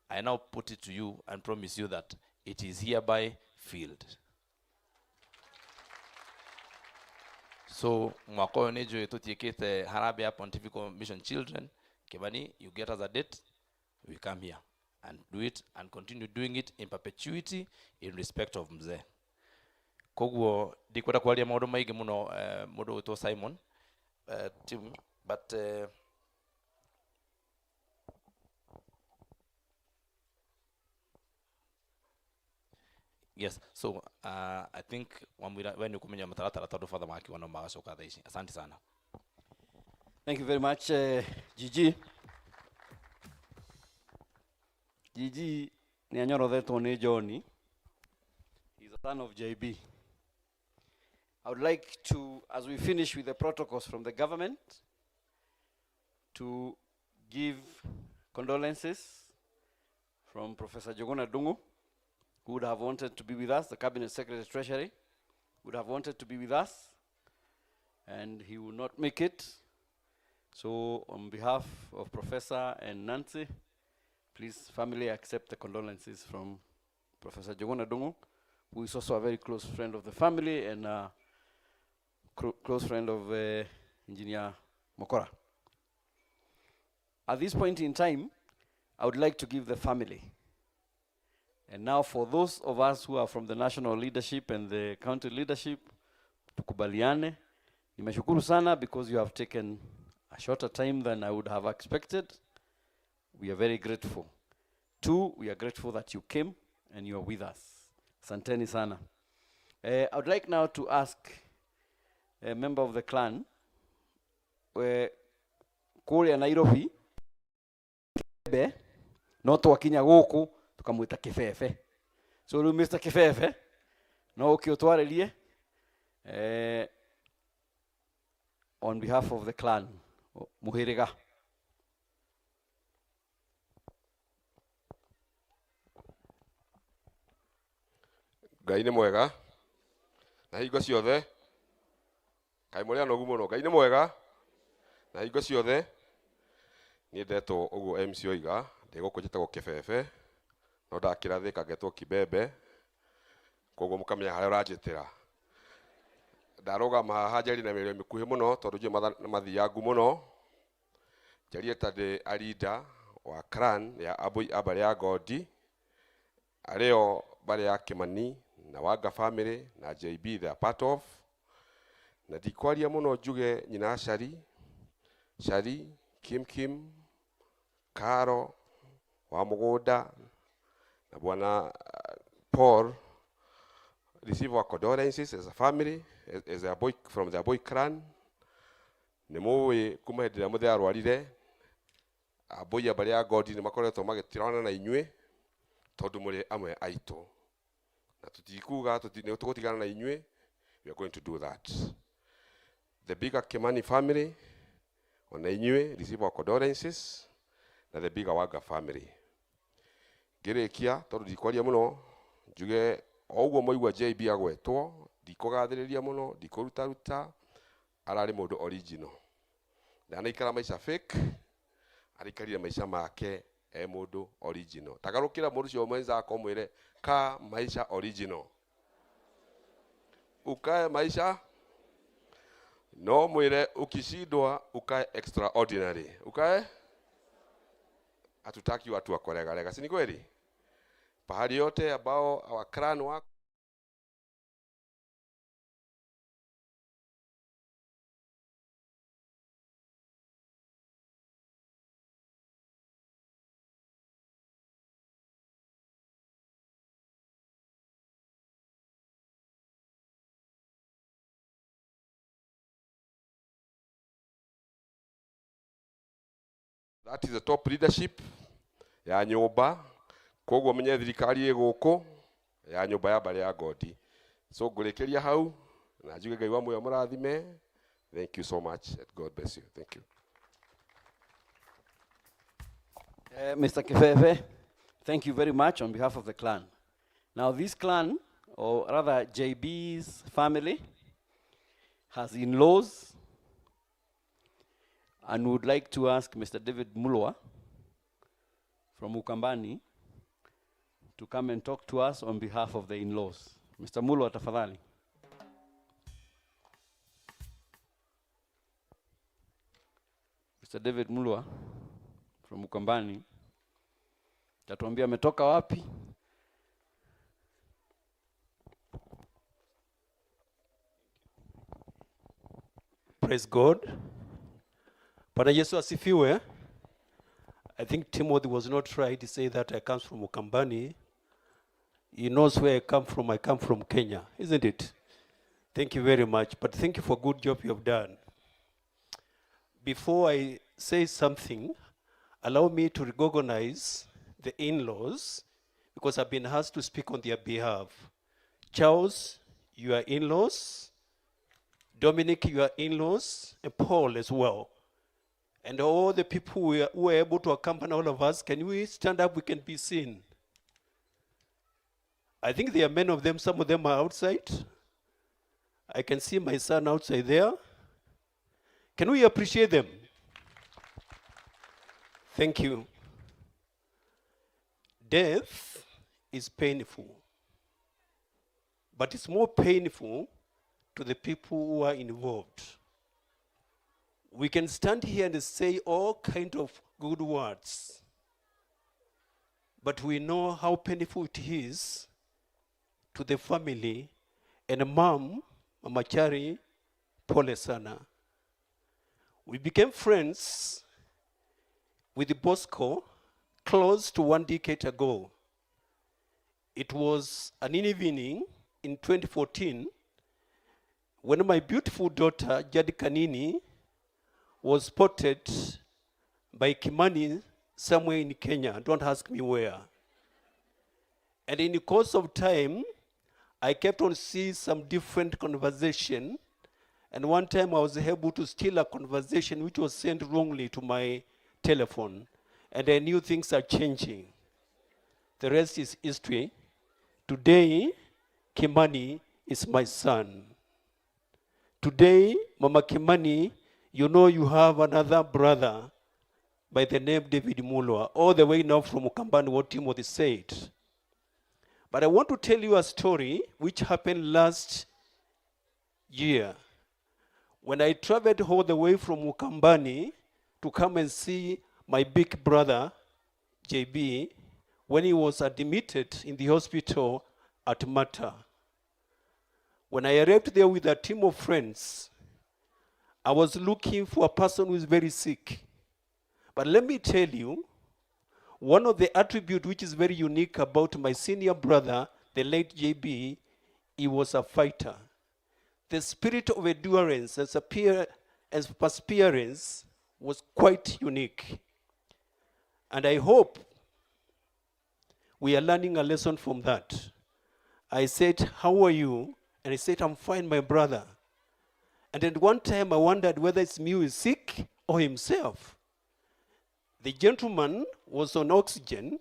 I now put it to you and promise you that it is hereby filled. So, mwaka ũyũ nĩ njũĩ tũtiĩkĩte harambĩ ya Pontifical Mission children. Kibani, you get us a date, we come here and do it and continue doing it in perpetuity in respect of mzee. Koguo ndikwenda kwaria maundu maingi muno mundu witwo Simon but yes, so I think when you kumenya mataratara tondu father maki wana magacoka thaa ici. Asante sana. Thank you very much, Gigi. Gigi ni anyorodhetwo ni Johnny. He's a son of JB. I would like to, as we finish with the protocols from the government, to give condolences from Professor Jogona Dungu who would have wanted to be with us, the Cabinet Secretary Treasury, would have wanted to be with us, and he will not make it. So on behalf of Professor and Nancy, please, family, accept the condolences from Professor Jogona Dungu, who is also a very close friend of the family and a close friend of Engineer Mokora. At this point in time, I would like to give the family. And now for those of us who are from the national leadership and the county leadership, tukubaliane. Nimeshukuru sana because you have taken a shorter time than I would have expected. We are very grateful. 2, we are grateful that you came and you are with us. Asanteni sana. I would like now to ask a member of the clan, kule Nairobi, no twakinya guku tukamwita Kifefe. So Mr. Kifefe, no ukiotwarerie on behalf of the clan, Muhiriga. Ngai nĩ mwega na hingo ciothe, kai mũrĩa nogu mũno. Ngai nĩ mwega na hingo ciothe. Niĩ ndetwo ũguo MC oiga, ndĩgũkũ njĩtagwo Kĩbebe, no ndakĩrathĩka ngetwo Kibebe, koguo mũkamenya harĩa ũranjĩtĩra. Ndarũgama haha njarie na mĩario mĩkuhĩ mũno tondũ njũĩ mathiangu mũno. Njarie ta ndĩ a leader wa clan ya Abui Abale ya Godi, arĩo Bale ya Kimani na Wanga family na JB they are part of. Na ndikwaria mũno njuge nyina Shari, Kim, Karo, Wamũgũnda na Bwana Paul receive our condolences as a family, as a boy from the Abui clan. Nĩ mũĩ kuma hĩndĩ ĩrĩa mũthee arwarire, Abui Abale ya Godi nĩ makoretwo magĩtirana na inyuĩ tondũ mũrĩ amwe aitũ. Na tutikuga tũgũtigana na inyuĩ, we are going to do that. The bigger Kimani family, ona inyuĩ receive our condolences, na the bigger Wanga family. Ngĩrĩkia tondũ ndikwaria mũno, njuge o ũguo mũigua JB agwetwo, ndikũgathĩrĩria mũno, ndikũrutaruta, ararĩ mũndũ original. Ndanaikara maica fake, araikarire maica make mũndũ original. Tagarũkĩra mũndũ ũcio mwenzako mwĩre ka maisha original. Ukae maisha no mwĩre ukishindwa ukae extraordinary. Ukae hatutaki watu wakolegalega, si ni kweli? Pahali yote ambao our clan wako that is the top leadership ya nyumba, koguo menye thirikari ĩgũkũ ya nyumba ya Bale ya Godi. So ngũrĩkĩria hau na njuge Ngai wa muoyo mũrathime. Thank you so much and God bless you. Thank you. Mr. Kifefe, thank you very much on behalf of the clan. Now this clan, or rather JB's family, has in-laws, and would like to ask Mr. David Mulwa from Ukambani to come and talk to us on behalf of the in-laws. Mr. Mulwa, tafadhali. Mr. David Mulwa from Ukambani tatuambia ametoka wapi. Praise God. Bwana Yesu asifiwe. I think Timothy was not right to say that I come from Ukambani. He knows where I come from. I come from Kenya, isn't it? Thank you very much. But thank you for a good job you have done. Before I say something, allow me to recognize the in-laws because I've been asked to speak on their behalf. Charles, you are in-laws. Dominic, you are in-laws. And Paul as well. And all the people who are able to accompany all of us, can we stand up? We can be seen. I think there are many of them. Some of them are outside. I can see my son outside there. Can we appreciate them? Thank you. Death is painful, but it's more painful to the people who are involved. We can stand here and say all kinds of good words, but we know how painful it is to the family. And Mama Chari, pole sana. We became friends with Bosco close to 1 decade ago. It was an evening in 2014 when my beautiful daughter, Jadi Kanini, was spotted by Kimani somewhere in Kenya. Don't ask me where. And in the course of time, I kept on seeing some different conversation. And one time I was able to steal a conversation which was sent wrongly to my telephone. And I knew things are changing. The rest is history. Today, Kimani is my son. Today, Mama Kimani, you know you have another brother by the name David Mulwa, all the way now from Ukambani, what Timothy said. But I want to tell you a story which happened last year. When I traveled all the way from Ukambani to come and see my big brother, JB, when he was admitted in the hospital at Mata. When I arrived there with a team of friends, I was looking for a person who is very sick. But let me tell you, one of the attributes which is very unique about my senior brother, the late JB, he was a fighter. The spirit of endurance and perseverance was quite unique. And I hope we are learning a lesson from that. I said, how are you? And he said, I'm fine, my brother. And at one time I wondered whether it's me who is sick or himself. The gentleman was on oxygen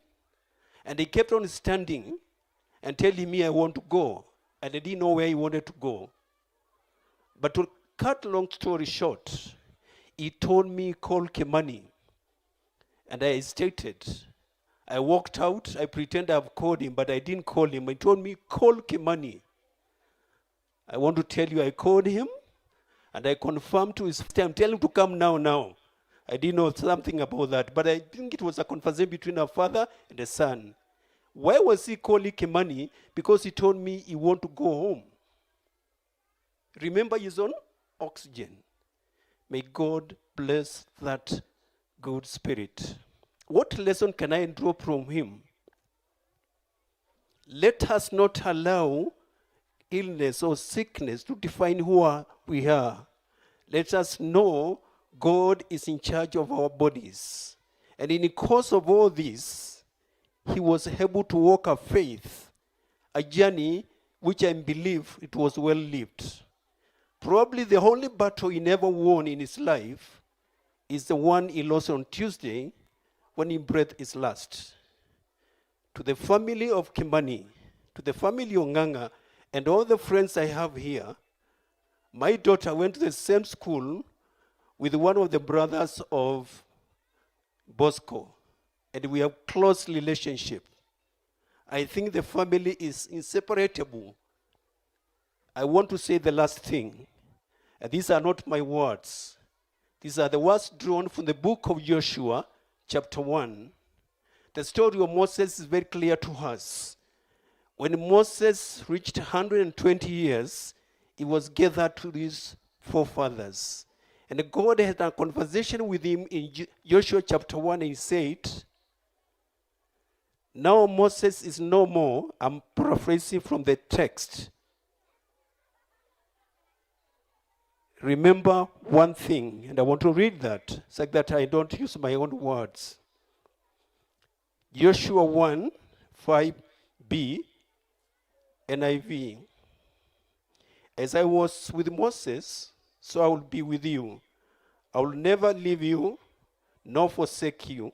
and he kept on standing and telling me I want to go. And I didn't know where he wanted to go. But to cut long story short, he told me, call Kimani. And I hesitated. I walked out, I pretended I've called him, but I didn't call him. He told me, call Kimani. I want to tell you, I called him, and I confirmed to his time, tell him to come now. I didn't know something about that, but I think it was a conversation between a father and a son. Why was he calling Kimani? Because he told me he want to go home. Remember, he's on oxygen. May God bless that good spirit. What lesson can I draw from him? Let us not allow illness or sickness to define who we are. Let us know God is in charge of our bodies. And in the course of all this, he was able to walk a faith, a journey which I believe it was well lived. Probably the only battle he never won in his life is the one he lost on Tuesday when he breathed his last. To the family of Kimani, to the family of Nganga, and all the friends I have here, my daughter went to the same school with one of the brothers of Bosco, and we have close relationship. I think the family is inseparable. I want to say the last thing. And these are not my words. These are the words drawn from the book of Joshua, chapter 1. The story of Moses is very clear to us. When Moses reached 120 years, he was gathered to his forefathers. And God had a conversation with him in Joshua chapter 1, and he said, now Moses is no more. I'm paraphrasing from the text. Remember one thing, and I want to read that, so that I don't use my own words. Joshua 1, 5b, NIV. As I was with Moses, so I will be with you. I will never leave you, nor forsake you.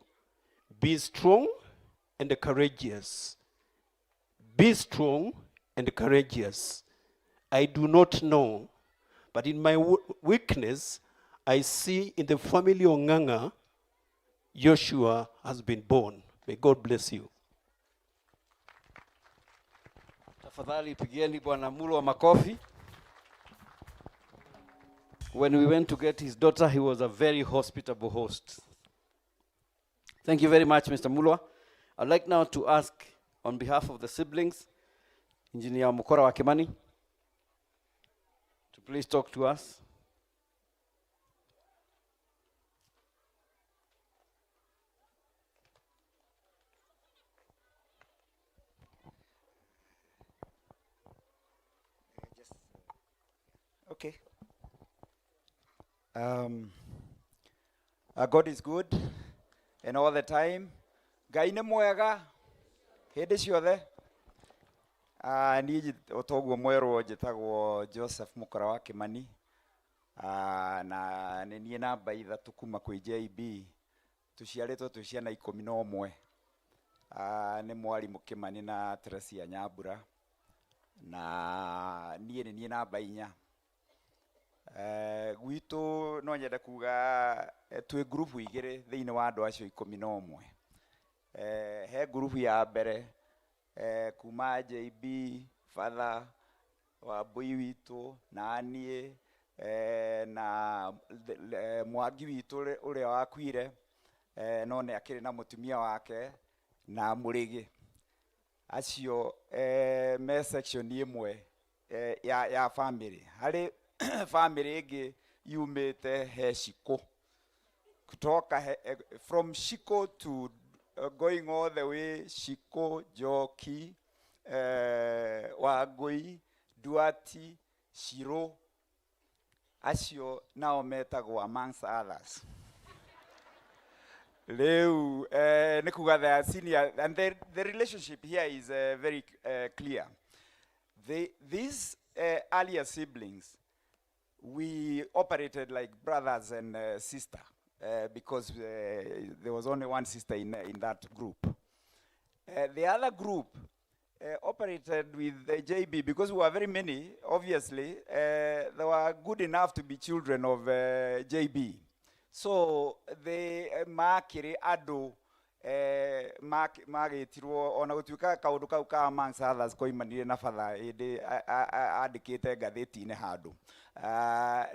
Be strong and courageous. Be strong and courageous. I do not know, but in my weakness, I see in the family of Nganga, Joshua has been born. May God bless you. Tafadhali pigieni Bwana Mulwa makofi. When we went to get his daughter, he was a very hospitable host. Thank you very much, Mr. Mulwa. I'd like now to ask, on behalf of the siblings, Engineer Mukora wa Kimani, to please talk to us. Okay. God is good, and all the time. Ngai nĩ mwega hĩndĩ ciothe. Niĩ otoguo mwerwo njĩtagwo Joseph Mukora wa Kimani. Na nĩ niĩ namba ithatũ kuma kwĩ JB. Tuciarĩtwo twĩ ciana 11. Nĩ mwarimũ Kimani na Teresia Nyambura. Na niĩ nĩ niĩ namba 4. Gwitũ no nyende kuga twĩ group igĩrĩ thĩinĩ wa andũ acio 11. He group ya mbere kuma JB, Father Wambui witũ na niĩ na Mwangi witũ ũrĩa wakuire no nĩ akĩrĩ na mũtumia wake na Mũrĩgĩ. Acio me section ĩmwe ya family. Harĩ family ĩngĩ yumĩte he Shiko. Kutoka from Shiko to going all the way Shiko, Joki, Wagui, Duati, Shiro. Acio nao metagwo amongst others. Leu nikuga they are senior, and the relationship here is very clear. These earlier siblings, we operated like brothers and sister because there was only one sister in that group. The other group operated with JB because we were very many. Obviously, they were good enough to be children of JB. So they makiri ado magĩtirwo ona gũtuĩka kaũndũ kau ka amongst others koimanire na batha ĩndĩ andĩkĩte ngathĩti-inĩ handũ.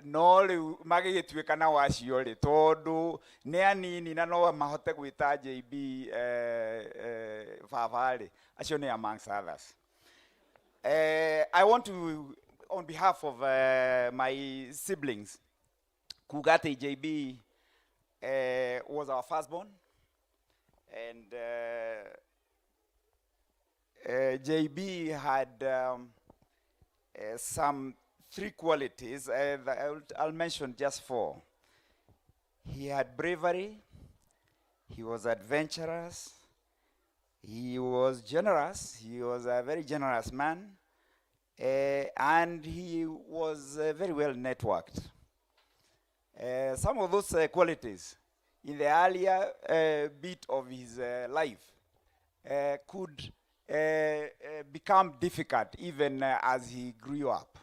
No rĩu magĩgĩtuĩka na wacio rĩ tondũ nĩ anini na no mahote gwĩta JB baba rĩ, acio nĩ amongst others. I want to, on behalf of my siblings, kuga atĩ JB was our firstborn, and JB had some 3 qualities. I'll mention just 4. He had bravery, he was adventurous, he was generous, he was a very generous man, and he was very well networked. Some of those qualities in the earlier bit of his life could become difficult even as he grew up.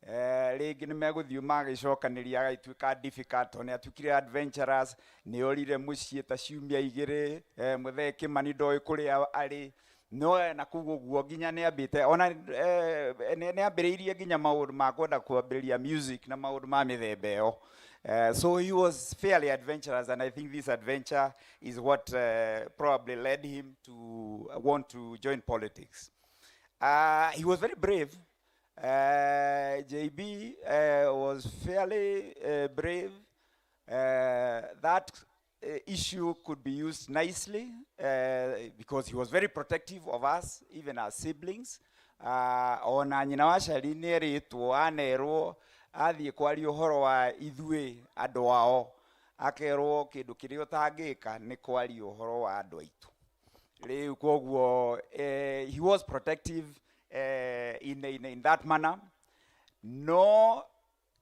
Rĩngĩ nĩ megũthiĩ magĩcokanĩria agatuĩka difficult, nĩ atuĩkire adventurous, nĩ orire mũciĩ ta ciumia 2, mũthee Kĩmani ndoĩ kũrĩa arĩ, no na kuguo guo nginya nĩ ambĩte ona nĩ ambĩrĩirie nginya maũndũ ma kwenda kwambĩrĩria music na maũndũ ma mĩthemba ĩyo. So he was fairly adventurous, and I think this adventure is what probably led him to want to join politics. He was very brave. JB was fairly brave. That issue could be used nicely because he was very protective of us, even our siblings. Ona nyina wa Shari nĩ erĩtwo anerwo athiĩ kwaria ũhoro wa ithuĩ andũ ao, akerwo kĩndũ kĩrĩa ũtangĩka nĩ kwaria ũhoro wa andũ aitũ. Rĩu koguo he was protective in that manner. No,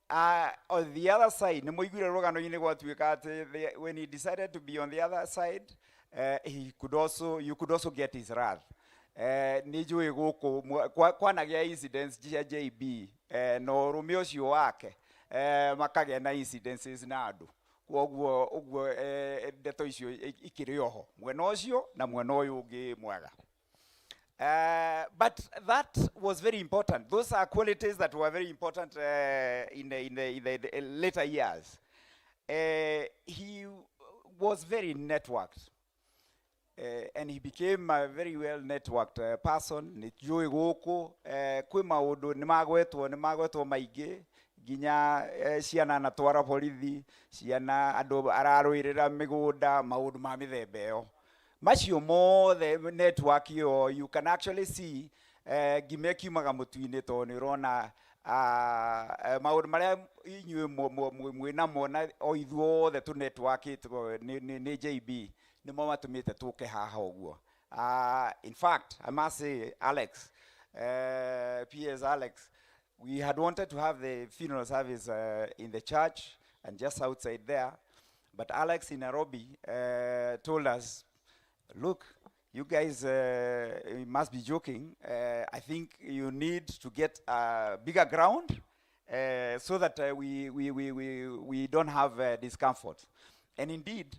on the other side, nĩ mũiguire rũgano-inĩ gwatuĩka atĩ when he decided to be on the other side, you could also get his wrath. nĩ njũĩ gũkũ kwanagĩa incidents cia JB no rũme ũcio wake makagĩa na incidences na andũ koguo ndeto icio ikĩrĩ oho mwena ũcio na mwena ũyũ ũngĩ mwega. But that was very important. Those are qualities that were very important in the later years. He was very networked. And he became a very well networked person. Nĩ njũĩ gũkũ kwĩ maũndũ nĩ magwetwo maingĩ nginya ciana anatwara borithi, ciana andũ ararũĩrĩra mĩgũnda, maũndũ ma mĩthemba ĩyo. Macio mothe network ĩyo, you can actually see ngime kiumaga mũtu-inĩ tondũ nĩ ũrona maũndũ marĩa inyuĩ mwĩnamo na o ithuothe tũ networkĩtwo nĩ JB nĩmo matũmĩte tũke haha ũguo. In fact, I must say, Alex, PS Alex, we had wanted to have the funeral service in the church and just outside there, but Alex in Nairobi told us, look, you guys you must be joking. I think you need to get a bigger ground so that we don't have discomfort. And indeed,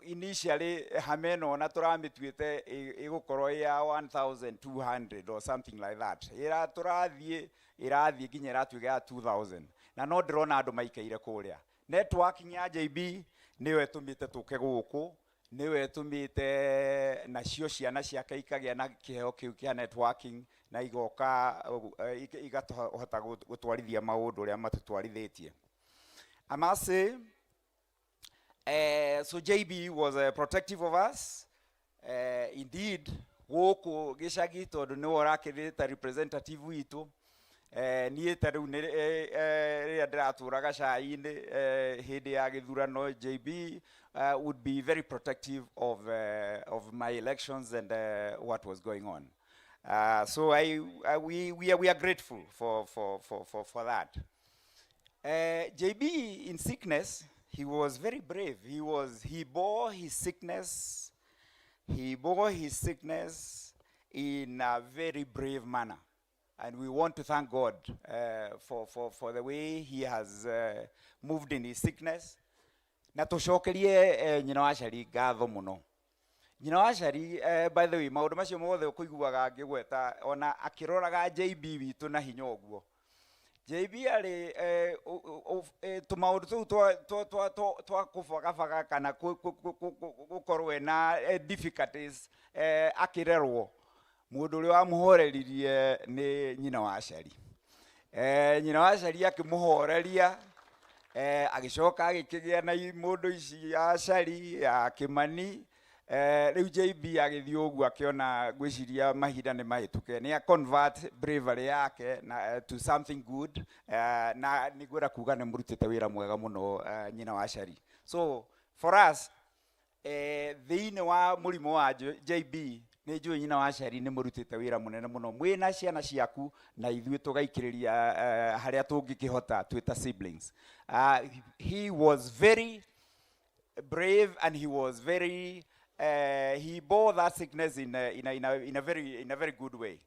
initially hameno na tũramĩtuĩte ĩgũkorwo ya 1,200 or something like that. Ĩrathiĩ nginya ĩratuĩka ya 2,000 na no ndĩrona andũ maikaire kũrĩa. Networking ya JB nĩyo ĩtũmĩte tũke gũkũ, nĩyo ĩtũmĩte nacio ciana ciake ikagĩa na kĩheo kĩu kĩa networking na igoka igahota gũtwarithia maũndũ ũrĩa matũtwarithĩtie. I must say, so JB was protective of us. Indeed, gũkũ gĩcagi tondũ nĩwe ũrakĩrĩta representative witũ. Niĩ ta rĩu rĩrĩa ndĩratũraga cai-inĩ hĩndĩ ya gĩthurano, JB would be very protective of my elections and what was going on. So we are grateful for that. JB in sickness, he was very brave. He bore his sickness. He bore his sickness in a very brave manner. And we want to thank God for the way he has moved in his sickness. Na tũcokerie nyina wa Cari ngatho mũno. Nyina wa Cari, by the way, maũndũ macio mothe ũkũiguaga ngĩgweta ona akĩroraga JB witũ na hinya ũguo. JB arĩ tũmaũndũ tũu twa kũbagabaga kana gũkorwo na difficulties akĩrerwo. Mũndũ ũrĩa wamũhoreririe nĩ nyina wa Cari. Nyina wa Cari akĩmũhoreria, agĩcoka agĩkĩgĩa na mũndũ ici ya Cari, ya Kĩmani. Rĩu JB agĩthiĩ ũguo akĩona gwĩciria mahinda nĩ mahĩtũke. Nĩ convert bravery yake to something good. Na nĩngwenda kuga nĩ mũrutĩte wĩra mwega mũno nyina wa Cari. So for us, thĩinĩ wa mũrimũ wa JB, nĩ njũĩ nyina wa Cari nĩ mũrutĩte wĩra mũnene mũno mwĩna ciana ciaku na ithuĩ tũgaikĩrĩria harĩa tũngĩkĩhota twĩta siblings. He was very brave and he was very he bore that sickness in a very good way.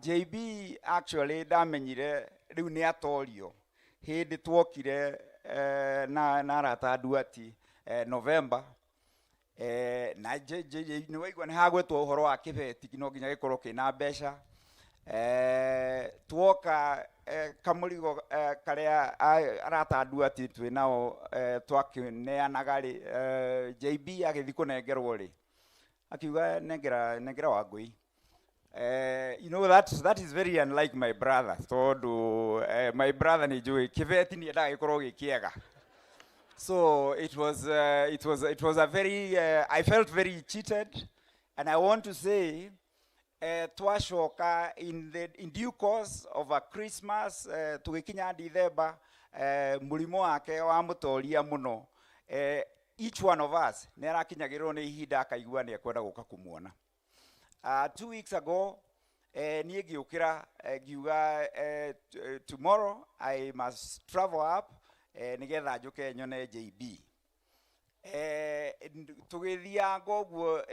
JB actually ndamenyire rĩu nĩ atorio hĩndĩ tuokire na arata Nduati November. Na nĩ waigua nĩ hagwetwo ũhoro wa kĩbeti no nginya gĩkorwo kĩna mbeca. Tuoka kamũrigo karĩa arata Nduati twĩ nao twakĩneanaga rĩ, JB agĩthiĩ kũnengerwo rĩ, akiuga nengera Wangũi. You know that is very unlike my brother tondũ my brother nĩ njũĩ kĩbeti nĩ endaga gĩkorwo gĩ kĩega. So it was a very I felt very cheated, and I want to say twashoka in due course of a Christmas tugikinya December mũrimũ wake wa mũtoria mũno. Each one of us nĩ arakinyagĩrwo nĩ ihinda akaigua nĩ ekwenda gũka kũmuona. 2 weeks ago niĩ ngĩũkĩra ngiuga tomorrow I must travel up nigetha njuke nyone JB. tugithianga uguo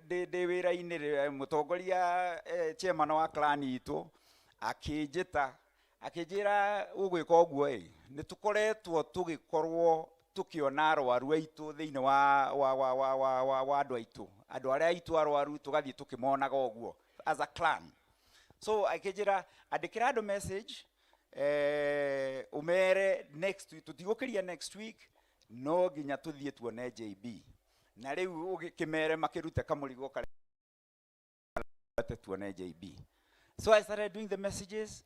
ndi wira-ini mutongoria chairman wa clan itu akinjira ugwika uguo ni tukoretwo tugikorwo tukiona arwaru aitu thiini wa andu aitu andu aria aitu arwaru tugathie tukimonaga uguo as a clan. So akinjira andikira andu message umere next week tutigukiria next week no ginya tuthie tuone JB na riu ugikimere makirute kamurigo kare tuone JB. So I started doing the messages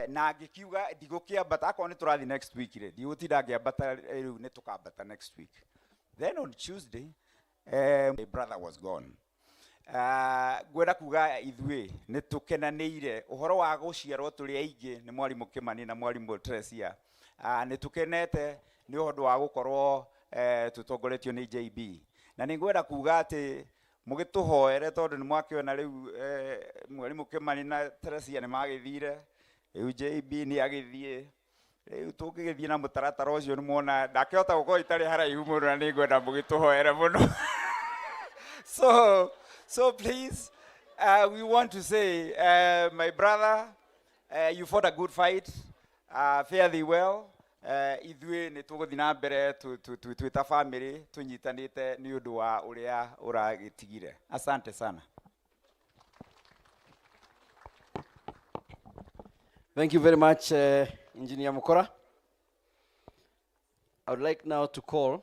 na ngikiuga ndigukiambata akorwo ni turathi next week ri ndigutinda ngiambata riu ni tukambata next week. Then on Tuesday my brother was gone. Gwenda kuga ithuĩ nĩ tũkenanĩire ũhoro wa gũciarwo tũrĩ aingĩ nĩ mwarimu Kimani na mwarimu Trecia. Nĩ tũkenete nĩ ũndũ wa gũkorwo tũtongoretio nĩ JB na nĩ ngwenda kuga atĩ mũgĩtũhoere tondũ nĩ mwakĩona rĩu mwarimu Kimani na Trecia nĩ magĩthire rĩu JB nĩ agĩthiĩ rĩu tũngĩgĩthiĩ na mũtaratara ũcio nĩ muona ndakĩhota gũkorwo itarĩ haraihu mũno na nĩ ngwenda mũgĩtũhoere mũno. So please, we want to say, my brother, you fought a good fight, fare thee well. Ithuĩ nĩ tũgũthiĩ na mbere twĩta family tũnyitanĩte nĩ ũndũ wa ũrĩa ũragĩtigire. Asante sana. Thank you very much, Engineer Mukora. I would like now to call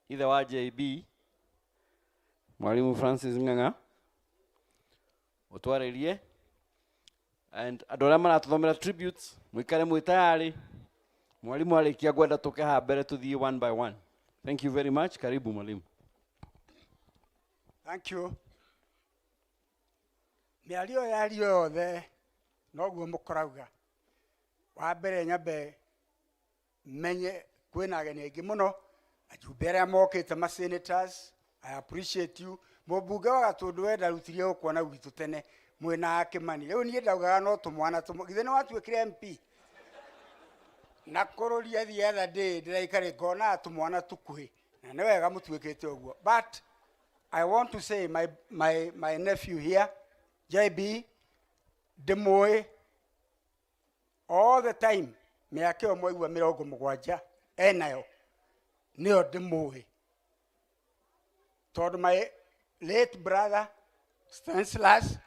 either wa JB, Mwalimu Francis Ng'ang'a, utwarerie, and andũ arĩa maratuthomera tributes, mwikare mwĩ tayari. Mwalimu arĩkia gwenda tũke haha mbere tũthiĩ one by one. Thank you very much. Karibu mwalimu. Thank you. Mĩario yario yothe noguo mũkorauga. Wa mbere nyambe menye kwĩna ageni aingĩ mũno, ajumbe arĩa mokĩte ma senators. I appreciate you. Mũmbunge wa Gatũndũ wenda rutirie gũkuona gwitũ tene mwĩna Kimani. Rĩu niĩ ndaugaga no tũmwana githĩ nĩ watuĩkire MP. Na kũrũria the other day ndĩraikare ngona tũmwana tũkuhĩ. Na nĩ wega mũtuĩkĩte ũguo. But I want to say my nephew here, JB, ndĩmũĩ all the time mĩaka ĩyo mwaigua 70 enayo nĩyo ndĩmũĩ. Told my late brother Stanislas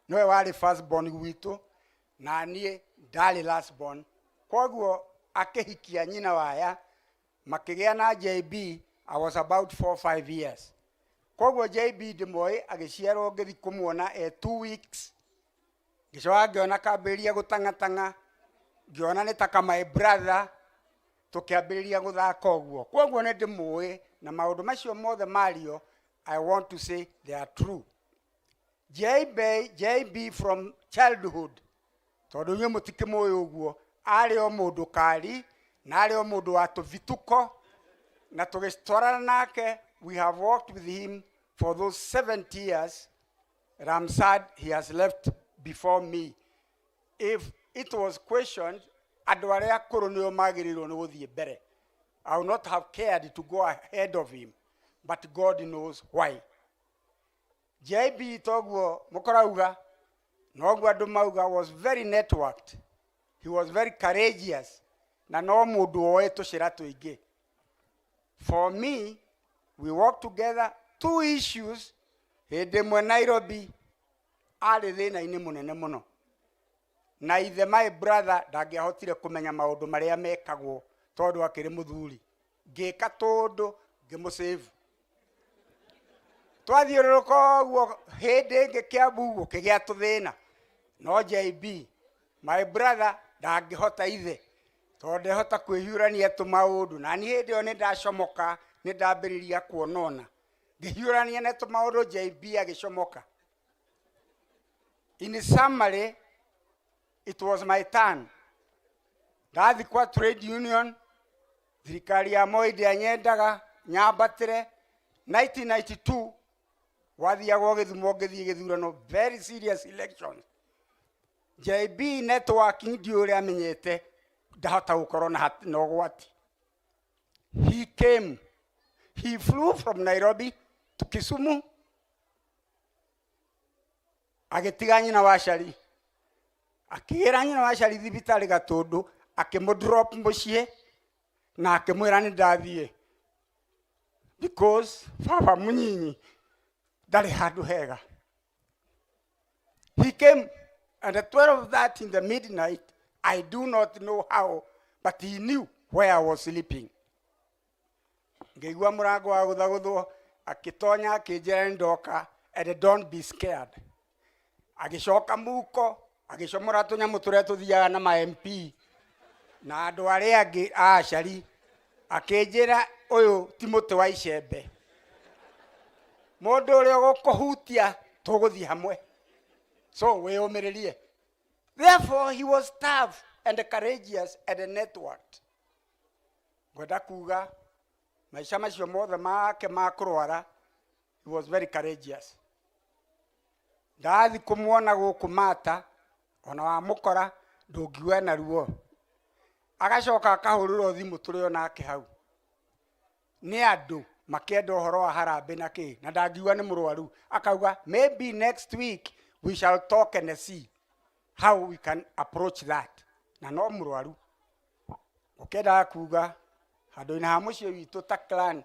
no wali first born gwitũ na niĩ ndarĩ last born. Koguo akĩhikia nyina waya makĩgĩa na JB. I was about 4-5 years. Koguo JB ndĩmũĩ agĩciarwo ngĩthi kũmuona 2 weeks. Ngĩcoka ngĩona kambĩrĩria gũtang'atang'a, ngĩona nĩ taka my brother, tũkĩambĩrĩria gũthaka ũguo. Koguo nĩ ndĩmũĩ na maũndũ macio mothe mario I want to say they are true. JB from childhood, tondũ nyuĩ mũtikĩmũĩ ũguo, arĩ o mũndũ kari na arĩ o mũndũ wa tũvituko na tũgĩtwarana nake. We have worked with him for those 70 years and I'm sad he has left before me. If it was questioned, andũ arĩa akũrũ nĩo magĩrĩirwo nĩ gũthiĩ mbere, I would not have cared to go ahead of him. But God knows why. JB toguo mukorauga noguo andu mauga was very networked. He was very courageous. Na no mundu oe tucira tuingi. For me, we worked together 2 issues. Hĩndĩ mwe Nairobi arĩ thĩna-inĩ mũnene mũno. Na ithe my brother ndangĩahotire kũmenya maũndũ marĩa mekagwo tondũ akĩrĩ mũthuri. Ngĩka tondũ ngĩmũsave. Twathiũrũrũka ũguo hĩndĩ ĩngĩ Kiambu gũkĩgĩa tũthĩna. No JB, my brother ndangĩhota ithe tondũ ndehota kwĩhiũrania tũmaũndũ. Na niĩ hĩndĩ ĩyo nĩ ndacomoka, nĩ ndambĩrĩria kuonona. Ngĩhiũrania na tũmaũndũ, JB agĩcomoka. In summary, it was my turn. Ndathi kwa trade union, thirikari ya Moi ndĩanyendaga nyambatĩre. 1992 wathiagwo Gĩthumo ngĩthiĩ gĩthurano, very serious elections. JB networking ndiũrĩa amenyete ndahota gũkorwo na ũgwati. He came He flew from Nairobi to Kisumu. Agetiga nyina wa Shari. Akira nyina wa Shari thibitari Gatundu, akimudrop mucie na akimwira ni ndathie. Because baba munyinyi ndari handu hega. He came at the 12 of that in the midnight. I do not know how, but he knew where I was sleeping. Ngeigua murango wa guthaguthwo akitonya akijera ndoka, and don't be scared. Agicoka muko agicomora tunyamu turia tuthiaga na ma MP na andu aria angi Ashari, akijera uyu Timothy wa icembe, mundu uria gukuhutia tuguthie hamwe, so weyumiririe. Therefore he was tough and courageous and networked. Gwenda kuga maisha macio mothe make ma kurwara, he was very courageous. Ndathi kumwona guku mata ona wa mukora ndungiwa na ruo, agacoka akahurura thimu turi onake hau ni andu makenda uhoro wa harambe na ki na ndangiwa ni murwaru, akauga maybe next week we shall talk and see how we can approach that. Na no murwaru ukenda kuga handu ina hamucio witu ta clan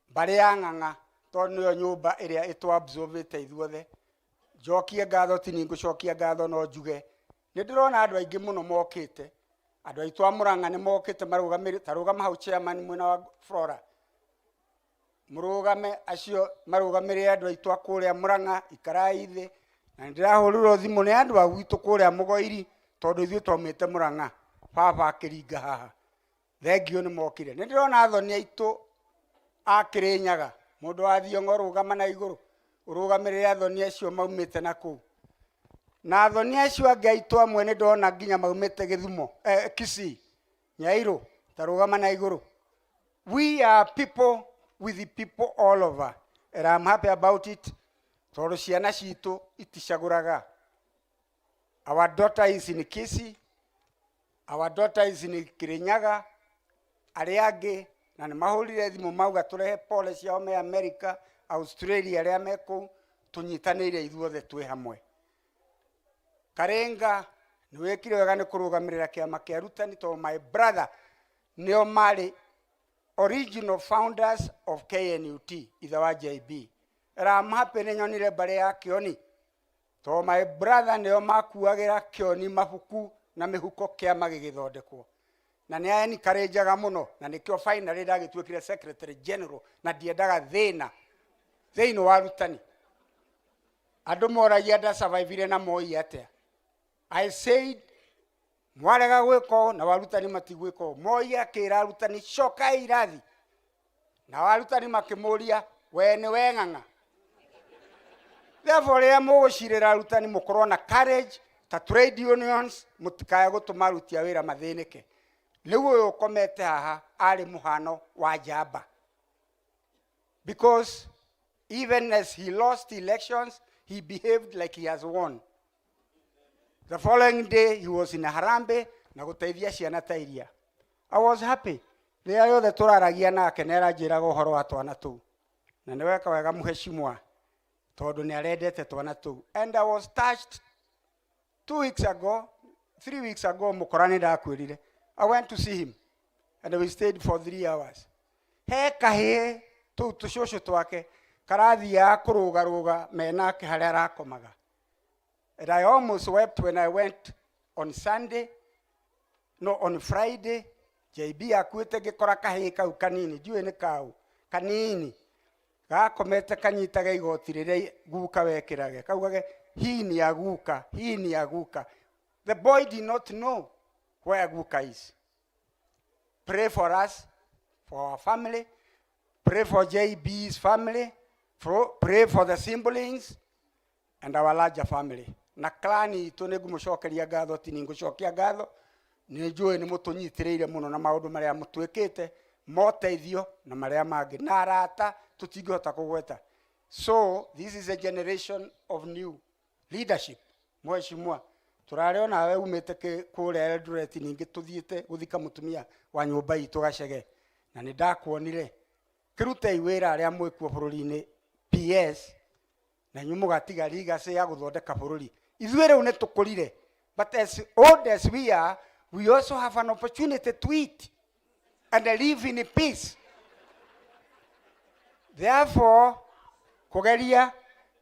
bari ya ng'ang'a tondu yo nyumba iria itwa absorbete ithuothe. Jokia ngatho ti ningucokia ngatho no njuge ni ndirona andu aingi muno mokite, andu aitu a Murang'a ni mokite marugamire tarugama hau chairman mwena wa Flora, murugame acio marugamire andu aitu a kuria Murang'a ikarai thi, na ndirahuriro thimu ni andu a gwitu kuria Mugoiri tondu ithuĩ twaumĩte Murang'a baba akiringa haha. Thengio ni mokire, ni ndirona athoni aitu a Kirinyaga, mundu wa Thiong'o rugama na iguru urugamirire athoni acio maumite na kuu, na athoni acio angi aitu amwe ni ndona nginya maumite Githumo Kisii Nyairu tarugama na iguru. We are people with the people all over, and I'm happy about it. Tondu ciana citu iticaguraga. Our daughter is in Kisii, our daughter is in Kirinyaga, aria angi na ni mahurire thimu mauga turehe pole ciao me America, Australia aria me kuu, tunyitanire ithuothe twi hamwe. Karenga ni wekire wega ni kurugamirira kiama kia arutani to my brother nio mari original founders of KNUT itha wa JB. Era mahape ni nyonire bare ya Kioni to my brother nio makuagira Kioni mabuku na mihuko kiama gigithondekwo, na ni ayeni karenjaga muno, na nikio finally ndagituikire secretary general na diendaga thina thiini wa arutani. Andu moragia nda survive na moi atia. I said mwarega gwiko na warutani matigwiko. Moi akira arutani coka irathi, na warutani makimuria we ni we ng'ang'a. Therefore ria mugucirira arutani mukorwo na courage ta trade unions, mutikaya gutuma aruti a wira mathinike. Riu uyu ukomete haha ari muhano wa njamba, because even as he lost elections, he behaved like he has won. The following day, he was in Harambe, na guteithia ciana ta iria. I was happy. Ria yothe turaragia nake nera njiraga uhoro wa twana tu. Na ni weka wega muheshimwa, tondu ni arendete twana tu. And I was touched 3 weeks ago, mukorani ndakwirire. I went to see him, and we stayed for 3 hours. He kahe tu tushosho twake karathia kurugaruga menake haria arakomaga. And I almost wept when I went on Friday. JB akuite gikora kahe kau kanini, ndiwe ni kau kanini gakomete kanyitaga igoti riria guka wekirage kaugage hii ni aguka. The boy did not know where Guka is. Pray for us, for our family. Pray for JB's family. Pray for the siblings and our larger family. Na klani itu nigumucokeria ngatho ti ningucokia ngatho, ni njui ni mutunyitiriire muno na maundu maria mutwikite moteithio na maria mangi na arata tutingihota kugweta. So this is a generation of new leadership. Mheshimiwa, turare nawe umite kuria Eldoret ningi tuthiite guthika mutumia wa nyumba itu Gacege, na ni ndakuonire kirutei wira aria mwikuo bururi-ini PS na nyu mugatiga legacy ya guthondeka bururi. Ithuĩ rĩu nĩ tũkũrire, but as old as we are, we also have an opportunity to eat and live in peace. Therefore, kugeria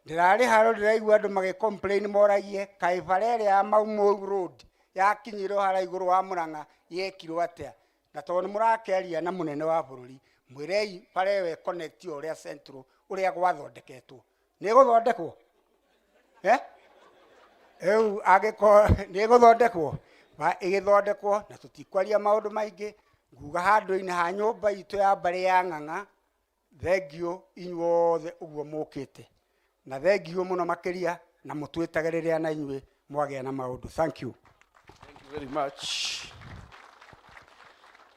ndirarĩ haro ndĩraigua andũ magĩcomplain moragie kaĩ bara ĩrĩa ya Mau Road yakinyirwo hara igũrũ wa Mũrang'a yekirwo atĩa. Na tondũ mũrakeria na mũnene wa bũrũri, mwĩrei bara ĩyo ĩconnectio ũrĩa Central ũrĩa gwathondeketwo. Nĩ ĩgũthondekwo? Rĩu angĩkorwo nĩ ĩgũthondekwo, ĩgĩthondekwo na tũtikwaria maũndũ maingĩ, nguga handũ-inĩ ha nyũmba itũ ya mbarĩ ya Ng'ang'a, thengio inyuothe ũguo mũkĩte. Na thengio mũno makĩria na mũtwĩtagĩrĩria na inyuĩ mwagĩa na maũndũ. Thank you. Thank you very much.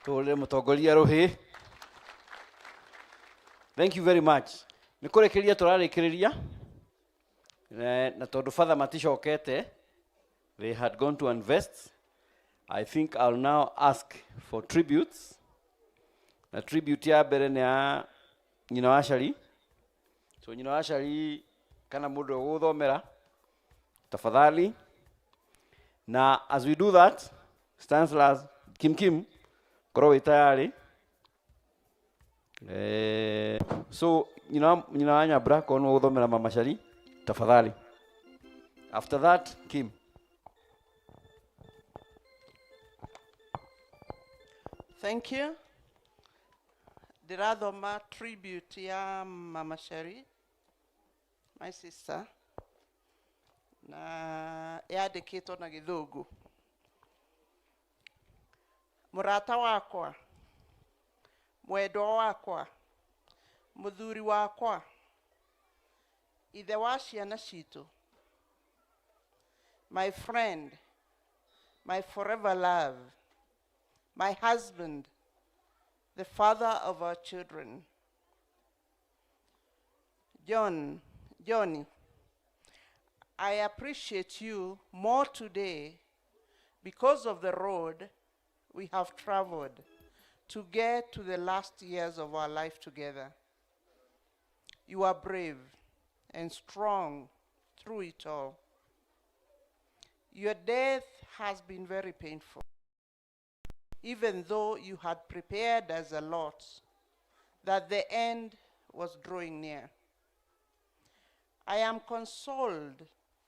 Tũrĩ mũtongoria Rũhĩ. Thank you very much. Nĩ kũrĩkĩria tũrarĩkĩrĩria. Na tondũ father maticokete, they had gone to invest. I think I'll now ask for tributes. Na tribute ya mbere nĩ ya nyina wa Acari. So nyina wa Acari kana mũndũ ũgũthomera tafadhali. Na as we do that, Stanislaus Kim korwo wĩ tayari. So nyina wa Nyambura korwo nĩ ũgũthomera mama Acari tafadhali. After that, Kim. Thank you. Ndĩrathoma tribute ya Mama Acari, my sister, na yandĩkĩtwo na Gĩthũngũ. Mũrata wakwa, mwendwa wakwa, mũthuri wakwa, ithe wa ciana citũ, my friend, my forever love, my husband, the father of our children. Johnny, I appreciate you more today because of the road we have traveled to get to the last years of our life together. You are brave and strong through it all. Your death has been very painful, even though you had prepared us a lot, that the end was drawing near. I am consoled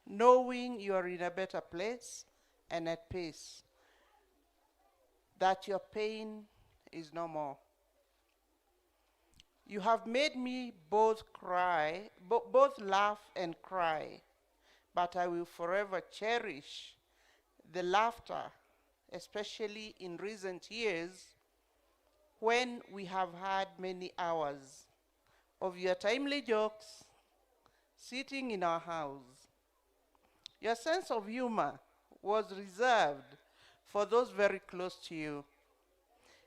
knowing you are in a better place and at peace, that your pain is no more. You have made me both laugh and cry, but I will forever cherish the laughter, especially in recent years when we have had many hours of your timely jokes sitting in our house. Your sense of humor was reserved for those very close to you,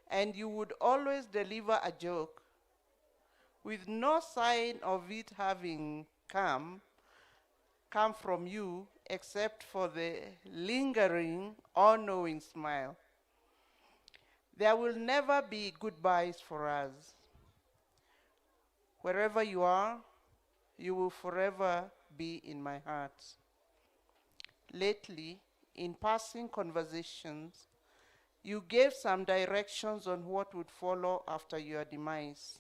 and you would always deliver a joke with no sign of it having come from you except for the lingering, all-knowing smile. There will never be goodbyes for us. Wherever you are, you will forever be in my heart. Lately, in passing conversations, you gave some directions on what would follow after your demise.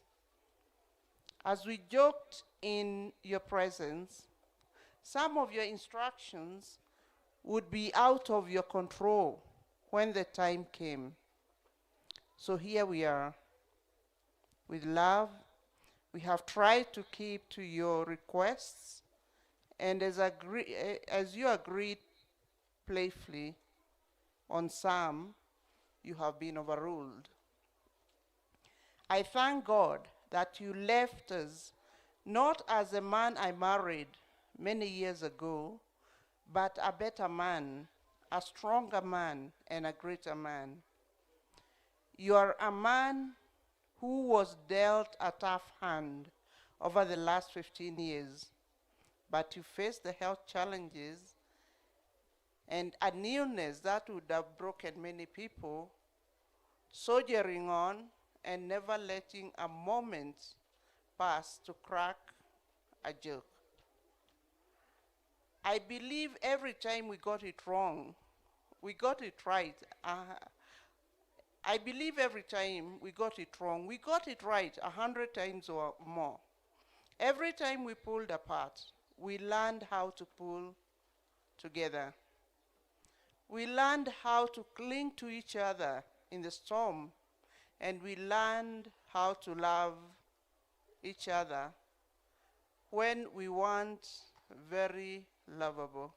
As we joked in your presence, some of your instructions would be out of your control when the time came. So here we are. With love, we have tried to keep to your requests, and as you agreed playfully on some, you have been overruled. I thank God that you left us not as a man I married many years ago, but a better man, a stronger man, and a greater man. You are a man who was dealt a tough hand over the last 15 years, but you faced the health challenges and a illness that would have broken many people, soldiering on and never letting a moment pass to crack a joke. I believe every time we got it wrong, we got it right. I believe every time we got it wrong, we got it right 100 times or more. Every time we pulled apart, we learned how to pull together. We learned how to cling to each other in the storm, and we learned how to love each other when we weren't very lovable.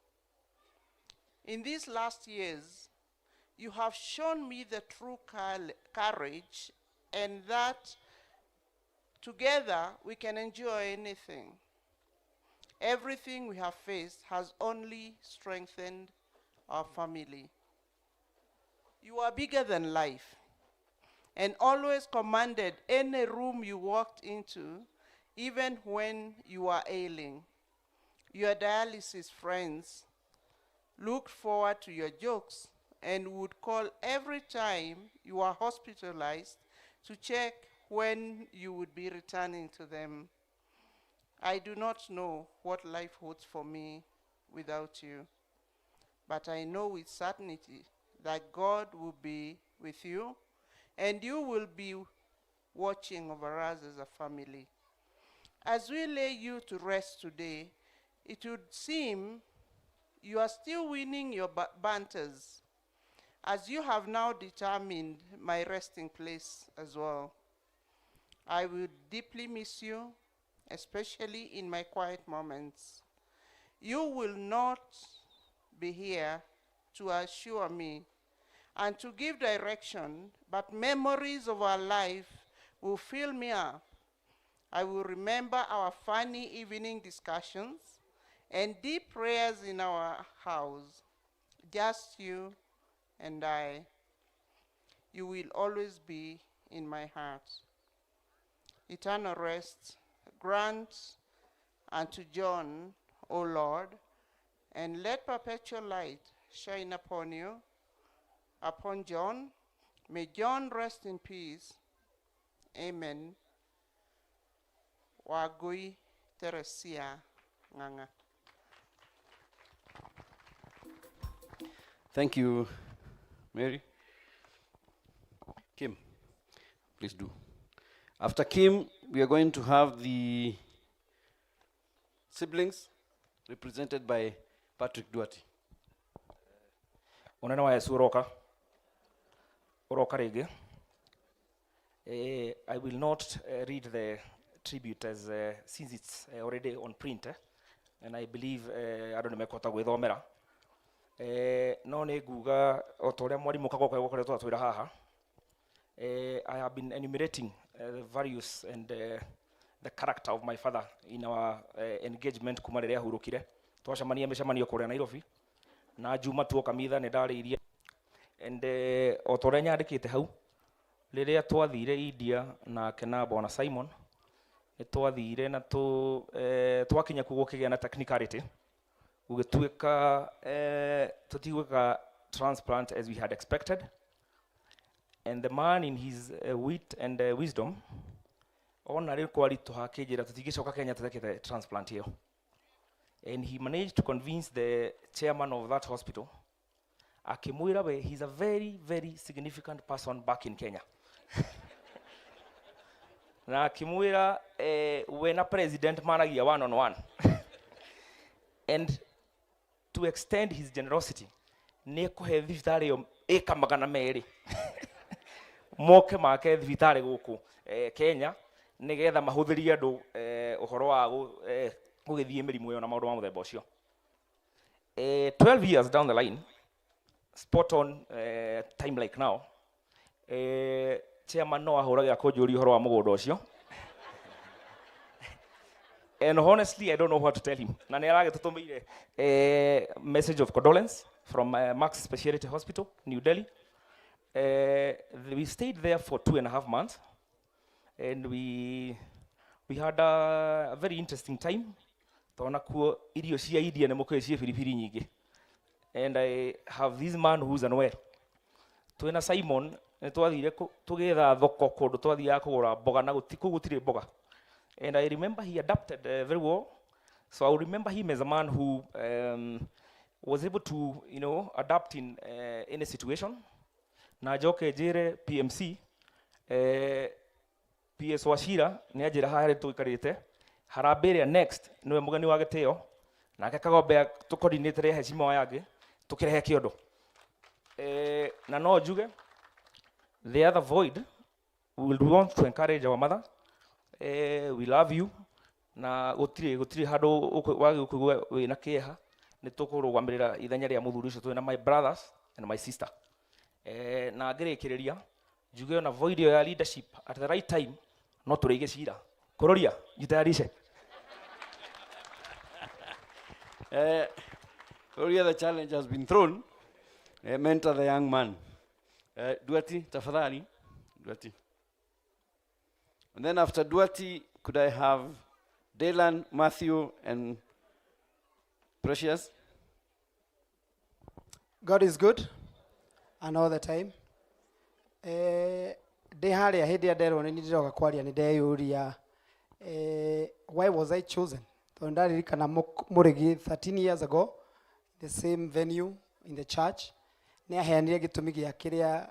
In these last years, you have shown me the true courage, and that together we can enjoy anything. Everything we have faced has only strengthened our family. You are bigger than life, and always commanded any room you walked into, even when you were ailing. Your dialysis friends looked forward to your jokes and would call every time you were hospitalized to check when you would be returning to them. I do not know what life holds for me without you, but I know with certainty that God will be with you, and you will be watching over us as a family. As we lay you to rest today, it would seem you are still winning your banters, as you have now determined my resting place as well. I will deeply miss you, especially in my quiet moments. You will not be here to assure me and to give direction, but memories of our life will fill me up. I will remember our funny evening discussions and deep prayers in our house, just you and I. You will always be in my heart. Eternal rest grant unto John, O Lord, and let perpetual light shine upon you, upon John. May John rest in peace. Amen. Wagui Teresia Nganga. Thank you, Mary. Kim, please do. After Kim, we are going to have the siblings represented by Patrick Duarte. Unene wa Yesu uroka rĩngĩ. I will not read the tribute as since it's already on print, and I believe andũ nĩ mekũhota gwĩthomera. No nĩ nguga o ta ũrĩa mwarimũ Kagoka gũkoretwo atwĩra haha. I have been enumerating the values and the character of my father in our engagement kuma rĩrĩa ahurũkire. Twacemania mĩcemanio kũrĩa Nairobi, na Juma tuoka mitha nĩ ndarĩirie. And o ta ũrĩa nyandĩkĩte hau, rĩrĩa twathire India na Kena Bwana Simon, nĩ twathire na twakinya kuo gũkĩgĩa na technicality, gũgĩtuĩka tũtigwĩka transplant as we had expected. And the man in his wit and wisdom, ona rĩu kwaritũha akĩnjĩra tũtingĩcoka Kenya tũtekĩte transplant ĩyo. And he managed to convince the chairman of that hospital, akĩmwĩra we, he's a very, very significant person back in Kenya. Na akĩmwĩra we na president maragia one on one. And to extend his generosity, nĩ kũhe thibitarĩ ĩyo ĩka 200 moke make thibitarĩ gũkũ Kenya, nĩgetha mahũthĩrie andũ ũhoro wa gũgĩthiĩ mĩrimũ ĩyo na maũndũ ma mũthemba ũcio. 12 years down the line, spot on time like now, chairman no ahũragĩra kũnjũria ũhoro wa mũgũnda ũcio. And honestly, I don't know what to tell him. Na nĩ aragĩtũtũmĩire message of condolence from Max Specialty Hospital, New Delhi. We stayed there for 2.5 months, and we had a very interesting time. Tona kuo irio cia India nĩ mũkũrĩ cia biribiri nyingĩ. And I have this man who's unwell. Twina Simon nĩ twathire tũgĩetha thoko kũndũ twathiaga kũgũra mboga na kũu gũtirĩ mboga. And I remember he adapted very well. So I remember him as a man who was able to, you know, adapt in any situation. Na njoke njĩre PMC, PS Wachira nĩ anjĩra harĩa tũikarĩte harambĩ ĩrĩa next nĩwe mũgeni wa gĩtĩo, nake Kagombe tũ-coordinate heshima wa yangĩ tũkĩrehe kĩondo. Na no njuge the other void, we want to encourage our mother. We love you. Na gũtirĩ handũ wagĩkũigua wĩna kĩeha, nĩ tũkũrũgamĩrĩra ithenya rĩa mũthuri ũcio twĩna my brothers and my sister. Na ngĩrĩkĩrĩria njuge ona void ya leadership at the right time no tũrĩige cira. Kũroria jitayarishe. Kũroria, the challenge has been thrown. Mentor the young man. Duati, tafadhali. Duati. And then after Duati, could I have Dylan, Matthew, and Precious? God is good, and all the time. Ndĩ harĩa hĩndĩ ĩrĩa nderwo nĩ ndĩroka kwaria nĩ ndeyũria why was I chosen? Tondũ ndaririkana Mũrĩgi 13 years ago, the same venue in the church, nĩ aheanire gĩtũmi gĩa kĩrĩa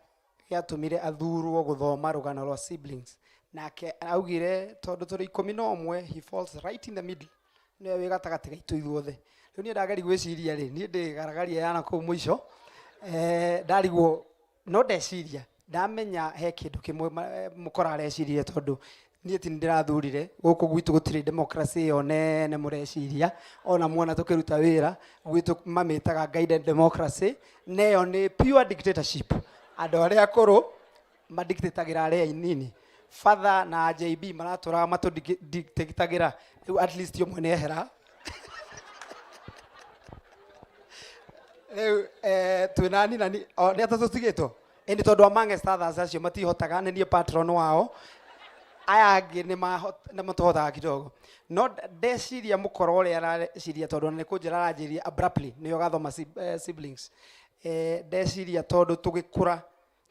gĩatũmire athurwo gũthoma rũgano rwa siblings. Nake augire tondũ tũrĩ 11, he falls right in the middle, nĩwe wĩ gatagatĩ gaitũ ithuothe. Rĩu niĩ ndageri gwĩciria rĩ, niĩ ndĩ garagaria yana kũu mũico, ndarigwo no ndeciria ndamenya he kĩndũ kĩmwe mũkora arecirie tondũ niĩ ti ndĩrathurire gũkũ gwitũ gũtirĩ democracy ĩyo nene mũreciria, ona mwana tũkĩruta wĩra gwitũ mamĩtaga guided democracy, neyo nĩ pure dictatorship. Andũ arĩa akũrũ madictatagĩra arĩa anini. Father na JB maratũraga matũdictatagĩra, rĩu at least ũmwe nĩ ehera. Rĩu twĩna nina nĩ atatũ tũtigĩtwo, ĩndĩ tondũ amongst others acio matihotaga, nĩ niĩ patron wao, aya angĩ nĩ matũhotaga kidogo. No ndeciria mũkora ũrĩa areciria tondũ nĩ kũnjĩra aranjĩria abruptly nĩyo gathoma siblings. Ndeciria tondũ tũgĩkũra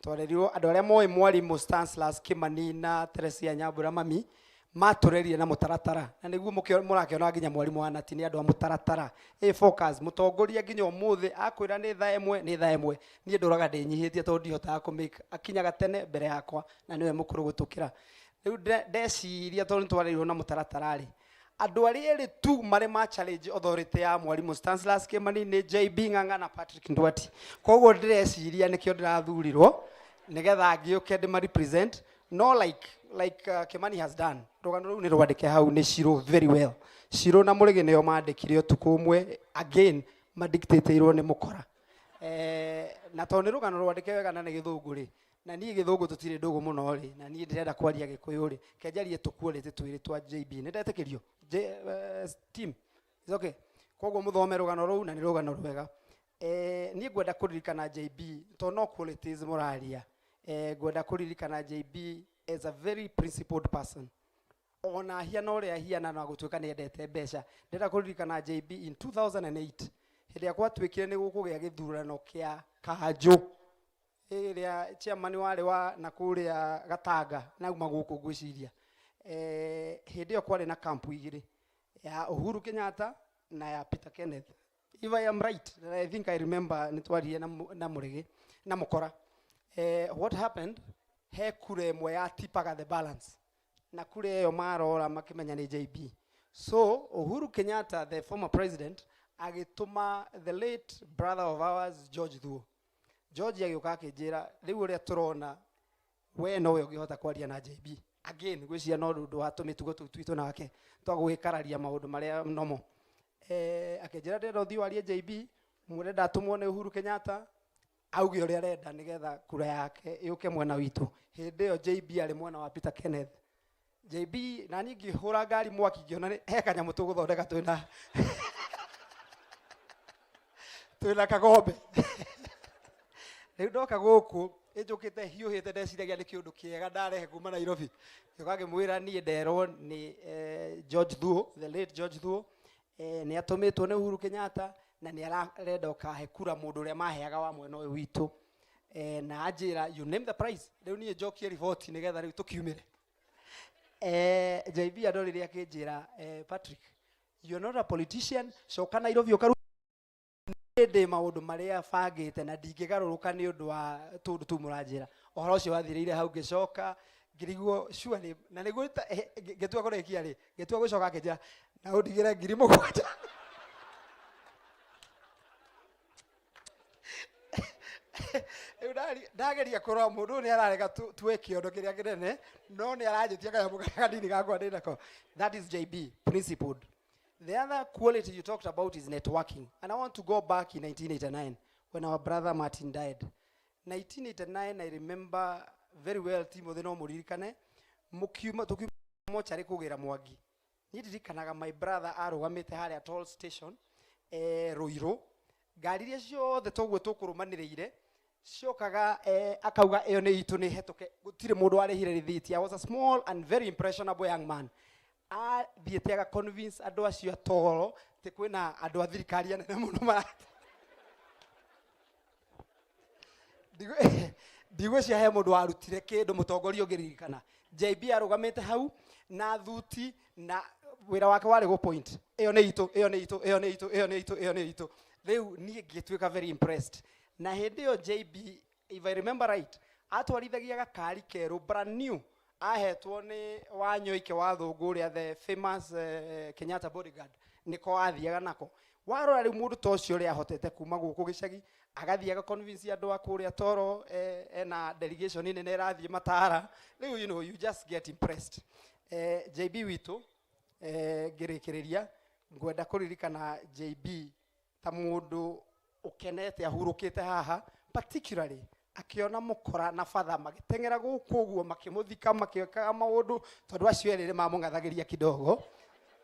twarerirwo andũ arĩa moĩ mwarimũ Stanislas Kimani na Teresia Nyambura mami matũrerie na mũtaratara, na nĩguo mũrakĩona nginya mwarimũ wa Nati nĩ andũ a mũtaratara. Focus mũtongoria nginya ũmũthĩ akwĩra nĩ thaa ĩmwe nĩ thaa ĩmwe, niĩ ndũraga ndĩnyihĩtie tondũ ndihotaga kũmĩka, akinyaga tene mbere yakwa na nĩwe mũkũrũ gũtũkĩra. Rĩu ndeciria tondũ nĩtwarerirwo na mũtaratara rĩ, andũ arĩa erĩ tu marĩ ma challenge authority ya mwarimũ Stanislas Kimani nĩ JB Ng'ang'a na Patrick Ndwati. Koguo ndĩreciria nĩkĩo ndĩrathurirwo nĩgetha ngĩũke ndĩma represent, no like Kimani has done. Rũgano rũu nĩ rwandĩke hau nĩ Shiro very well. Shiro na Mũrĩgi nĩo mandĩkire ũtukũ ũmwe, again madictateirwo nĩ mũkora. Na tondũ nĩ rũgano rwandĩke wega na nĩ gĩthũngũ rĩ, na niĩ gĩthũngũ tũtirĩ ndũgũ mũno rĩ, na niĩ ndĩrenda kwaria gĩkũyũ rĩ, kenjarie tũkuorĩte twĩrĩ twa JB. Nĩ ndetĩkĩrio team is okay. Koguo mũthome rũgano rũu na nĩ rũgano rwega. Niĩ ngwenda kũririkana JB tondũ no qualities mũraria. Ngwenda kũririkana JB as a very principled person. Ona hiana ũrĩa ahiana na gũtuĩka nĩ endete mbeca. Ndĩrenda kũririkana JB in 2008 hĩndĩ ĩrĩa gwatuĩkire nĩ gũkũgĩa gĩthurano kĩa Kanjũ, ĩrĩa chairman warĩ wa na kũrĩa Gatanga nauma gũkũ ngwĩciria. Hĩndĩ ĩyo kwarĩ na kampu igĩrĩ, ya Uhuru Kenyatta na ya Peter Kenneth. If I am right, I think I remember nĩtwarire na Mũrĩgi na mũkora. What happened, he kura ĩmwe yatipaga the balance, na kura ĩyo marora makĩmenya nĩ JB. So Uhuru Kenyatta, the former president, agĩtũma the late brother of ours George Thuo. George agĩũka akĩnjĩra rĩu ũrĩa tũrona we nowe ũngĩhota kwaria na JB. Again gwĩciria no ũndũ wa tũmĩtugo tũu twitũ nake twagũgĩkararia maũndũ marĩa nomo. Akĩnjĩra ndĩrenda ũthiĩ warie JB, mũrenda atũmwo nĩ Uhuru Kenyatta auge ũrĩa arenda nĩgetha kura yake yũke mwena witũ. Hĩndĩ ĩyo JB arĩ mwena wa Peter Kenneth. JB na niĩ ngĩhũra ngari mwaki ngĩona he kanyamũ tũgũthondeka twĩna Kagombe. Rĩu ndoka gũkũ ĩnjũkĩte hiũhĩte ndeciragia nĩ kĩũndũ kĩega ndarehe kuma Nairobi. Ngĩmwĩra niĩ nderwo nĩ George Thuo, the late George Thuo, nĩ atũmĩtwo nĩ Uhuru Kenyatta na nĩ arenda ũkahe kura mũndũ ũrĩa maheaga wa mwena ũyũ witũ. na ajira you name the price riu nie njokie report nigetha riu tukiumire JB adorire akinjira Patrick, you're not a politician, coka Nairobi ukaru ndi maundu maria bangite na ndingigaruruka ni undu wa tundu tu muranjira ohoro cio wathirire hau ngicoka ngiriguo surely na niguo ngetua kurekia ri ngetua gucoka akinjira na undigire 7,000 ndageria kurora mundu ni ararega tuwe kiondo kiria kinene no ni aranjitia kanyamu kanini gakwa ndi nako. That is JB principled. The other quality you talked about is networking, and I want to go back in 1989 when our brother Martin died. 1989 I remember very well. Timothy no muririkane mukiuma tukiuma mochari kugira Mwangi ndirikanaga my brother arugamite haria toll station Ruiru ngari iria ciothe toguo tukurumaniriire ciokaga akauga iyo ni itu ni hetuke gutire mundu arihire rithiti. I was a small and very impressionable young man. Thiete aga convince andu acio atoro te kwina andu a thirikari anene muno marate ndigwe cia he mundu warutire kindu mutongoria ugiririkana. JB arugamite hau na thuti na wira wake wari go point iyo ni itu iyo ni itu iyo ni itu iyo ni itu iyo ni itu. Riu nie ngituika very impressed na hindi yo JB, if I remember right, atwarithagia gakari keru brand new ahetwo ni Wanyoike wa Thunguria, the famous Kenyatta bodyguard, niko athiaga nako. Warora riu mundu to cio ri ahotete kuma guku gicagi agathiaga convince andu akuria toro na delegation nene irathie Matara. Riu you know, you just get impressed. JB witu ngirikiriria ngwenda kuririkana JB ta mundu ukenete ahurukite haha, particularly akiona mukora na father magitengera guku uguo makimuthika makiekaga maundu tondu acio erire mamungathagiria kidogo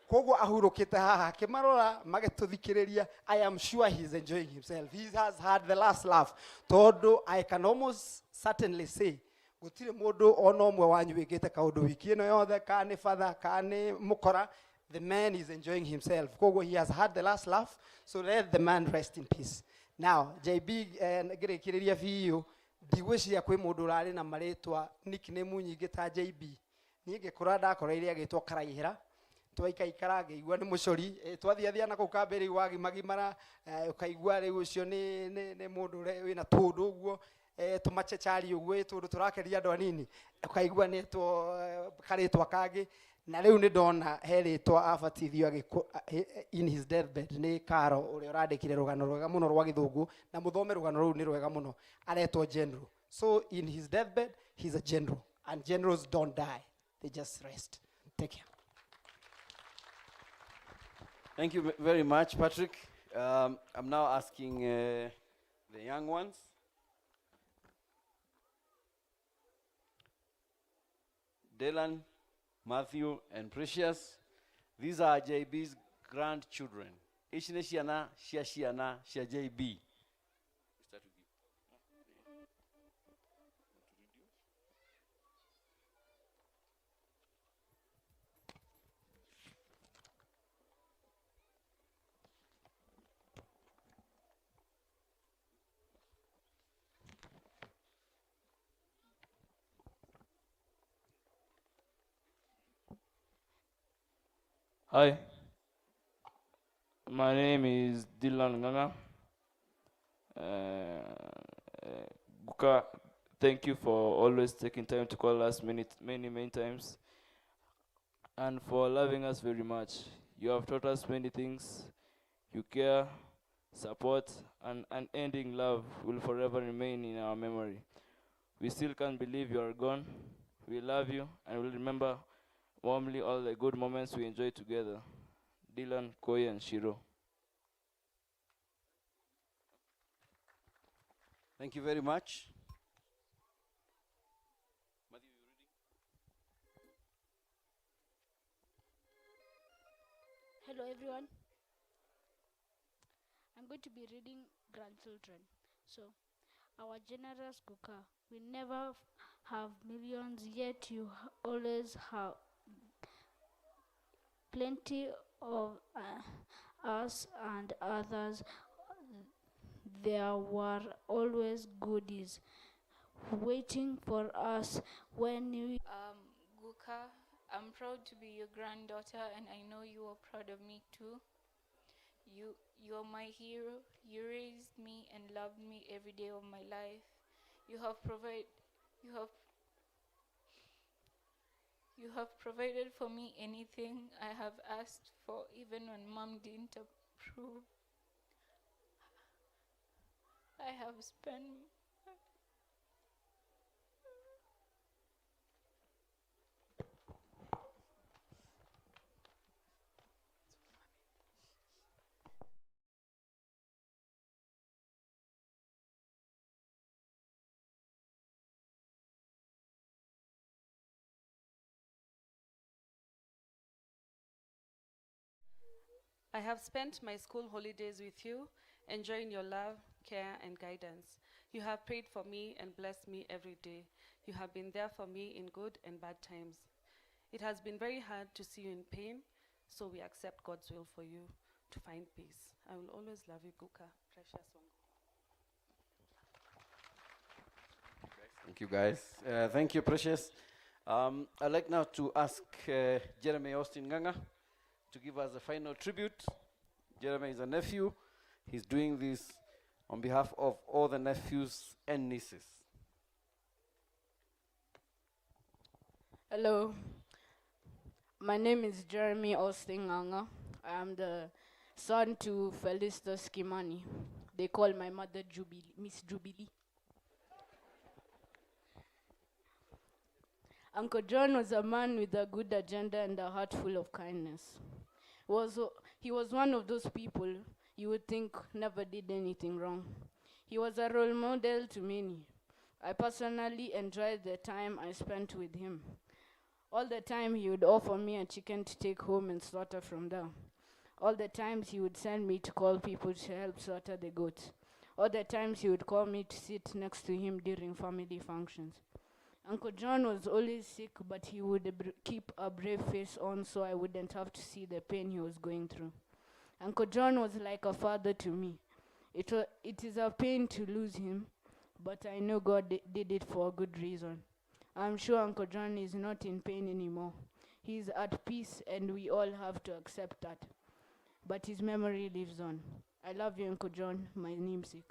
koguo ahurukite haha akimarora magituthikiriria. I am sure he is enjoying himself. He has had the last laugh tondu I can almost certainly say gutire mundu ona umwe wanyu wikite kaundu wiki ino yothe kani father kani mukora. The man is enjoying himself. Koguo he has had the last laugh, so let the man rest in peace. Now JB ngirikiriria biu ndigwiciria kwi mundu urari na maritwa nickname nyingi ta JB. Nie ngikura ndakoreire agitwo Karaihira twaikaikara ngeigua ni mucori twathiathia na kukambiri wagi magimara ukaigua riu ucio ni mundu wina tundu uguo tumachechari uguo tundu turakeria andu anini ukaigua ni to karitwa kangi na riu ni ndona heritwa abatithio in his deathbed ni Karo uri urandikire rugano rwega muno rwa Githungu na muthome rugano ruu ni rwega muno aretwo general. So in his deathbed he's a general, and generals don't die, they just rest. Take care. Thank you very much, Patrick. I'm now asking the young ones. Dylan, Matthew, and Precious. These are JB's grandchildren. Ici ni ciana cia JB. Hi, my name is Dylan Nganga. Guka, thank you for always taking time to call us many times, and for loving us very much. You have taught us many things. You care, support, and unending love will forever remain in our memory. We still can't believe you are gone. We love you and will remember warmly all the good moments we enjoyed together. Dylan, Koi, and Shiro. Thank you very much. Hello everyone. I'm going to be reading grandchildren. So, our generous Guka, we never have millions, yet you always have plenty of us and others. there were always goodies waiting for us when we. Guka, I'm proud to be your granddaughter, and I know you are proud of me too. You're my hero. You raised me and loved me every day of my life. You have provided for me anything I have asked for, even when Mom didn't approve. I have spent I have spent my school holidays with you, enjoying your love, care, and guidance. You have prayed for me and blessed me every day. You have been there for me in good and bad times. It has been very hard to see you in pain, so we accept God's will for you to find peace. I will always love you, Guka. Precious one. Thank you, guys. Thank you, Precious. I'd like now to ask Jeremy Austin Nganga to give us a final tribute. Jeremy is a nephew. He's doing this on behalf of all the nephews and nieces. Hello, my name is Jeremy Austin Nganga. I am the son to Felicitas Kimani. They call my mother Jubilee, Miss Jubilee. Uncle John was a man with a good agenda and a heart full of kindness. He was one of those people you would think never did anything wrong. He was a role model to many. I personally enjoyed the time I spent with him. All the time he would offer me a chicken to take home and slaughter from there. All the times he would send me to call people to help slaughter the goat. All the times he would call me to sit next to him during family functions. Uncle John was always sick, but he would keep a brave face on so I wouldn't have to see the pain he was going through. Uncle John was like a father to me. It is a pain to lose him, but I know God did it for a good reason. I'm sure Uncle John is not in pain anymore. He's at peace, and we all have to accept that. But his memory lives on. I love you, Uncle John, my namesake.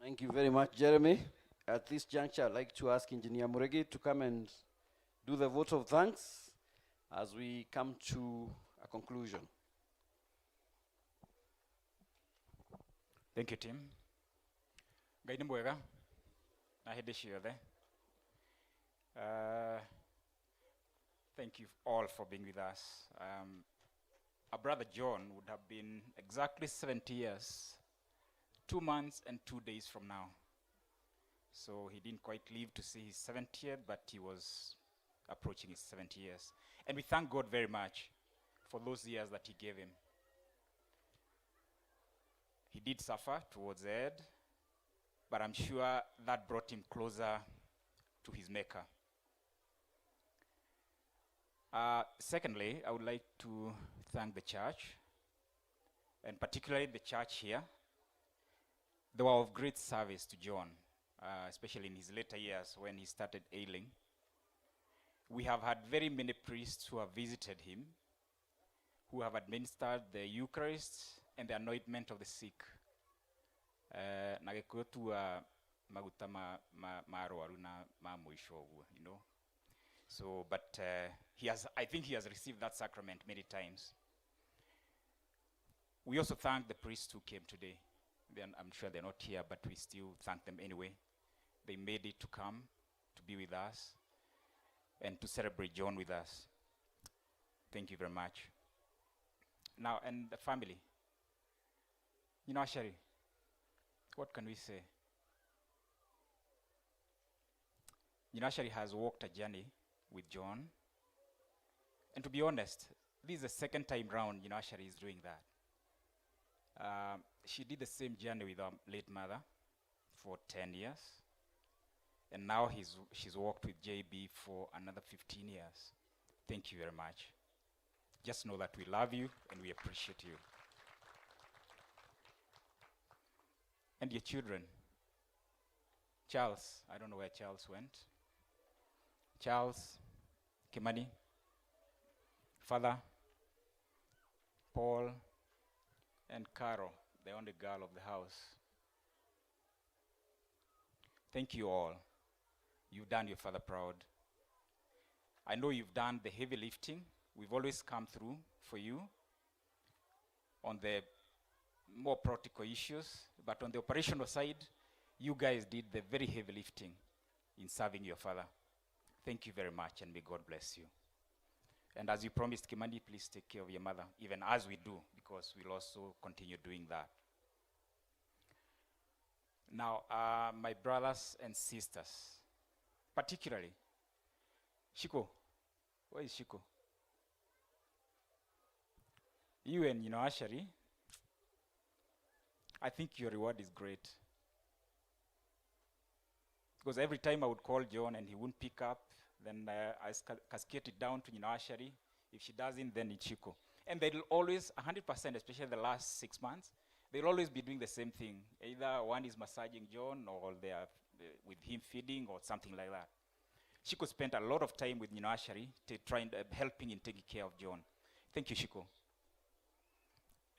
Thank you very much, Jeremy. At this juncture, I'd like to ask Engineer Muregi to come and do the vote of thanks as we come to a conclusion. Thank you, Tim. Ngai nĩ mwega na hĩndĩ ciothe. Thank you all for being with us. Our brother John would have been exactly 70 years, 2 months and 2 days from now. So he didn't quite live to see his 70th, but he was approaching his 70 years. And we thank God very much for those years that he gave him. He did suffer towards the end, but I'm sure that brought him closer to his maker. Secondly, I would like to thank the church, and particularly the church here. They were of great service to John, especially in his later years when he started ailing. We have had very many priests who have visited him, who have administered the Eucharist and the anointment of the sick. Maguta marwaru na mamuisho, you know. So, but I think he has received that sacrament many times. We also thank the priests who came today. I'm sure they're not here, but we still thank them anyway. They made it to come, to be with us, and to celebrate John with us. Thank you very much. Now, and the family. You know, Ashari, what can we say? You know, Ashari has walked a journey with John. And to be honest, this is the second time round, you know, Ashari is doing that. She did the same journey with our late mother for 10 years. And now she's walked with JB for another 15 years. Thank you very much. just know that we love you and we appreciate you. And your children. Charles, I don't know where Charles went. Charles, Kimani, Father, Paul, and Carol, the only girl of the house. Thank you all. You've done your father proud. I know you've done the heavy lifting. We've always come through for you on the more practical issues, but on the operational side, you guys did the very heavy lifting in serving your father. Thank you very much, and may God bless you. And as you promised, Kimani, please take care of your mother, even as we do, because we'll also continue doing that. Now, my brothers and sisters, particularly, Shiko, where is Shiko? You and Ashari, I think your reward is great. Because every time I would call John and he wouldn't pick up, then I cascade it down to Ashari. If she doesn't, then it's Shiko. And they'll always, 100%, especially the last 6 months, they'll always be doing the same thing. Either one is massaging John, or they are with him feeding, or something like that. Shiko spent a lot of time with Ashari, helping in taking care of John. Thank you, Shiko.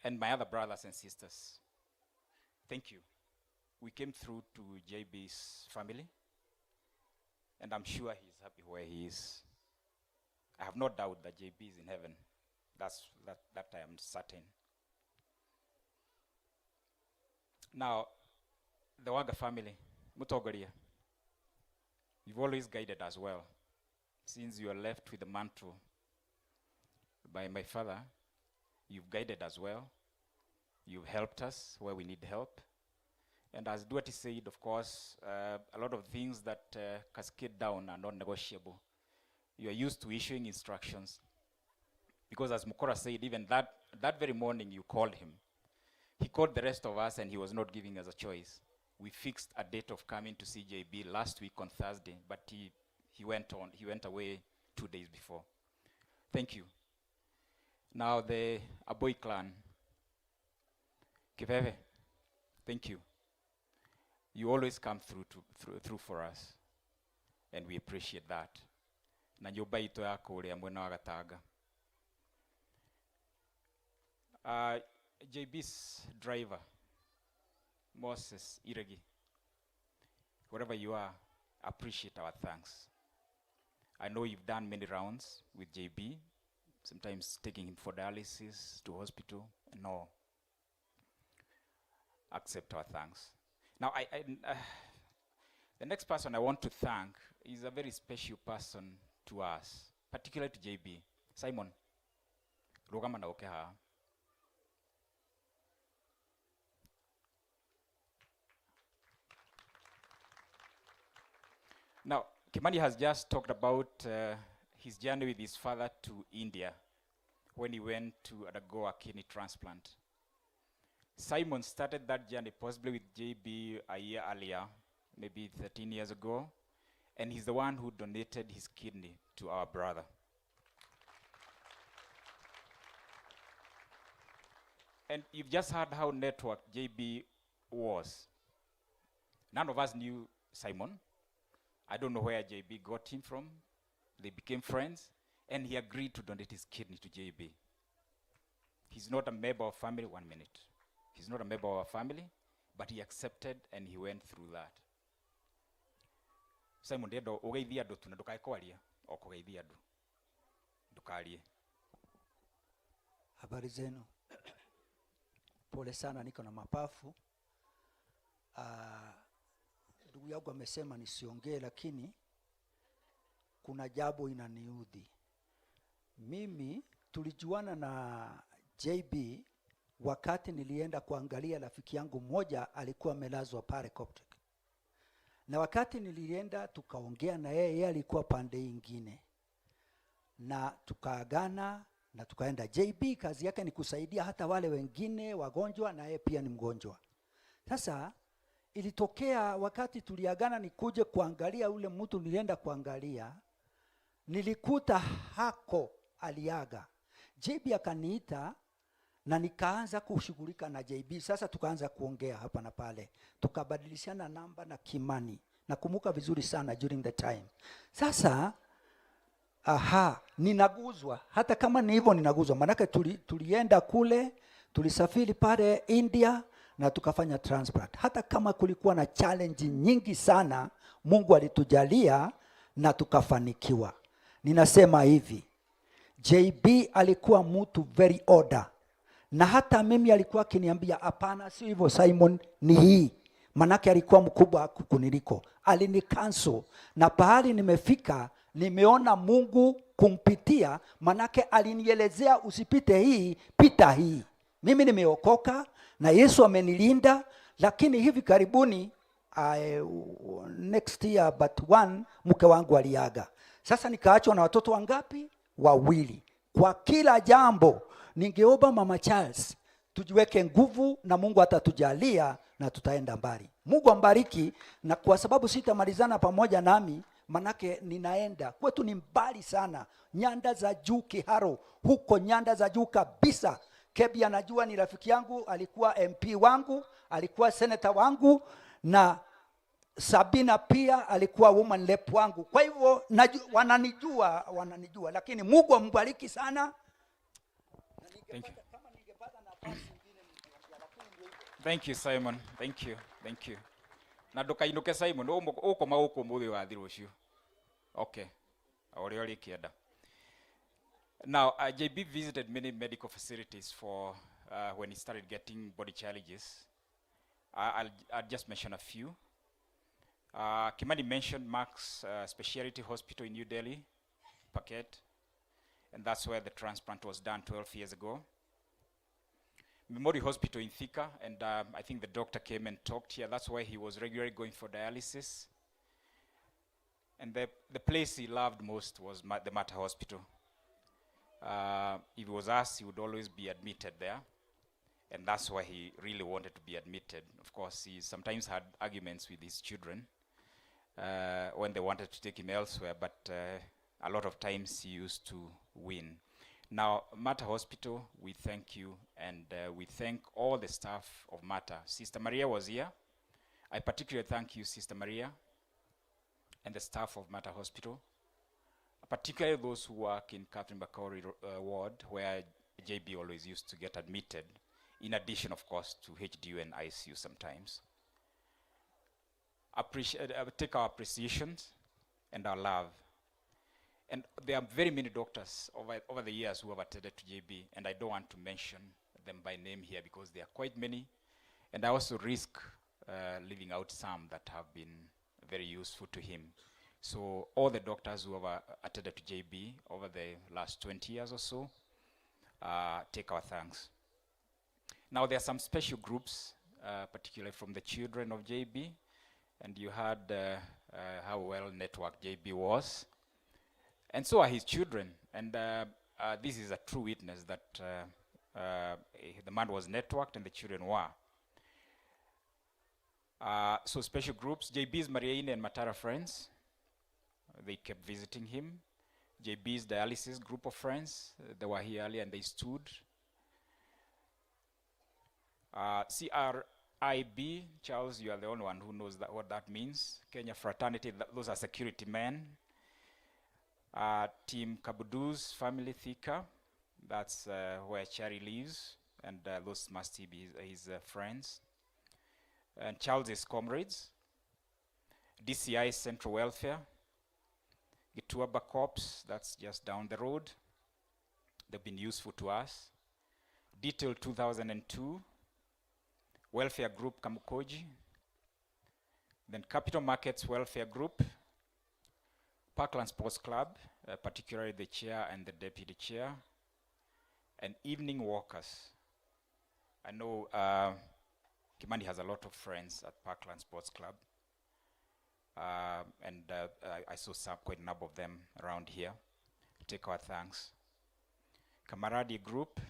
And my other brothers and sisters, thank you. We came through to JB's family, and I'm sure he's happy where he is. I have no doubt that JB is in heaven. That I am certain. Now, the Waga family, Mutogoria, you've always guided us well. Since you are left with the mantle by my father, you've guided us well. You've helped us where we need help. And as Duati said, of course, a lot of things that cascade down are not negotiable. You are used to issuing instructions. Because as Mukora said, even that very morning you called him. He called the rest of us and he was not giving us a choice. We fixed a date of coming to see JB last week on Thursday, but he went away 2 days before. Thank you. Now the Aboy clan. Kiveve, thank you. You always come through for us, and we appreciate that. Na nyumba ito yako ule mwena wa Gataga. JB's driver, Moses Iregi, wherever you are, appreciate our thanks. I know you've done many rounds with JB, sometimes taking him for dialysis to hospital. No. Accept our thanks. Now, the next person I want to thank is a very special person to us, particularly to JB. Simon, Rogama na okeha. Now, Kimani has just talked about his journey with his father to India when he went to undergo a kidney transplant. Simon started that journey possibly with JB a year earlier, maybe 13 years ago, and he's the one who donated his kidney to our brother. And you've just heard how networked JB was. None of us knew Simon. I don't know where JB got him from. They became friends, and he agreed to donate his kidney to JB. He's not a member of family, 1 minute. He's not a member of our family, but he accepted and he went through that. Simon dedo ugeithia ndu tuna ndukaikwaria o kugeithia ndu ndukarie. Habari zenu. Pole sana, niko na mapafu. Ndugu yangu amesema nisiongee, lakini kuna jambo inaniudhi. Mimi tulijuana na JB wakati nilienda kuangalia rafiki yangu mmoja alikuwa amelazwa pale Coptic. Na wakati nilienda tukaongea na yeye alikuwa pande ingine. Na tukaagana na tukaenda. JB kazi yake ni kusaidia hata wale wengine wagonjwa, na yeye pia ni mgonjwa. Sasa ilitokea wakati tuliagana nikuje kuangalia ule mtu nilienda kuangalia, nilikuta hako aliaga. JB akaniita na nikaanza kushughulika na JB. Sasa tukaanza kuongea hapa na pale, tukabadilishana namba na Kimani. Nakumbuka vizuri sana during the time. Sasa ninaguzwa, hata kama ni hivyo ninaguzwa, maanake tulienda kule, tulisafiri pale India na tukafanya transplant. Hata kama kulikuwa na challenge nyingi sana, Mungu alitujalia na tukafanikiwa. Ninasema hivi, JB alikuwa mtu very order, na hata mimi alikuwa akiniambia hapana, si hivyo Simon, ni hii. Manake alikuwa mkubwa kuniliko, alinicancel, na pahali nimefika nimeona Mungu kumpitia, manake alinielezea usipite hii, pita hii. Mimi nimeokoka na Yesu amenilinda, lakini hivi karibuni next year but one, mke wangu aliaga. Sasa nikaachwa na watoto wangapi? Wawili. Kwa kila jambo ningeomba Mama Charles tujiweke nguvu na Mungu atatujalia na tutaenda mbali. Mungu ambariki, na kwa sababu sitamalizana pamoja nami, manake ninaenda kwetu ni mbali sana, nyanda za juu Kiharo, huko nyanda za juu kabisa. Kebi anajua, ni rafiki yangu, alikuwa MP wangu, alikuwa senator wangu, na Sabina pia alikuwa woman rep wangu. Kwa hivyo wananijua, lakini Mungu ambariki sana. Thank you. Thank you, Simon. Thank you. Thank you. Na ndukainuke Simon, ukoma muthi wa thiru ucio. Okay. Ori kienda. Now, JB visited many medical facilities for when he started getting body challenges. I'll just mention a few. Kimani mentioned Mark's Specialty Hospital in New Delhi, Phuket, and that's where the transplant was done 12 years ago. Memorial Hospital in Thika, and I think the doctor came and talked here. That's why he was regularly going for dialysis. And the place he loved most was the Mater Hospital. If it was us, he would always be admitted there. And that's why he really wanted to be admitted. Of course, he sometimes had arguments with his children when they wanted to take him elsewhere, but a lot of times he used to win. Now, Mater Hospital, we thank you, and we thank all the staff of Mater. Sister Maria was here. I particularly thank you, Sister Maria, and the staff of Mater Hospital, particularly those who work in Catherine Bakori ward, where JB always used to get admitted, in addition, of course, to HDU and ICU sometimes. Take our appreciation and our love. And there are very many doctors over the years who have attended to JB, and I don't want to mention them by name here because there are quite many. And I also risk leaving out some that have been very useful to him. So all the doctors who have attended to JB over the last 20 years or so, take our thanks. Now there are some special groups, particularly from the children of JB, and you heard how well networked JB was. And so are his children, and this is a true witness that the man was networked and the children were. So special groups, JB's Mariaine and Matara friends, they kept visiting him. JB's dialysis group of friends, they were here earlier and they stood. CRIB, Charles, you are the only one who knows what that means. Kenya Fraternity, those are security men. Team Kabudu's family Thika, that's where Cherry lives, and those must be his friends. And Charles's comrades, DCI Central Welfare, Gituaba Corps, that's just down the road. They've been useful to us. Detail 2002, Welfare Group Kamukoji, then Capital Markets Welfare Group, Parkland Sports Club, particularly the chair and the deputy chair, and Evening Walkers. I know Kimani has a lot of friends at Parkland Sports Club, and I saw quite a number of them around here. Take our thanks. Kamaradi Group,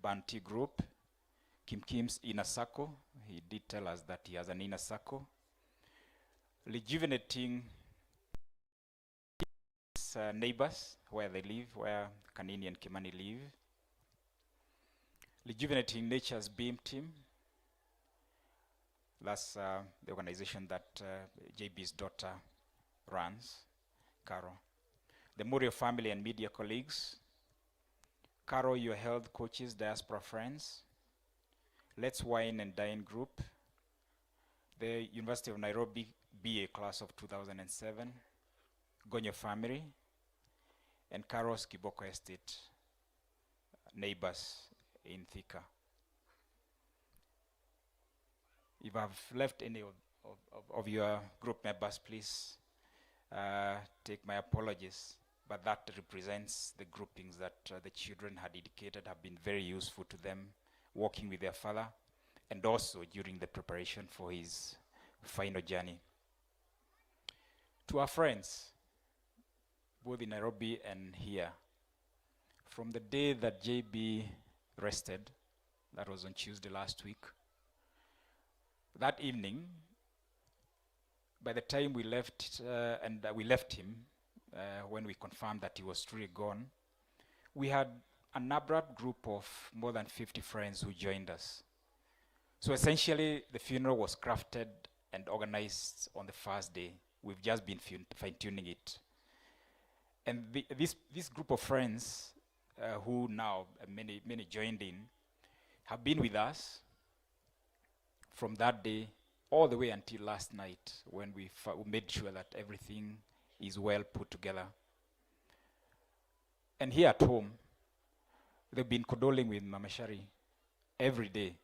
Banti Group, Kim's Inner Circle. He did tell us that he has an inner circle. Rejuvenating neighbors where they live, where Kanini and Kimani live. Rejuvenating Nature's Beam Team. That's the organization that JB's daughter runs, Carol. The Murio family and media colleagues. Carol, your health coaches, diaspora friends. Let's Wine and Dine Group. The University of Nairobi BA class of 2007. Gonyo family. And Carol's Kiboko Estate neighbors in Thika. If I've left any of your group members, please take my apologies. But that represents the groupings that the children had indicated have been very useful to them, working with their father, and also during the preparation for his final journey. To our friends, both in Nairobi and here, from the day that JB rested, that was on Tuesday last week, that evening, by the time we left, we left him, when we confirmed that he was truly gone, we had an abrupt group of more than 50 friends who joined us. So essentially, the funeral was crafted and organized on the first day. We've just been fine-tuning it. And this group of friends, who now, many joined in, have been with us from that day all the way until last night, when we made sure that everything is well put together. And here at home, they've been condoling with Mama Shari every day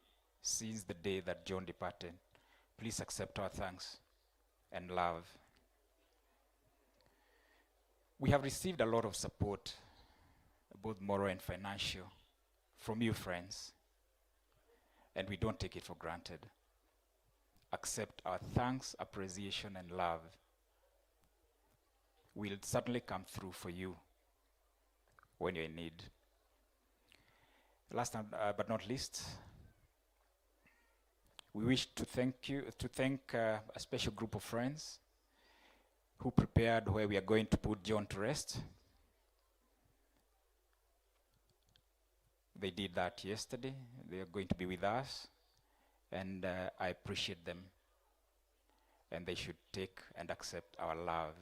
since the day that John departed. Please accept our thanks and love. We have received a lot of support, both moral and financial, from you friends, and we don't take it for granted. Accept our thanks, appreciation, and love. We'll certainly come through for you when you're in need. Last but not least, we wish to thank a special group of friends who prepared where we are going to put John to rest. They did that yesterday. They are going to be with us, and I appreciate them. And they should take and accept our love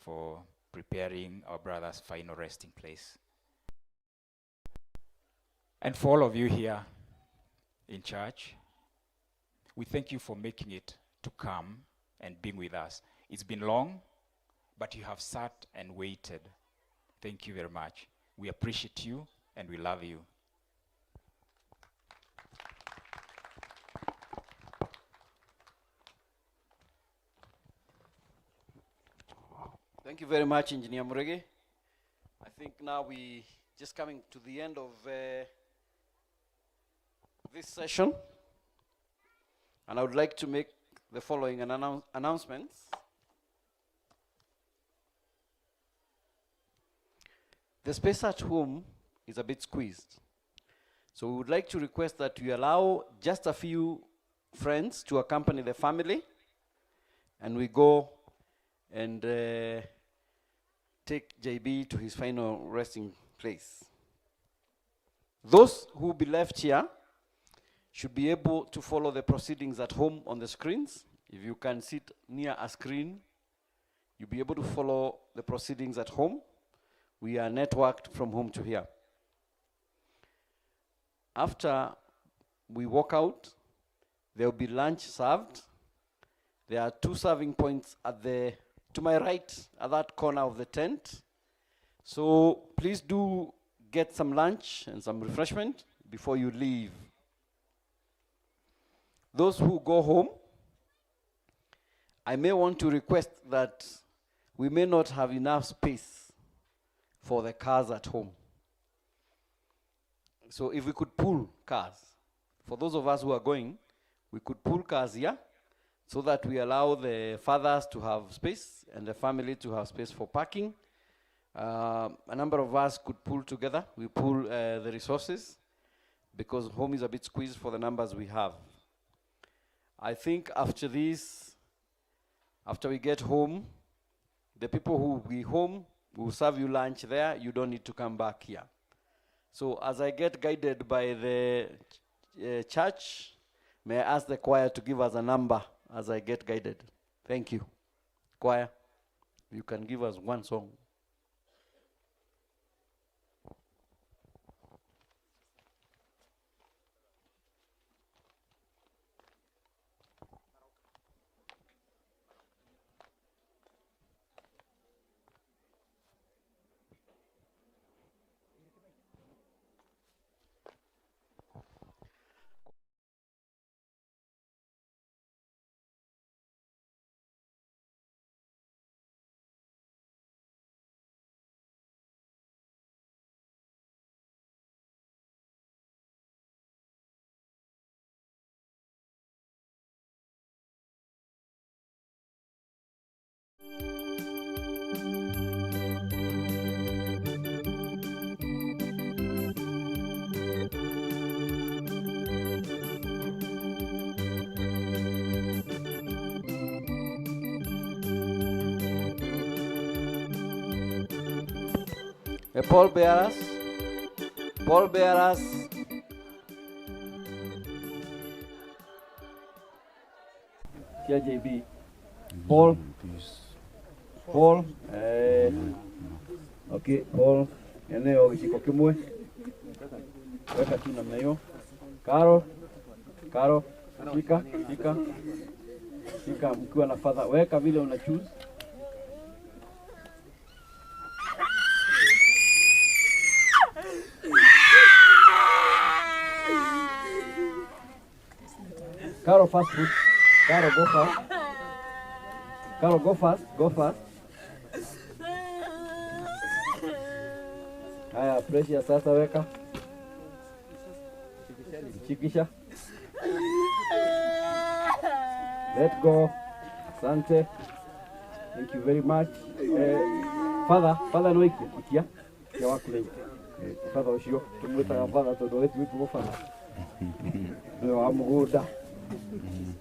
for preparing our brother's final resting place. And for all of you here in church, we thank you for making it to come and being with us. It's been long, but you have sat and waited. Thank you very much. We appreciate you and we love you. Thank you very much, Engineer Murege. I think now we just coming to the end of this session, and I would like to make the following announcements. The space at home is a bit squeezed, so we would like to request that you allow just a few friends to accompany the family, and we go and take JB to his final resting place. Those who will be left here should be able to follow the proceedings at home on the screens. If you can sit near a screen, you'll be able to follow the proceedings at home. We are networked from home to here. After we walk out, there will be lunch served. There are 2 serving points to my right, at that corner of the tent. So please do get some lunch and some refreshment before you leave. Those who go home, I may want to request that we may not have enough space for the cars at home. So if we could pool cars, for those of us who are going, we could pool cars here, so that we allow the fathers to have space and the family to have space for parking. A number of us could pool together. We pool the resources, because home is a bit squeezed for the numbers we have. I think after this, after we get home, the people who will be home will serve you lunch there. You don't need to come back here. So as I get guided by the church, may I ask the choir to give us a number as I get guided? Thank you. Choir, you can give us one song. Paul bearers, Paul bearers. Here JB. Paul. Paul. Okay, Paul. Eneo kishiko kimwe. Weka tu namna hiyo. Carol. Carol. Shika, shika. Shika mkiwa na father. Weka vile una choose. Carol first foot. Carol go first. Carol go first. Go first. Haya, pressure sasa weka. Shikisha. Let go. Asante. Thank you very much. Father no ikia. Ya wakule. Father ushio. Tumwita father todo wetu wetu father. No amugoda.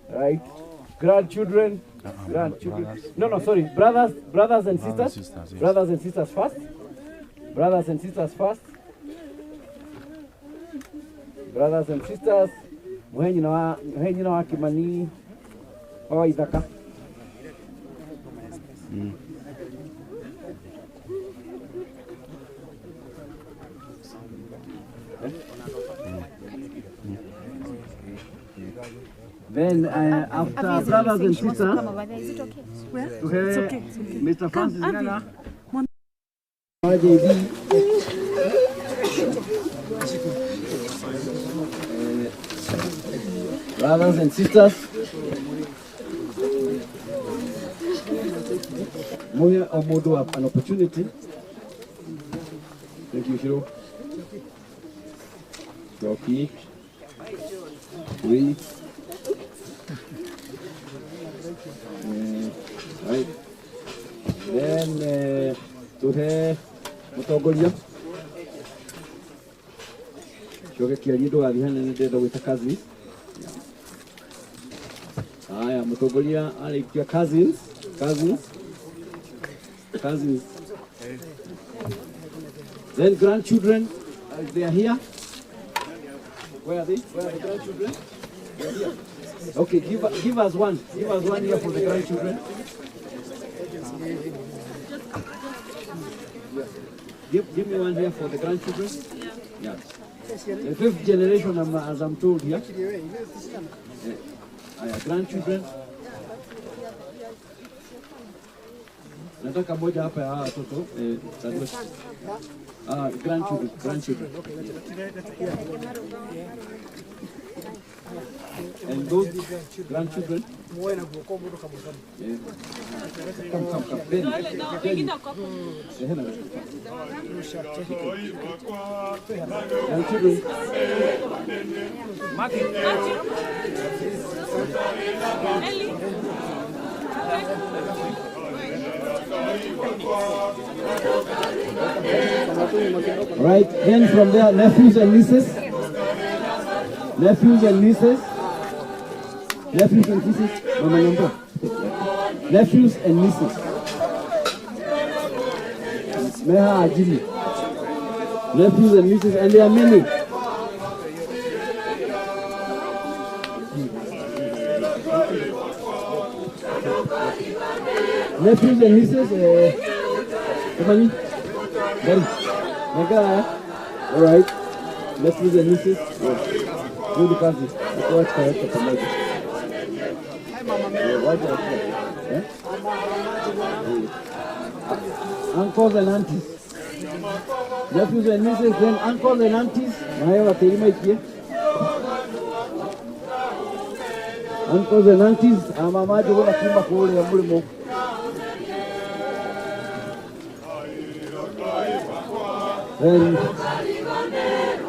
Right. Grandchildren. Grandchildren. No, sorry. Brothers and sisters. Yes. Brothers and sisters first. Brothers and sisters first. Brothers and sisters. Muhenyi na wa Kimani. Wa Ithaka. Then after brothers and sisters, okay. Mr. Francis Ngala, brothers and sisters, Moya Omodo have an opportunity. Thank you, Shiro. Rocky. We. Right. Then to have Mutogolia. Shoga kialido alihana ndio with kazi. Haya Mutogolia alikia cousins. Then grandchildren, they are here. Where are they? Where are the grandchildren? They are here. Okay, give us one. Give us one here for the grandchildren. Give me one here for the grandchildren. Yeah. The fifth generation, as I'm told here. Grandchildren. Nataka moja hapa ya watoto grandchildren. And those grandchildren. Come. Grandchildren. Right, then from there, nephews and nieces. Nephews and nieces. Nephews and nieces. Meha Ajili. nephews and nieces, and there are many. Nephews and nieces, come on, Gary. All right. Nephews and nieces, do the country. Watch character for me. Uncles and aunties. Nephews and nieces, then uncles and aunties. Uncles and aunties, mama jogona kuma kule ya mulimo. And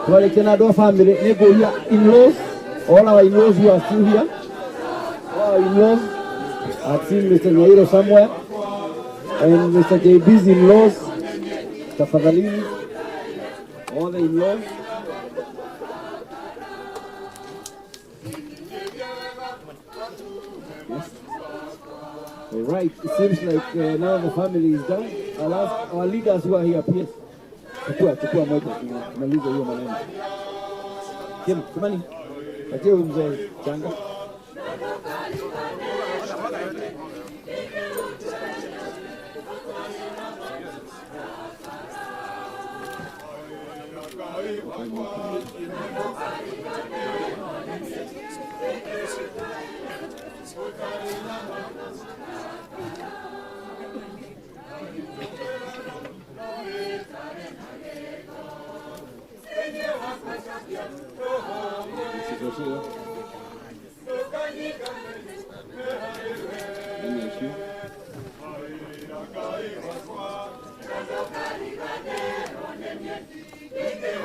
well, Canada family, they go here in-laws, all our in-laws who are still here. All our in-laws, I've seen Mr. Nyairo somewhere, and Mr. JB's in-laws, tafadhalini, all the in-laws. Yes. All right, it seems like now the family is done. I'll ask our leaders who are here, please. Chukua moja, tumalize hiyo maneno. Kim, Kimani, patie huyu mzee changa.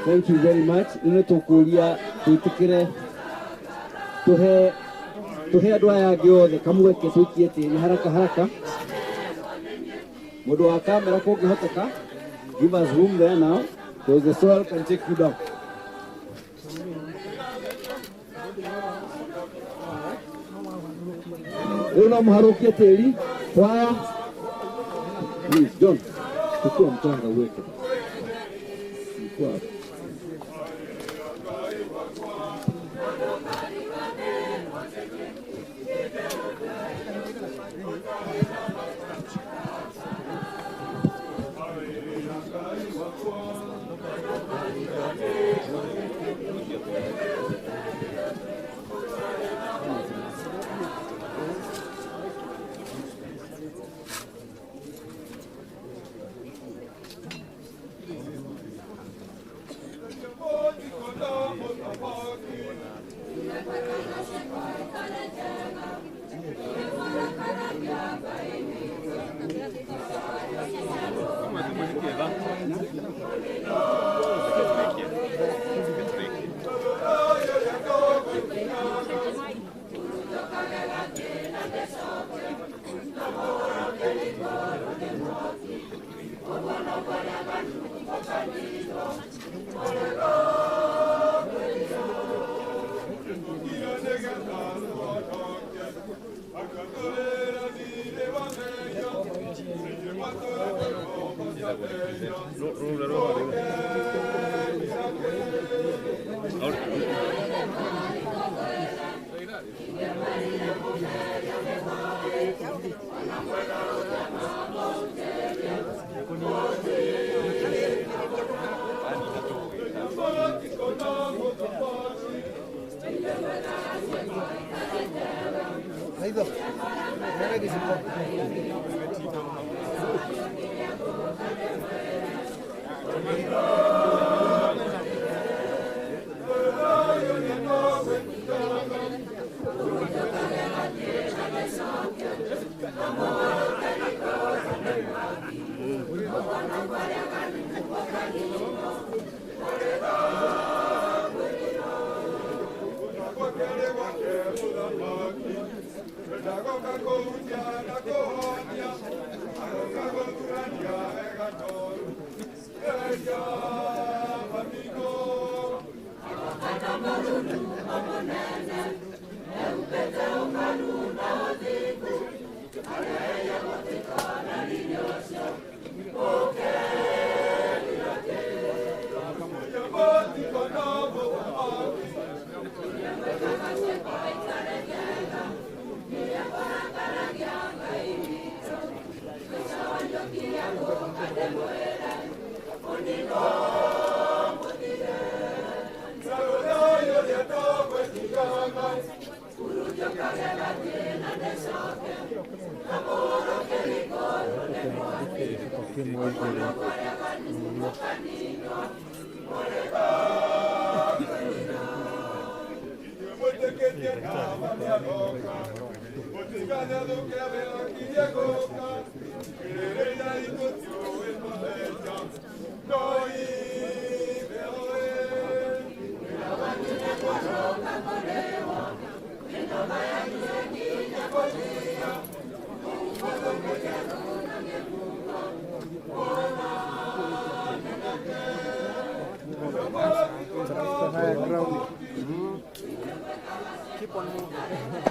Thank you very much. Nitukulia tuitikire tuhe andũ aya angĩ othe kamweke tũikie tĩri haraka haraka. Mũndũ wa kamera kũngĩhoteka, give us room there now, so the soil can take you down. Rĩu no mũharũkie tĩri kwaya. Please, John, chukua mchanga uweke. Chukua. Keep on moving.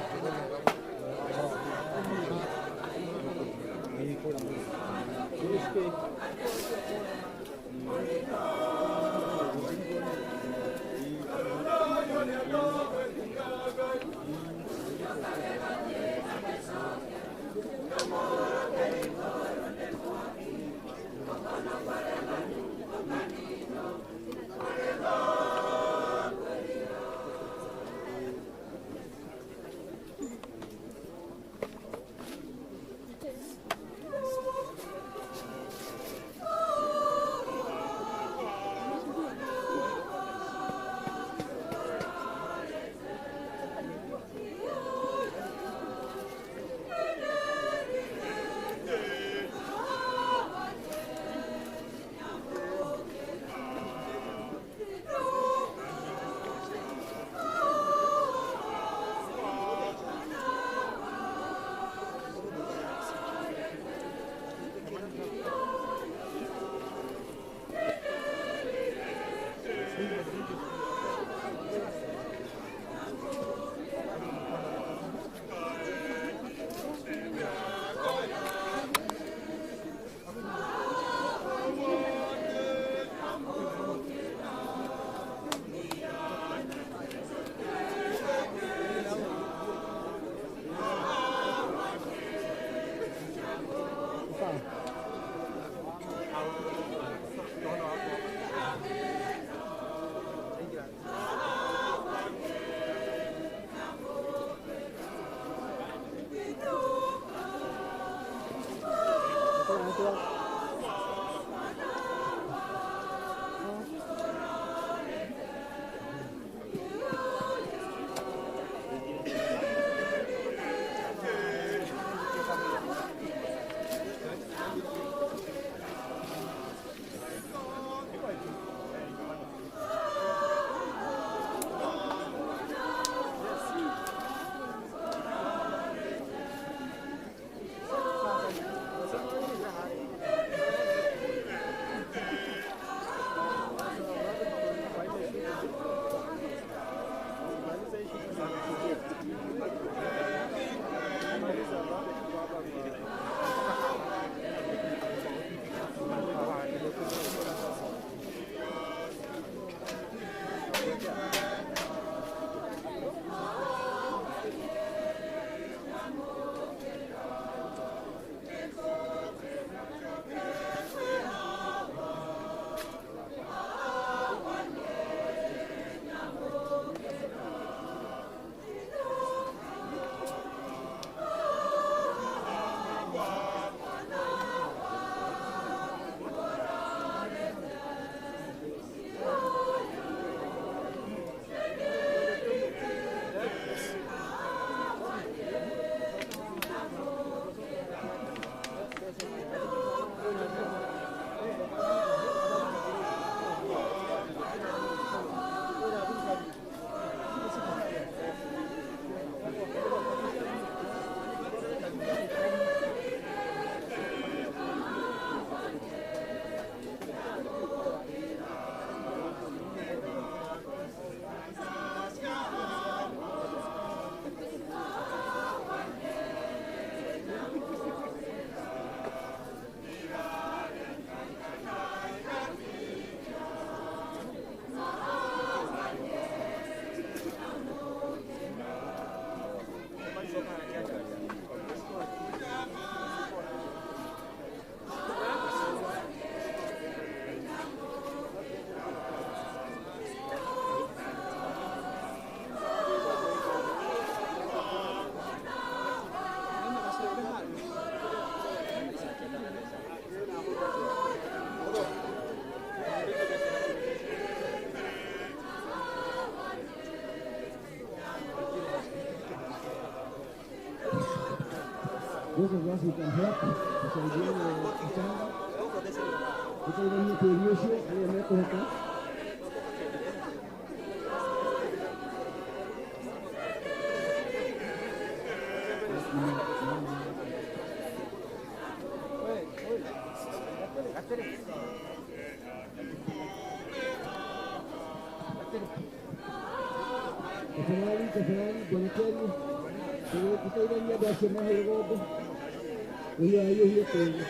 those of us who can help, tusaidiane mchanga. Tusaidiane kuelimisha aliyemeko hapa. Tafadhali bwanakeni, tusaidiane basi na hiyo hiyo tena.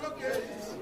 Okay.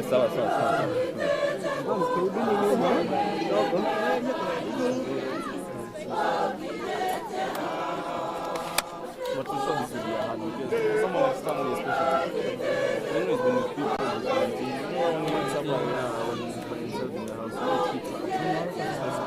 Sawa sawa sawa. But we saw this will be a hard because someone externally especially. You know, it's been with people who's been you know when he wakes up like now when he's put himself in the house, what he keeps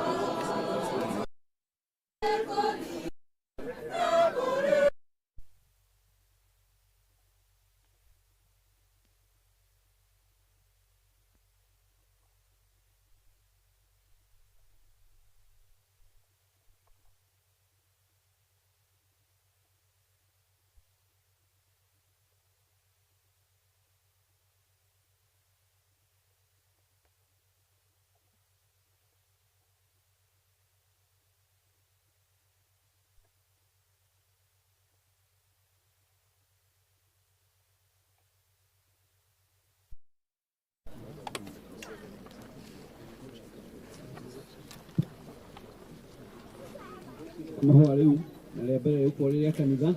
mahũa rĩu na rĩa mbere rĩkorwo rĩrĩa kanitha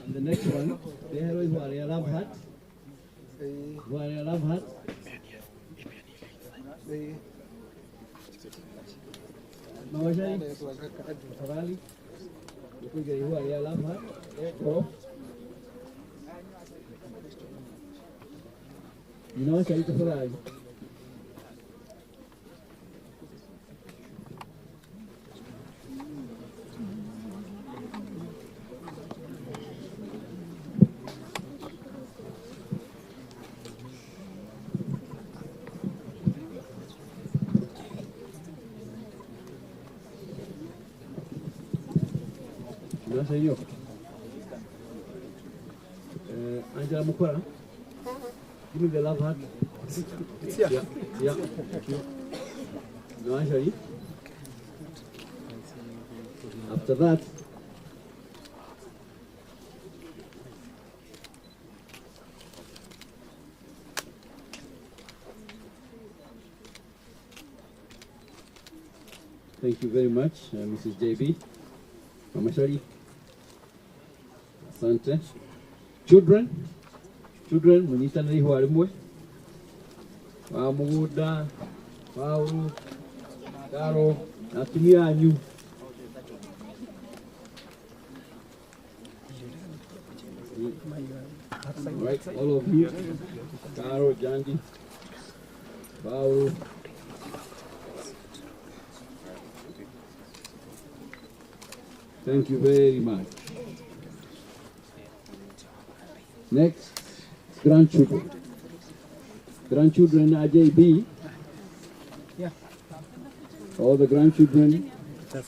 and the next one rĩaherwo ihũa rĩa love heart ihũa rĩa love heart mawacari tafadhali nikuja ihũa rĩa love heart ninawacari tafadhali Nasa inyo. Angela Mukora. Give me the love heart. Yeah. Yeah. Thank you. No, Angela. After that, thank you very much, Mrs. JB. Mama Shari. Asante. Children, mwenyita nari hwarimwe. Wamuguda, Paulu, Karo, na atumia anyu. All right, all of you. Karo, Janji, Paulu. Thank you very much. Next, grandchildren. Grandchildren are JB. Yeah. All the grandchildren